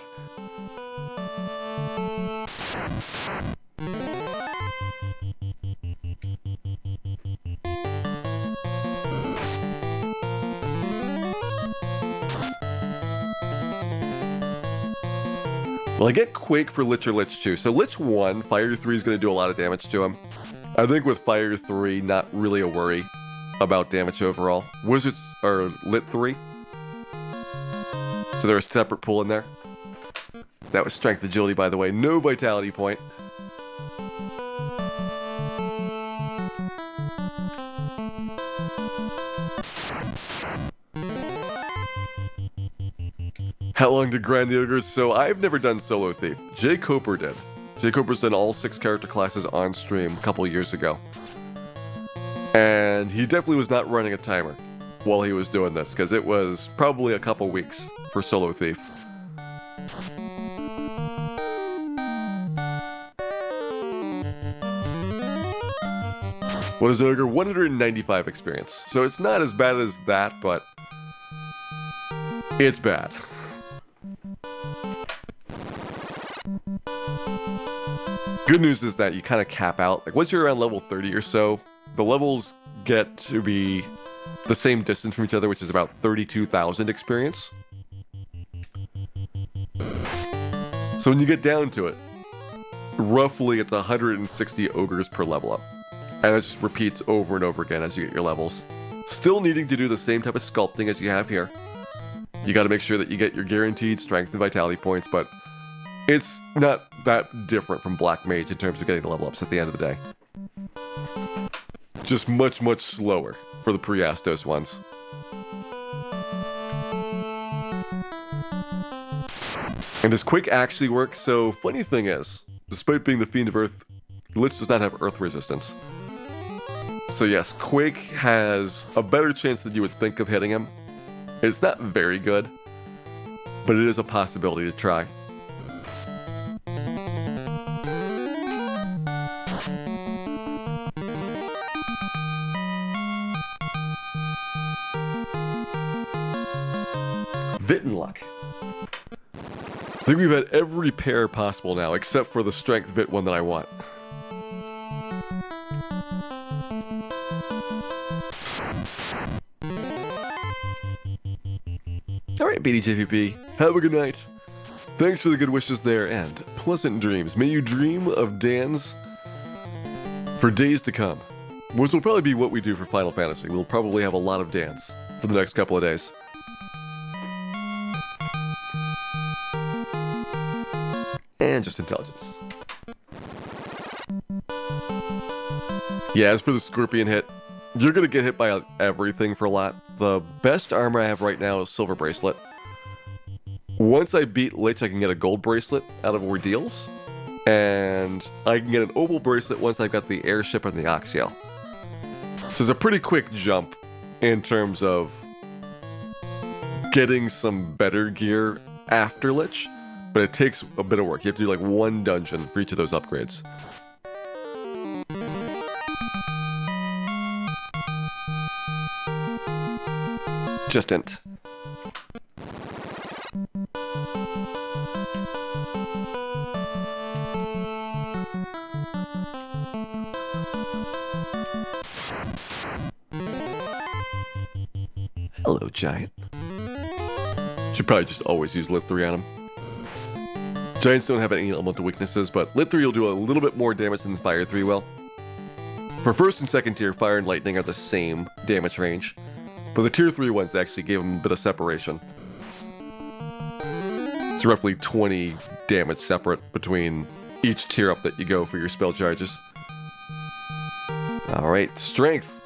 Well, I get Quake for Lich or Lich 2. So Lich 1, Fire 3 is going to do a lot of damage to him. I think with Fire 3, not really a worry about damage overall. Wizards are Lit 3. So there's a separate pool in there. That was Strength Agility, by the way. No Vitality point. How long to grind the Ogres? So I've never done Solo Thief. Jay Coper did. Jay Coper's done all 6 character classes on stream a couple years ago. And he definitely was not running a timer while he was doing this, because it was probably a couple weeks for Solo Thief. What is Ogre? 195 experience. So it's not as bad as that, but it's bad. Good news is that you kind of cap out. Like once you're around level 30 or so, the levels get to be the same distance from each other, which is about 32,000 experience. So when you get down to it, roughly it's 160 ogres per level up. And it just repeats over and over again as you get your levels. Still needing to do the same type of sculpting as you have here. You got to make sure that you get your guaranteed strength and vitality points, but it's not that different from Black Mage in terms of getting the level ups at the end of the day. Just much, much slower for the pre-Astos ones. And does Quake actually work? So, funny thing is, despite being the Fiend of Earth, Lich does not have Earth resistance. So yes, Quake has a better chance than you would think of hitting him. It's not very good, but it is a possibility to try. Vit and luck. I think we've had every pair possible now, except for the strength Vit one that I want. Alright, BDJVP, have a good night. Thanks for the good wishes there, and pleasant dreams. May you dream of Dans for days to come. Which will probably be what we do for Final Fantasy. We'll probably have a lot of Dans for the next couple of days. And just intelligence. Yeah, as for the Scorpion hit, you're gonna get hit by everything for a lot. The best armor I have right now is Silver Bracelet. Once I beat Lich, I can get a Gold Bracelet out of Ordeals. And I can get an Opal Bracelet once I've got the Airship and the Oxiel. So it's a pretty quick jump in terms of getting some better gear after Lich. But it takes a bit of work. You have to do like one dungeon for each of those upgrades. Just int. Hello, Giant. Should probably just always use Lit 3 on him. Giants don't have any elemental weaknesses, but Lit 3 will do a little bit more damage than Fire 3 will. For first and second tier, Fire and Lightning are the same damage range, but the tier 3 ones actually gave them a bit of separation. It's roughly 20 damage separate between each tier up that you go for your spell charges. Alright, Strength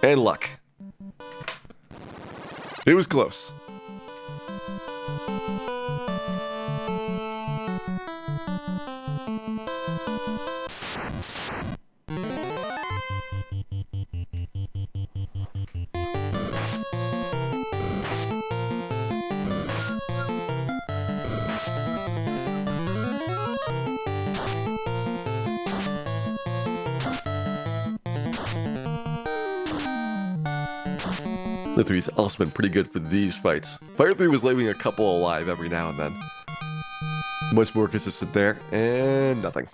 and Luck. It was close. Lit 3's also been pretty good for these fights. Fire 3 was leaving a couple alive every now and then. Much more consistent there, and nothing.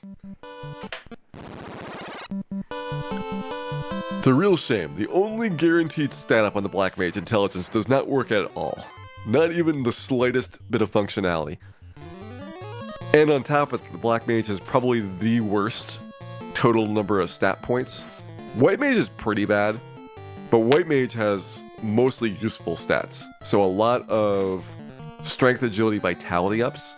It's a real shame. The only guaranteed stat up on the Black Mage intelligence does not work at all. Not even the slightest bit of functionality. And on top of it, the Black Mage has probably the worst total number of stat points. White Mage is pretty bad, but White Mage has mostly useful stats. So a lot of strength, agility, vitality ups.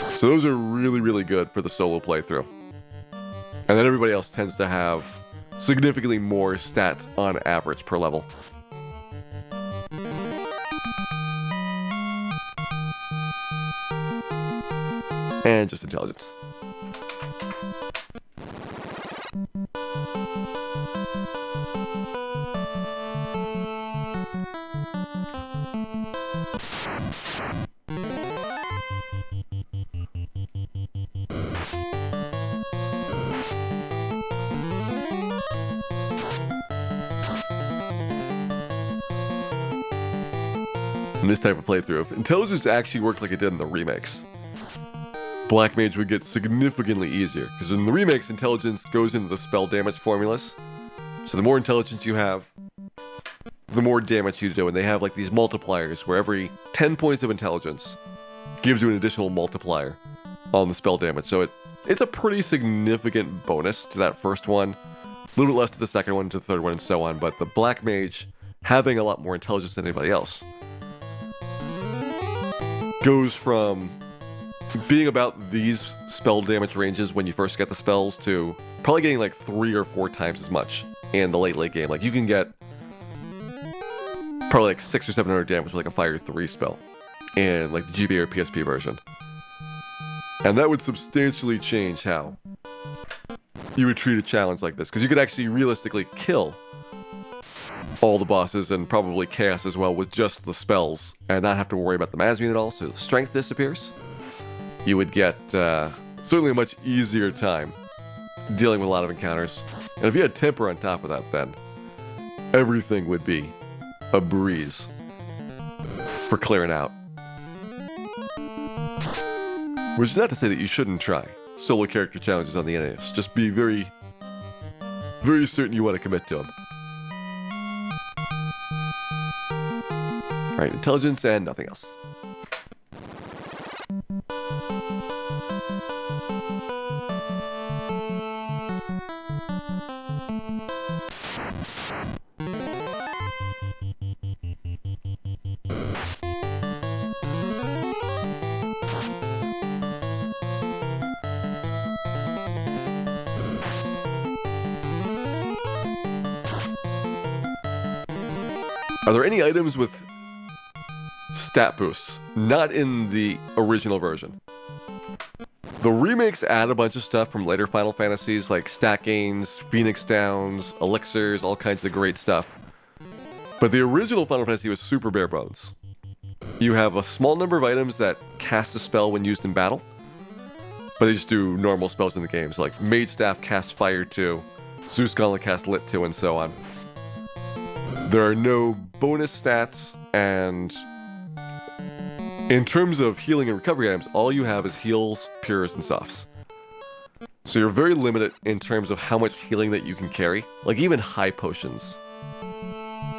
So those are really, really good for the solo playthrough. And then everybody else tends to have significantly more stats on average per level. And just intelligence. In this type of playthrough, if intelligence actually worked like it did in the remakes, Black Mage would get significantly easier, because in the remakes, intelligence goes into the spell damage formulas. So the more intelligence you have, the more damage you do, and they have like these multipliers where every 10 points of intelligence gives you an additional multiplier on the spell damage. So it's a pretty significant bonus to that first one, a little bit less to the second one, to the third one, and so on, but the Black Mage having a lot more intelligence than anybody else goes from being about these spell damage ranges when you first get the spells to probably getting like 3 or 4 times as much in the late game. Like you can get probably like 600 or 700 damage with like a Fire 3 spell in like the GBA or PSP version. And that would substantially change how you would treat a challenge like this, because you could actually realistically kill all the bosses and probably Chaos as well with just the spells and not have to worry about the Mazmian at all, so the strength disappears. You would get certainly a much easier time dealing with a lot of encounters. And if you had temper on top of that, then everything would be a breeze for clearing out. Which is not to say that you shouldn't try solo character challenges on the NES. Just be very, very certain you want to commit to them. Right, intelligence and nothing else. Are there any items with stat boosts? Not in the original version. The remakes add a bunch of stuff from later Final Fantasies, like stat gains, Phoenix Downs, elixirs, all kinds of great stuff. But the original Final Fantasy was super bare bones. You have a small number of items that cast a spell when used in battle, but they just do normal spells in the game. So like Mage Staff casts Fire 2, Zeus Gauntlet casts Lit 2, and so on. There are no bonus stats, and in terms of healing and recovery items, all you have is heals, pures, and softs. So you're very limited in terms of how much healing that you can carry. Like even high potions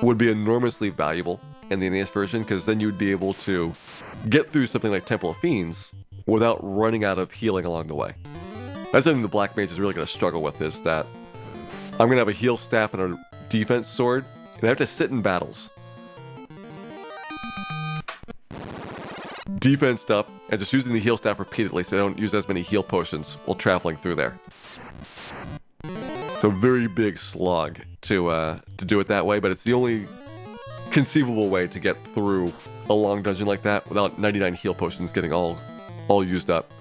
would be enormously valuable in the NES version, because then you'd be able to get through something like Temple of Fiends without running out of healing along the way. That's something the Black Mage is really going to struggle with, is that I'm going to have a heal staff and a defense sword, and I have to sit in battles, defensed up, and just using the heal staff repeatedly so I don't use as many heal potions while traveling through there. It's a very big slog to do it that way, but it's the only conceivable way to get through a long dungeon like that without 99 heal potions getting all used up.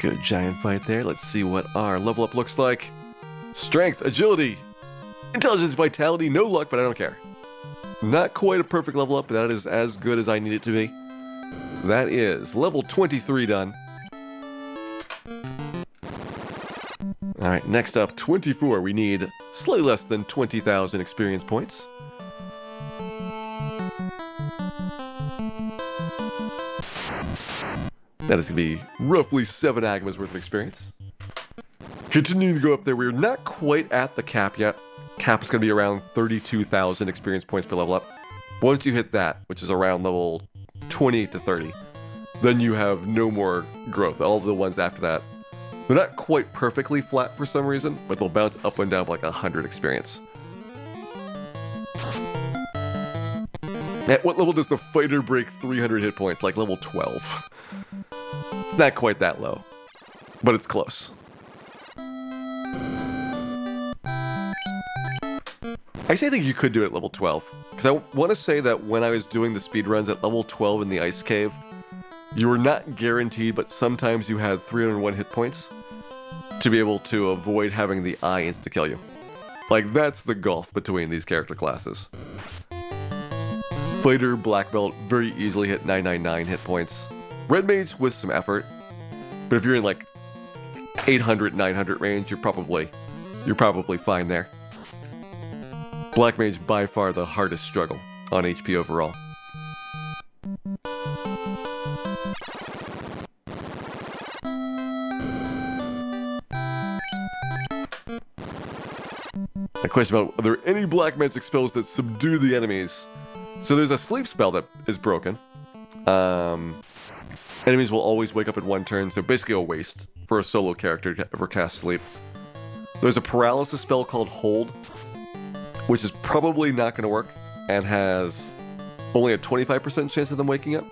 Good giant fight there. Let's see what our level up looks like. Strength, agility, intelligence, vitality, no luck, but I don't care. Not quite a perfect level up, but that is as good as I need it to be. That is level 23 done. Alright, next up, 24. We need slightly less than 20,000 experience points. That is going to be roughly 7 Agmas worth of experience. Continuing to go up there, we're not quite at the cap yet. Cap is going to be around 32,000 experience points per level up. Once you hit that, which is around level 28 to 30, then you have no more growth. All the ones after that, they're not quite perfectly flat for some reason, but they'll bounce up and down by like 100 experience. At what level does the fighter break 300 hit points? Like level 12. It's not quite that low, but it's close. I think you could do it at level 12, because I want to say that when I was doing the speedruns at level 12 in the Ice Cave, you were not guaranteed, but sometimes you had 301 hit points to be able to avoid having the eye insta-kill you. Like, that's the gulf between these character classes. Fighter, Black Belt, very easily hit 999 hit points. Red Mage with some effort, but if you're in like 800, 900 range, you're probably fine there. Black Mage by far the hardest struggle on HP overall. A question about, are there any black magic spells that subdue the enemies? So there's a sleep spell that is broken. Enemies will always wake up in one turn, so basically a waste for a solo character to ever cast sleep. There's a paralysis spell called Hold, which is probably not going to work, and has only a 25% chance of them waking up.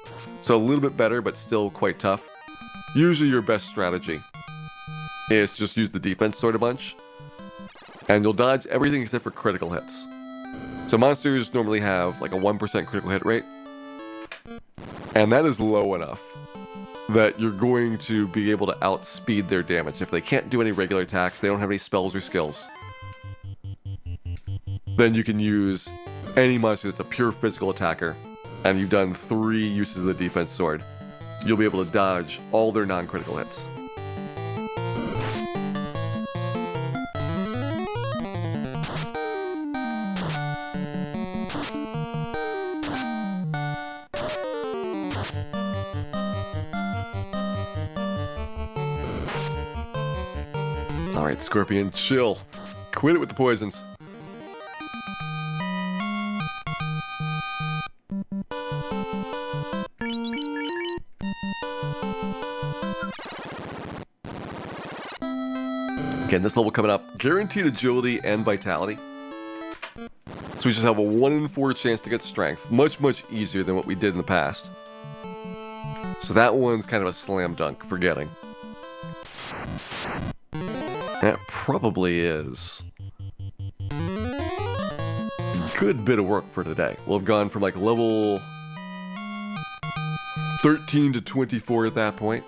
So a little bit better, but still quite tough. Usually your best strategy is just use the defense sword a bunch, and you'll dodge everything except for critical hits. So monsters normally have like a 1% critical hit rate, and that is low enough that you're going to be able to outspeed their damage. If they can't do any regular attacks, they don't have any spells or skills, then you can use any monster that's a pure physical attacker, and you've done 3 uses of the defense sword. You'll be able to dodge all their non-critical hits. Alright, Scorpion, chill. Quit it with the poisons. Again, this level coming up, guaranteed agility and vitality. So we just have a 1 in 4 chance to get strength. Much, much easier than what we did in the past. So that one's kind of a slam dunk for getting. That probably is a good bit of work for today. We'll have gone from like level 13 to 24 at that point.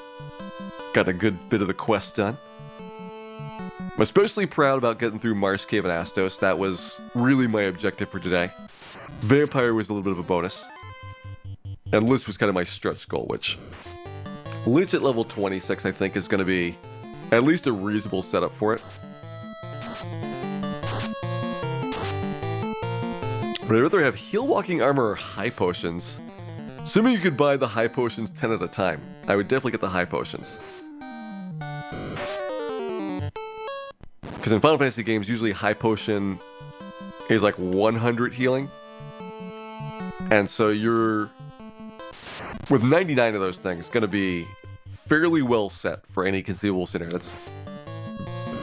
Got a good bit of the quest done. I'm especially proud about getting through Marsh Cave and Astos. That was really my objective for today. Vampire was a little bit of a bonus. And Lich was kind of my stretch goal, which Lich at level 26 I think is going to be at least a reasonable setup for it. But I'd rather have heal walking armor or high potions. Assuming you could buy the high potions 10 at a time, I would definitely get the high potions. Because in Final Fantasy games, usually high potion is like 100 healing. And so you're, with 99 of those things, going to be fairly well set for any conceivable scenario. That's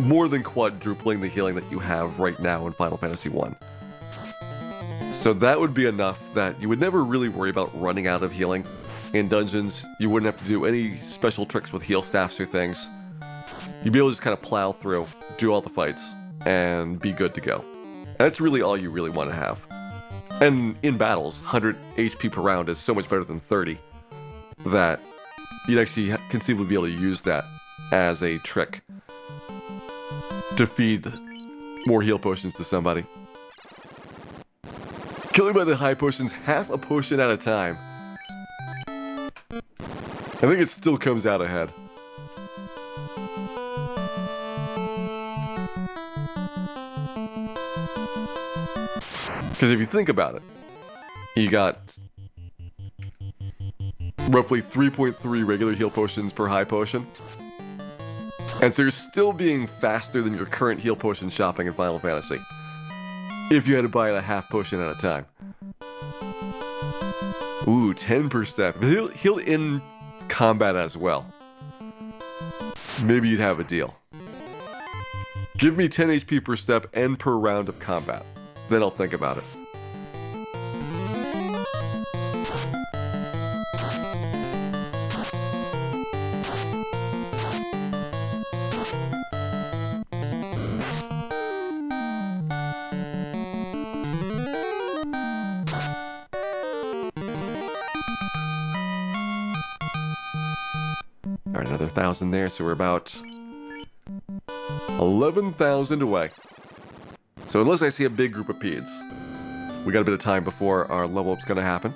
more than quadrupling the healing that you have right now in Final Fantasy 1. So that would be enough that you would never really worry about running out of healing. In dungeons, you wouldn't have to do any special tricks with heal staffs or things. You'd be able to just kind of plow through, do all the fights, and be good to go. And that's really all you really want to have. And in battles, 100 HP per round is so much better than 30 that you'd actually conceivably be able to use that as a trick to feed more heal potions to somebody. Killing by the high potions half a potion at a time. I think it still comes out ahead. Because if you think about it, you got roughly 3.3 regular heal potions per high potion. And so you're still being faster than your current heal potion shopping in Final Fantasy. If you had to buy it a half potion at a time. Ooh, 10 per step. Heal in combat as well. Maybe you'd have a deal. Give me 10 HP per step and per round of combat. Then I'll think about it. Alright, another 1,000 there, so we're about 11,000 away. So unless I see a big group of peds, we got a bit of time before our level up's gonna happen.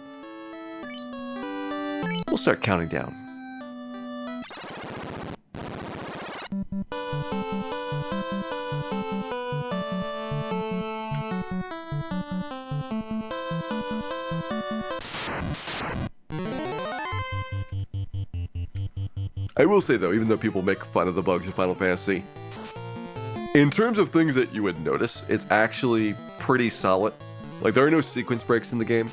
We'll start counting down. I will say though, even though people make fun of the bugs in Final Fantasy, in terms of things that you would notice, it's actually pretty solid. Like, there are no sequence breaks in the game.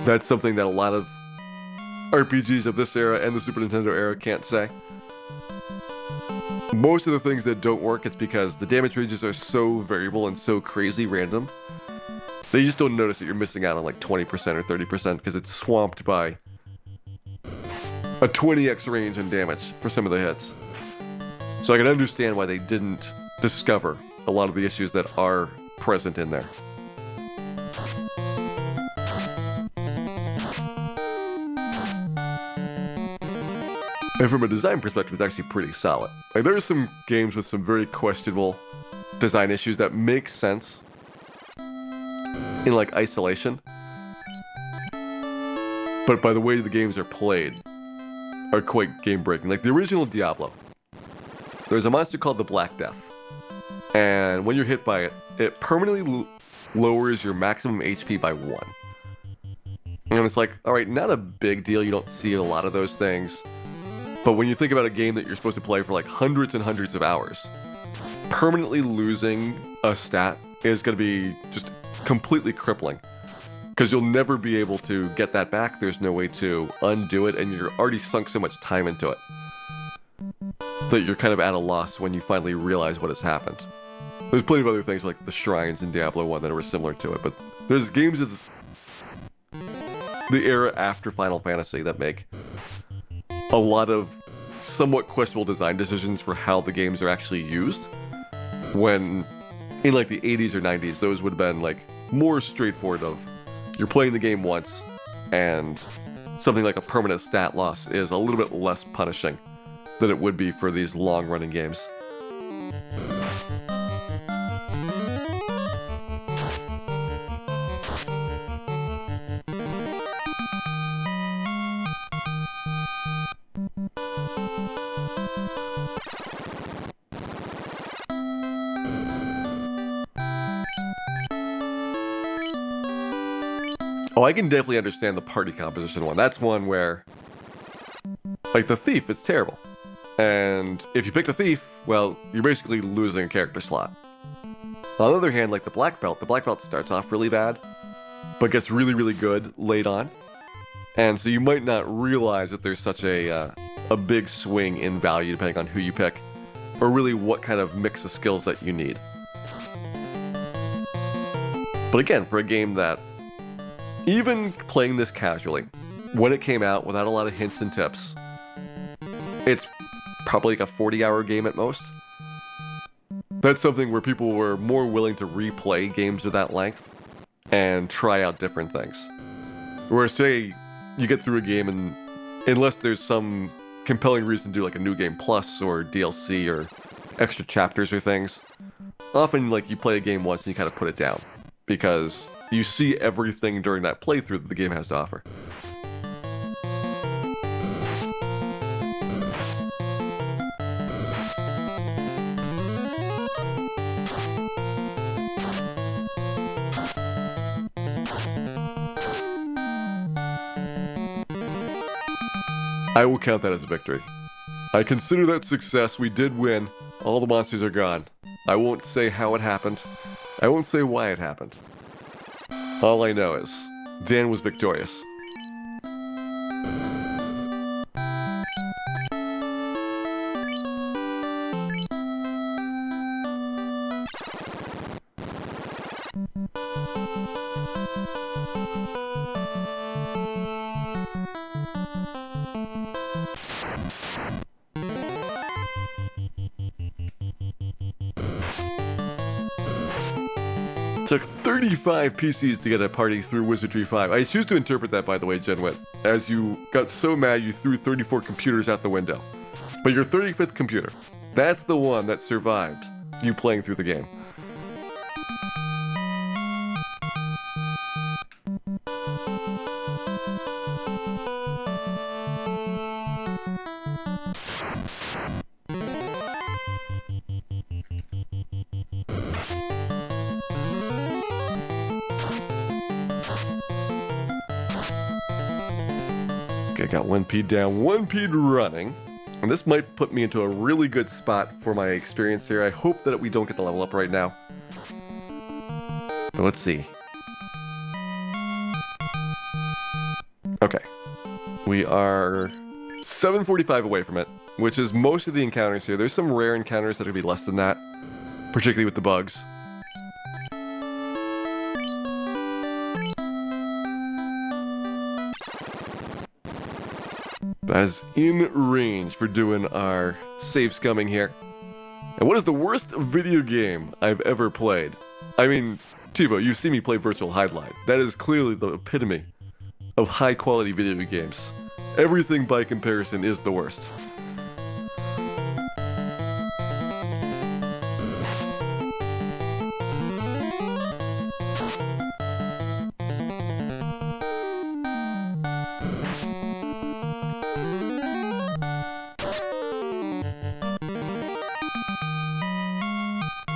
That's something that a lot of RPGs of this era and the Super Nintendo era can't say. Most of the things that don't work, it's because the damage ranges are so variable and so crazy random that you just don't notice that you're missing out on like 20% or 30% because it's swamped by a 20x range in damage for some of the hits. So I can understand why they didn't discover a lot of the issues that are present in there. And from a design perspective, it's actually pretty solid. Like, there are some games with some very questionable design issues that make sense in, like, isolation. But by the way the games are played, are quite game-breaking. Like, the original Diablo, there's a monster called the Black Death. And when you're hit by it, it permanently lowers your maximum HP by 1. And it's like, alright, not a big deal, you don't see a lot of those things. But when you think about a game that you're supposed to play for like hundreds and hundreds of hours, permanently losing a stat is going to be just completely crippling. Because you'll never be able to get that back, there's no way to undo it, and you're already sunk so much time into it that you're kind of at a loss when you finally realize what has happened. There's plenty of other things like the shrines in Diablo 1 that were similar to it, but there's games of the era after Final Fantasy that make a lot of somewhat questionable design decisions for how the games are actually used, when in like the 80s or 90s those would have been like more straightforward of you're playing the game once and something like a permanent stat loss is a little bit less punishing than it would be for these long-running games. Oh, I can definitely understand the party composition one. That's one where, like, the thief, it's terrible. And if you picked a thief, well, you're basically losing a character slot. On the other hand, like the black belt starts off really bad, but gets really, really good late on. And so you might not realize that there's such a big swing in value depending on who you pick, or really what kind of mix of skills that you need. But again, for a game that, even playing this casually, when it came out without a lot of hints and tips, it's probably like a 40-hour game at most. That's something where people were more willing to replay games of that length and try out different things. Whereas today, you get through a game and unless there's some compelling reason to do like a new game plus or DLC or extra chapters or things, often like you play a game once and you kind of put it down because you see everything during that playthrough that the game has to offer. I will count that as a victory. I consider that success. We did win. All the monsters are gone. I won't say how it happened. I won't say why it happened. All I know is Dan was victorious. Took 35 PCs to get a party through Wizardry 5. I choose to interpret that, by the way, Genwit, as you got so mad you threw 34 computers out the window. But your 35th computer, that's the one that survived you playing through the game. Okay, got 1P down, 1P running. And this might put me into a really good spot for my experience here. I hope that we don't get the level up right now. But let's see. Okay. We are 745 away from it, which is most of the encounters here. There's some rare encounters that are going to be less than that, particularly with the bugs. That is in range for doing our save scumming here. And what is the worst video game I've ever played? I mean, Tivo, you've seen me play Virtual Highlight. That is clearly the epitome of high quality video games. Everything by comparison is the worst.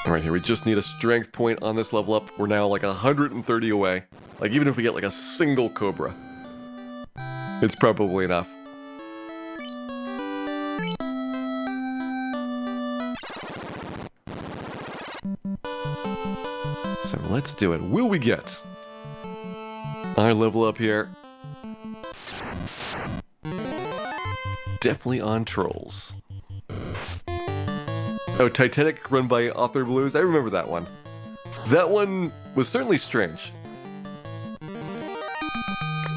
Alright, here we just need a strength point on this level up. We're now like 130 away. Like, even if we get like a single Cobra, it's probably enough. So let's do it. Will we get our level up here? Definitely on Trolls. Oh, Titanic run by Author Blues. I remember that one. That one was certainly strange.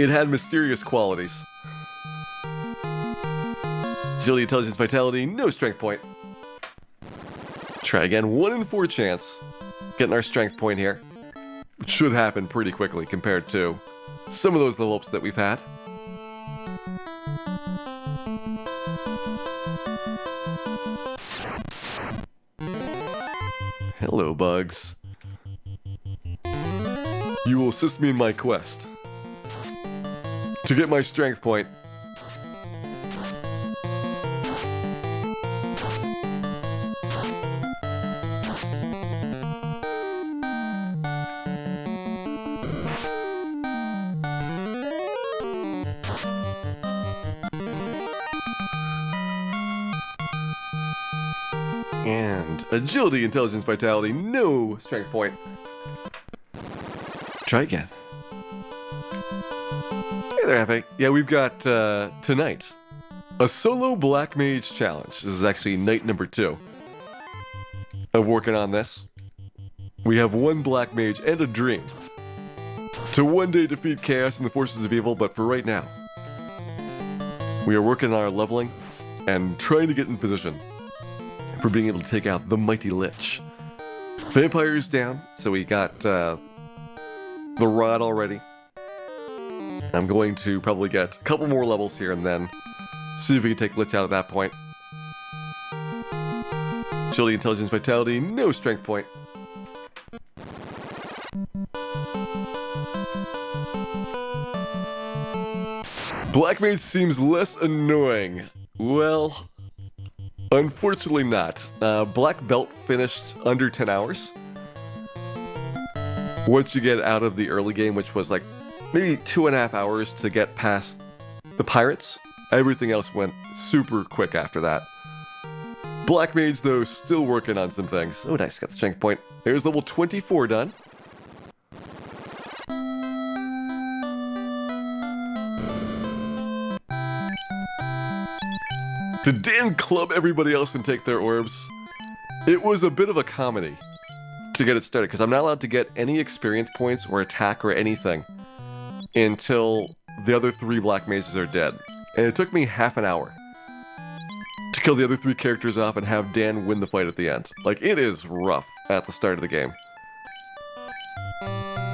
It had mysterious qualities. Agility, Intelligence, Vitality, no strength point. Try again, 1 in 4 chance. Getting our strength point here. Which should happen pretty quickly compared to some of those level ups that we've had. Hello, bugs. You will assist me in my quest to get my strength point. And Agility, Intelligence, Vitality, no strength point. Try again. Hey there, Hefe. Yeah, we've got, tonight, a solo Black Mage challenge. This is actually night number 2 of working on this. We have 1 Black Mage and a dream to one day defeat Chaos and the forces of evil, but for right now, we are working on our leveling and trying to get in position for being able to take out the mighty Lich. Vampire's down, so we got the rod already. I'm going to probably get a couple more levels here and then see if we can take Lich out at that point. Agility, Intelligence, Vitality, no strength point. Black Mage seems less annoying. Well, unfortunately not. Black Belt finished under 10 hours. Once you get out of the early game, which was like maybe 2.5 hours to get past the pirates, everything else went super quick after that. Black Mage, though, still working on some things. Oh, nice, got the strength point. There's level 24 done. Did Dan club everybody else and take their orbs? It was a bit of a comedy to get it started, because I'm not allowed to get any experience points or attack or anything until the other 3 Black Mages are dead. And it took me half an hour to kill the other 3 characters off and have Dan win the fight at the end. Like, it is rough at the start of the game.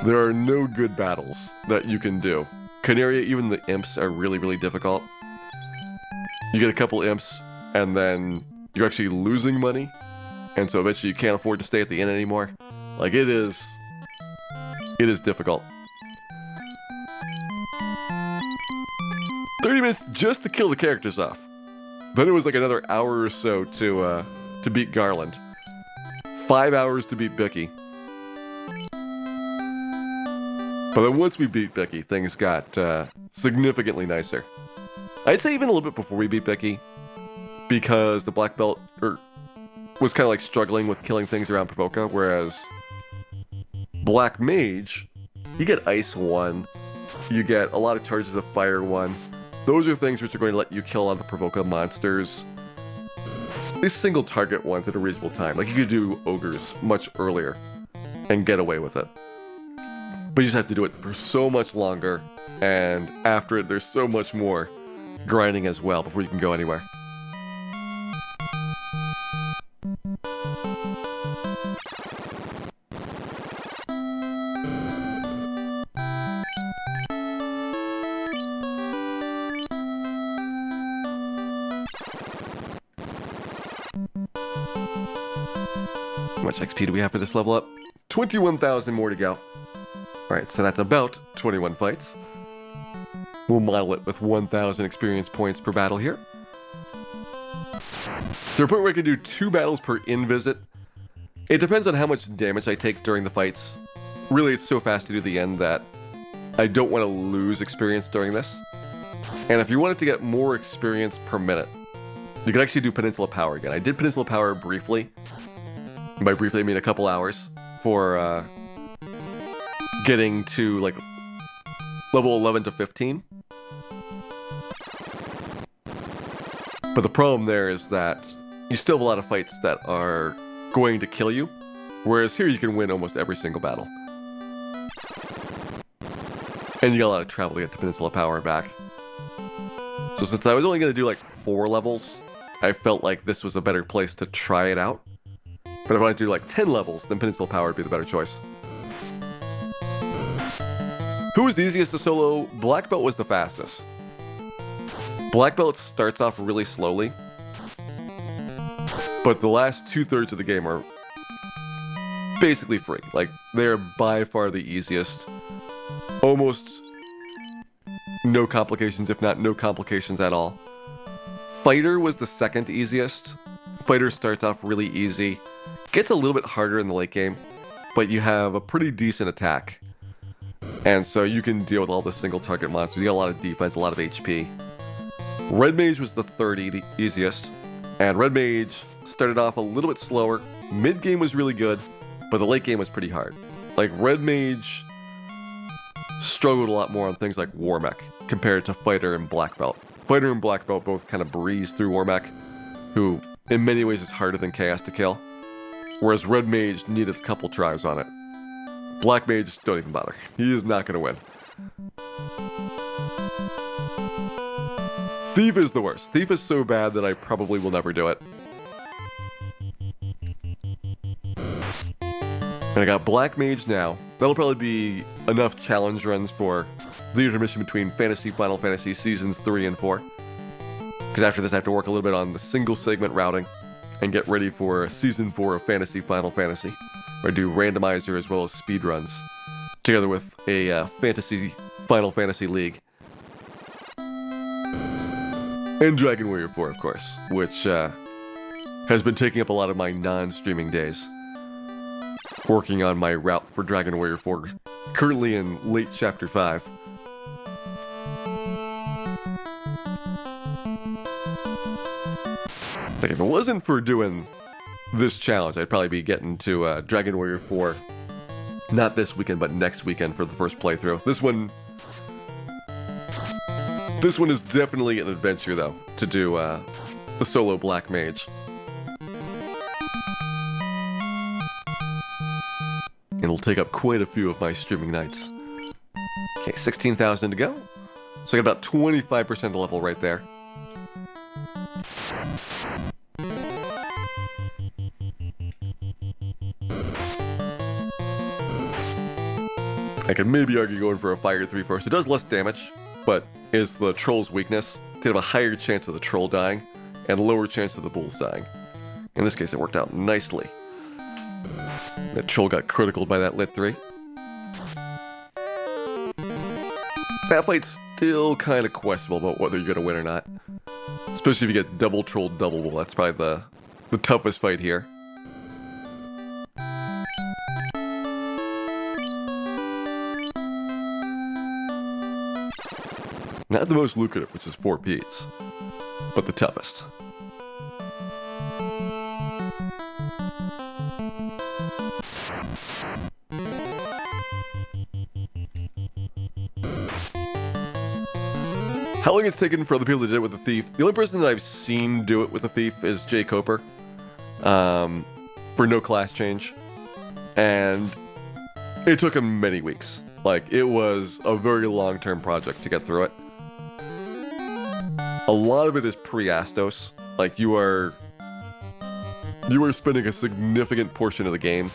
There are no good battles that you can do. Canaria, even the imps are really, really difficult. You get a couple imps, and then you're actually losing money, and so eventually you can't afford to stay at the inn anymore. Like, it is difficult. 30 minutes just to kill the characters off. Then it was like another hour or so to beat Garland. 5 hours to beat Bicky. But then once we beat Bicky, things got significantly nicer. I'd say even a little bit before we beat Becky, because the Black Belt was kind of like struggling with killing things around Provoca, whereas Black Mage, you get Ice 1, you get a lot of charges of Fire 1. Those are things which are going to let you kill on the Provoca monsters. These single target ones at a reasonable time. Like, you could do Ogres much earlier and get away with it. But you just have to do it for so much longer, and after it there's so much more grinding as well before you can go anywhere. much XP do we have for this level up? 21,000 more to go. Alright, so that's about 21 fights. We'll model it with 1,000 experience points per battle here. To a point where I can do 2 battles per in-visit. It depends on how much damage I take during the fights. Really, it's so fast to do the end that I don't want to lose experience during this. And if you wanted to get more experience per minute, you could actually do Peninsula Power again. I did Peninsula Power briefly. And by briefly, I mean a couple hours for getting to like level 11 to 15. But the problem there is that you still have a lot of fights that are going to kill you, whereas here you can win almost every single battle. And you got a lot of travel to get to Peninsula Power and back. So since I was only going to do like 4 levels, I felt like this was a better place to try it out. But if I wanted to do like 10 levels, then Peninsula Power would be the better choice. Who was the easiest to solo? Black Belt was the fastest. Black Belt starts off really slowly, but the last 2/3 of the game are basically free. Like, they're by far the easiest. Almost no complications, if not no complications at all. Fighter was the second easiest. Fighter starts off really easy. Gets a little bit harder in the late game, but you have a pretty decent attack. And so you can deal with all the single target monsters. You got a lot of defense, a lot of HP. Red Mage was the third easiest. And Red Mage started off a little bit slower. Mid game was really good, but the late game was pretty hard. Like, Red Mage struggled a lot more on things like War Mech compared to Fighter and Black Belt. Fighter and Black Belt both kind of breeze through War Mech, who in many ways is harder than Chaos to kill. Whereas Red Mage needed a couple tries on it. Black Mage, don't even bother. He is not going to win. Thief is the worst. Thief is so bad that I probably will never do it. And I got Black Mage now. That'll probably be enough challenge runs for the intermission between Final Fantasy Seasons 3 and 4. Because after this I have to work a little bit on the single segment routing and get ready for Season 4 of Final Fantasy. Where I do randomizer as well as speedruns, together with a Final Fantasy League. And Dragon Warrior 4, of course, which has been taking up a lot of my non-streaming days. Working on my route for Dragon Warrior 4, currently in late Chapter 5. Like, if it wasn't for doing this challenge, I'd probably be getting to Dragon Warrior 4, not this weekend, but next weekend for the first playthrough. This one is definitely an adventure, though, to do the solo Black Mage. And it'll take up quite a few of my streaming nights. Okay, 16,000 to go. So I got about 25% of level right there. I could maybe argue going for a Fire 3 first. It does less damage, but is the Troll's weakness. To have a higher chance of the Troll dying, and a lower chance of the Bulls dying. In this case, it worked out nicely. The Troll got critical by that Lit 3. That fight's still kind of questionable about whether you're going to win or not. Especially if you get double Troll, double Bull. That's probably the toughest fight here. Not the most lucrative, which is 4 Ps, but the toughest. How long it's taken for other people to do it with the Thief? The only person that I've seen do it with the Thief is Jay Coper, for no class change, and it took him many weeks. Like, it was a very long-term project to get through it. A lot of it is pre-Astos. Like, you are spending a significant portion of the game,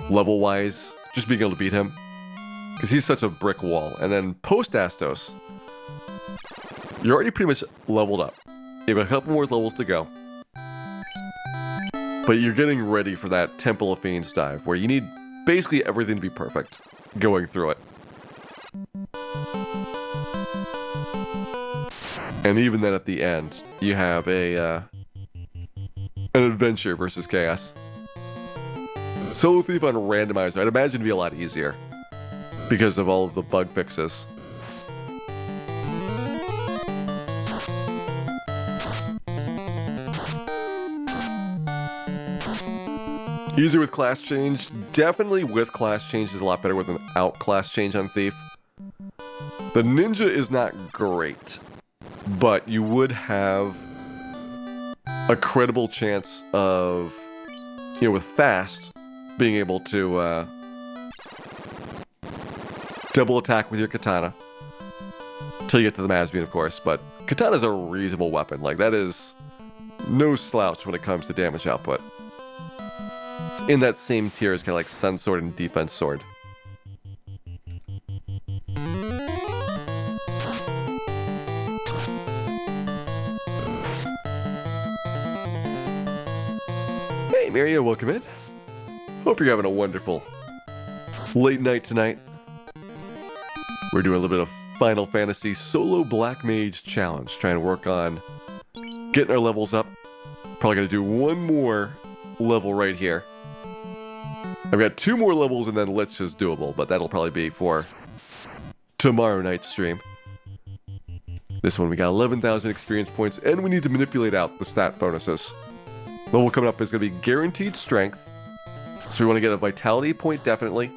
level-wise, just being able to beat him. Because he's such a brick wall. And then post-Astos, you're already pretty much leveled up. You have a couple more levels to go. But you're getting ready for that Temple of Fiends dive, where you need basically everything to be perfect going through it. And even then at the end, you have an adventure versus chaos. Solo Thief on randomizer, I'd imagine it'd be a lot easier because of all of the bug fixes. Easier with class change. Definitely with class change is a lot better with an out class change on Thief. The ninja is not great, but you would have a credible chance of, you know, with fast, being able to double attack with your katana. Till you get to the Masbean, of course, but katana's a reasonable weapon. Like, that is no slouch when it comes to damage output. It's in that same tier as kind of like Sun Sword and Defense Sword. Hey, Maria, welcome in. Hope you're having a wonderful late night tonight. We're doing a little bit of Final Fantasy Solo Black Mage Challenge, trying to work on getting our levels up. Probably gonna do one more level right here. I've got 2 more levels and then Lich is doable, but that'll probably be for tomorrow night's stream. This one we got 11,000 experience points, and we need to manipulate out the stat bonuses. Level coming up is going to be guaranteed strength, so we want to get a vitality point definitely,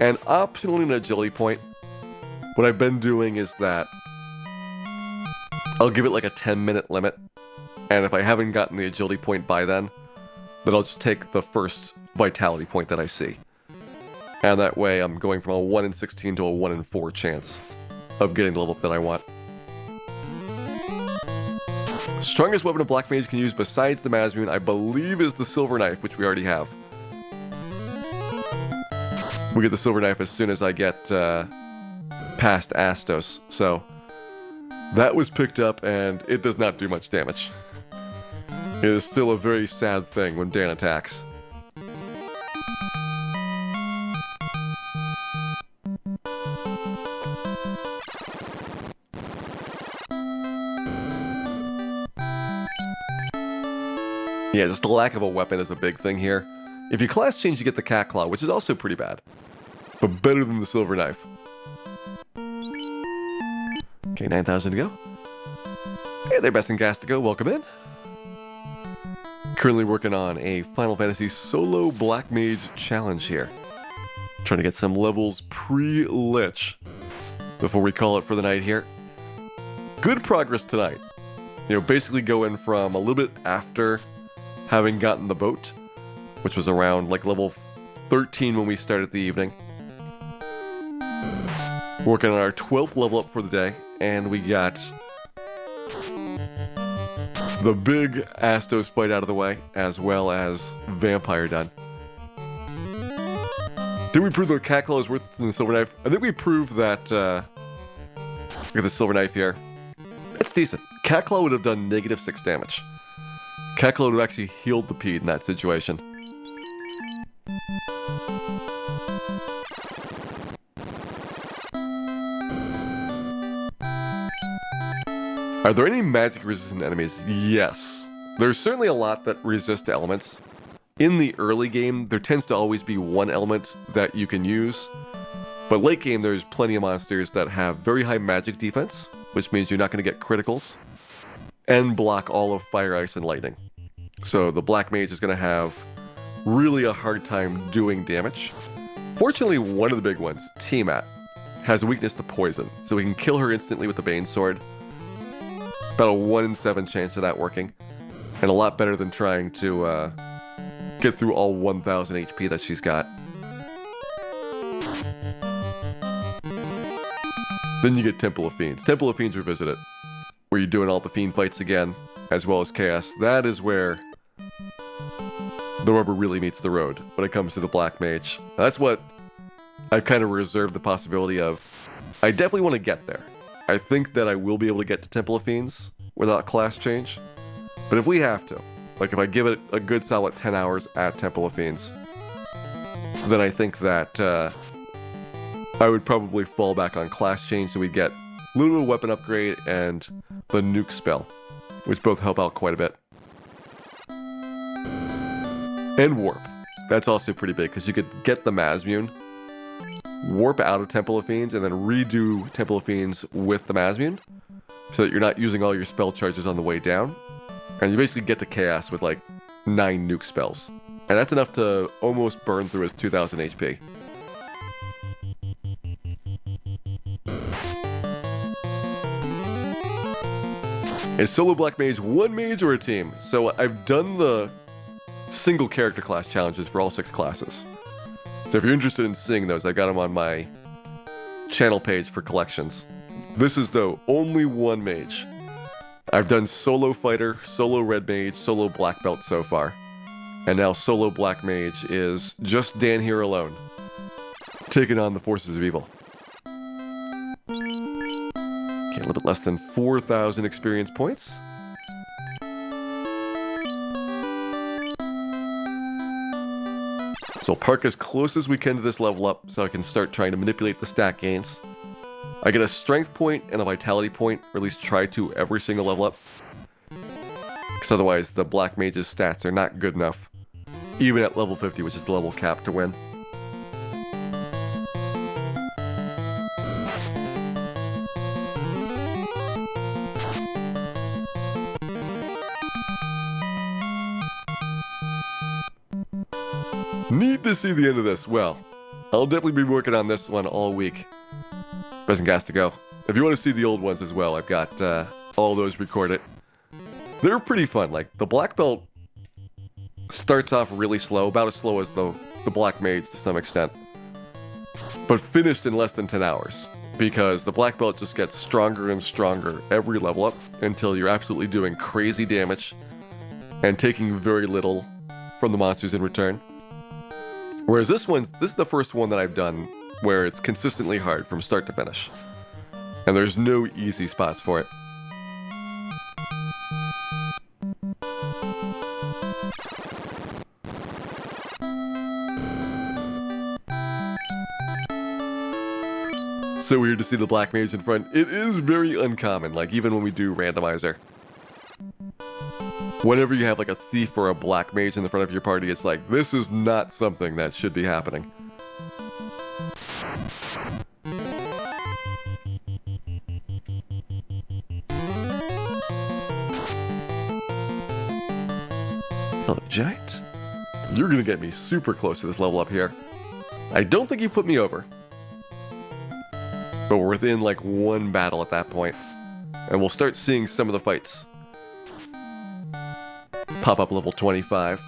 and optionally an agility point. What I've been doing is that I'll give it like a 10-minute limit, and if I haven't gotten the agility point by then I'll just take the first vitality point that I see. And that way I'm going from a 1 in 16 to a 1 in 4 chance of getting the level up that I want. Strongest weapon a Black Mage can use besides the Masbean, I believe, is the Silver Knife, which we already have. We get the Silver Knife as soon as I get past Astos, so that was picked up and it does not do much damage. It is still a very sad thing when Dan attacks. Yeah, just the lack of a weapon is a big thing here. If you class change, you get the Cat Claw, which is also pretty bad, but better than the Silver Knife. Okay, 9,000 to go. Hey there, Bessengastigo, welcome in. Currently working on a Final Fantasy Solo Black Mage challenge here. Trying to get some levels pre-lich before we call it for the night here. Good progress tonight. You know, basically going from a little bit after having gotten the boat, which was around like level 13 when we started the evening. Working on our 12th level up for the day, and we got the big Astos fight out of the way, as well as Vampire done. Did we prove the Cat Claw is worth it than the Silver Knife? I think we proved that, look at the Silver Knife here. It's decent. Cat Claw would have done -6 damage. Cat Claw would have actually healed the Pede in that situation. Are there any magic resistant enemies? Yes. There's certainly a lot that resist elements. In the early game, there tends to always be one element that you can use. But late game, there's plenty of monsters that have very high magic defense, which means you're not going to get criticals, and block all of fire, ice, and lightning. So the Black Mage is going to have really a hard time doing damage. Fortunately, one of the big ones, Tiamat, has a weakness to poison, so we can kill her instantly with the Bane Sword. About a 1 in 7 chance of that working, and a lot better than trying to get through all 1,000 HP that she's got. Then you get Temple of Fiends. Temple of Fiends Revisited, where you're doing all the Fiend fights again, as well as Chaos. That is where the rubber really meets the road when it comes to the Black Mage. That's what I've kind of reserved the possibility of. I definitely want to get there. I think that I will be able to get to Temple of Fiends without class change. But if we have to, Like if I give it a good solid 10 hours at Temple of Fiends, then I think that I would probably fall back on class change, so we'd get a little bit of weapon upgrade and the nuke spell, which both help out quite a bit. And warp. That's also pretty big, because you could get the Mazmune, warp out of Temple of Fiends, and then redo Temple of Fiends with the Mazmune, so that you're not using all your spell charges on the way down. And you basically get to Chaos with like 9 nuke spells. And that's enough to almost burn through his 2000 HP. Is Solo Black Mage one mage or a team? So I've done the single character class challenges for all 6 classes. So if you're interested in seeing those, I've got them on my channel page for collections. This is, though, only one mage. I've done solo fighter, solo red mage, solo black belt so far. And now solo black mage is just Dan here alone, taking on the forces of evil. Okay, a little bit less than 4,000 experience points. So I'll park as close as we can to this level up so I can start trying to manipulate the stat gains. I get a strength point and a vitality point, or at least try to every single level up. Because otherwise the Black Mage's stats are not good enough, even at level 50, which is the level cap to win. Need to see the end of this. Well, I'll definitely be working on this one all week. Doesn't gas to go. If you want to see the old ones as well, I've got all those recorded. They're pretty fun. Like, the Black Belt starts off really slow, about as slow as the Black Mage to some extent, but finished in less than 10 hours, because the Black Belt just gets stronger and stronger every level up until you're absolutely doing crazy damage and taking very little from the monsters in return. Whereas this is the first one that I've done where it's consistently hard from start to finish. And there's no easy spots for it. So weird to see the Black Mage in front. It is very uncommon, like even when we do randomizer. Whenever you have like a thief or a Black Mage in the front of your party, it's like, this is not something that should be happening. Hello, Giant. You're gonna get me super close to this level up here. I don't think you put me over, but we're within like one battle at that point, and we'll start seeing some of the fights pop up level 25.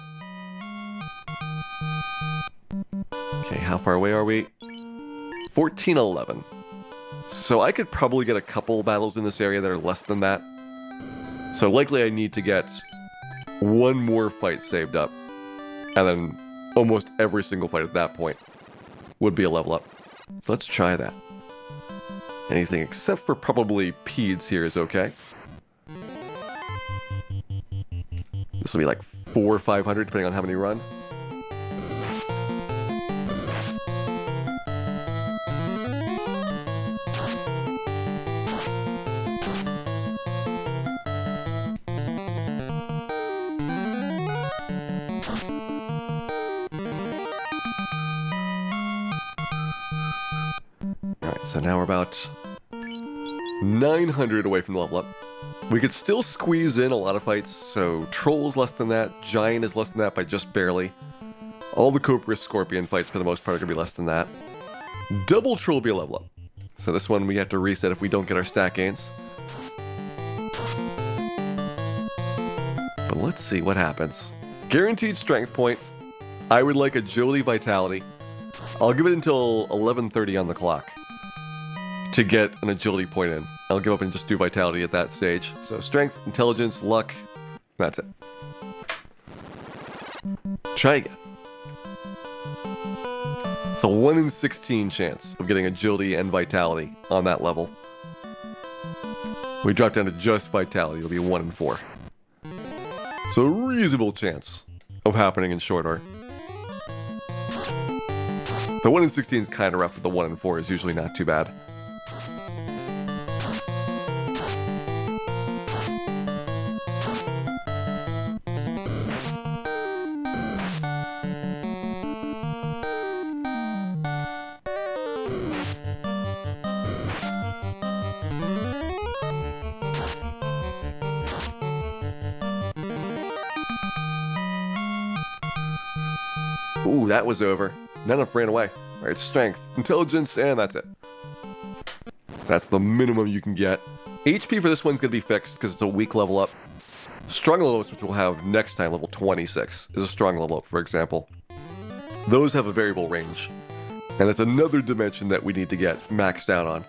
Okay, how far away are we? 1411. So I could probably get a couple battles in this area that are less than that. So likely I need to get one more fight saved up, and then almost every single fight at that point would be a level up. So let's try that. Anything except for probably Peds here is okay. This will be like 400 or 500 depending on how many run. Alright, so now we're about 900 away from the level up. We could still squeeze in a lot of fights, so Troll's less than that, Giant is less than that by just barely. All the Cobra Scorpion fights for the most part are going to be less than that. Double Troll will be a level up. So this one we have to reset if we don't get our stat gains. But let's see what happens. Guaranteed strength point. I would like agility, vitality. I'll give it until 11:30 on the clock to get an agility point in. I'll give up and just do vitality at that stage. So strength, intelligence, luck, that's it. Try again. It's a 1 in 16 chance of getting agility and vitality on that level. We drop down to just vitality, it'll be 1 in 4. So a reasonable chance of happening in short order. The 1 in 16 is kind of rough, but the 1 in 4 is usually not too bad. Ooh, that was over. None of them ran away. Alright, strength, intelligence, and that's it. That's the minimum you can get. HP for this one's going to be fixed because it's a weak level up. Strong level ups, which we'll have next time, level 26, is a strong level up, for example. Those have a variable range. And it's another dimension that we need to get maxed out on.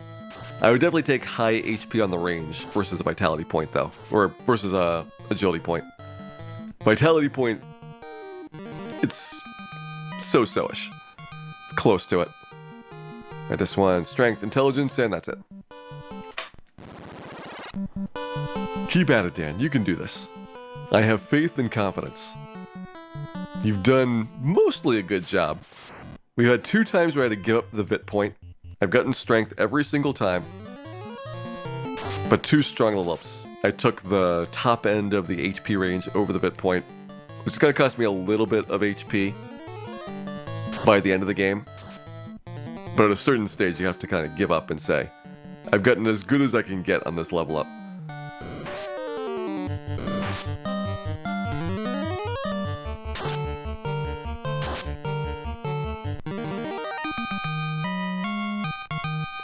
I would definitely take high HP on the range versus a vitality point, though. Or versus a agility point. Vitality point, it's so-ish. Close to it. Alright, this one, strength, intelligence, and that's it. Keep at it, Dan. You can do this. I have faith and confidence. You've done mostly a good job. We've had 2 times where I had to give up the vit point. I've gotten strength every single time. But 2 strong level ups. I took the top end of the HP range over the vit point, which is going to cost me a little bit of HP by the end of the game. But at a certain stage, you have to kind of give up and say, I've gotten as good as I can get on this level up.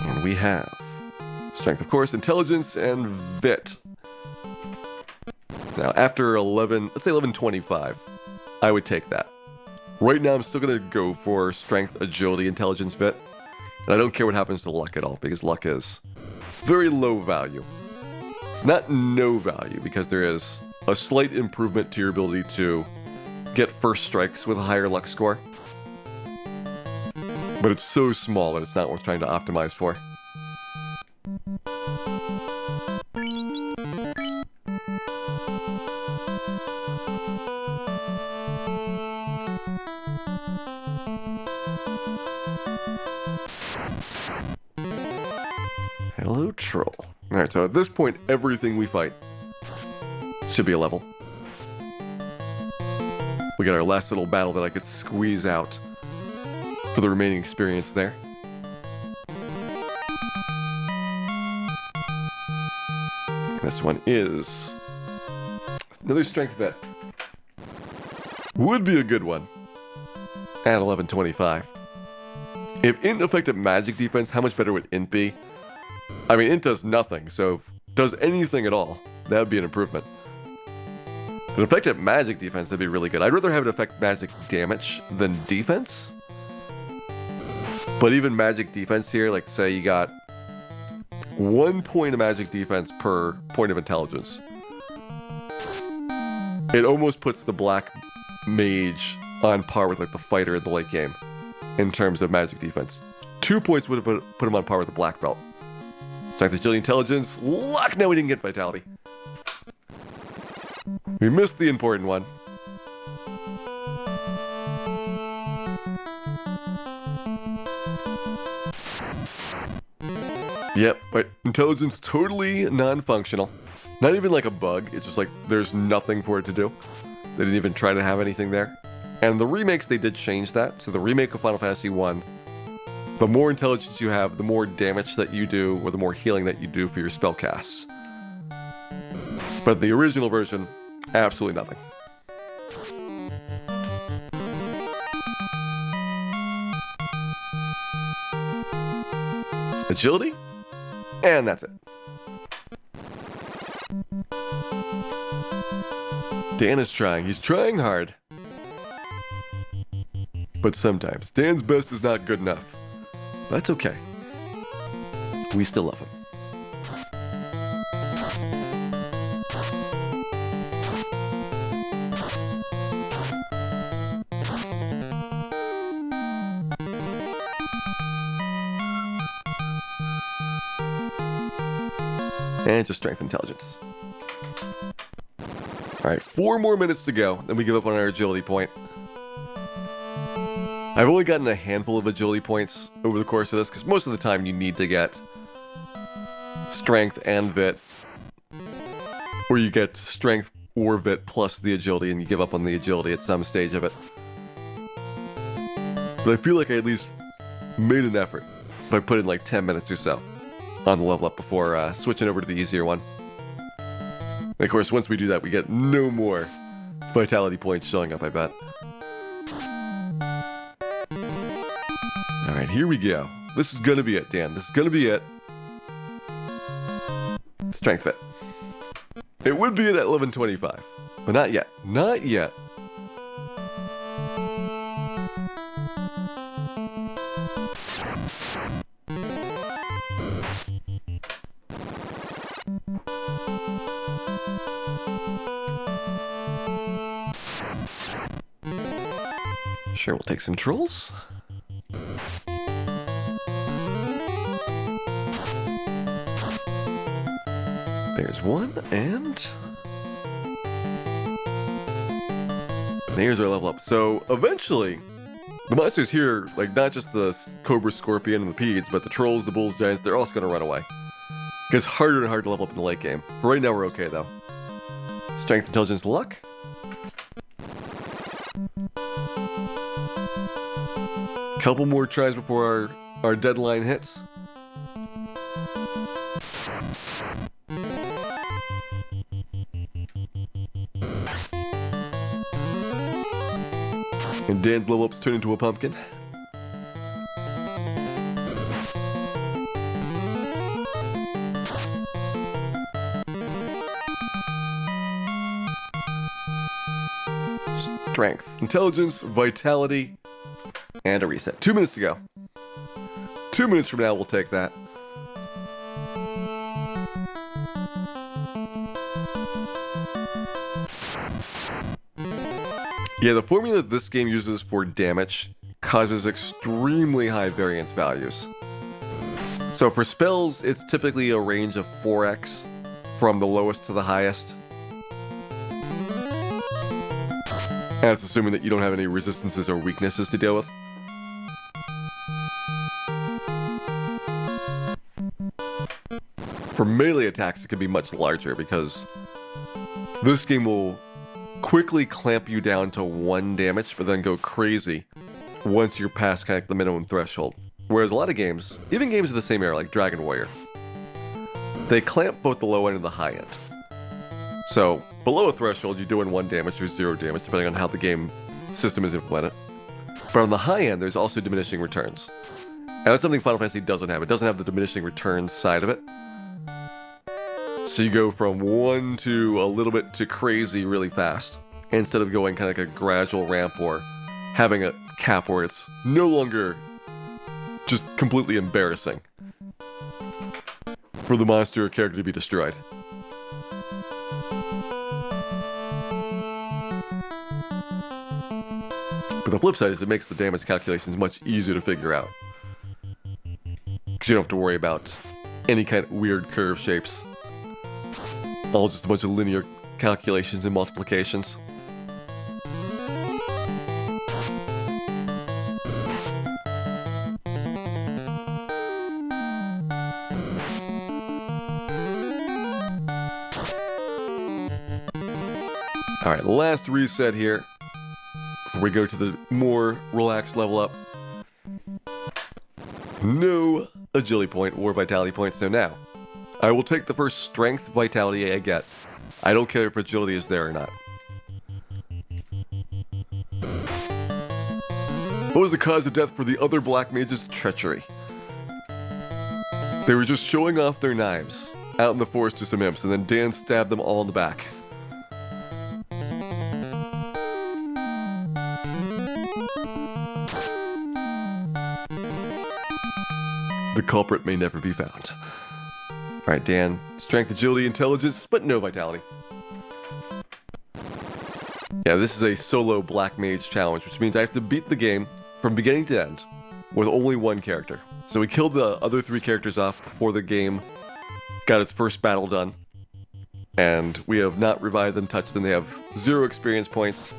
And we have strength, of course, intelligence, and vit. Now, after 11, let's say 1125, I would take that. Right now, I'm still going to go for strength, agility, intelligence, vit. And I don't care what happens to luck at all, because luck is very low value. It's not no value, because there is a slight improvement to your ability to get first strikes with a higher luck score. But it's so small that it's not worth trying to optimize for. Hello, troll. Alright, so at this point, everything we fight should be a level. We got our last little battle that I could squeeze out for the remaining experience there. This one is another strength vet. Would be a good one at 1125. If int affected magic defense, how much better would int be? I mean, int does nothing, so if it does anything at all, that would be an improvement. If it affected magic defense, that'd be really good. I'd rather have it affect magic damage than defense. But even magic defense here, like say you got 1 point of magic defense per point of intelligence. It almost puts the Black Mage on par with like the fighter in the late game in terms of magic defense. 2 points would have put him on par with the Black Belt. Strength, agility, intelligence, luck! No, we didn't get vitality. We missed the important one. Yep, but intelligence totally non-functional. Not even like a bug, it's just like there's nothing for it to do. They didn't even try to have anything there. And the remakes, they did change that. So the remake of Final Fantasy 1, the more intelligence you have, the more damage that you do, or the more healing that you do for your spell casts. But the original version, absolutely nothing. Agility? And that's it. Dan is trying. He's trying hard. But sometimes, Dan's best is not good enough. That's okay. We still love him. And just strength intelligence. Alright, 4 more minutes to go, then we give up on our agility point. I've only gotten a handful of agility points over the course of this, because most of the time you need to get strength and vit, or you get strength or vit plus the agility, and you give up on the agility at some stage of it. But I feel like I at least made an effort by putting like 10 minutes or so on the level up before switching over to the easier one. And of course, once we do that, we get no more vitality points showing up, I bet. Alright, here we go. This is gonna be it, Dan. This is gonna be it. Strength fit. It would be at 1125, but not yet. Not yet. Sure, we'll take some trolls. There's one, and there's our level up. So eventually, the monsters here, like not just the Cobra, Scorpion, and the Peds, but the Trolls, the Bulls, Giants, they're also going to run away. It gets harder and harder to level up in the late game. For right now, we're okay though. Strength, Intelligence, Luck. Couple more tries before our deadline hits. And Dan's level ups turn into a pumpkin. Strength, Intelligence, Vitality, and a reset. 2 minutes to go. 2 minutes from now, we'll take that. Yeah, the formula that this game uses for damage causes extremely high variance values. So for spells, it's typically a range of 4x from the lowest to the highest. And that's assuming that you don't have any resistances or weaknesses to deal with. For melee attacks, it can be much larger because this game will quickly clamp you down to 1 damage, but then go crazy once you're past kind of the minimum threshold. Whereas a lot of games, even games of the same era, like Dragon Warrior, they clamp both the low end and the high end. So below a threshold, you're doing 1 damage or 0 damage, depending on how the game system is implemented. But on the high end, there's also diminishing returns. And that's something Final Fantasy doesn't have. It doesn't have the diminishing returns side of it. So you go from 1 to a little bit to crazy really fast, instead of going kind of like a gradual ramp or having a cap where it's no longer just completely embarrassing for the monster or character to be destroyed. But the flip side is it makes the damage calculations much easier to figure out, because you don't have to worry about any kind of weird curve shapes. All just a bunch of linear calculations and multiplications. Alright, last reset here before we go to the more relaxed level up. No agility point or vitality point, so now I will take the first strength vitality I get. I don't care if agility is there or not. What was the cause of death for the other Black Mages? Treachery. They were just showing off their knives out in the forest to some imps, and then Dan stabbed them all in the back. The culprit may never be found. Alright, Dan. Strength, agility, intelligence, but no vitality. Yeah, this is a solo Black Mage challenge, which means I have to beat the game from beginning to end with only 1 character. So we killed the other 3 characters off before the game got its first battle done. and we have not revived them, touched them. They have 0 experience points.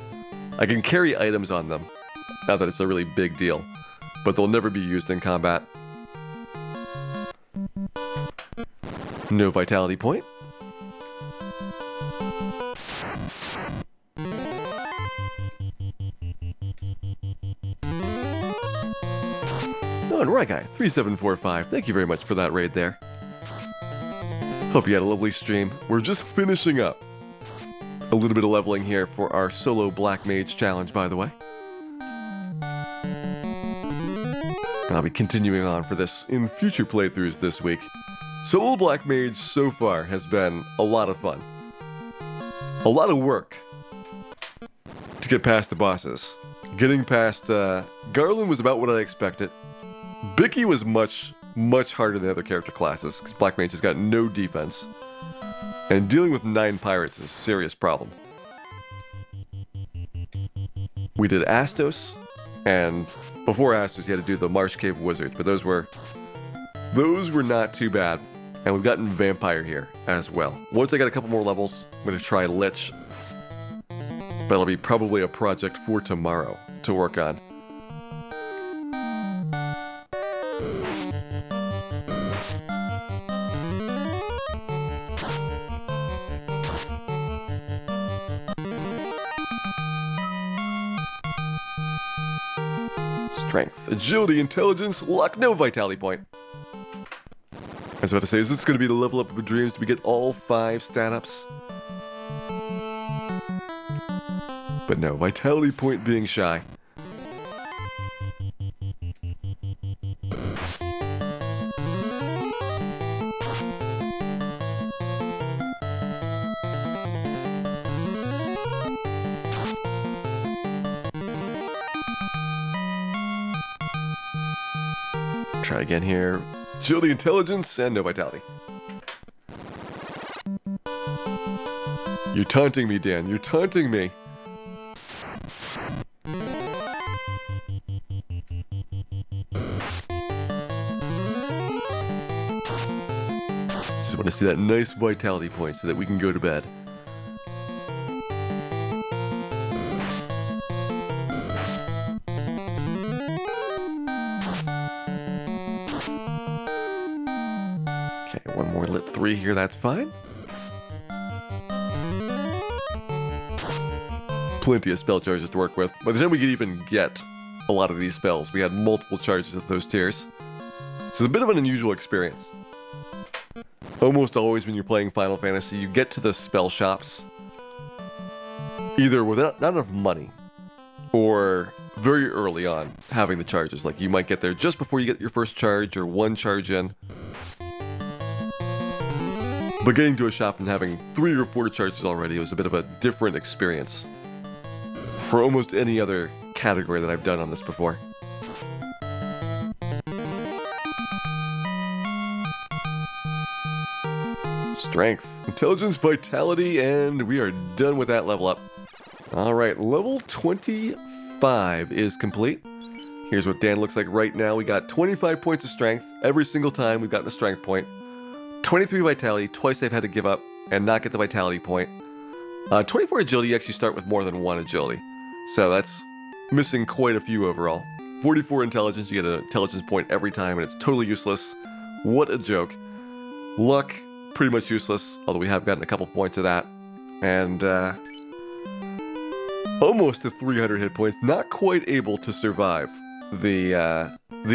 I can carry items on them, not that it's a really big deal, but they'll never be used in combat. No vitality point. Oh, and right guy, 3745. Thank you very much for that raid there. Hope you had a lovely stream. We're just finishing up a little bit of leveling here for our solo Black Mage challenge, by the way. And I'll be continuing on for this in future playthroughs this week. Solo Black Mage so far has been a lot of fun. A lot of work to get past the bosses. Getting past Garland was about what I expected. Bicky was much harder than other character classes, because Black Mage has got no defense. And dealing with 9 pirates is a serious problem. We did Astos, and before Astos you had to do the Marsh Cave Wizards, but those were not too bad. And we've gotten Vampire here as well. Once I get a couple more levels, I'm going to try Lich. But it'll be probably a project for tomorrow to work on. Strength, agility, intelligence, luck, no vitality point. I was about to say, is this going to be the level up of dreams? Do we get all 5 stat ups? But no, vitality point being shy. Try again here. Agility, intelligence, and no vitality. You're taunting me, Dan. You're taunting me. Just want to see that nice vitality point so that we can go to bed. One more lit 3 here, that's fine. Plenty of spell charges to work with. By the time we could even get a lot of these spells, we had multiple charges at those tiers. So it's a bit of an unusual experience. Almost always when you're playing Final Fantasy, you get to the spell shops either without not enough money or very early on having the charges. Like you might get there just before you get your first charge or 1 charge in. But getting to a shop and having 3 or 4 charges already was a bit of a different experience for almost any other category that I've done on this before. Strength, intelligence, vitality, and we are done with that level up. Alright, level 25 is complete. Here's what Dan looks like right now. We got 25 points of strength every single time we've gotten a strength point. 23 vitality, twice they've had to give up and not get the vitality point. 24 agility, you actually start with more than 1 agility. So that's missing quite a few overall. 44 intelligence, you get an intelligence point every time and it's totally useless. What a joke. Luck, pretty much useless, although we have gotten a couple points of that. And almost to 300 hit points, not quite able to survive the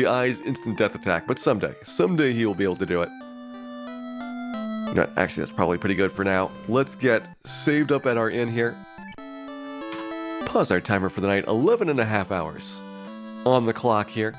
Eye's instant death attack, but someday he will be able to do it. No, actually, that's probably pretty good for now. Let's get saved up at our inn here. Pause our timer for the night, 11.5 hours on the clock here.